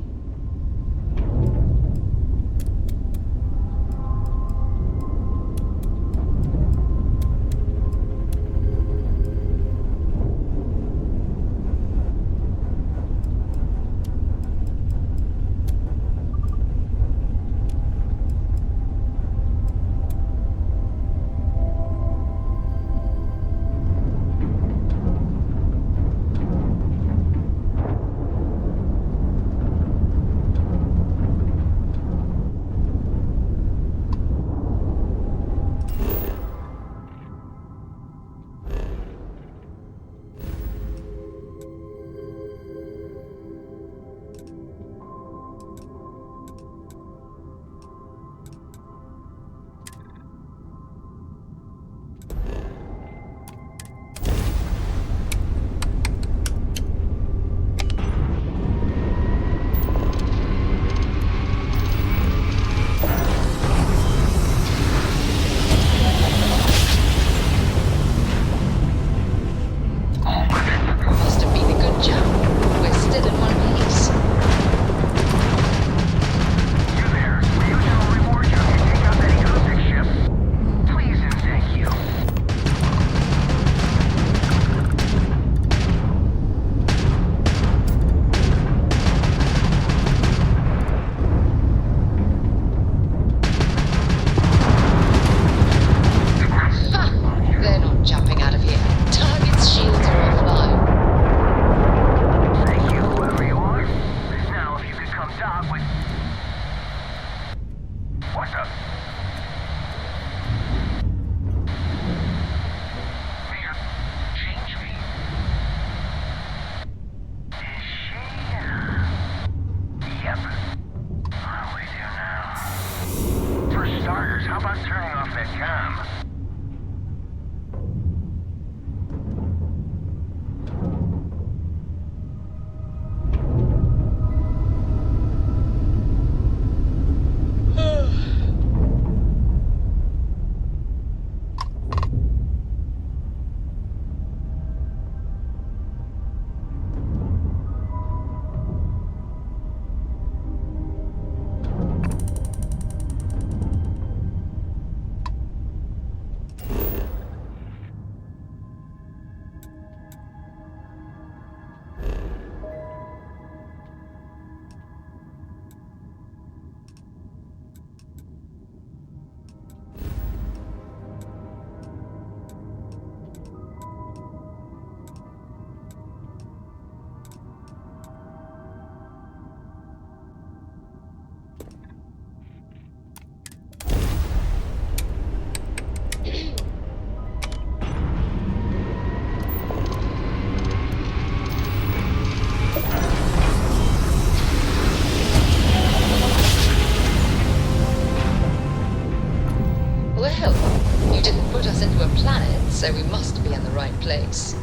So we must be in the right place.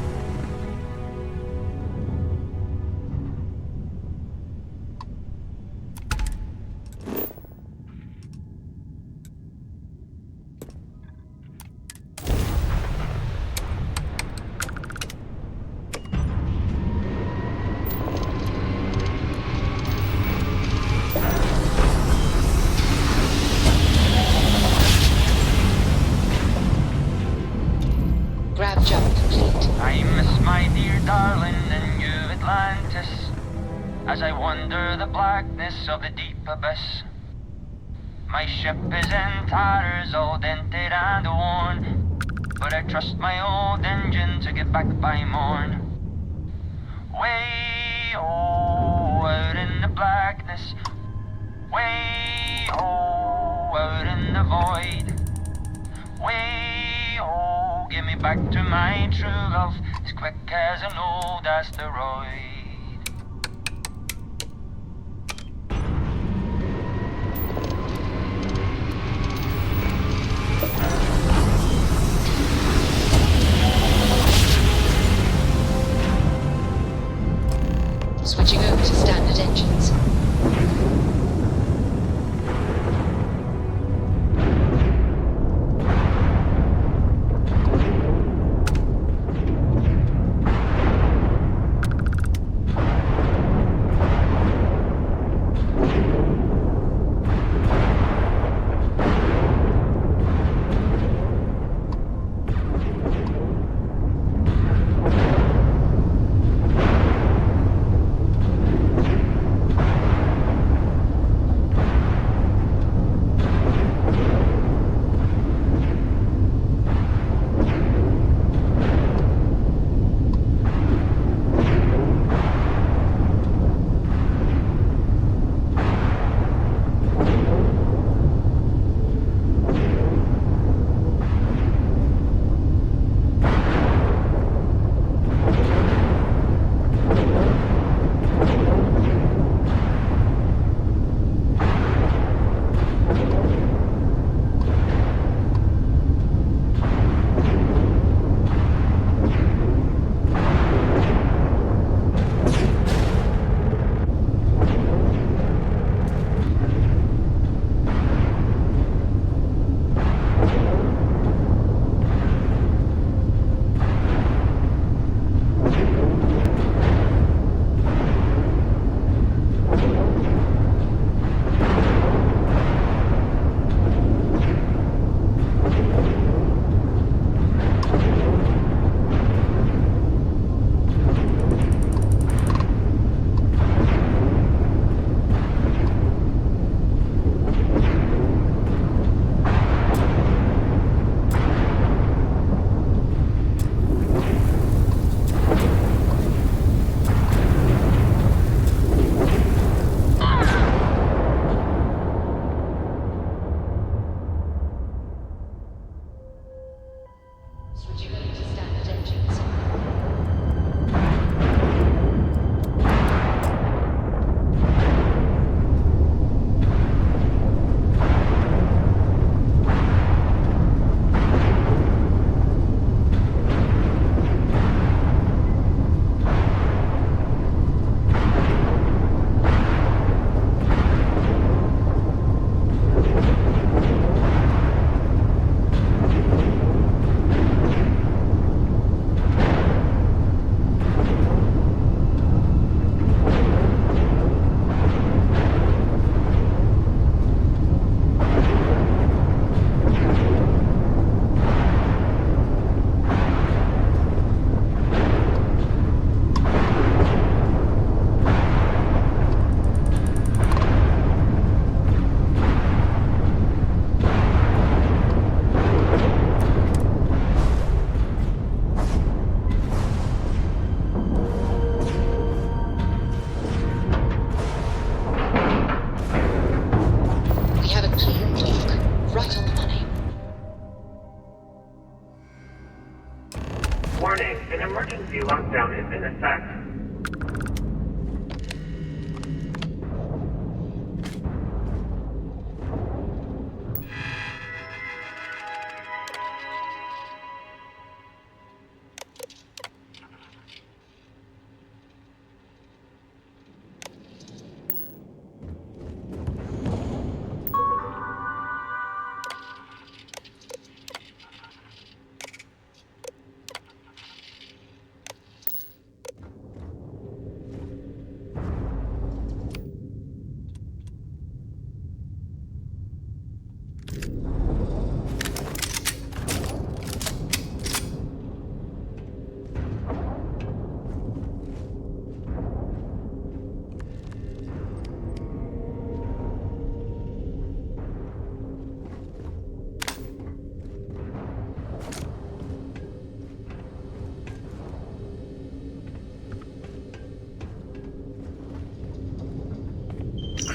As I wander the blackness of the deep abyss, my ship is in tatters, all dented and worn, but I trust my old engine to get back by morn. Way out in the blackness, way out in the void, way give me back to my true love, as quick as an old asteroid. Switching over to standard engines.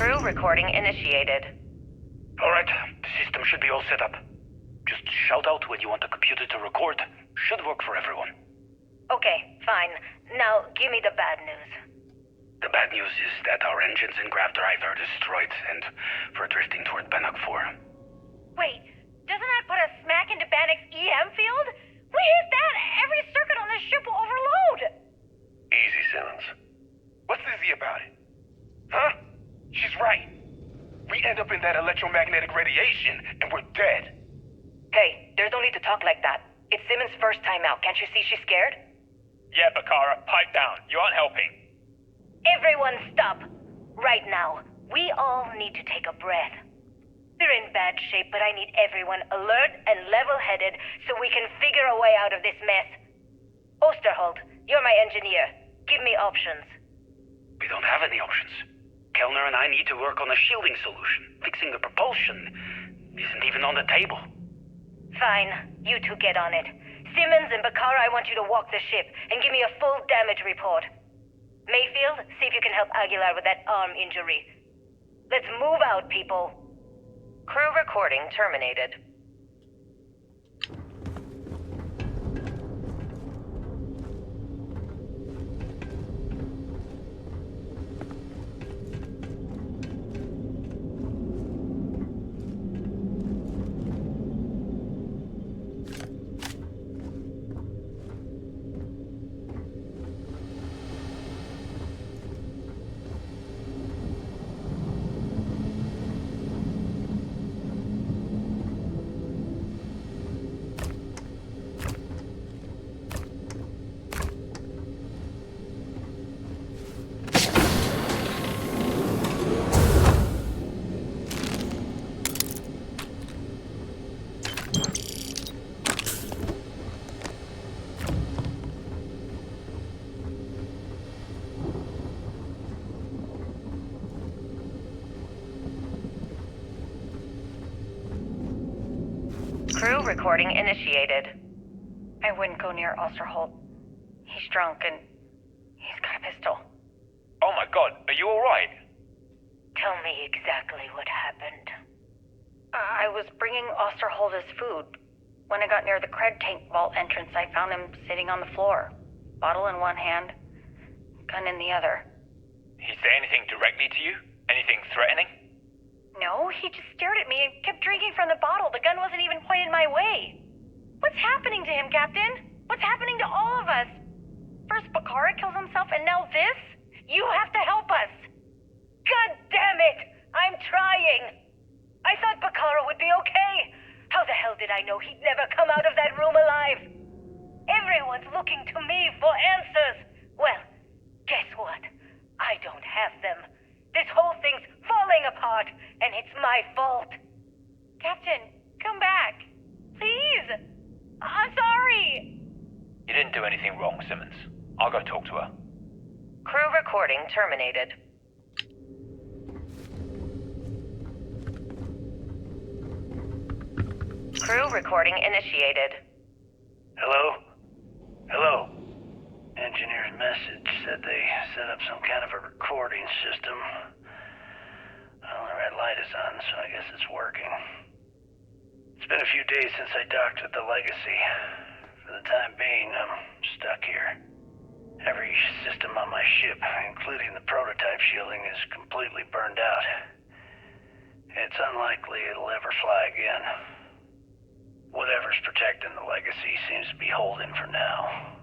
Crew recording initiated. Alright, the system should be all set up. Just shout out when you want the computer to record. Should work for everyone. Okay, fine. Now, give me the bad news. The bad news is that our engines and grav drive are destroyed, and we're drifting toward Bannock 4. Wait, doesn't that put us smack into Bannock's EM field? We hit that, every circuit on this ship will overload! Easy, Simmons. What's easy about it? Huh? She's right. We end up in that electromagnetic radiation, and we're dead. Hey, there's no need to talk like that. It's Simmons' first time out. Can't you see she's scared? Yeah, Bakara, pipe down. You aren't helping. Everyone stop. Right now, we all need to take a breath. We're in bad shape, but I need everyone alert and level-headed so we can figure a way out of this mess. Osterholt, you're my engineer. Give me options. We don't have any options. Kellner and I need to work on a shielding solution. Fixing the propulsion isn't even on the table. Fine, you two get on it. Simmons and Bakara, I want you to walk the ship and give me a full damage report. Mayfield, see if you can help Aguilar with that arm injury. Let's move out, people. Crew recording terminated. Crew recording initiated. I wouldn't go near Osterholt. He's drunk and he's got a pistol. Oh my god, are you alright? Tell me exactly what happened. I was bringing Osterholt his food. When I got near the cred tank vault entrance, I found him sitting on the floor. Bottle in one hand, gun in the other. He say anything directly to you? Anything threatening? No, he just stared at me and kept drinking from the bottle. The gun wasn't even pointed my way. What's happening to him, Captain? What's happening to all of us? First Bakara kills himself and now this? You have to help us. God damn it! I'm trying. I thought Bakara would be okay. How the hell did I know he'd never come out of that room alive? Everyone's looking to me for answers. Well, guess what? I don't have them. This whole thing's falling apart, and it's my fault. Captain, come back. Please. I'm sorry. You didn't do anything wrong, Simmons. I'll go talk to her. Crew recording terminated. Crew recording initiated. Hello? Hello? Engineer's message said they set up some kind of a recording system. Well, the red light is on, so I guess it's working. It's been a few days since I docked with the Legacy. For the time being, I'm stuck here. Every system on my ship, including the prototype shielding, is completely burned out. It's unlikely it'll ever fly again. Whatever's protecting the Legacy seems to be holding for now.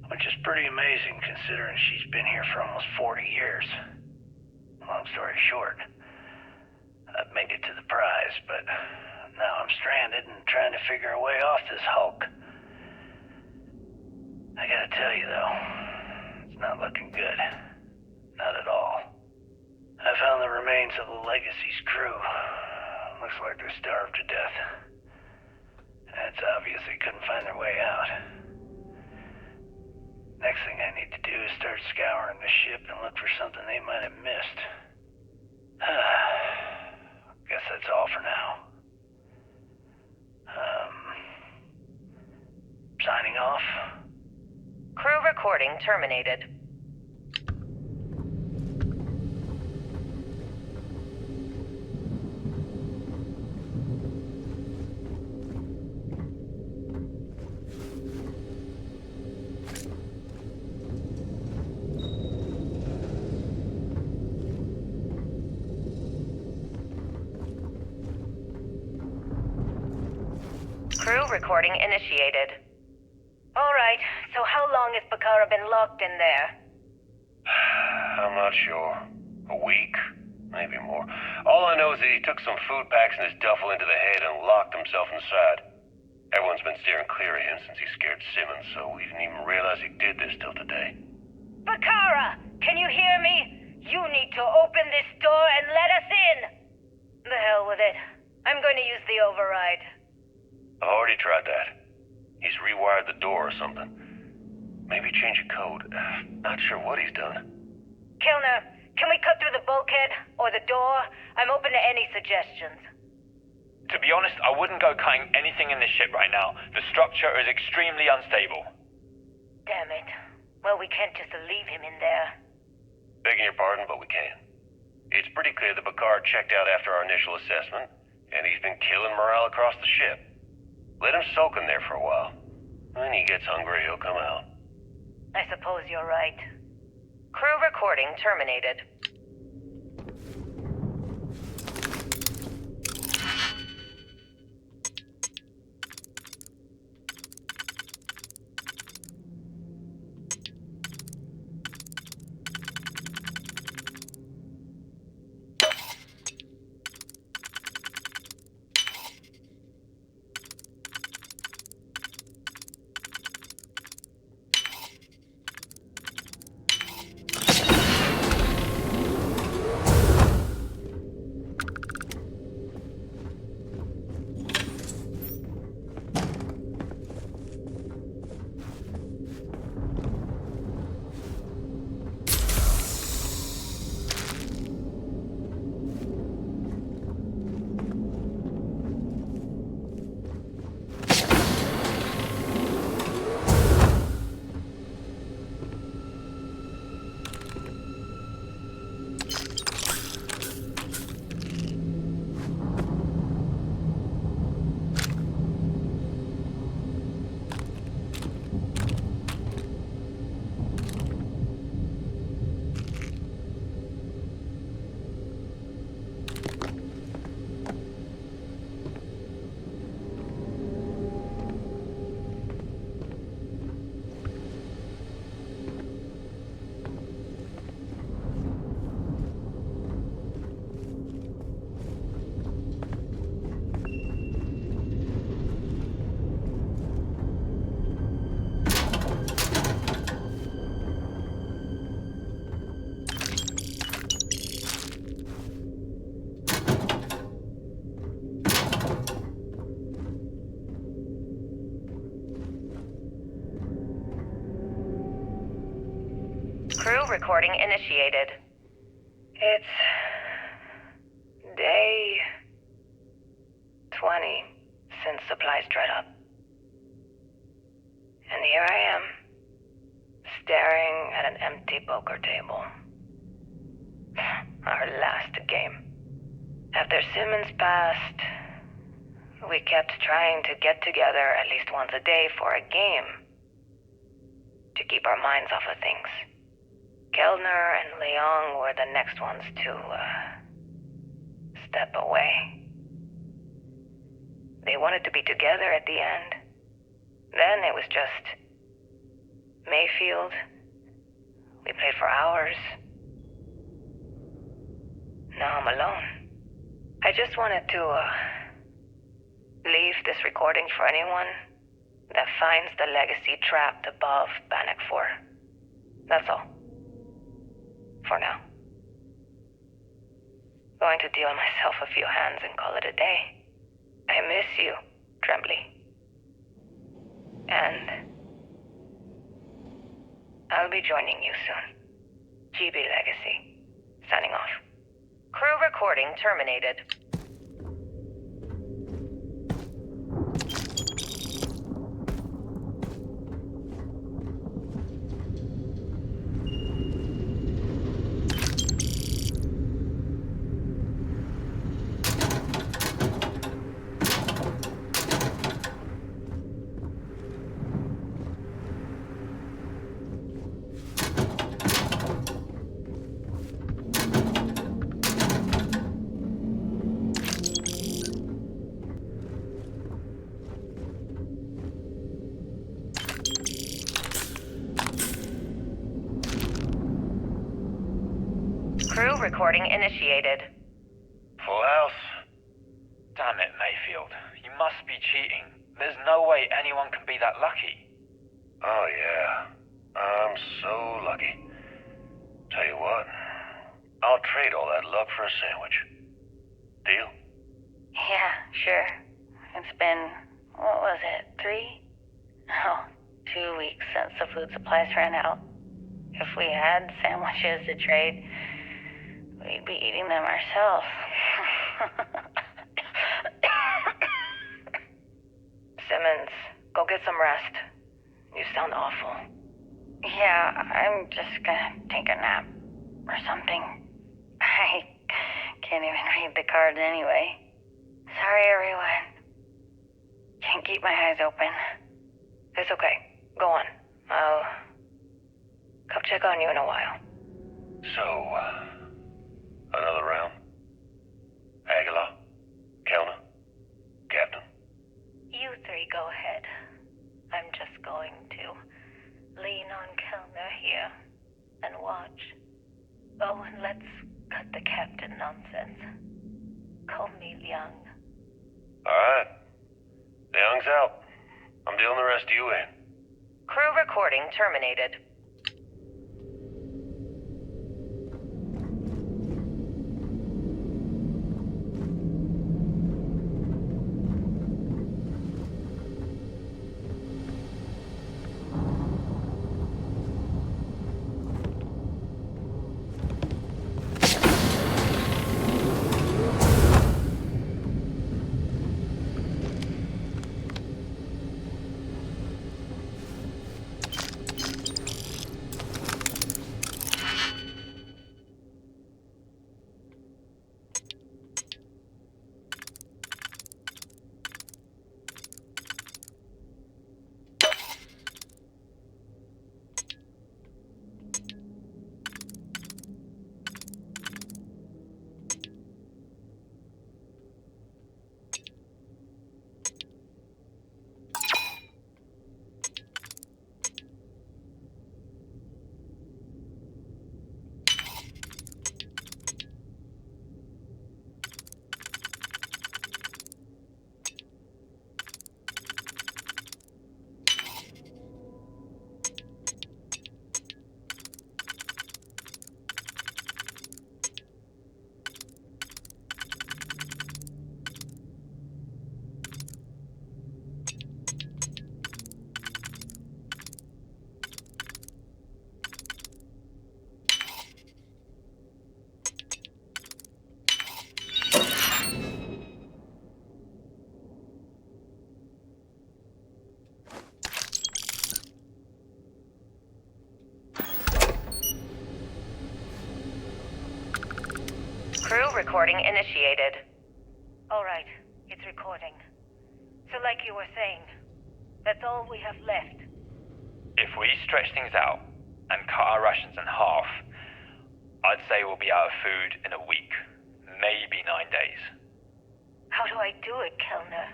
Which is pretty amazing considering she's been here for almost 40 years. Long story short, I've made it to the prize, but now I'm stranded and trying to figure a way off this hulk. I gotta tell you though, it's not looking good. Not at all. I found the remains of the Legacy's crew. Looks like they're starved to death. It's obvious they couldn't find their way out. Next thing I need to do is start scouring the ship and look for something they might have missed. Guess that's all for now. Signing off. Crew recording terminated. Crew recording initiated. Alright, so how long has Bakara been locked in there? I'm not sure. A week? Maybe more. All I know is that he took some food packs in his duffel into the head and locked himself inside. Everyone's been steering clear of him since he scared Simmons, so we didn't even realize he did this till today. Bakara, can you hear me? You need to open this door and let us in! The hell with it. I'm going to use the override. I've already tried that. He's rewired the door or something. Maybe change a code. Not sure what he's done. Kellner, can we cut through the bulkhead? Or the door? I'm open to any suggestions. To be honest, I wouldn't go cutting anything in this ship right now. The structure is extremely unstable. Damn it. Well, we can't just leave him in there. Begging your pardon, but we can. It's pretty clear that Bakar checked out after our initial assessment, and he's been killing morale across the ship. Let him soak in there for a while. When he gets hungry, he'll come out. I suppose you're right. Crew recording terminated. Crew recording initiated. It's day 20 since supplies dried up. And here I am, staring at an empty poker table. Our last game. After Simmons passed, we kept trying to get together at least once a day for a game. To keep our minds off of things. Kellner and Leong were the next ones to, step away. They wanted to be together at the end. Then it was just Mayfield. We played for hours. Now I'm alone. I just wanted to, leave this recording for anyone that finds the legacy trapped above Bannock 4. That's all. For now. Going to deal myself a few hands and call it a day. I miss you, Trembly. And I'll be joining you soon. GB Legacy. Signing off. Crew recording terminated. Crew recording initiated. Full house. Damn it, Mayfield. You must be cheating. There's no way anyone can be that lucky. Oh, yeah. I'm so lucky. Tell you what, I'll trade all that luck for a sandwich. Deal? Yeah, sure. It's been, what was it, 3? Oh, 2 weeks since the food supplies ran out. If we had sandwiches to trade, we'd be eating them ourselves. Simmons, go get some rest. You sound awful. Yeah, I'm just gonna take a nap or something. I can't even read the cards anyway. Sorry, everyone. Can't keep my eyes open. It's okay. Go on. I'll come check on you in a while. So, another round? Aguilar? Kellner? Captain? You three go ahead. I'm just going to lean on Kellner here and watch. Oh, and let's cut the captain nonsense. Call me Liang. Alright. Liang's out. I'm dealing the rest of you in. Crew recording terminated. Crew recording initiated. All right, it's recording. So like you were saying, that's all we have left. If we stretch things out and cut our rations in half, I'd say we'll be out of food in a week, maybe 9 days. How do I do it, Kellner?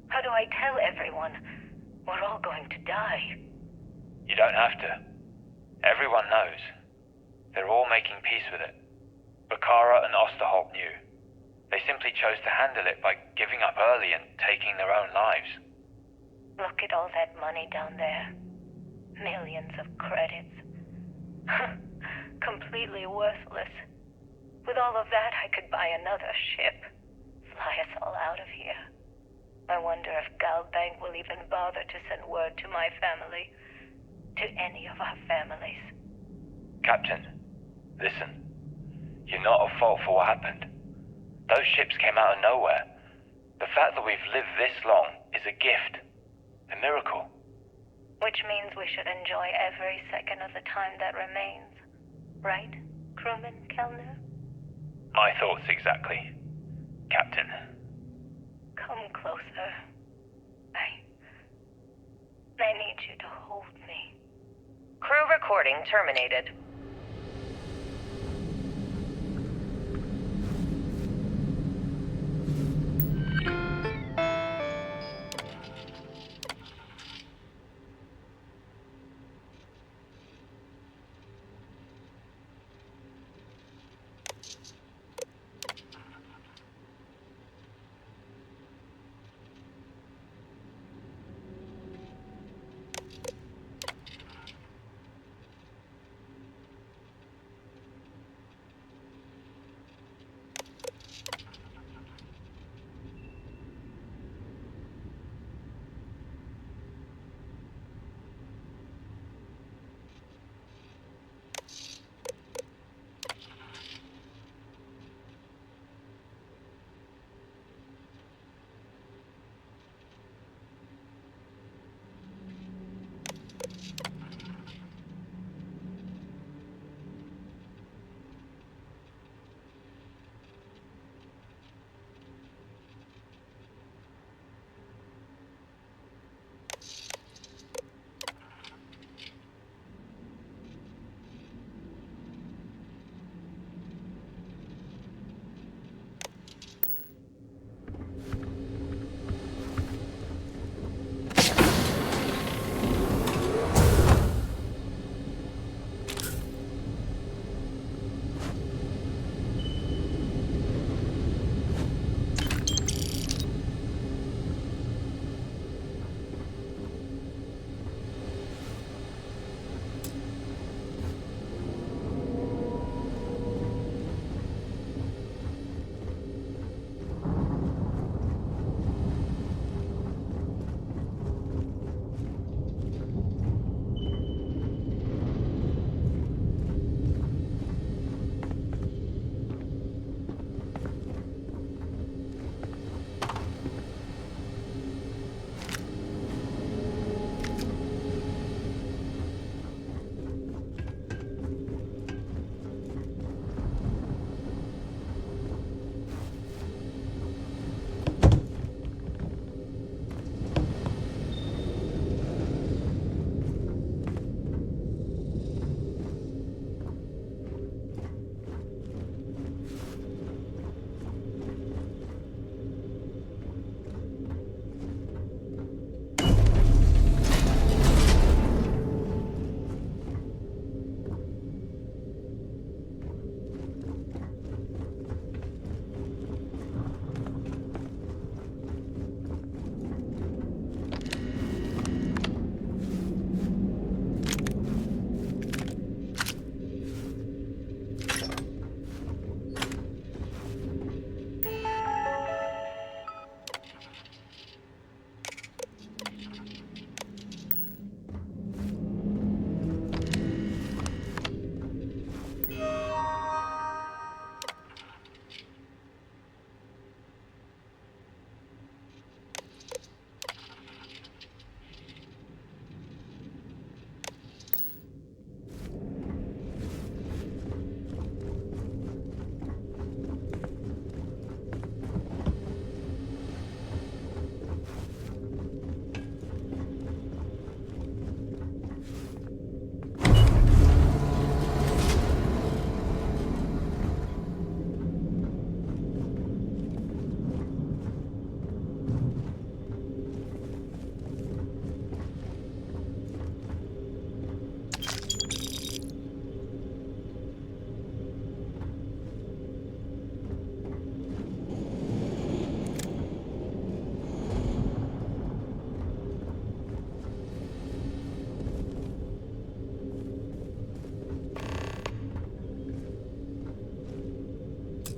How do I tell everyone we're all going to die? You don't have to. Everyone knows. They're all making peace with it. Bakara and Osterholt knew. They simply chose to handle it by giving up early and taking their own lives. Look at all that money down there. Millions of credits. Completely worthless. With all of that, I could buy another ship. Fly us all out of here. I wonder if Galbank will even bother to send word to my family. To any of our families. Captain, listen. You're not at fault for what happened. Those ships came out of nowhere. The fact that we've lived this long is a gift. A miracle. Which means we should enjoy every second of the time that remains. Right, crewman Kellner? My thoughts exactly, Captain. Come closer. I need you to hold me. Crew recording terminated.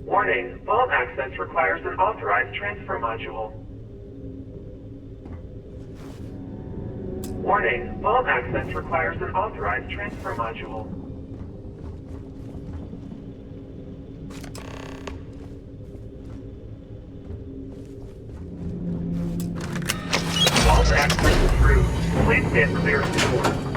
Warning, vault access requires an authorized transfer module. Warning, vault access requires an authorized transfer module. Vault access approved. Please stand clear of the door.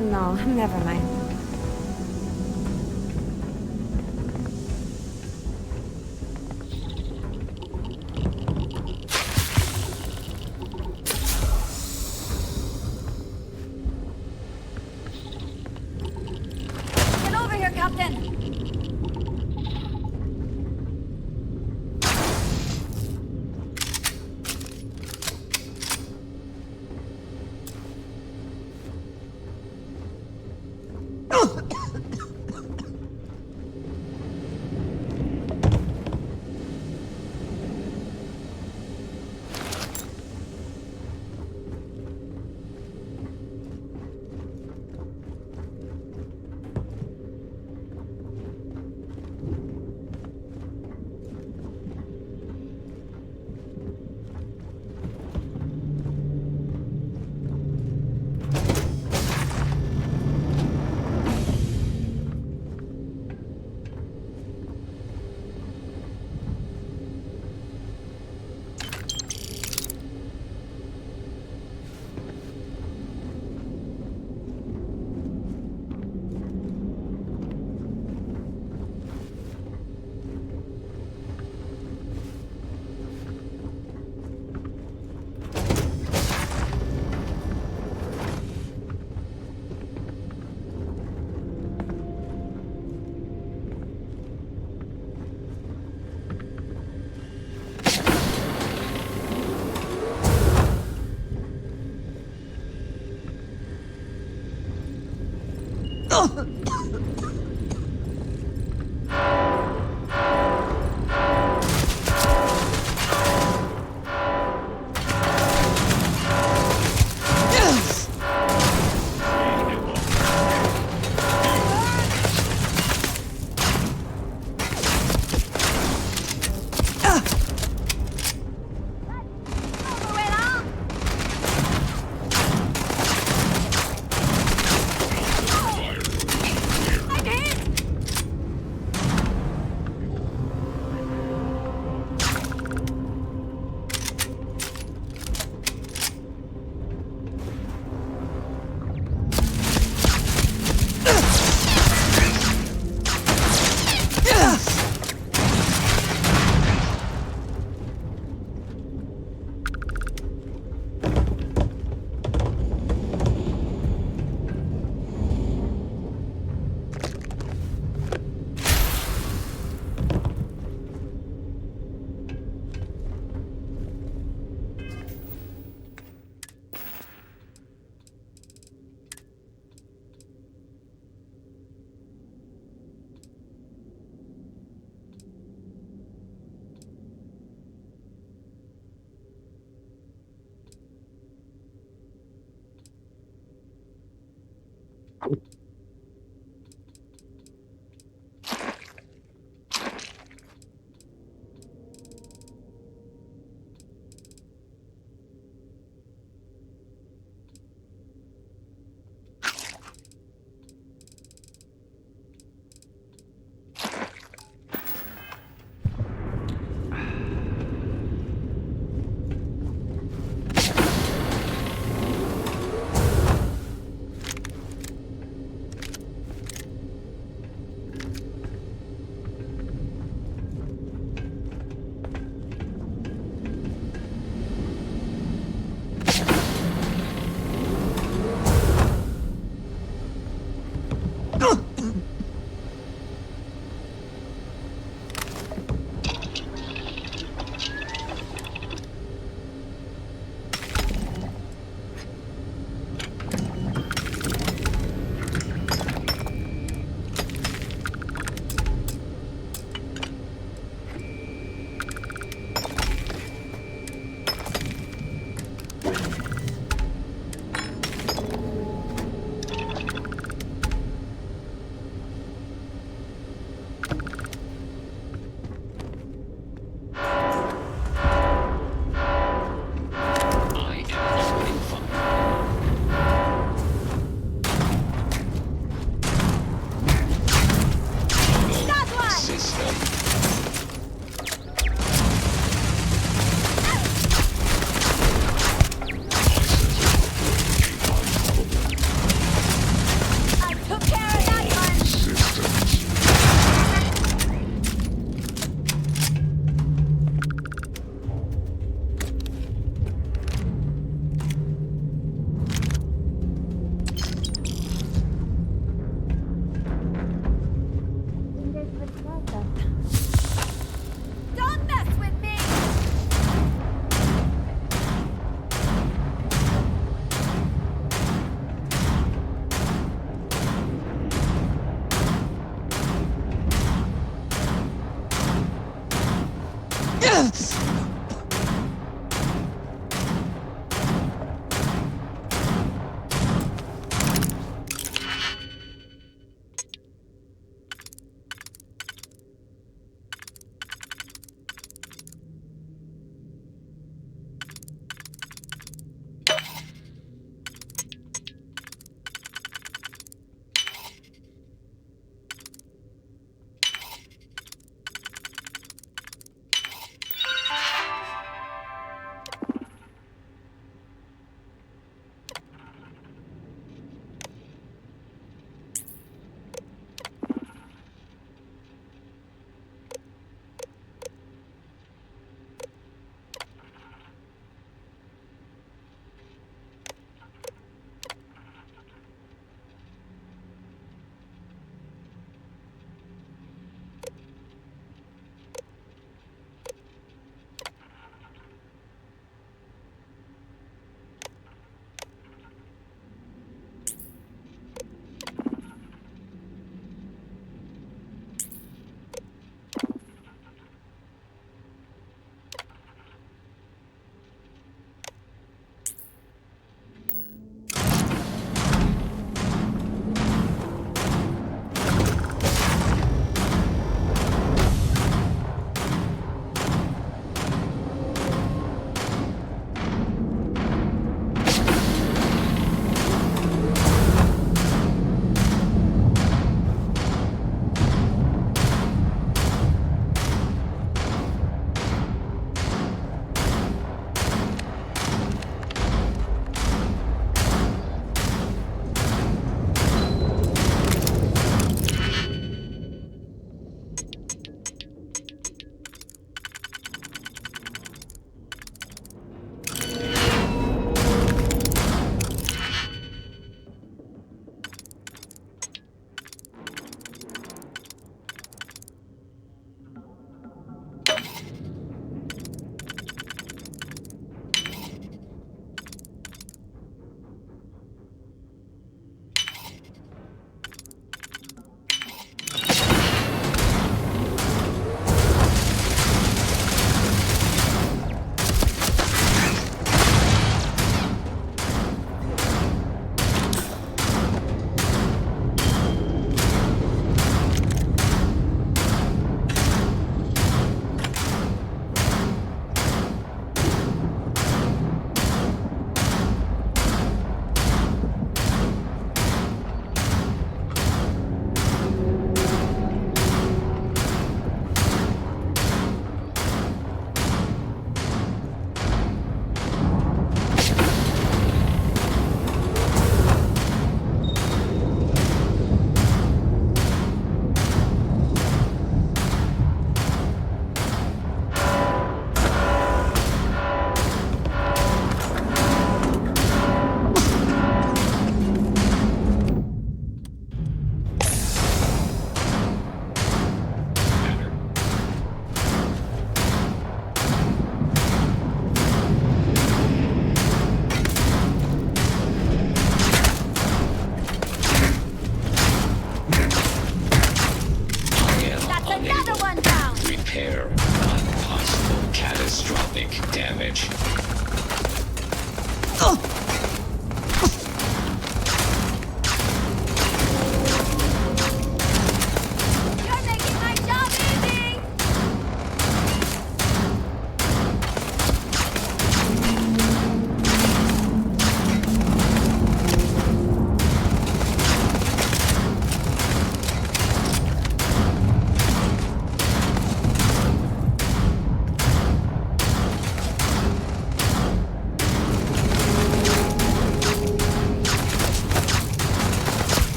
No, never mind. Get over here, Captain!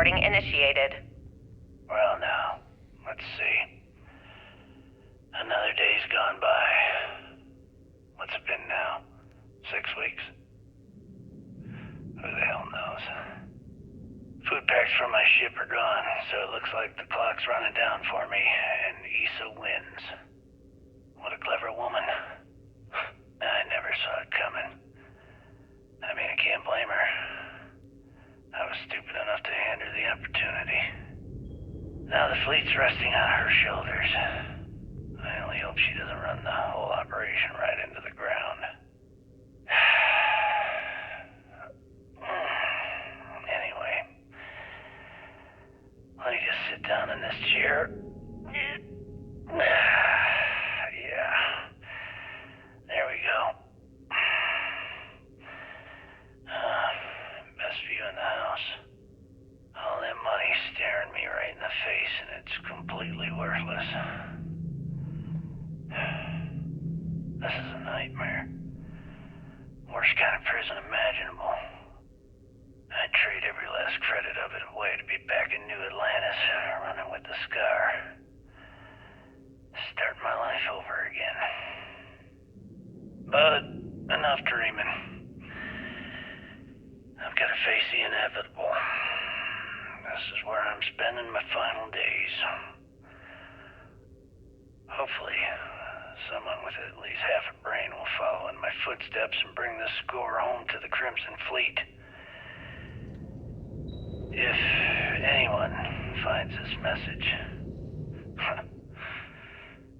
recording initiated. Well now, let's see. Another day's gone by. What's it been now? 6 weeks? Who the hell knows? Food packs from my ship are gone, so it looks like the clock's running down for me, and Issa wins. What a clever woman. I never saw it coming. I mean, I can't blame her. I was stupid enough to hand her the opportunity. Now the fleet's resting on her shoulders. I only hope she doesn't run the whole operation right into the ground. Anyway, let me just sit down in this chair. Yeah. There we go. Best view in the house. All that money staring me right in the face, and it's completely worthless. This is a nightmare. Worst kind of prison imaginable. I'd trade every last credit of it away to be back in New Atlantis, running with the Scar. Start my life over again. But enough dreaming. I've got to face the inevitable. This is where I'm spending my final days. Hopefully, someone with at least half a brain will follow in my footsteps and bring the score home to the Crimson Fleet. If anyone finds this message,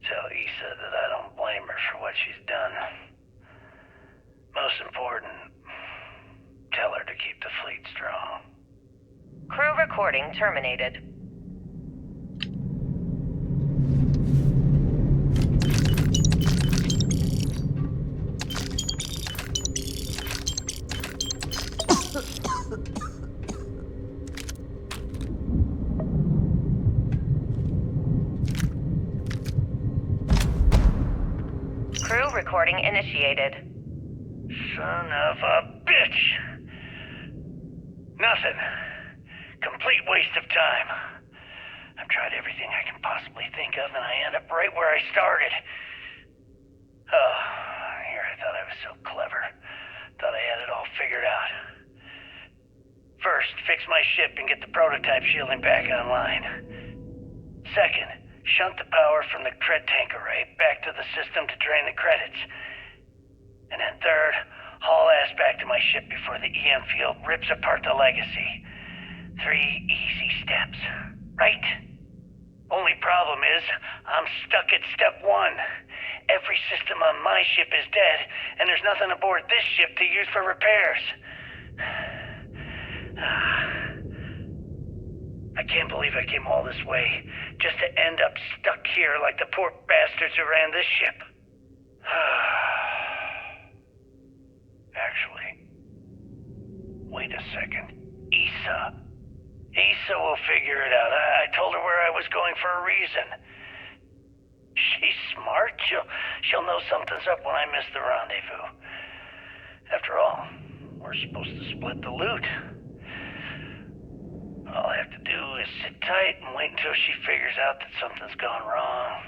tell Issa that I don't blame her for what she's done. Most important, tell her to keep the fleet strong. Crew recording terminated. Crew recording initiated. Son of a bitch! Nothing. Complete waste of time. I've tried everything I can possibly think of, and I end up right where I started. Oh, here I thought I was so clever. Thought I had it all figured out. First, fix my ship and get the prototype shielding back online. Second, shunt the power from the cred tank array back to the system to drain the credits. And then third, haul ass back to my ship before the EM field rips apart the legacy. 3 easy steps, right? Only problem is, I'm stuck at step 1. Every system on my ship is dead, and there's nothing aboard this ship to use for repairs. I can't believe I came all this way, just to end up stuck here like the poor bastards who ran this ship. Actually, wait a second. Issa will figure it out. I told her where I was going for a reason. She's smart. She'll know something's up when I miss the rendezvous. After all, we're supposed to split the loot. All I have to do is sit tight and wait until she figures out that something's gone wrong.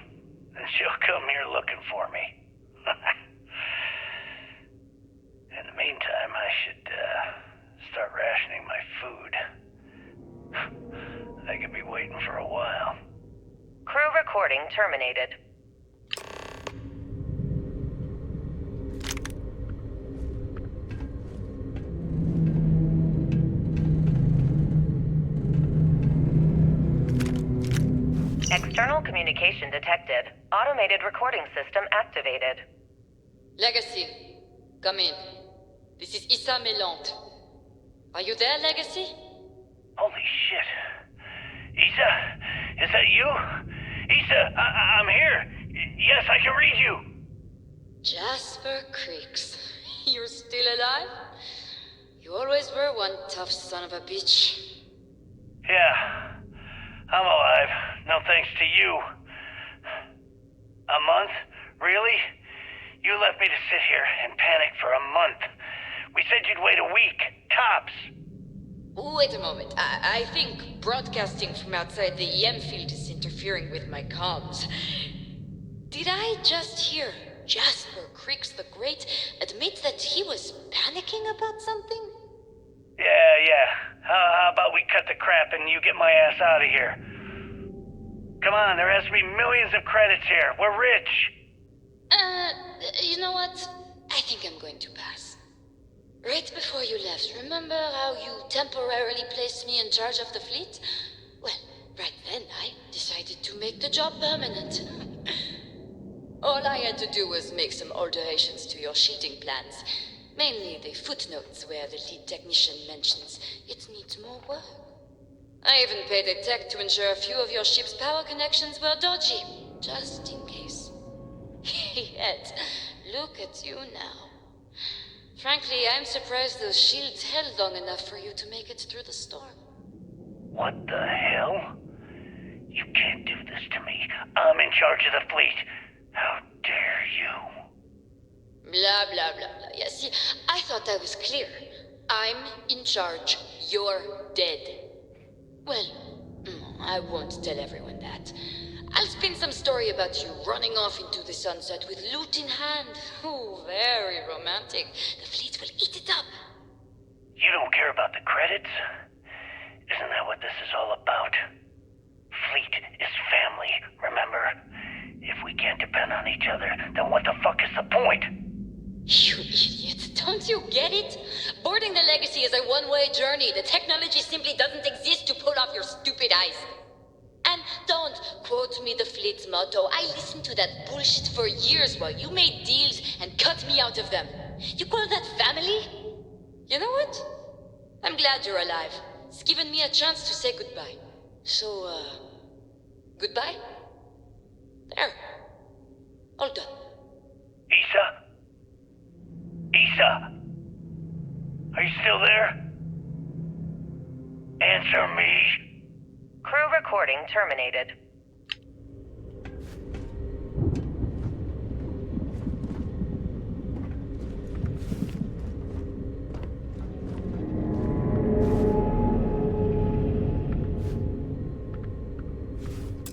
Then she'll come here looking for me. In the meantime, I should start rationing my food. I could be waiting for a while. Crew recording terminated. External communication detected. Automated recording system activated. Legacy, come in. This is Issa Melant. Are you there, Legacy? Holy shit. Issa, is that you? Issa, I'm here. Yes, I can read you. Jasper Creeks. You're still alive? You always were one tough son of a bitch. Yeah, I'm alive. No thanks to you. A month? Really? You left me to sit here and panic for a month. We said you'd wait a week, tops. Wait a moment. I think broadcasting from outside the EM field is interfering with my comms. Did I just hear Jasper Creeks the Great admit that he was panicking about something? Yeah. How about we cut the crap and you get my ass out of here? Come on, there has to be millions of credits here. We're rich. You know what? I think I'm going to pass. Right before you left, remember how you temporarily placed me in charge of the fleet? Well, right then I decided to make the job permanent. All I had to do was make some alterations to your sheeting plans. Mainly the footnotes where the lead technician mentions it needs more work. I even paid a tech to ensure a few of your ship's power connections were dodgy, just in case. Yet, look at you now. Frankly, I'm surprised those shields held long enough for you to make it through the storm. What the hell? You can't do this to me. I'm in charge of the fleet. How dare you? Blah, blah, blah, blah. Yeah, see, I thought I was clear. I'm in charge. You're dead. Well, I won't tell everyone that. I'll spin some story about you running off into the sunset with loot in hand. Oh, very romantic. The fleet will eat it up. You don't care about the credits? Isn't that what this is all about? Fleet is family, remember? If we can't depend on each other, then what the fuck is the point? You idiot. Don't you get it? Boarding the Legacy is a one-way journey. The technology simply doesn't exist to pull off your stupid eyes. And don't quote me the fleet's motto. I listened to that bullshit for years while you made deals and cut me out of them. You call that family? You know what? I'm glad you're alive. It's given me a chance to say goodbye. So, goodbye? There. All done. Issa? Issa? Are you still there? Answer me. Crew recording terminated.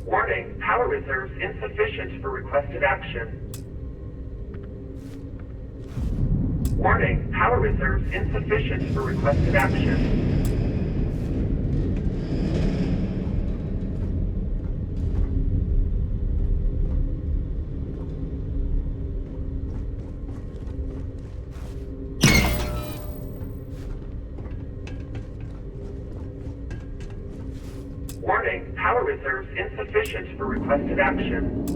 Warning, power reserves insufficient for requested action. Warning, power reserves insufficient for requested action. Warning, power reserves insufficient for requested action.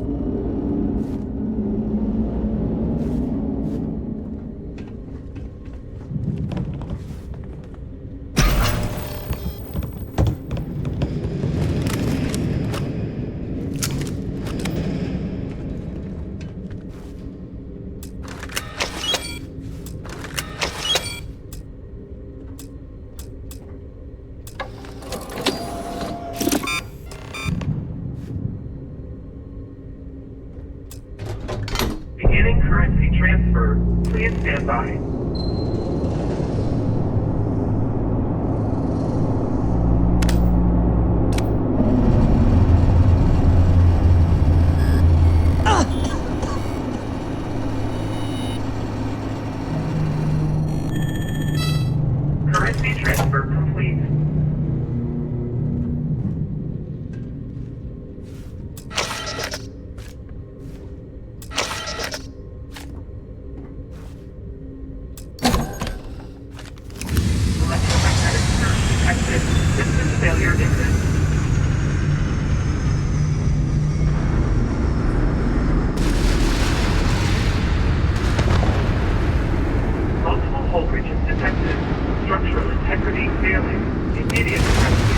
Beginning currency transfer. Please stand by. Currency transfer complete. System failure exists. Multiple hull breaches detected. Structural integrity failing. Immediate rescue.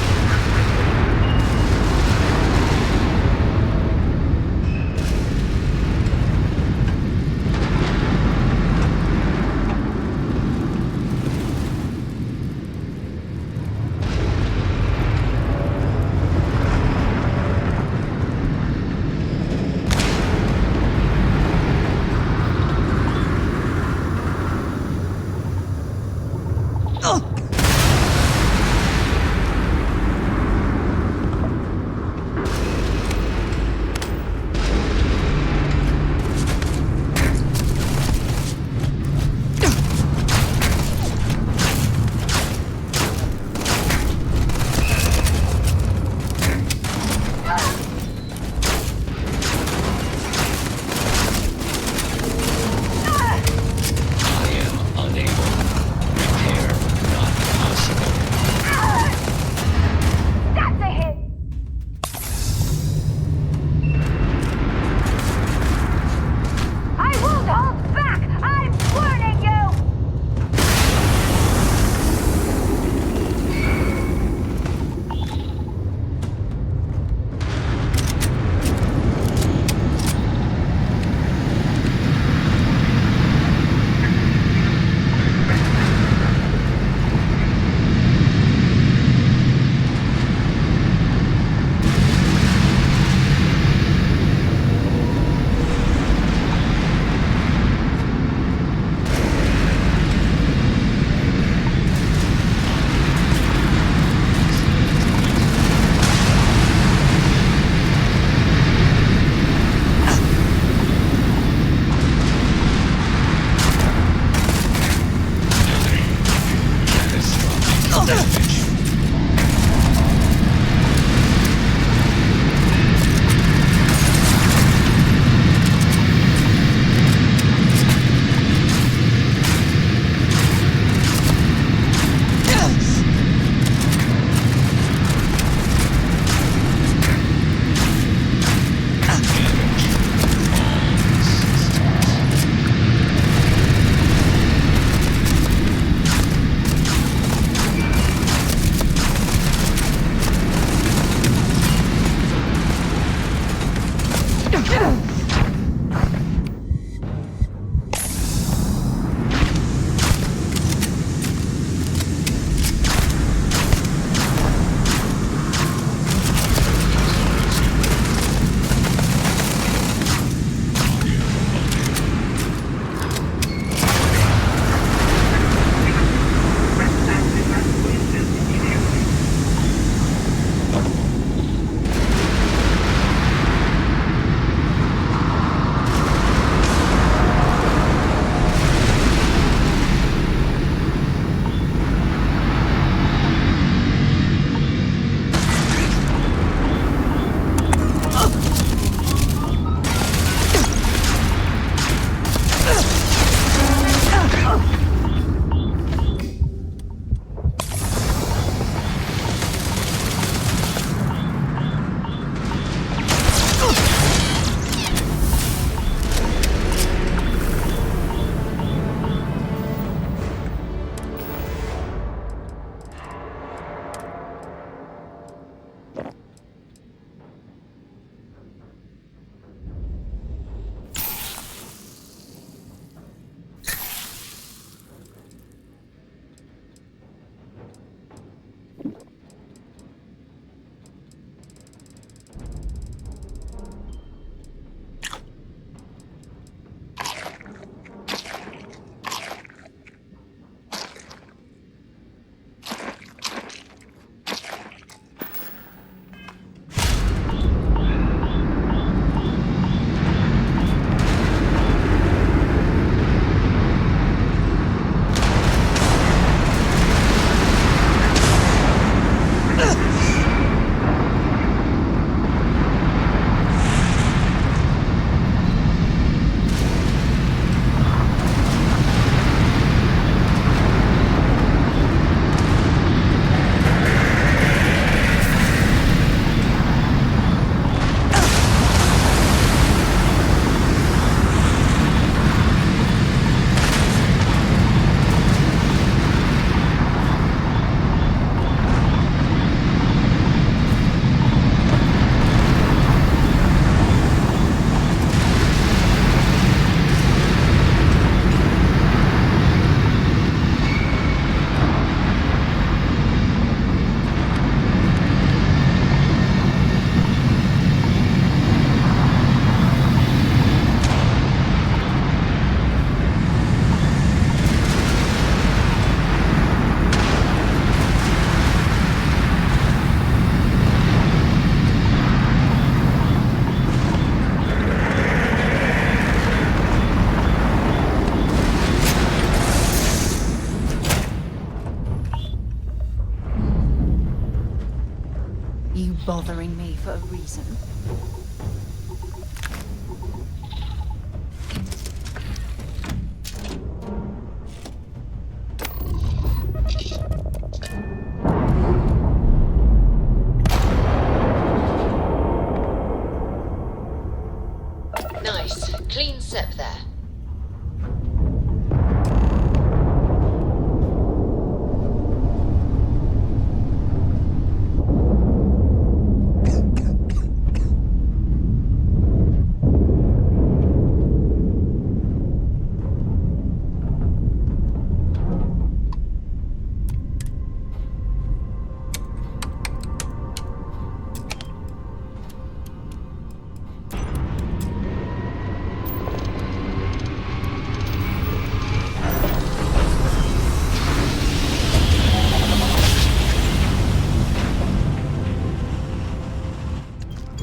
bothering me for a reason. Nice. Clean sep there.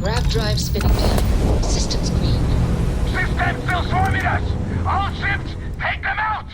Grav drive spinning down. Systems green. Systems still swarming us! All ships, take them out!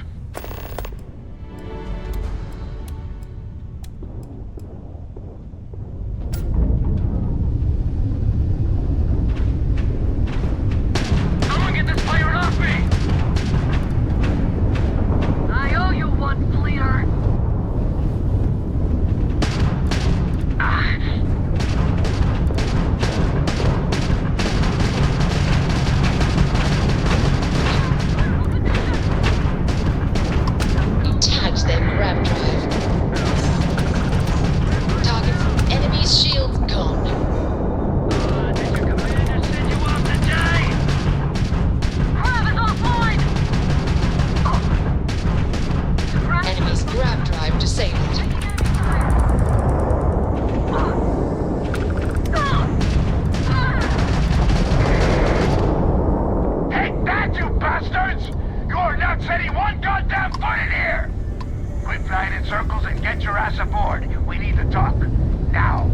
Disabled. Take that, you bastards! You're not setting one goddamn foot in here! Quit flying in circles and get your ass aboard. We need to talk. Now.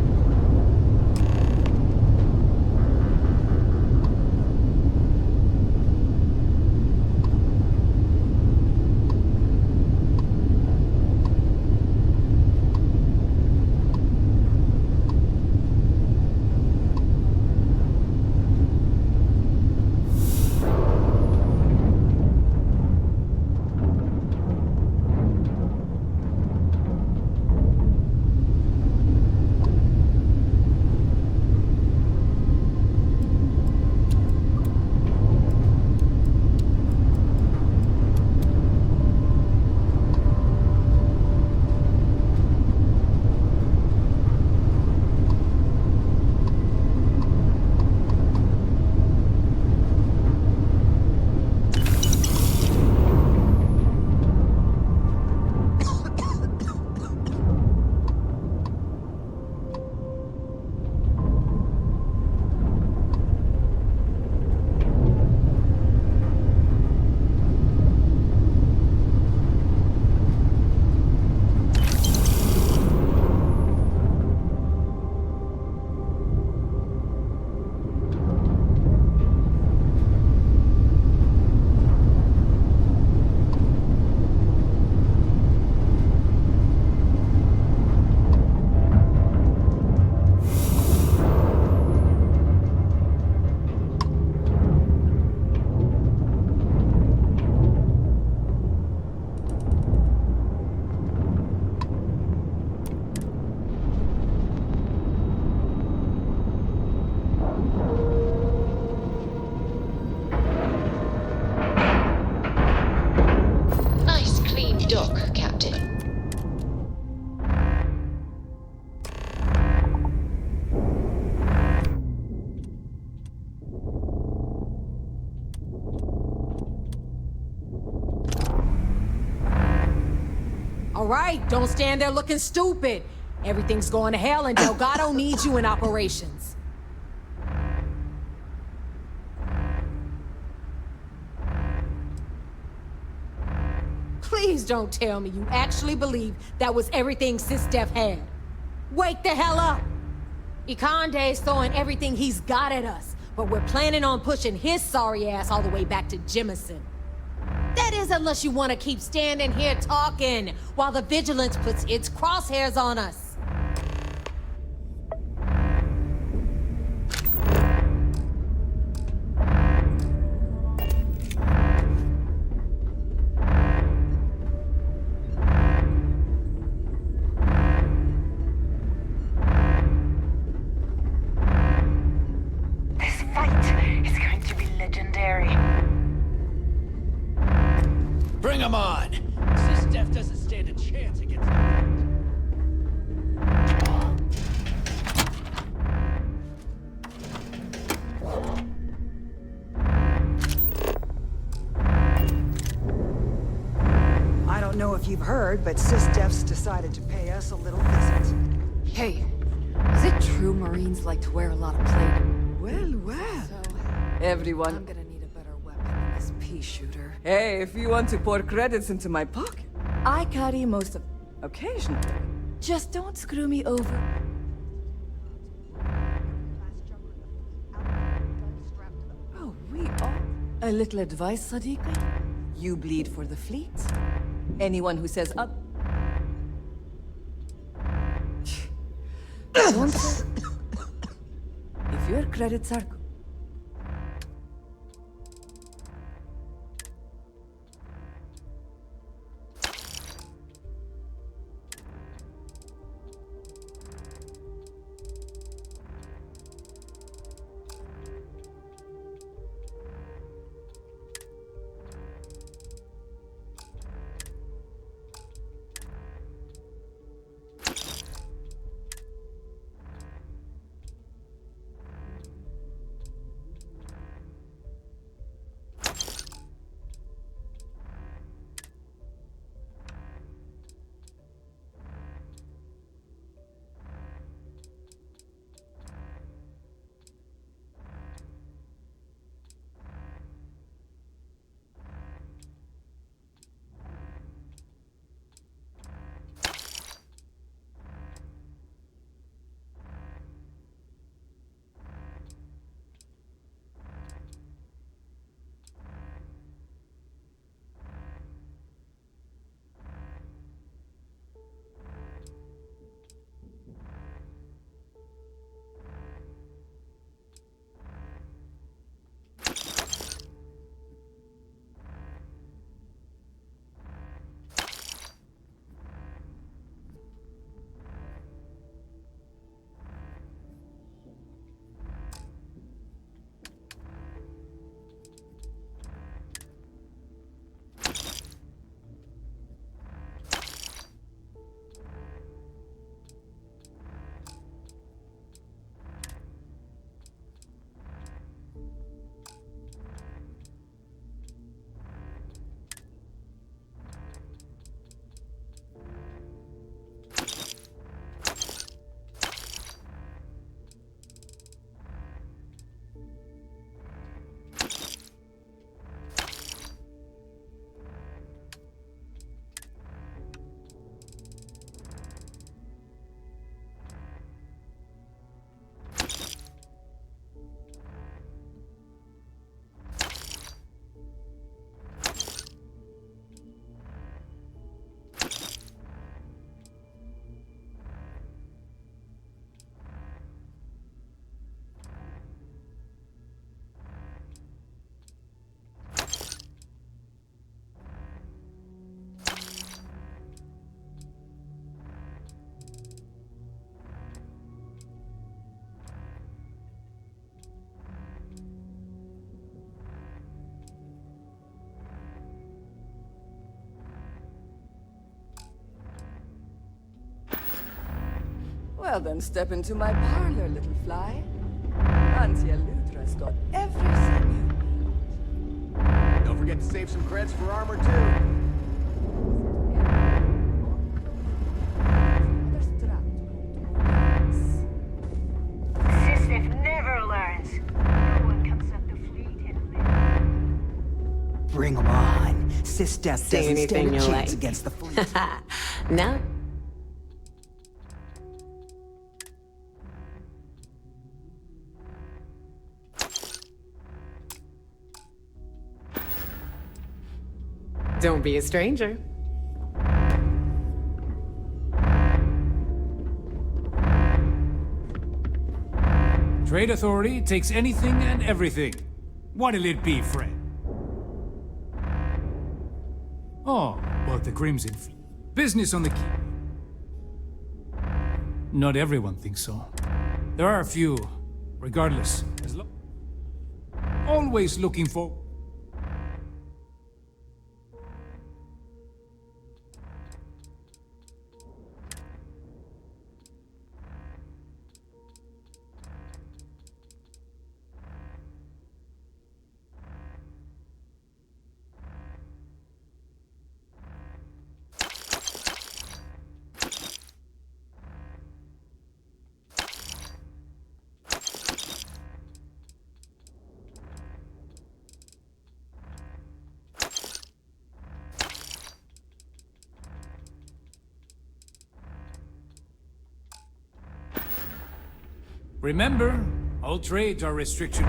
Nice clean dock, Captain. All right, don't stand there looking stupid. Everything's going to hell and Delgado needs you in operations. Please don't tell me you actually believe that was everything SysDef had. Wake the hell up! Ikande's throwing everything he's got at us, but we're planning on pushing his sorry ass all the way back to Jemison. That is, unless you want to keep standing here talking while the Vigilance puts its crosshairs on us. This fight is going to be legendary. Bring him on! SysDef doesn't stand a chance against them. I don't know if you've heard, but SysDef's decided to pay us a little visit. Hey, is it true Marines like to wear a lot of plate? Well. Everyone. I'm gonna need a better weapon than this pea shooter. Hey, if you want to pour credits into my pocket, I carry most of... occasionally. Just don't screw me over. Oh, we are... A little advice, Sadiqa? You bleed for the fleet. Anyone who says up... Don't say... If your credits are good... Well, then step into my parlor, little fly. Auntie Eludra's got everything you need. Don't forget to save some creds for armor, too. System never learns. No one comes up the fleet and lives. Bring 'em on. Sis Death Say doesn't stand anything a you chance like. against the fleet. No. Don't be a stranger. Trade Authority takes anything and everything. What'll it be, friend? Oh, but the Crimson Fleet. Business on the Keep. Not everyone thinks so. There are a few. Regardless, always looking for... Remember, all trades are restricted.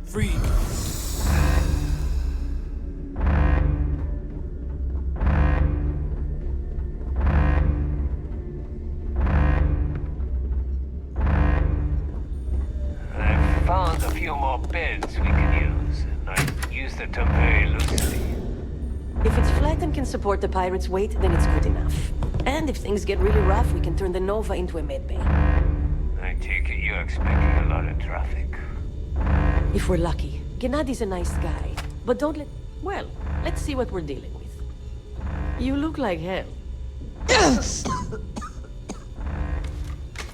Free. I've found a few more beds we can use, and I use the term very loosely. If it's flat and can support the pirate's weight, then it's good enough. And if things get really rough, we can turn the Nova into a medbay. I take it you're expecting a lot of traffic. If we're lucky. Gennadi's a nice guy, but don't let... Well, let's see what we're dealing with. You look like hell.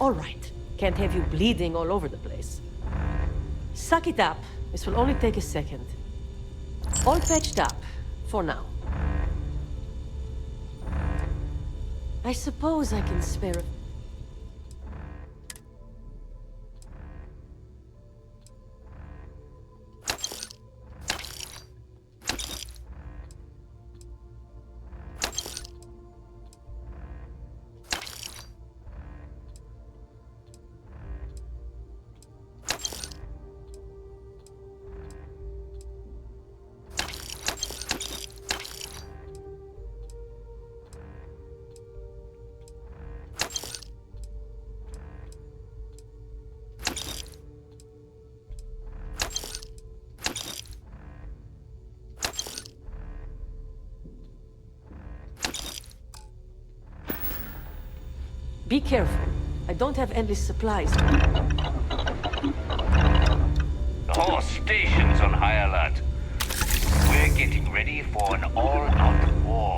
All right. Can't have you bleeding all over the place. Suck it up. This will only take a second. All patched up, for now. I suppose I can spare a... Be careful. I don't have endless supplies. The whole station's on high alert. We're getting ready for an all-out war.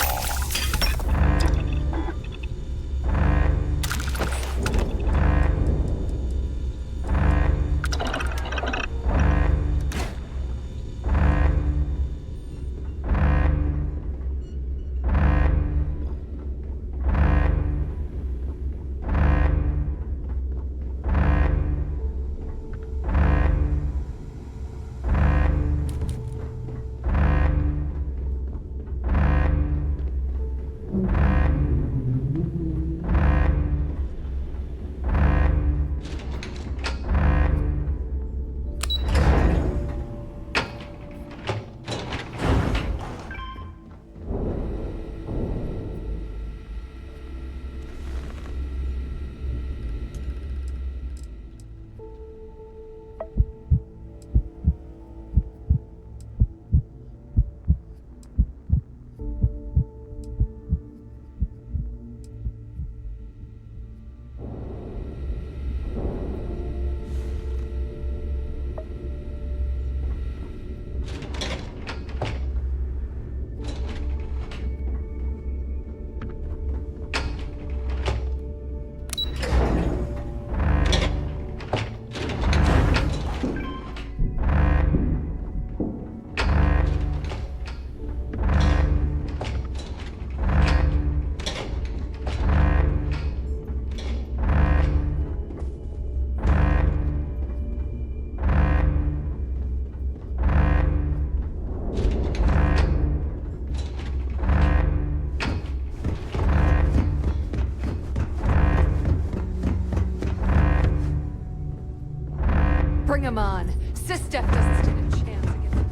Bring him on. Sistef doesn't stand a chance against...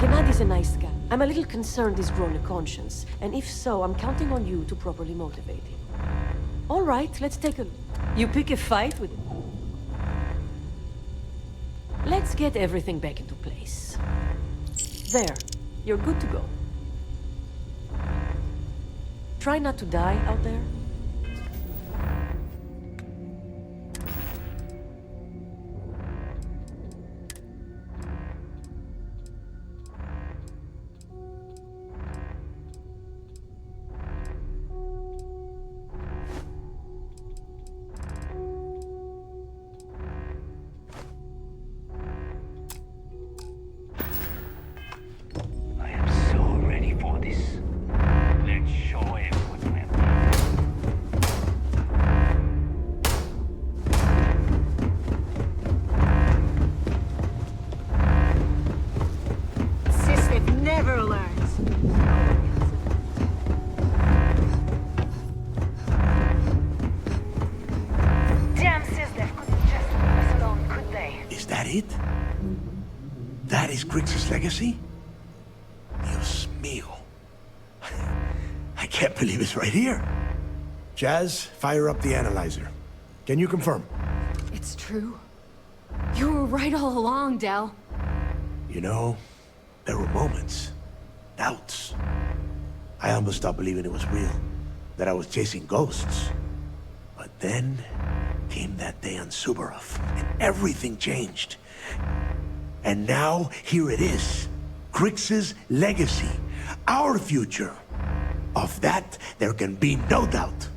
Gennadi's a nice guy. I'm a little concerned he's grown a conscience, and if so, I'm counting on you to properly motivate him. All right, let's take a... You pick a fight with him. Let's get everything back into place. There, you're good to go. Try not to die out there. Never learns. Damn Sizzler couldn't just leave us alone, could they? Is that it? That is Grix's legacy? Dios mío. I can't believe it's right here. Jazz, fire up the analyzer. Can you confirm? It's true. You were right all along, Del. You know, there were moments, doubts. I almost stopped believing it was real, that I was chasing ghosts. But then came that day on Subarov, and everything changed. And now, here it is. Grix's legacy. Our future. Of that, there can be no doubt.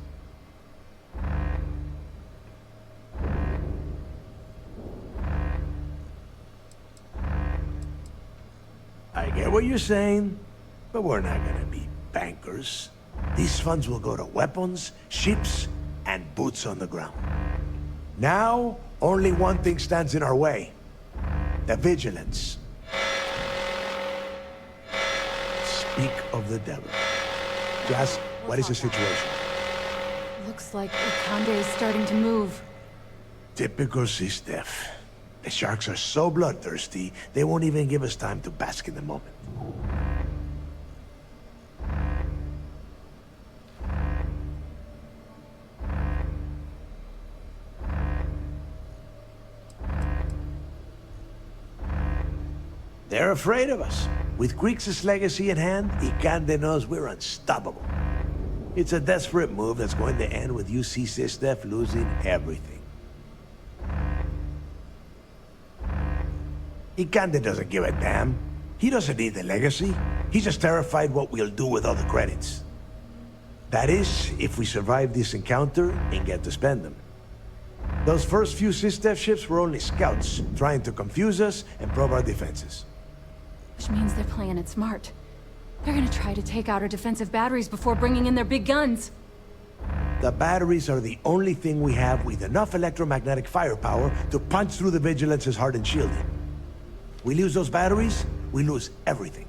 I get what you're saying, but we're not gonna be bankers. These funds will go to weapons, ships, and boots on the ground. Now, only one thing stands in our way. The vigilance. Speak of the devil. Jazz, what is the situation? Looks like Ikande is starting to move. Typical Sistef. The sharks are so bloodthirsty, they won't even give us time to bask in the moment. They're afraid of us. With Grix's legacy in hand, Ikande knows we're unstoppable. It's a desperate move that's going to end with UC Sistef losing everything. Ikande doesn't give a damn. He doesn't need the legacy. He's just terrified what we'll do with all the credits. That is, if we survive this encounter and get to spend them. Those first few Sistef ships were only scouts, trying to confuse us and probe our defenses. Which means they're playing it smart. They're gonna try to take out our defensive batteries before bringing in their big guns. The batteries are the only thing we have with enough electromagnetic firepower to punch through the Vigilance's hardened shielding. We lose those batteries, we lose everything.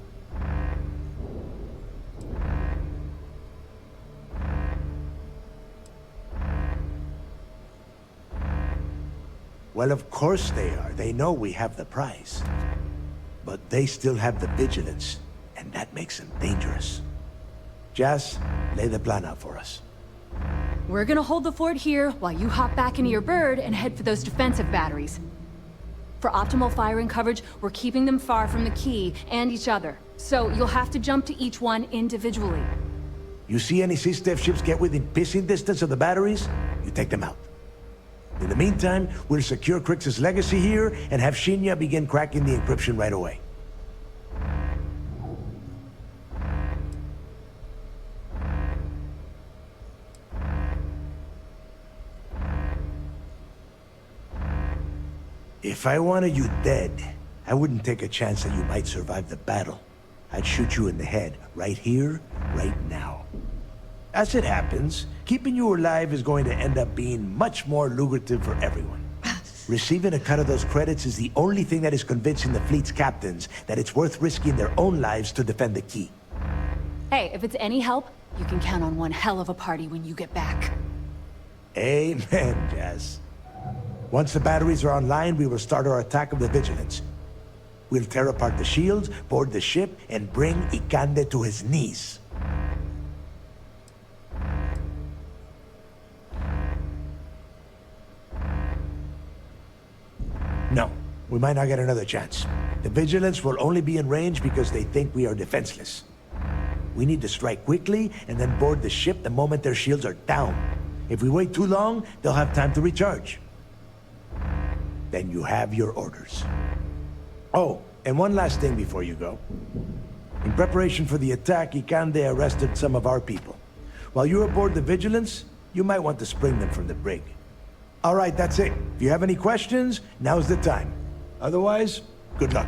Well, of course they are. They know we have the prize. But they still have the vigilance, and that makes them dangerous. Jazz, lay the plan out for us. We're gonna hold the fort here while you hop back into your bird and head for those defensive batteries. For optimal firing coverage, we're keeping them far from the key and each other. So you'll have to jump to each one individually. You see any Sistef ships get within pissing distance of the batteries, you take them out. In the meantime, we'll secure Grix's legacy here and have Shinya begin cracking the encryption right away. If I wanted you dead, I wouldn't take a chance that you might survive the battle. I'd shoot you in the head, right here, right now. As it happens, keeping you alive is going to end up being much more lucrative for everyone. Receiving a cut of those credits is the only thing that is convincing the fleet's captains that it's worth risking their own lives to defend the key. Hey, if it's any help, you can count on one hell of a party when you get back. Amen, Jazz. Once the batteries are online, we will start our attack of the Vigilance. We'll tear apart the shields, board the ship, and bring Ikande to his knees. No, we might not get another chance. The Vigilance will only be in range because they think we are defenseless. We need to strike quickly and then board the ship the moment their shields are down. If we wait too long, they'll have time to recharge. Then you have your orders. Oh, and one last thing before you go. In preparation for the attack, Ikande arrested some of our people. While you're aboard the Vigilance, you might want to spring them from the brig. All right, that's it. If you have any questions, now's the time. Otherwise, good luck.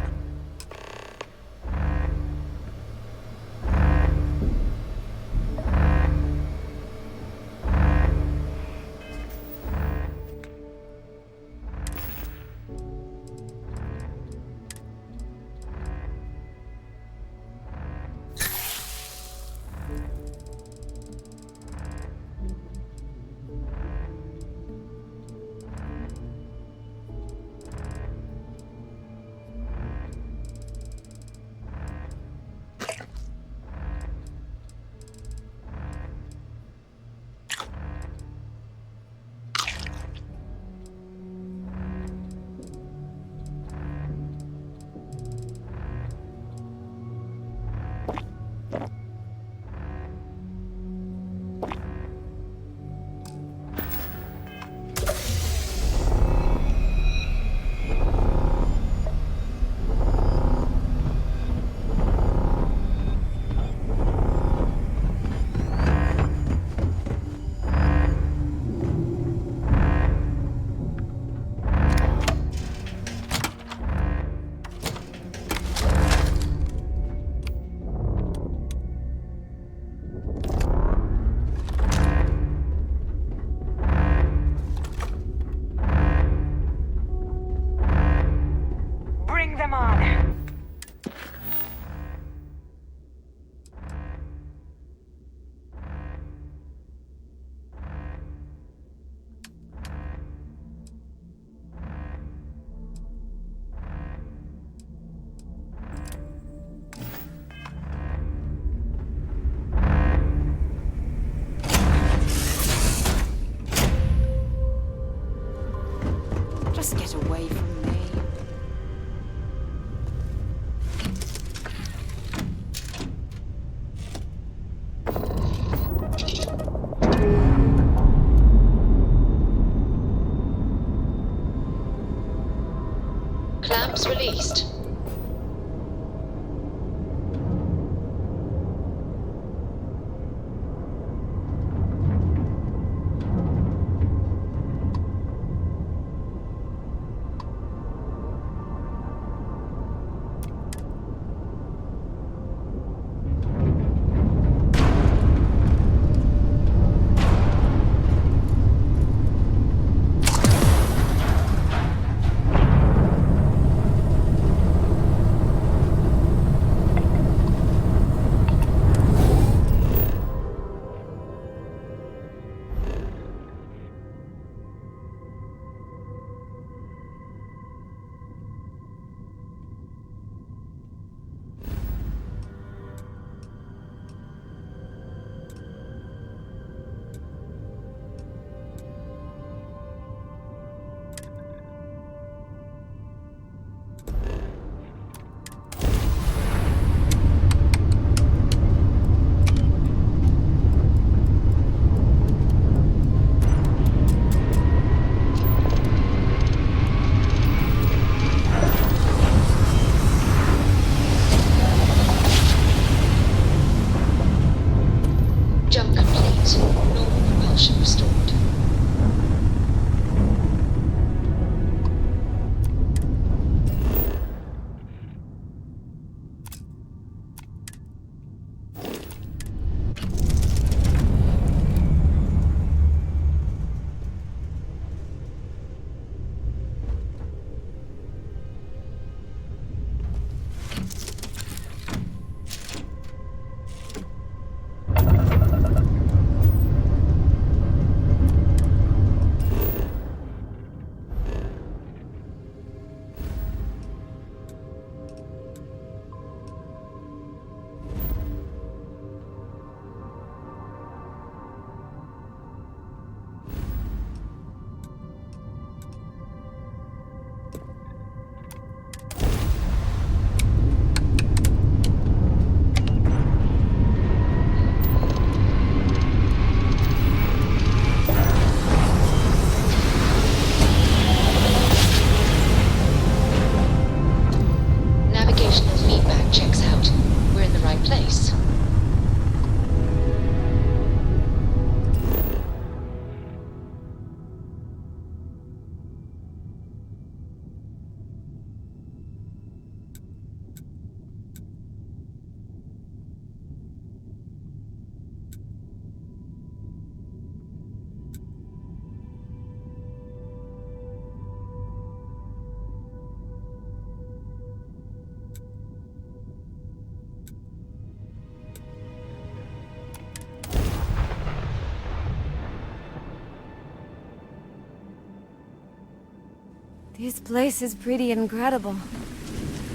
This place is pretty incredible.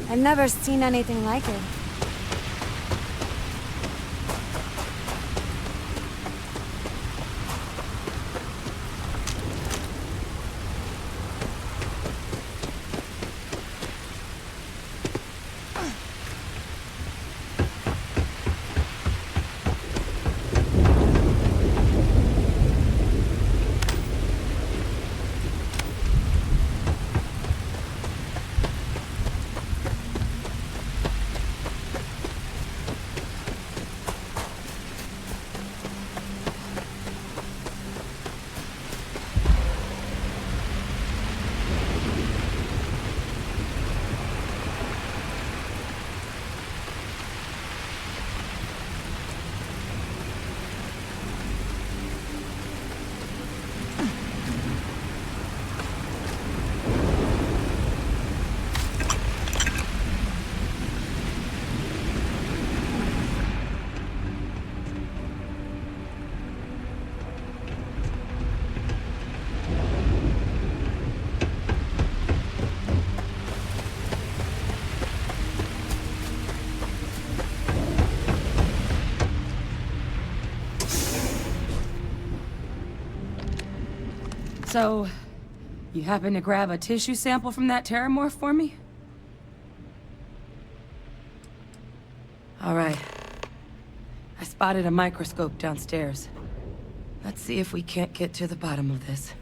I've never seen anything like it. So, you happen to grab a tissue sample from that terramorph for me? All right. I spotted a microscope downstairs. Let's see if we can't get to the bottom of this.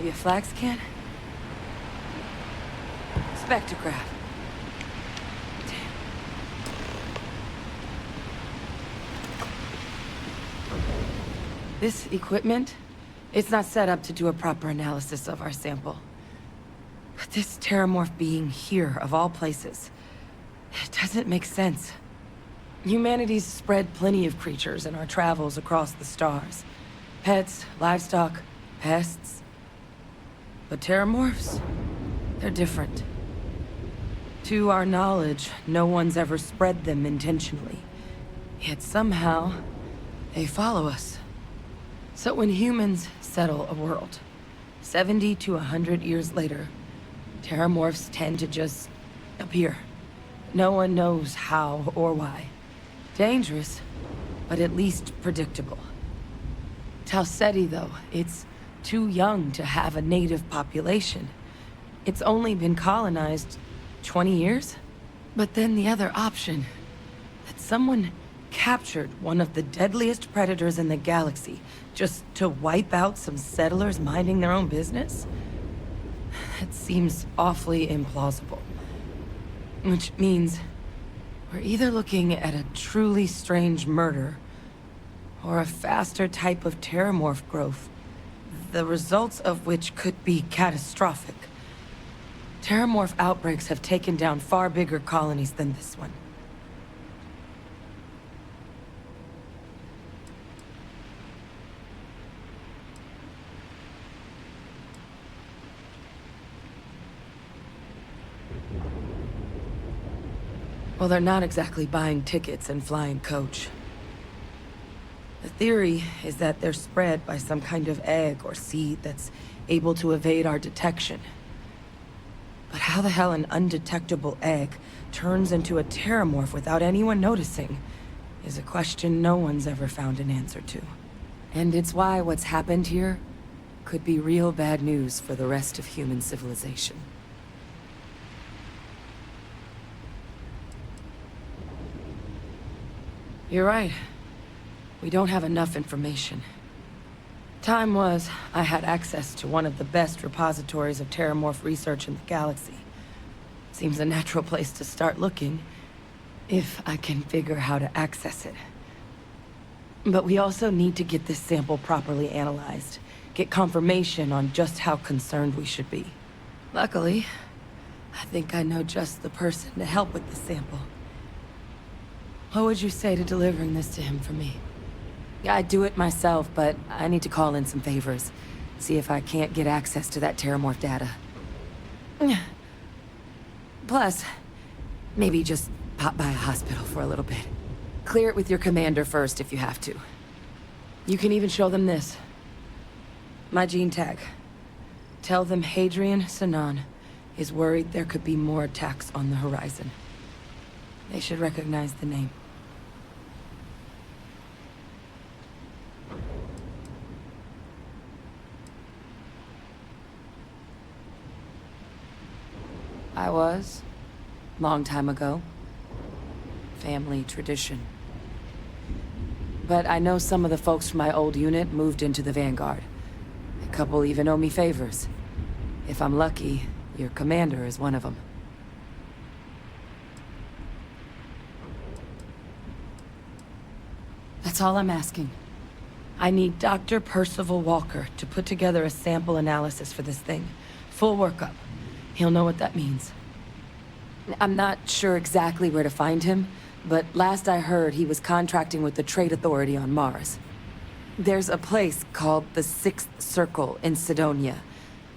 Maybe a flax can? Spectrograph. Damn. This equipment, it's not set up to do a proper analysis of our sample. But this terramorph being here, of all places, it doesn't make sense. Humanity's spread plenty of creatures in our travels across the stars. Pets, livestock, pests. But terramorphs, they're different. To our knowledge, no one's ever spread them intentionally. Yet somehow, they follow us. So when humans settle a world, 70 to 100 years later, terramorphs tend to just appear. No one knows how or why. Dangerous, but at least predictable. Talseti, though, it's too young to have a native population. It's only been colonized 20 years? But then the other option, that someone captured one of the deadliest predators in the galaxy just to wipe out some settlers minding their own business? That seems awfully implausible. Which means we're either looking at a truly strange murder or a faster type of terramorph growth, the results of which could be catastrophic. Terramorph outbreaks have taken down far bigger colonies than this one. Well, they're not exactly buying tickets and flying coach. The theory is that they're spread by some kind of egg or seed that's able to evade our detection. But how the hell an undetectable egg turns into a terramorph without anyone noticing is a question no one's ever found an answer to. And it's why what's happened here could be real bad news for the rest of human civilization. You're right. We don't have enough information. Time was, I had access to one of the best repositories of Terramorph research in the galaxy. Seems a natural place to start looking, if I can figure how to access it. But we also need to get this sample properly analyzed, get confirmation on just how concerned we should be. Luckily, I think I know just the person to help with the sample. What would you say to delivering this to him for me? I'd do it myself, but I need to call in some favors. See if I can't get access to that Terramorph data. Plus, maybe just pop by a hospital for a little bit. Clear it with your commander first if you have to. You can even show them this. My gene tag. Tell them Hadrian Sanan is worried there could be more attacks on the horizon. They should recognize the name. I was. Long time ago. Family tradition. But I know some of the folks from my old unit moved into the Vanguard. A couple even owe me favors. If I'm lucky, your commander is one of them. That's all I'm asking. I need Dr. Percival Walker to put together a sample analysis for this thing. Full workup. He'll know what that means. I'm not sure exactly where to find him, but last I heard he was contracting with the Trade Authority on Mars. There's a place called the Sixth Circle in Sidonia.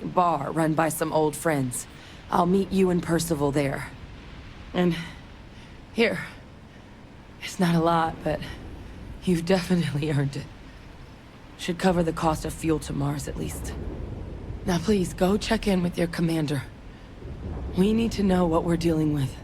A bar run by some old friends. I'll meet you and Percival there. And here. It's not a lot, but you've definitely earned it. Should cover the cost of fuel to Mars at least. Now please, go check in with your commander. We need to know what we're dealing with.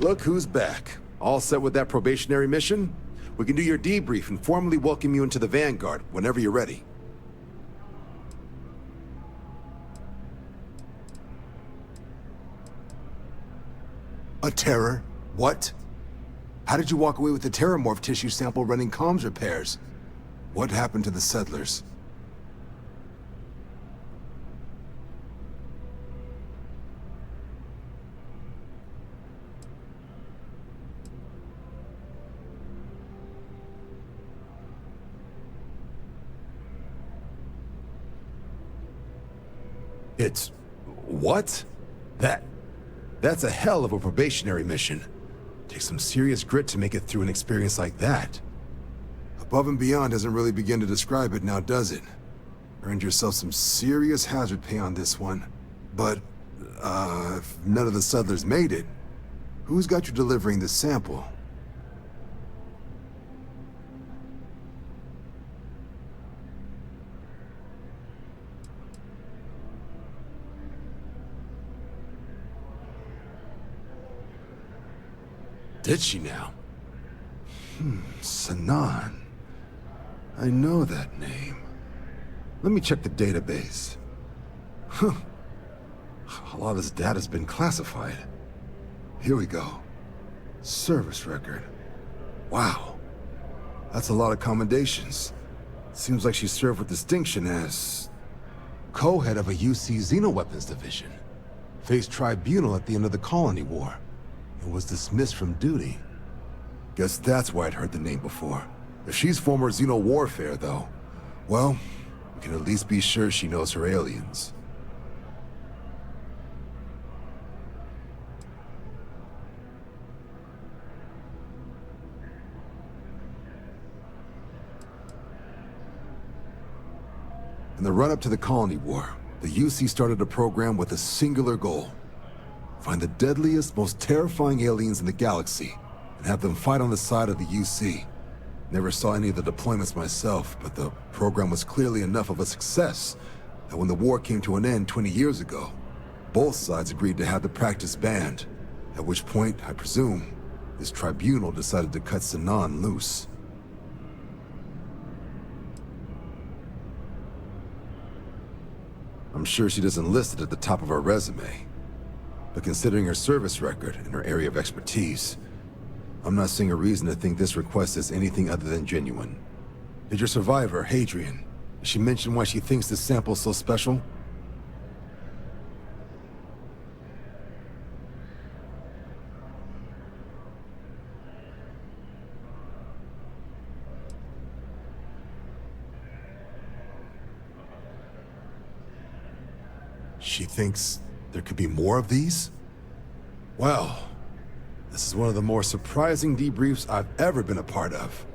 Look who's back. All set with that probationary mission? We can do your debrief and formally welcome you into the Vanguard whenever you're ready. A terror? What? How did you walk away with the terramorph tissue sample running comms repairs? What happened to the settlers? It's... what? That's a hell of a probationary mission. Takes some serious grit to make it through an experience like that. Above and beyond doesn't really begin to describe it now, does it? Earned yourself some serious hazard pay on this one. But, if none of the settlers made it, who's got you delivering this sample? Did she now? Sanan. I know that name. Let me check the database. Huh. A lot of this data's been classified. Here we go. Service record. Wow. That's a lot of commendations. Seems like she served with distinction as... co-head of a UC Xenoweapons division. Faced tribunal at the end of the Colony War. And was dismissed from duty. Guess that's why I'd heard the name before. If she's former Xeno warfare, though, well, we can at least be sure she knows her aliens. In the run-up to the Colony War, the UC started a program with a singular goal. Find the deadliest, most terrifying aliens in the galaxy, and have them fight on the side of the UC. Never saw any of the deployments myself, but the program was clearly enough of a success that when the war came to an end 20 years ago, both sides agreed to have the practice banned, at which point, I presume, this tribunal decided to cut Sanan loose. I'm sure she doesn't list it at the top of her resume. But considering her service record and her area of expertise, I'm not seeing a reason to think this request is anything other than genuine. Did your survivor, Hadrian, did she mention why she thinks this sample's so special? She thinks there could be more of these? Well, this is one of the more surprising debriefs I've ever been a part of.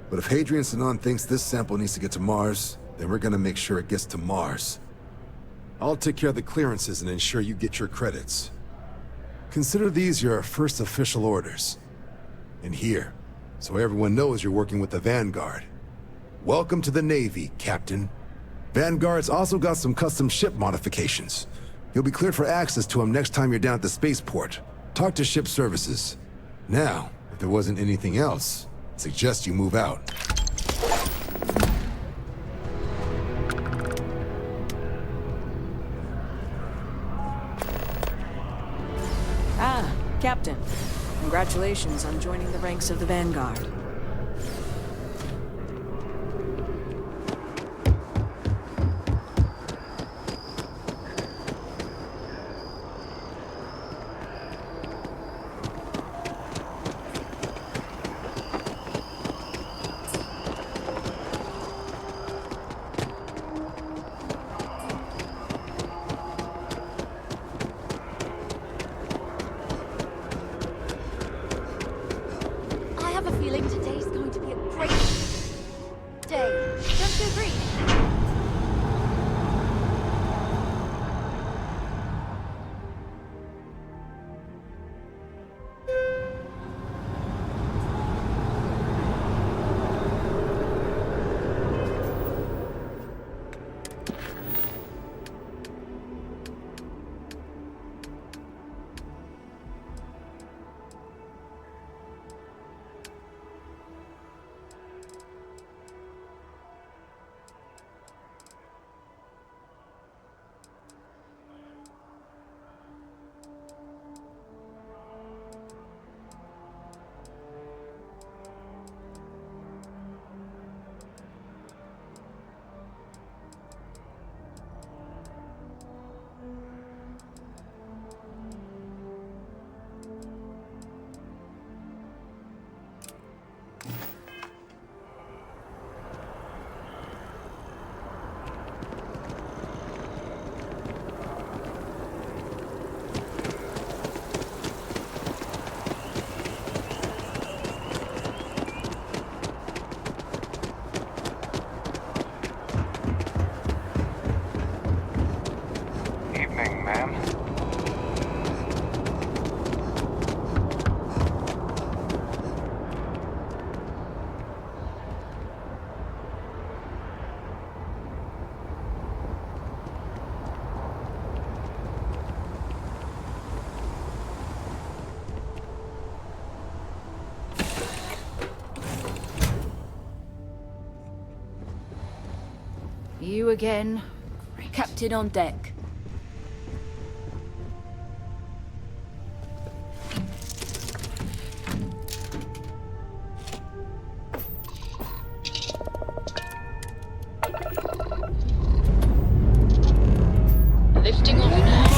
But if Hadrian Sanan thinks this sample needs to get to Mars, then we're gonna make sure it gets to Mars. I'll take care of the clearances and ensure you get your credits. Consider these your first official orders. And here, so everyone knows you're working with the Vanguard. Welcome to the Navy, Captain. Vanguard's also got some custom ship modifications. You'll be cleared for access to them next time you're down at the spaceport. Talk to ship services. Now, if there wasn't anything else, I suggest you move out. Ah, Captain. Congratulations on joining the ranks of the Vanguard. You again. Captain on deck. Lifting off now.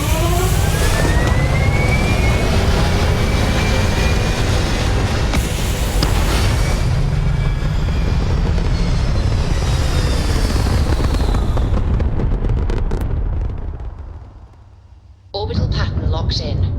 Orbital pattern locked in.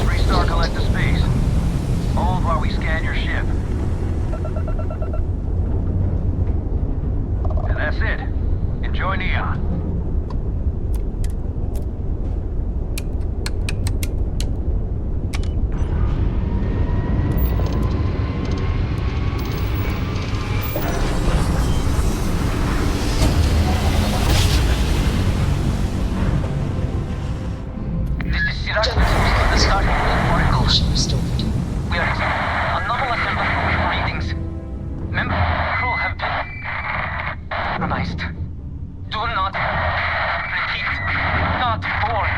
Restore collective space. Hold while we scan your ship. And that's it. Enjoy Neon. Restored. We are anomalous in readings. Member crew have been compromised. Do not repeat. Not board.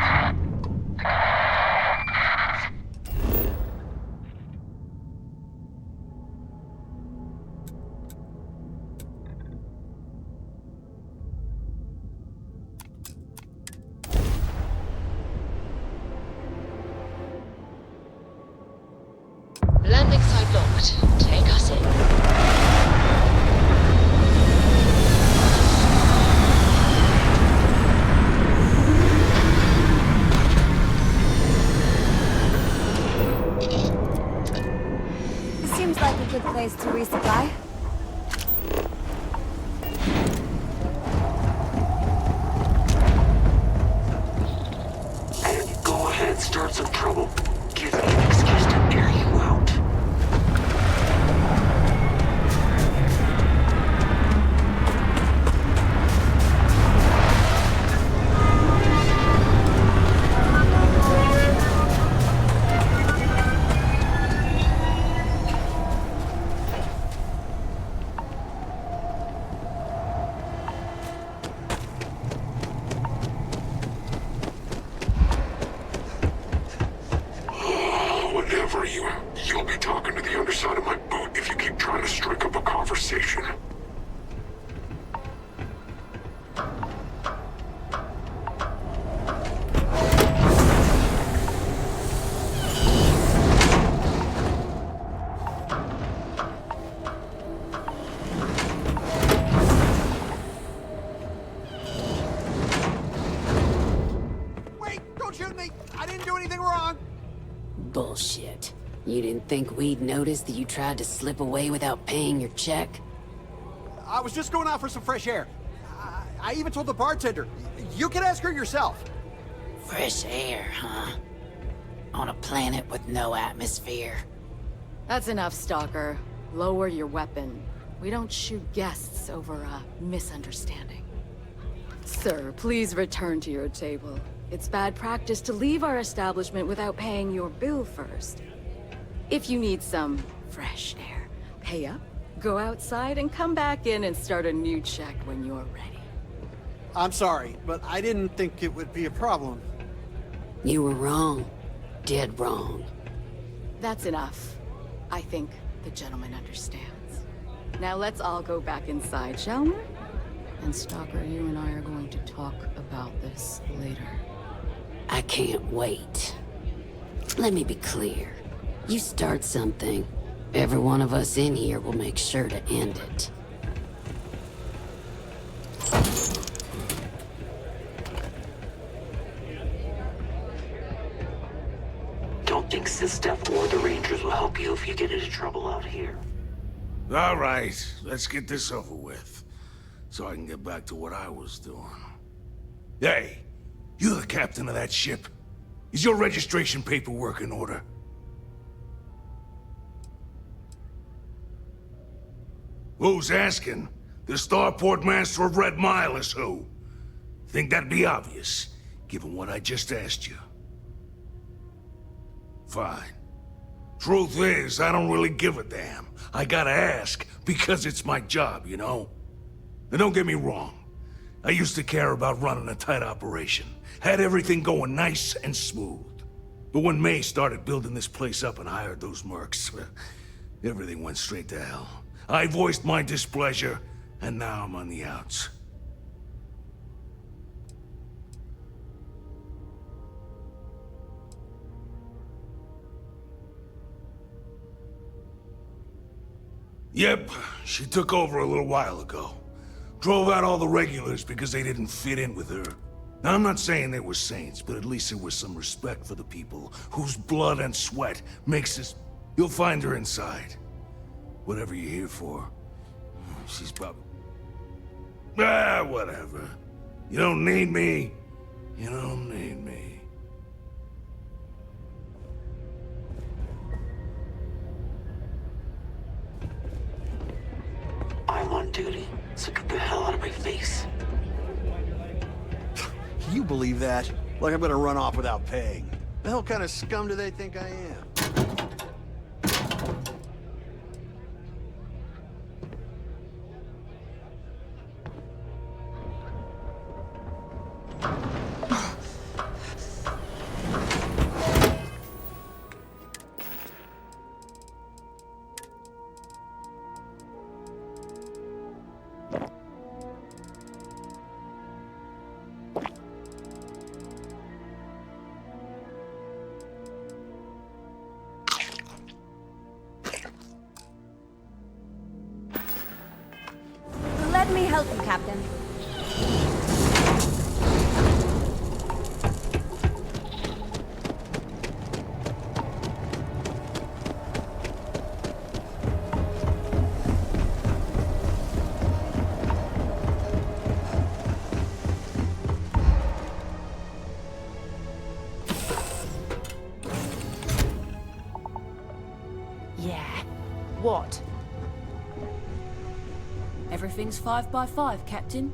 Landing site locked. Take us in. This seems like a good place to resupply. Go ahead, start some trouble. Give me an excuse to air you out. You'll be talking to the underside of my boot if you keep trying to strike up a conversation. Wait, don't shoot me! I didn't do anything wrong! Bullshit. You didn't think we'd notice that you tried to slip away without paying your check? I was just going out for some fresh air. I even told the bartender. You can ask her yourself. Fresh air, huh? On a planet with no atmosphere. That's enough, Stalker. Lower your weapon. We don't shoot guests over a misunderstanding. Sir, please return to your table. It's bad practice to leave our establishment without paying your bill first. If you need some fresh air, pay up, go outside, and come back in and start a new check when you're ready. I'm sorry, but I didn't think it would be a problem. You were wrong. dead wrong. That's enough. I think the gentleman understands. Now let's all go back inside, shall we? And Stalker, you and I are going to talk about this later. I can't wait. Let me be clear. You start something, every one of us in here will make sure to end it. Don't think Sistef or the Rangers will help you if you get into trouble out here. All right, let's get this over with, so I can get back to what I was doing. Hey, you the captain of that ship? Is your registration paperwork in order? Who's asking? The starport master of Red Mile is who? Think that'd be obvious, given what I just asked you. Fine. Truth is, I don't really give a damn. I gotta ask, because it's my job, you know? And don't get me wrong. I used to care about running a tight operation. Had everything going nice and smooth. But when May started building this place up and hired those mercs, everything went straight to hell. I voiced my displeasure, and now I'm on the outs. Yep, she took over a little while ago. Drove out all the regulars because they didn't fit in with her. Now, I'm not saying they were saints, but at least there was some respect for the people whose blood and sweat makes this... You'll find her inside. Whatever you're here for. She's probably... whatever. You don't need me. You don't need me. I'm on duty, so get the hell out of my face. You believe that? Like I'm gonna run off without paying. The hell kind of scum do they think I am? Let me help you, Captain. Yeah. What? Everything's 5 by 5, Captain.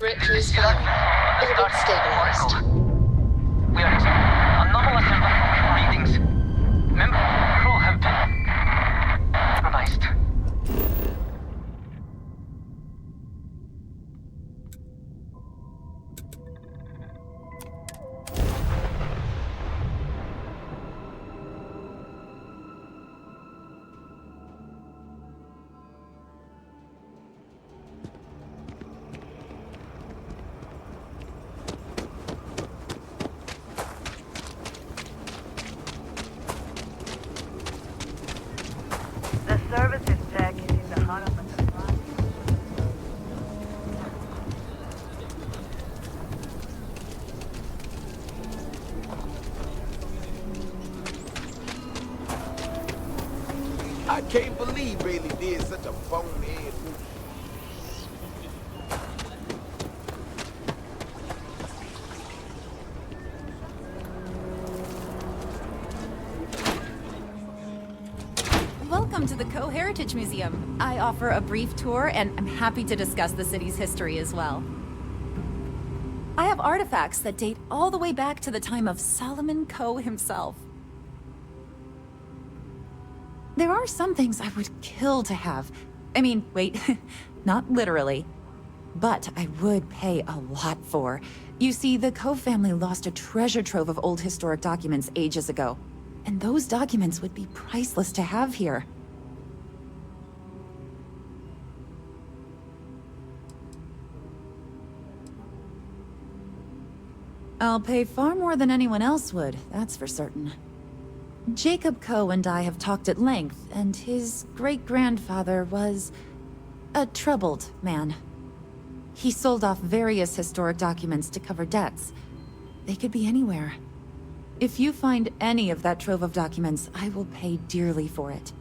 Reactors fine. Orbit stabilized. We are anomalous readings. Member crew have been compromised. Can't believe Bailey did such a bonehead move. Welcome to the Co-Heritage Museum. I offer a brief tour, and I'm happy to discuss the city's history as well. I have artifacts that date all the way back to the time of Solomon Coe himself. There are some things I would kill to have. I mean, wait, not literally. But I would pay a lot for. You see, the Coe family lost a treasure trove of old historic documents ages ago. And those documents would be priceless to have here. I'll pay far more than anyone else would, that's for certain. Jacob Coe and I have talked at length, and his great-grandfather was a troubled man. He sold off various historic documents to cover debts. They could be anywhere. If you find any of that trove of documents, I will pay dearly for it.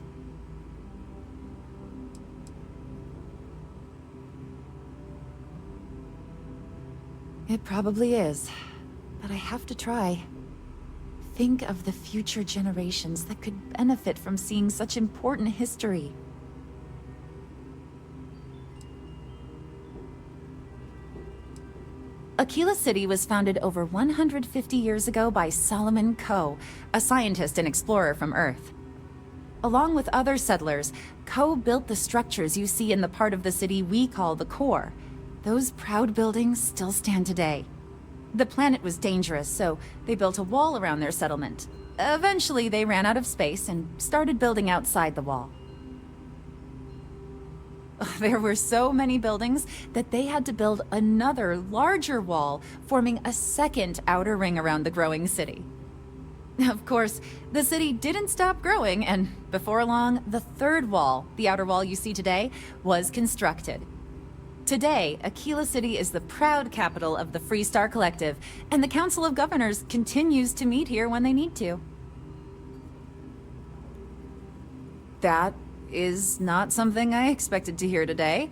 It probably is, but I have to try. Think of the future generations that could benefit from seeing such important history. Aquila City was founded over 150 years ago by Solomon Coe, a scientist and explorer from Earth. Along with other settlers, Coe built the structures you see in the part of the city we call the core. Those proud buildings still stand today. The planet was dangerous, so they built a wall around their settlement. Eventually, they ran out of space and started building outside the wall. There were so many buildings that they had to build another, larger wall, forming a second outer ring around the growing city. Of course, the city didn't stop growing, and before long, the third wall, the outer wall you see today, was constructed. Today, Aquila City is the proud capital of the Freestar Collective, and the Council of Governors continues to meet here when they need to. That is not something I expected to hear today.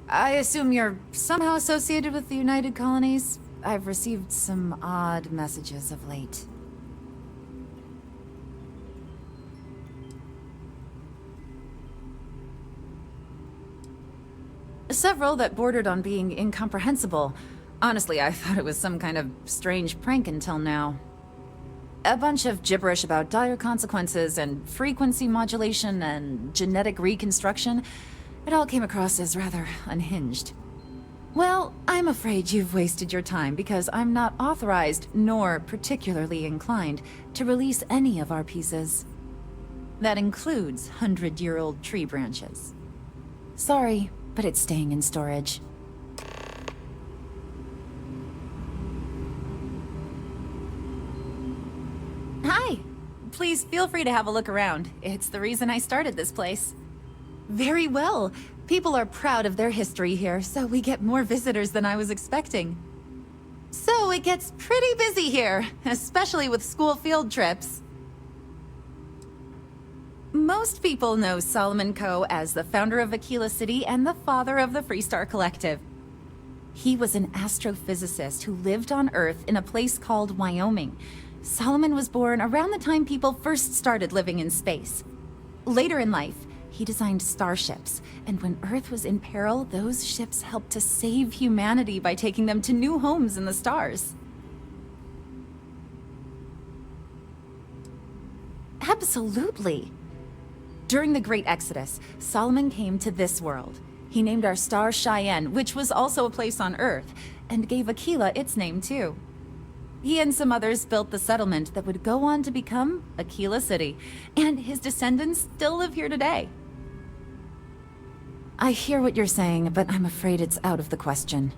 I assume you're somehow associated with the United Colonies? I've received some odd messages of late. Several that bordered on being incomprehensible. Honestly, I thought it was some kind of strange prank until now. A bunch of gibberish about dire consequences and frequency modulation and genetic reconstruction. It all came across as rather unhinged. Well, I'm afraid you've wasted your time because I'm not authorized nor particularly inclined to release any of our pieces. That includes 100-year-old tree branches. Sorry, but it's staying in storage. Hi! Please feel free to have a look around. It's the reason I started this place. Very well. People are proud of their history here, so we get more visitors than I was expecting. So it gets pretty busy here, especially with school field trips. Most people know Solomon Coe as the founder of Aquila City and the father of the Freestar Collective. He was an astrophysicist who lived on Earth in a place called Wyoming. Solomon was born around the time people first started living in space. Later in life, he designed starships, and when Earth was in peril, those ships helped to save humanity by taking them to new homes in the stars. Absolutely. During the Great Exodus, Solomon came to this world. He named our star Cheyenne, which was also a place on Earth, and gave Aquila its name too. He and some others built the settlement that would go on to become Aquila City, and his descendants still live here today. I hear what you're saying, but I'm afraid it's out of the question.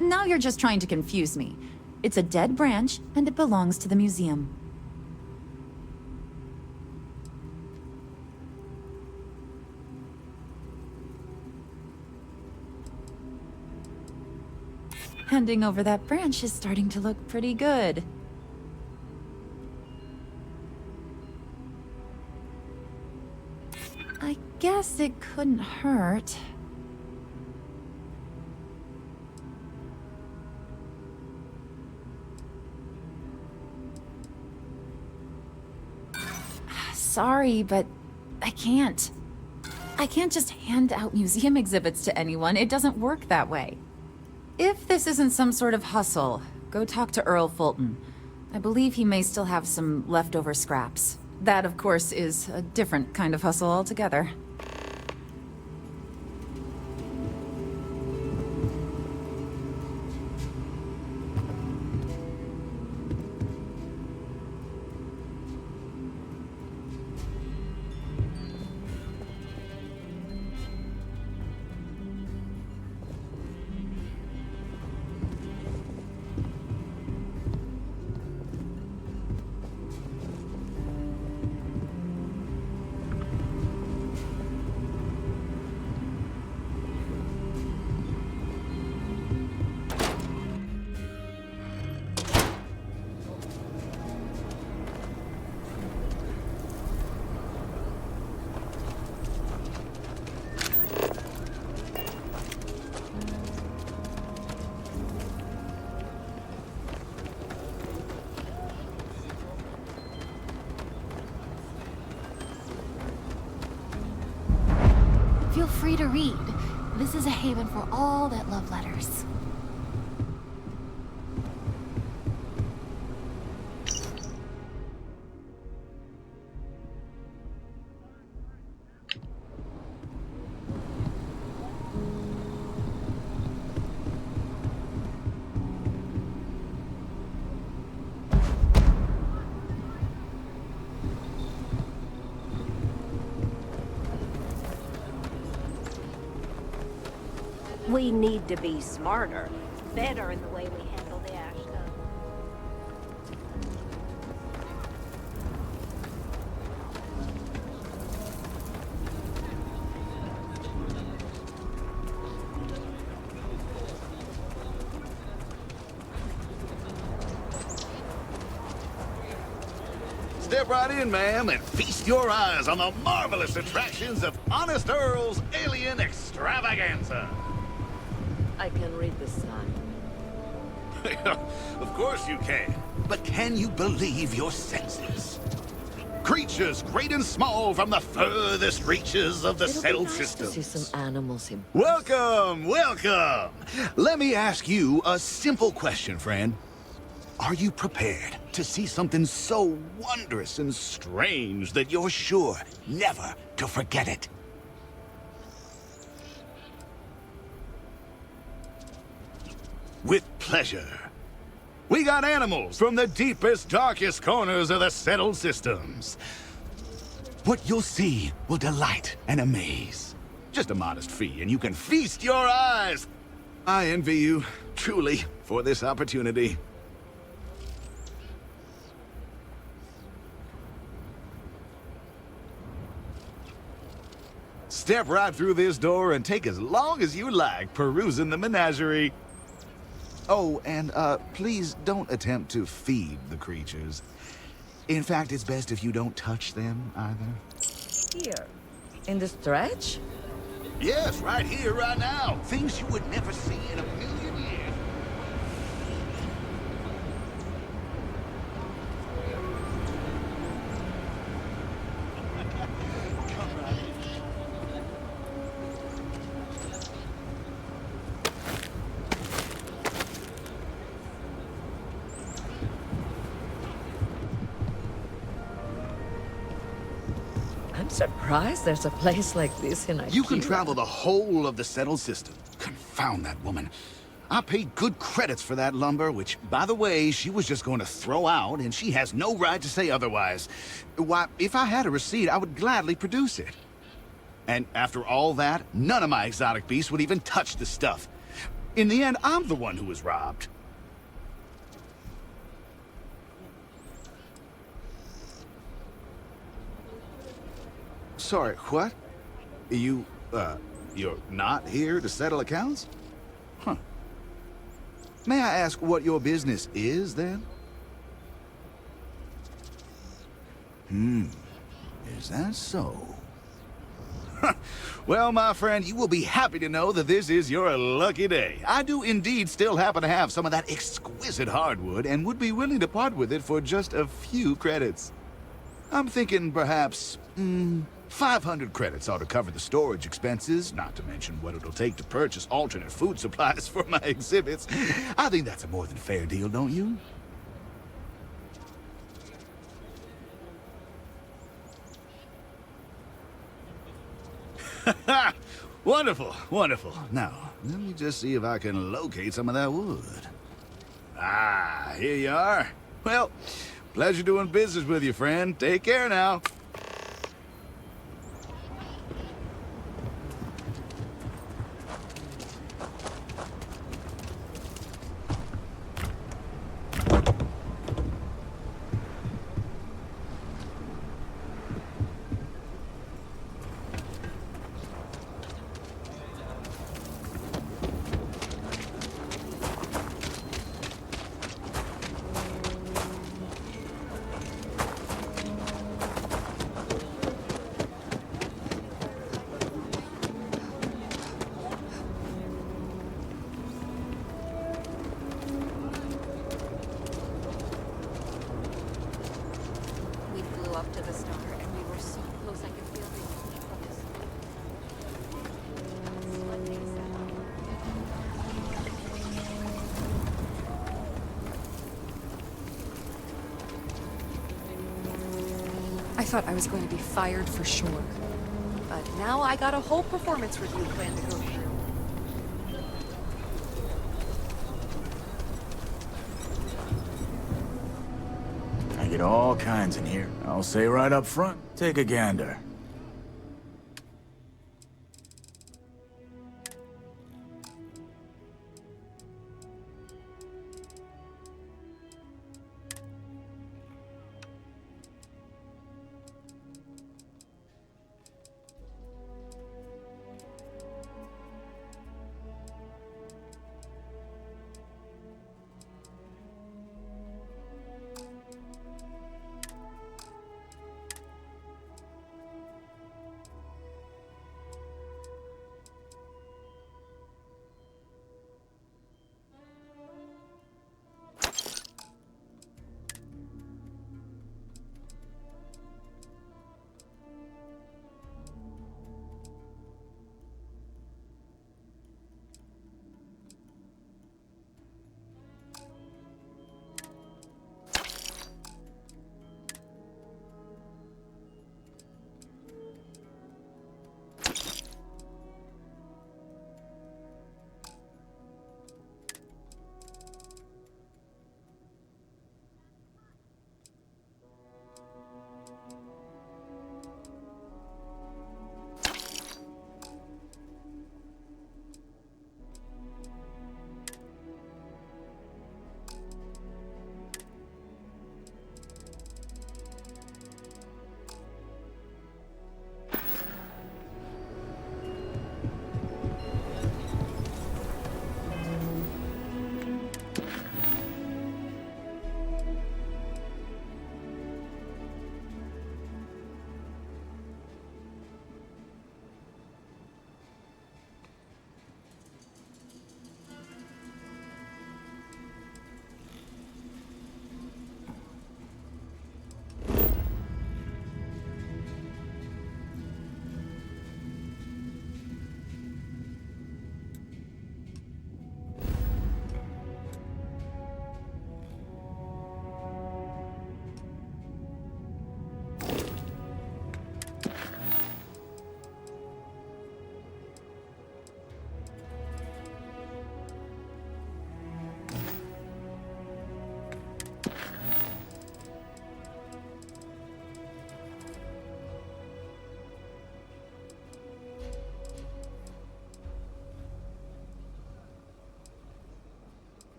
Now you're just trying to confuse me. It's a dead branch, and it belongs to the museum. Bending over that branch is starting to look pretty good. I guess it couldn't hurt. Sorry, but I can't. I can't just hand out museum exhibits to anyone. It doesn't work that way. If this isn't some sort of hustle, go talk to Earl Fulton. I believe he may still have some leftover scraps. That, of course, is a different kind of hustle altogether. Feel free to read. This is a haven for all that love letters. We need to be smarter, better in the way we handle the ash stuff. Step right in, ma'am, and feast your eyes on the marvelous attractions of Honest Earl's Alien Extravaganza. I can read the sign. Of course you can. But can you believe your senses? Creatures great and small from the furthest reaches of the settled systems. To see some animals in. Welcome, welcome. Let me ask you a simple question, friend. Are you prepared to see something so wondrous and strange that you're sure never to forget it? With pleasure. We got animals from the deepest, darkest corners of the settled systems. What you'll see will delight and amaze. Just a modest fee, and you can feast your eyes. I envy you, truly, for this opportunity. Step right through this door and take as long as you like perusing the menagerie. Oh, and please don't attempt to feed the creatures. In fact, it's best if you don't touch them either. Here, in the stretch? Yes, right here, right now. Things you would never see in a million years. I'm surprised there's a place like this in Ikea. You can travel the whole of the settled system. Confound that woman. I paid good credits for that lumber, which, by the way, she was just going to throw out, and she has no right to say otherwise. Why, if I had a receipt, I would gladly produce it. And after all that, none of my exotic beasts would even touch the stuff. In the end, I'm the one who was robbed. Sorry, what? You're not here to settle accounts? Huh. May I ask what your business is, then? Is that so? Well, my friend, you will be happy to know that this is your lucky day. I do indeed still happen to have some of that exquisite hardwood and would be willing to part with it for just a few credits. I'm thinking perhaps, 500 credits ought to cover the storage expenses, not to mention what it'll take to purchase alternate food supplies for my exhibits. I think that's a more than fair deal, don't you? Wonderful, wonderful. Now, let me just see if I can locate some of that wood. Ah, here you are. Well, pleasure doing business with you, friend. Take care now. Up to the star, and we were so close I could feel the heat from this. I thought I was going to be fired for sure. But now I got a whole performance review plan to go through. I get all kinds in here. I'll say right up front, take a gander.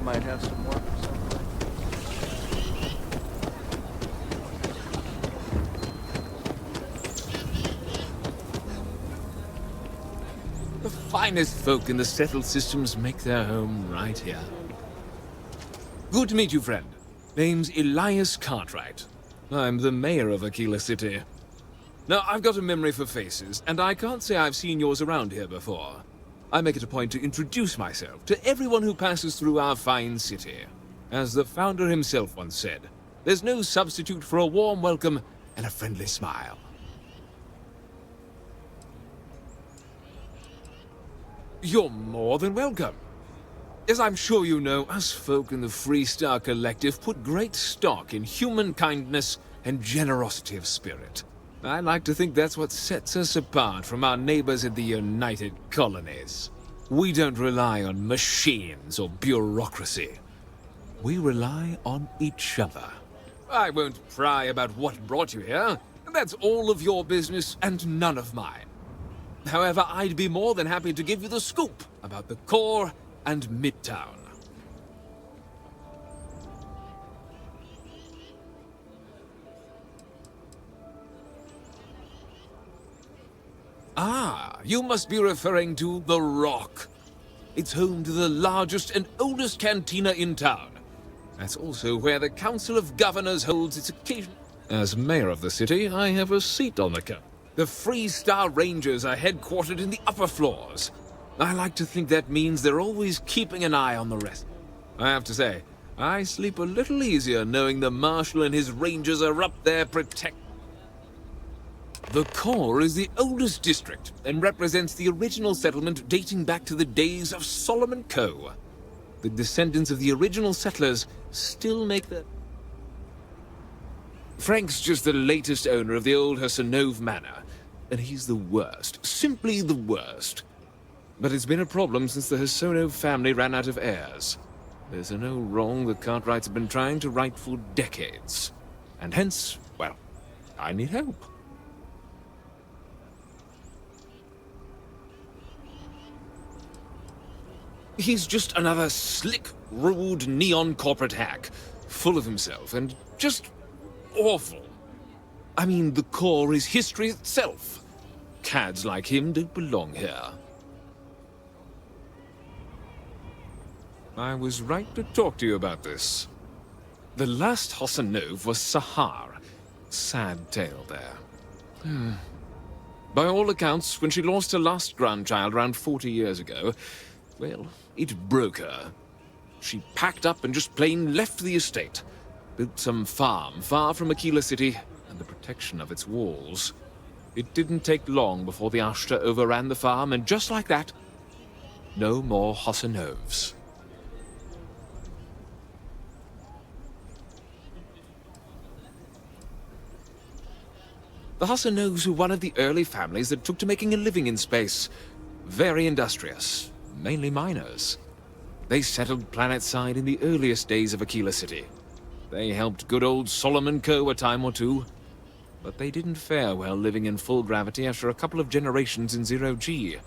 Might have some work or something. The finest folk in the settled systems make their home right here. Good to meet you, friend. Name's Elias Cartwright. I'm the mayor of Aquila City. Now, I've got a memory for faces, and I can't say I've seen yours around here before. I make it a point to introduce myself to everyone who passes through our fine city. As the founder himself once said, there's no substitute for a warm welcome and a friendly smile. You're more than welcome. As I'm sure you know, us folk in the Free Star Collective put great stock in human kindness and generosity of spirit. I like to think that's what sets us apart from our neighbors in the United Colonies. We don't rely on machines or bureaucracy. We rely on each other. I won't pry about what brought you here. That's all of your business and none of mine. However, I'd be more than happy to give you the scoop about the core and Midtown. Ah, you must be referring to The Rock. It's home to the largest and oldest cantina in town. That's also where the Council of Governors holds its occasion. As mayor of the city, I have a seat on the council. The Free Star Rangers are headquartered in the upper floors. I like to think that means they're always keeping an eye on the rest. I have to say, I sleep a little easier knowing the Marshal and his Rangers are up there protecting. The core is the oldest district and represents the original settlement dating back to the days of Solomon Coe. The descendants of the original settlers still make the... Frank's just the latest owner of the old Hassanove Manor, and he's the worst, simply the worst. But it's been a problem since the Hassanove family ran out of heirs. There's no wrong the Cartwrights have been trying to right for decades. And hence, well, I need help. He's just another slick, rude, neon corporate hack, full of himself and just awful. I mean, the core is history itself. Cads like him don't belong here. I was right to talk to you about this. The last Hassanove was Sahar. Sad tale there. By all accounts, when she lost her last grandchild around 40 years ago, well, it broke her. She packed up and just plain left the estate. Built some farm far from Aquila City and the protection of its walls. It didn't take long before the Ashta overran the farm, and just like that, no more Hassanoves. The Hassanoves were one of the early families that took to making a living in space. Very industrious, mainly miners. They settled planetside in the earliest days of Aquila City. They helped good old Solomon Coe a time or two, but they didn't fare well living in full gravity after a couple of generations in zero-G.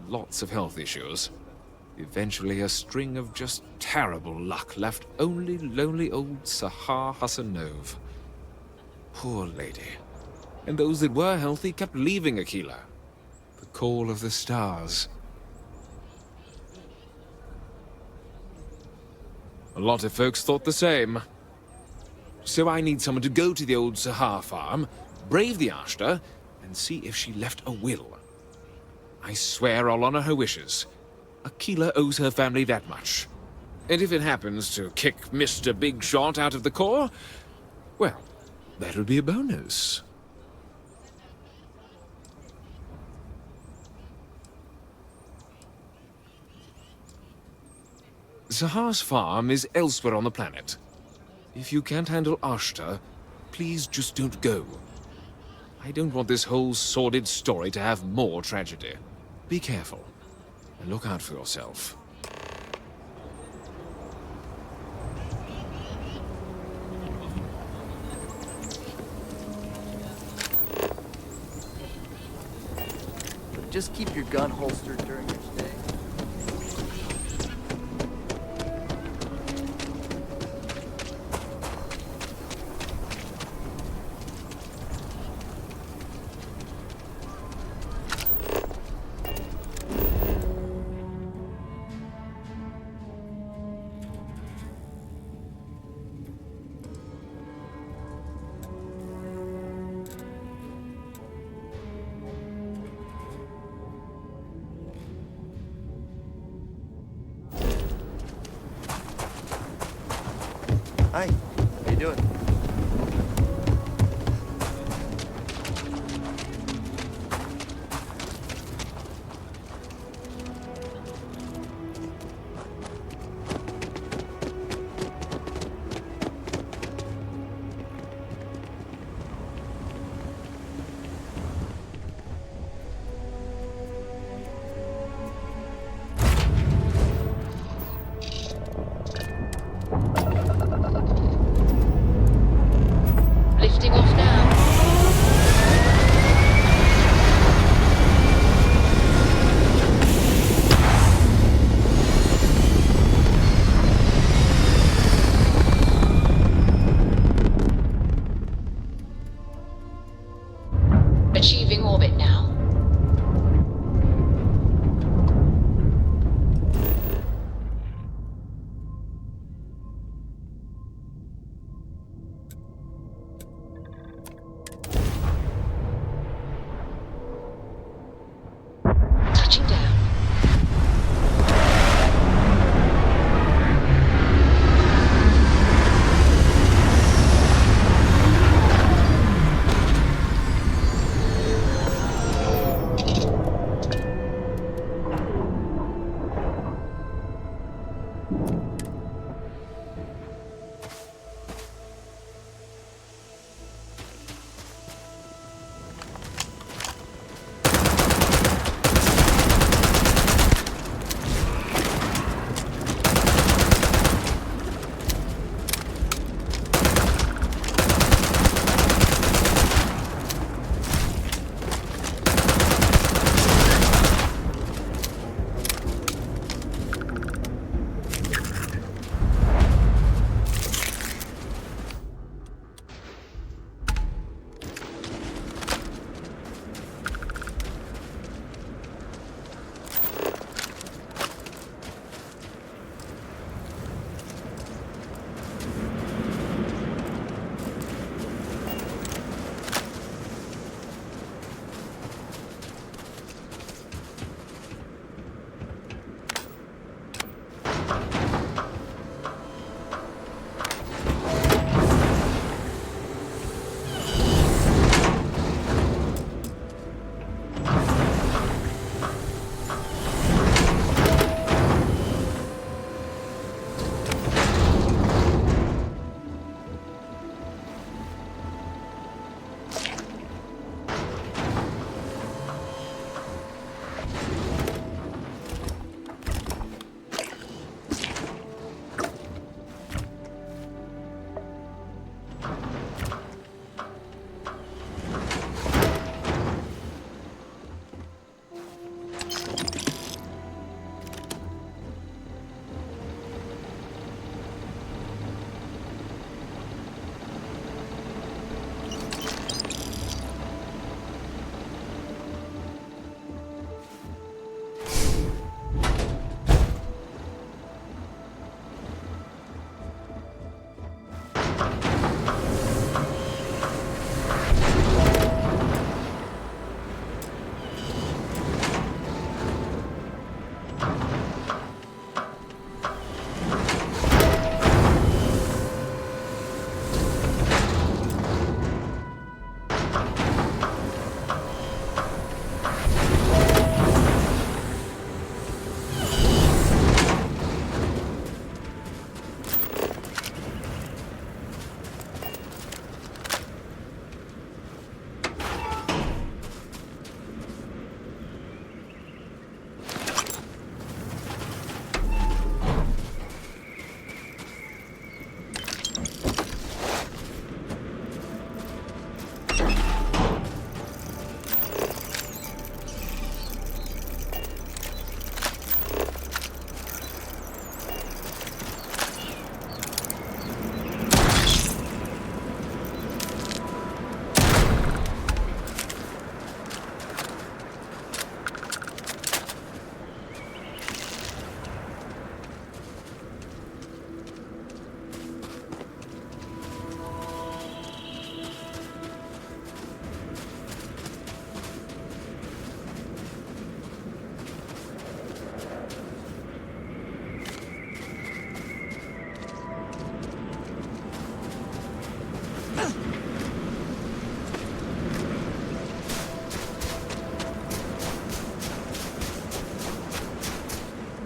Lots of health issues. Eventually, a string of just terrible luck left only lonely old Sahar Hassanove. Poor lady. And those that were healthy kept leaving Aquila. The call of the stars. A lot of folks thought the same. So I need someone to go to the old Sahar farm, brave the Ashta, and see if she left a will. I swear I'll honor her wishes. Aquila owes her family that much. And if it happens to kick Mr. Big Shot out of the core, well, that'll be a bonus. Sahar's farm is elsewhere on the planet. If you can't handle Ashta, please just don't go. I don't want this whole sordid story to have more tragedy. Be careful, and look out for yourself. But just keep your gun holstered during your stay. Hi. How you doing?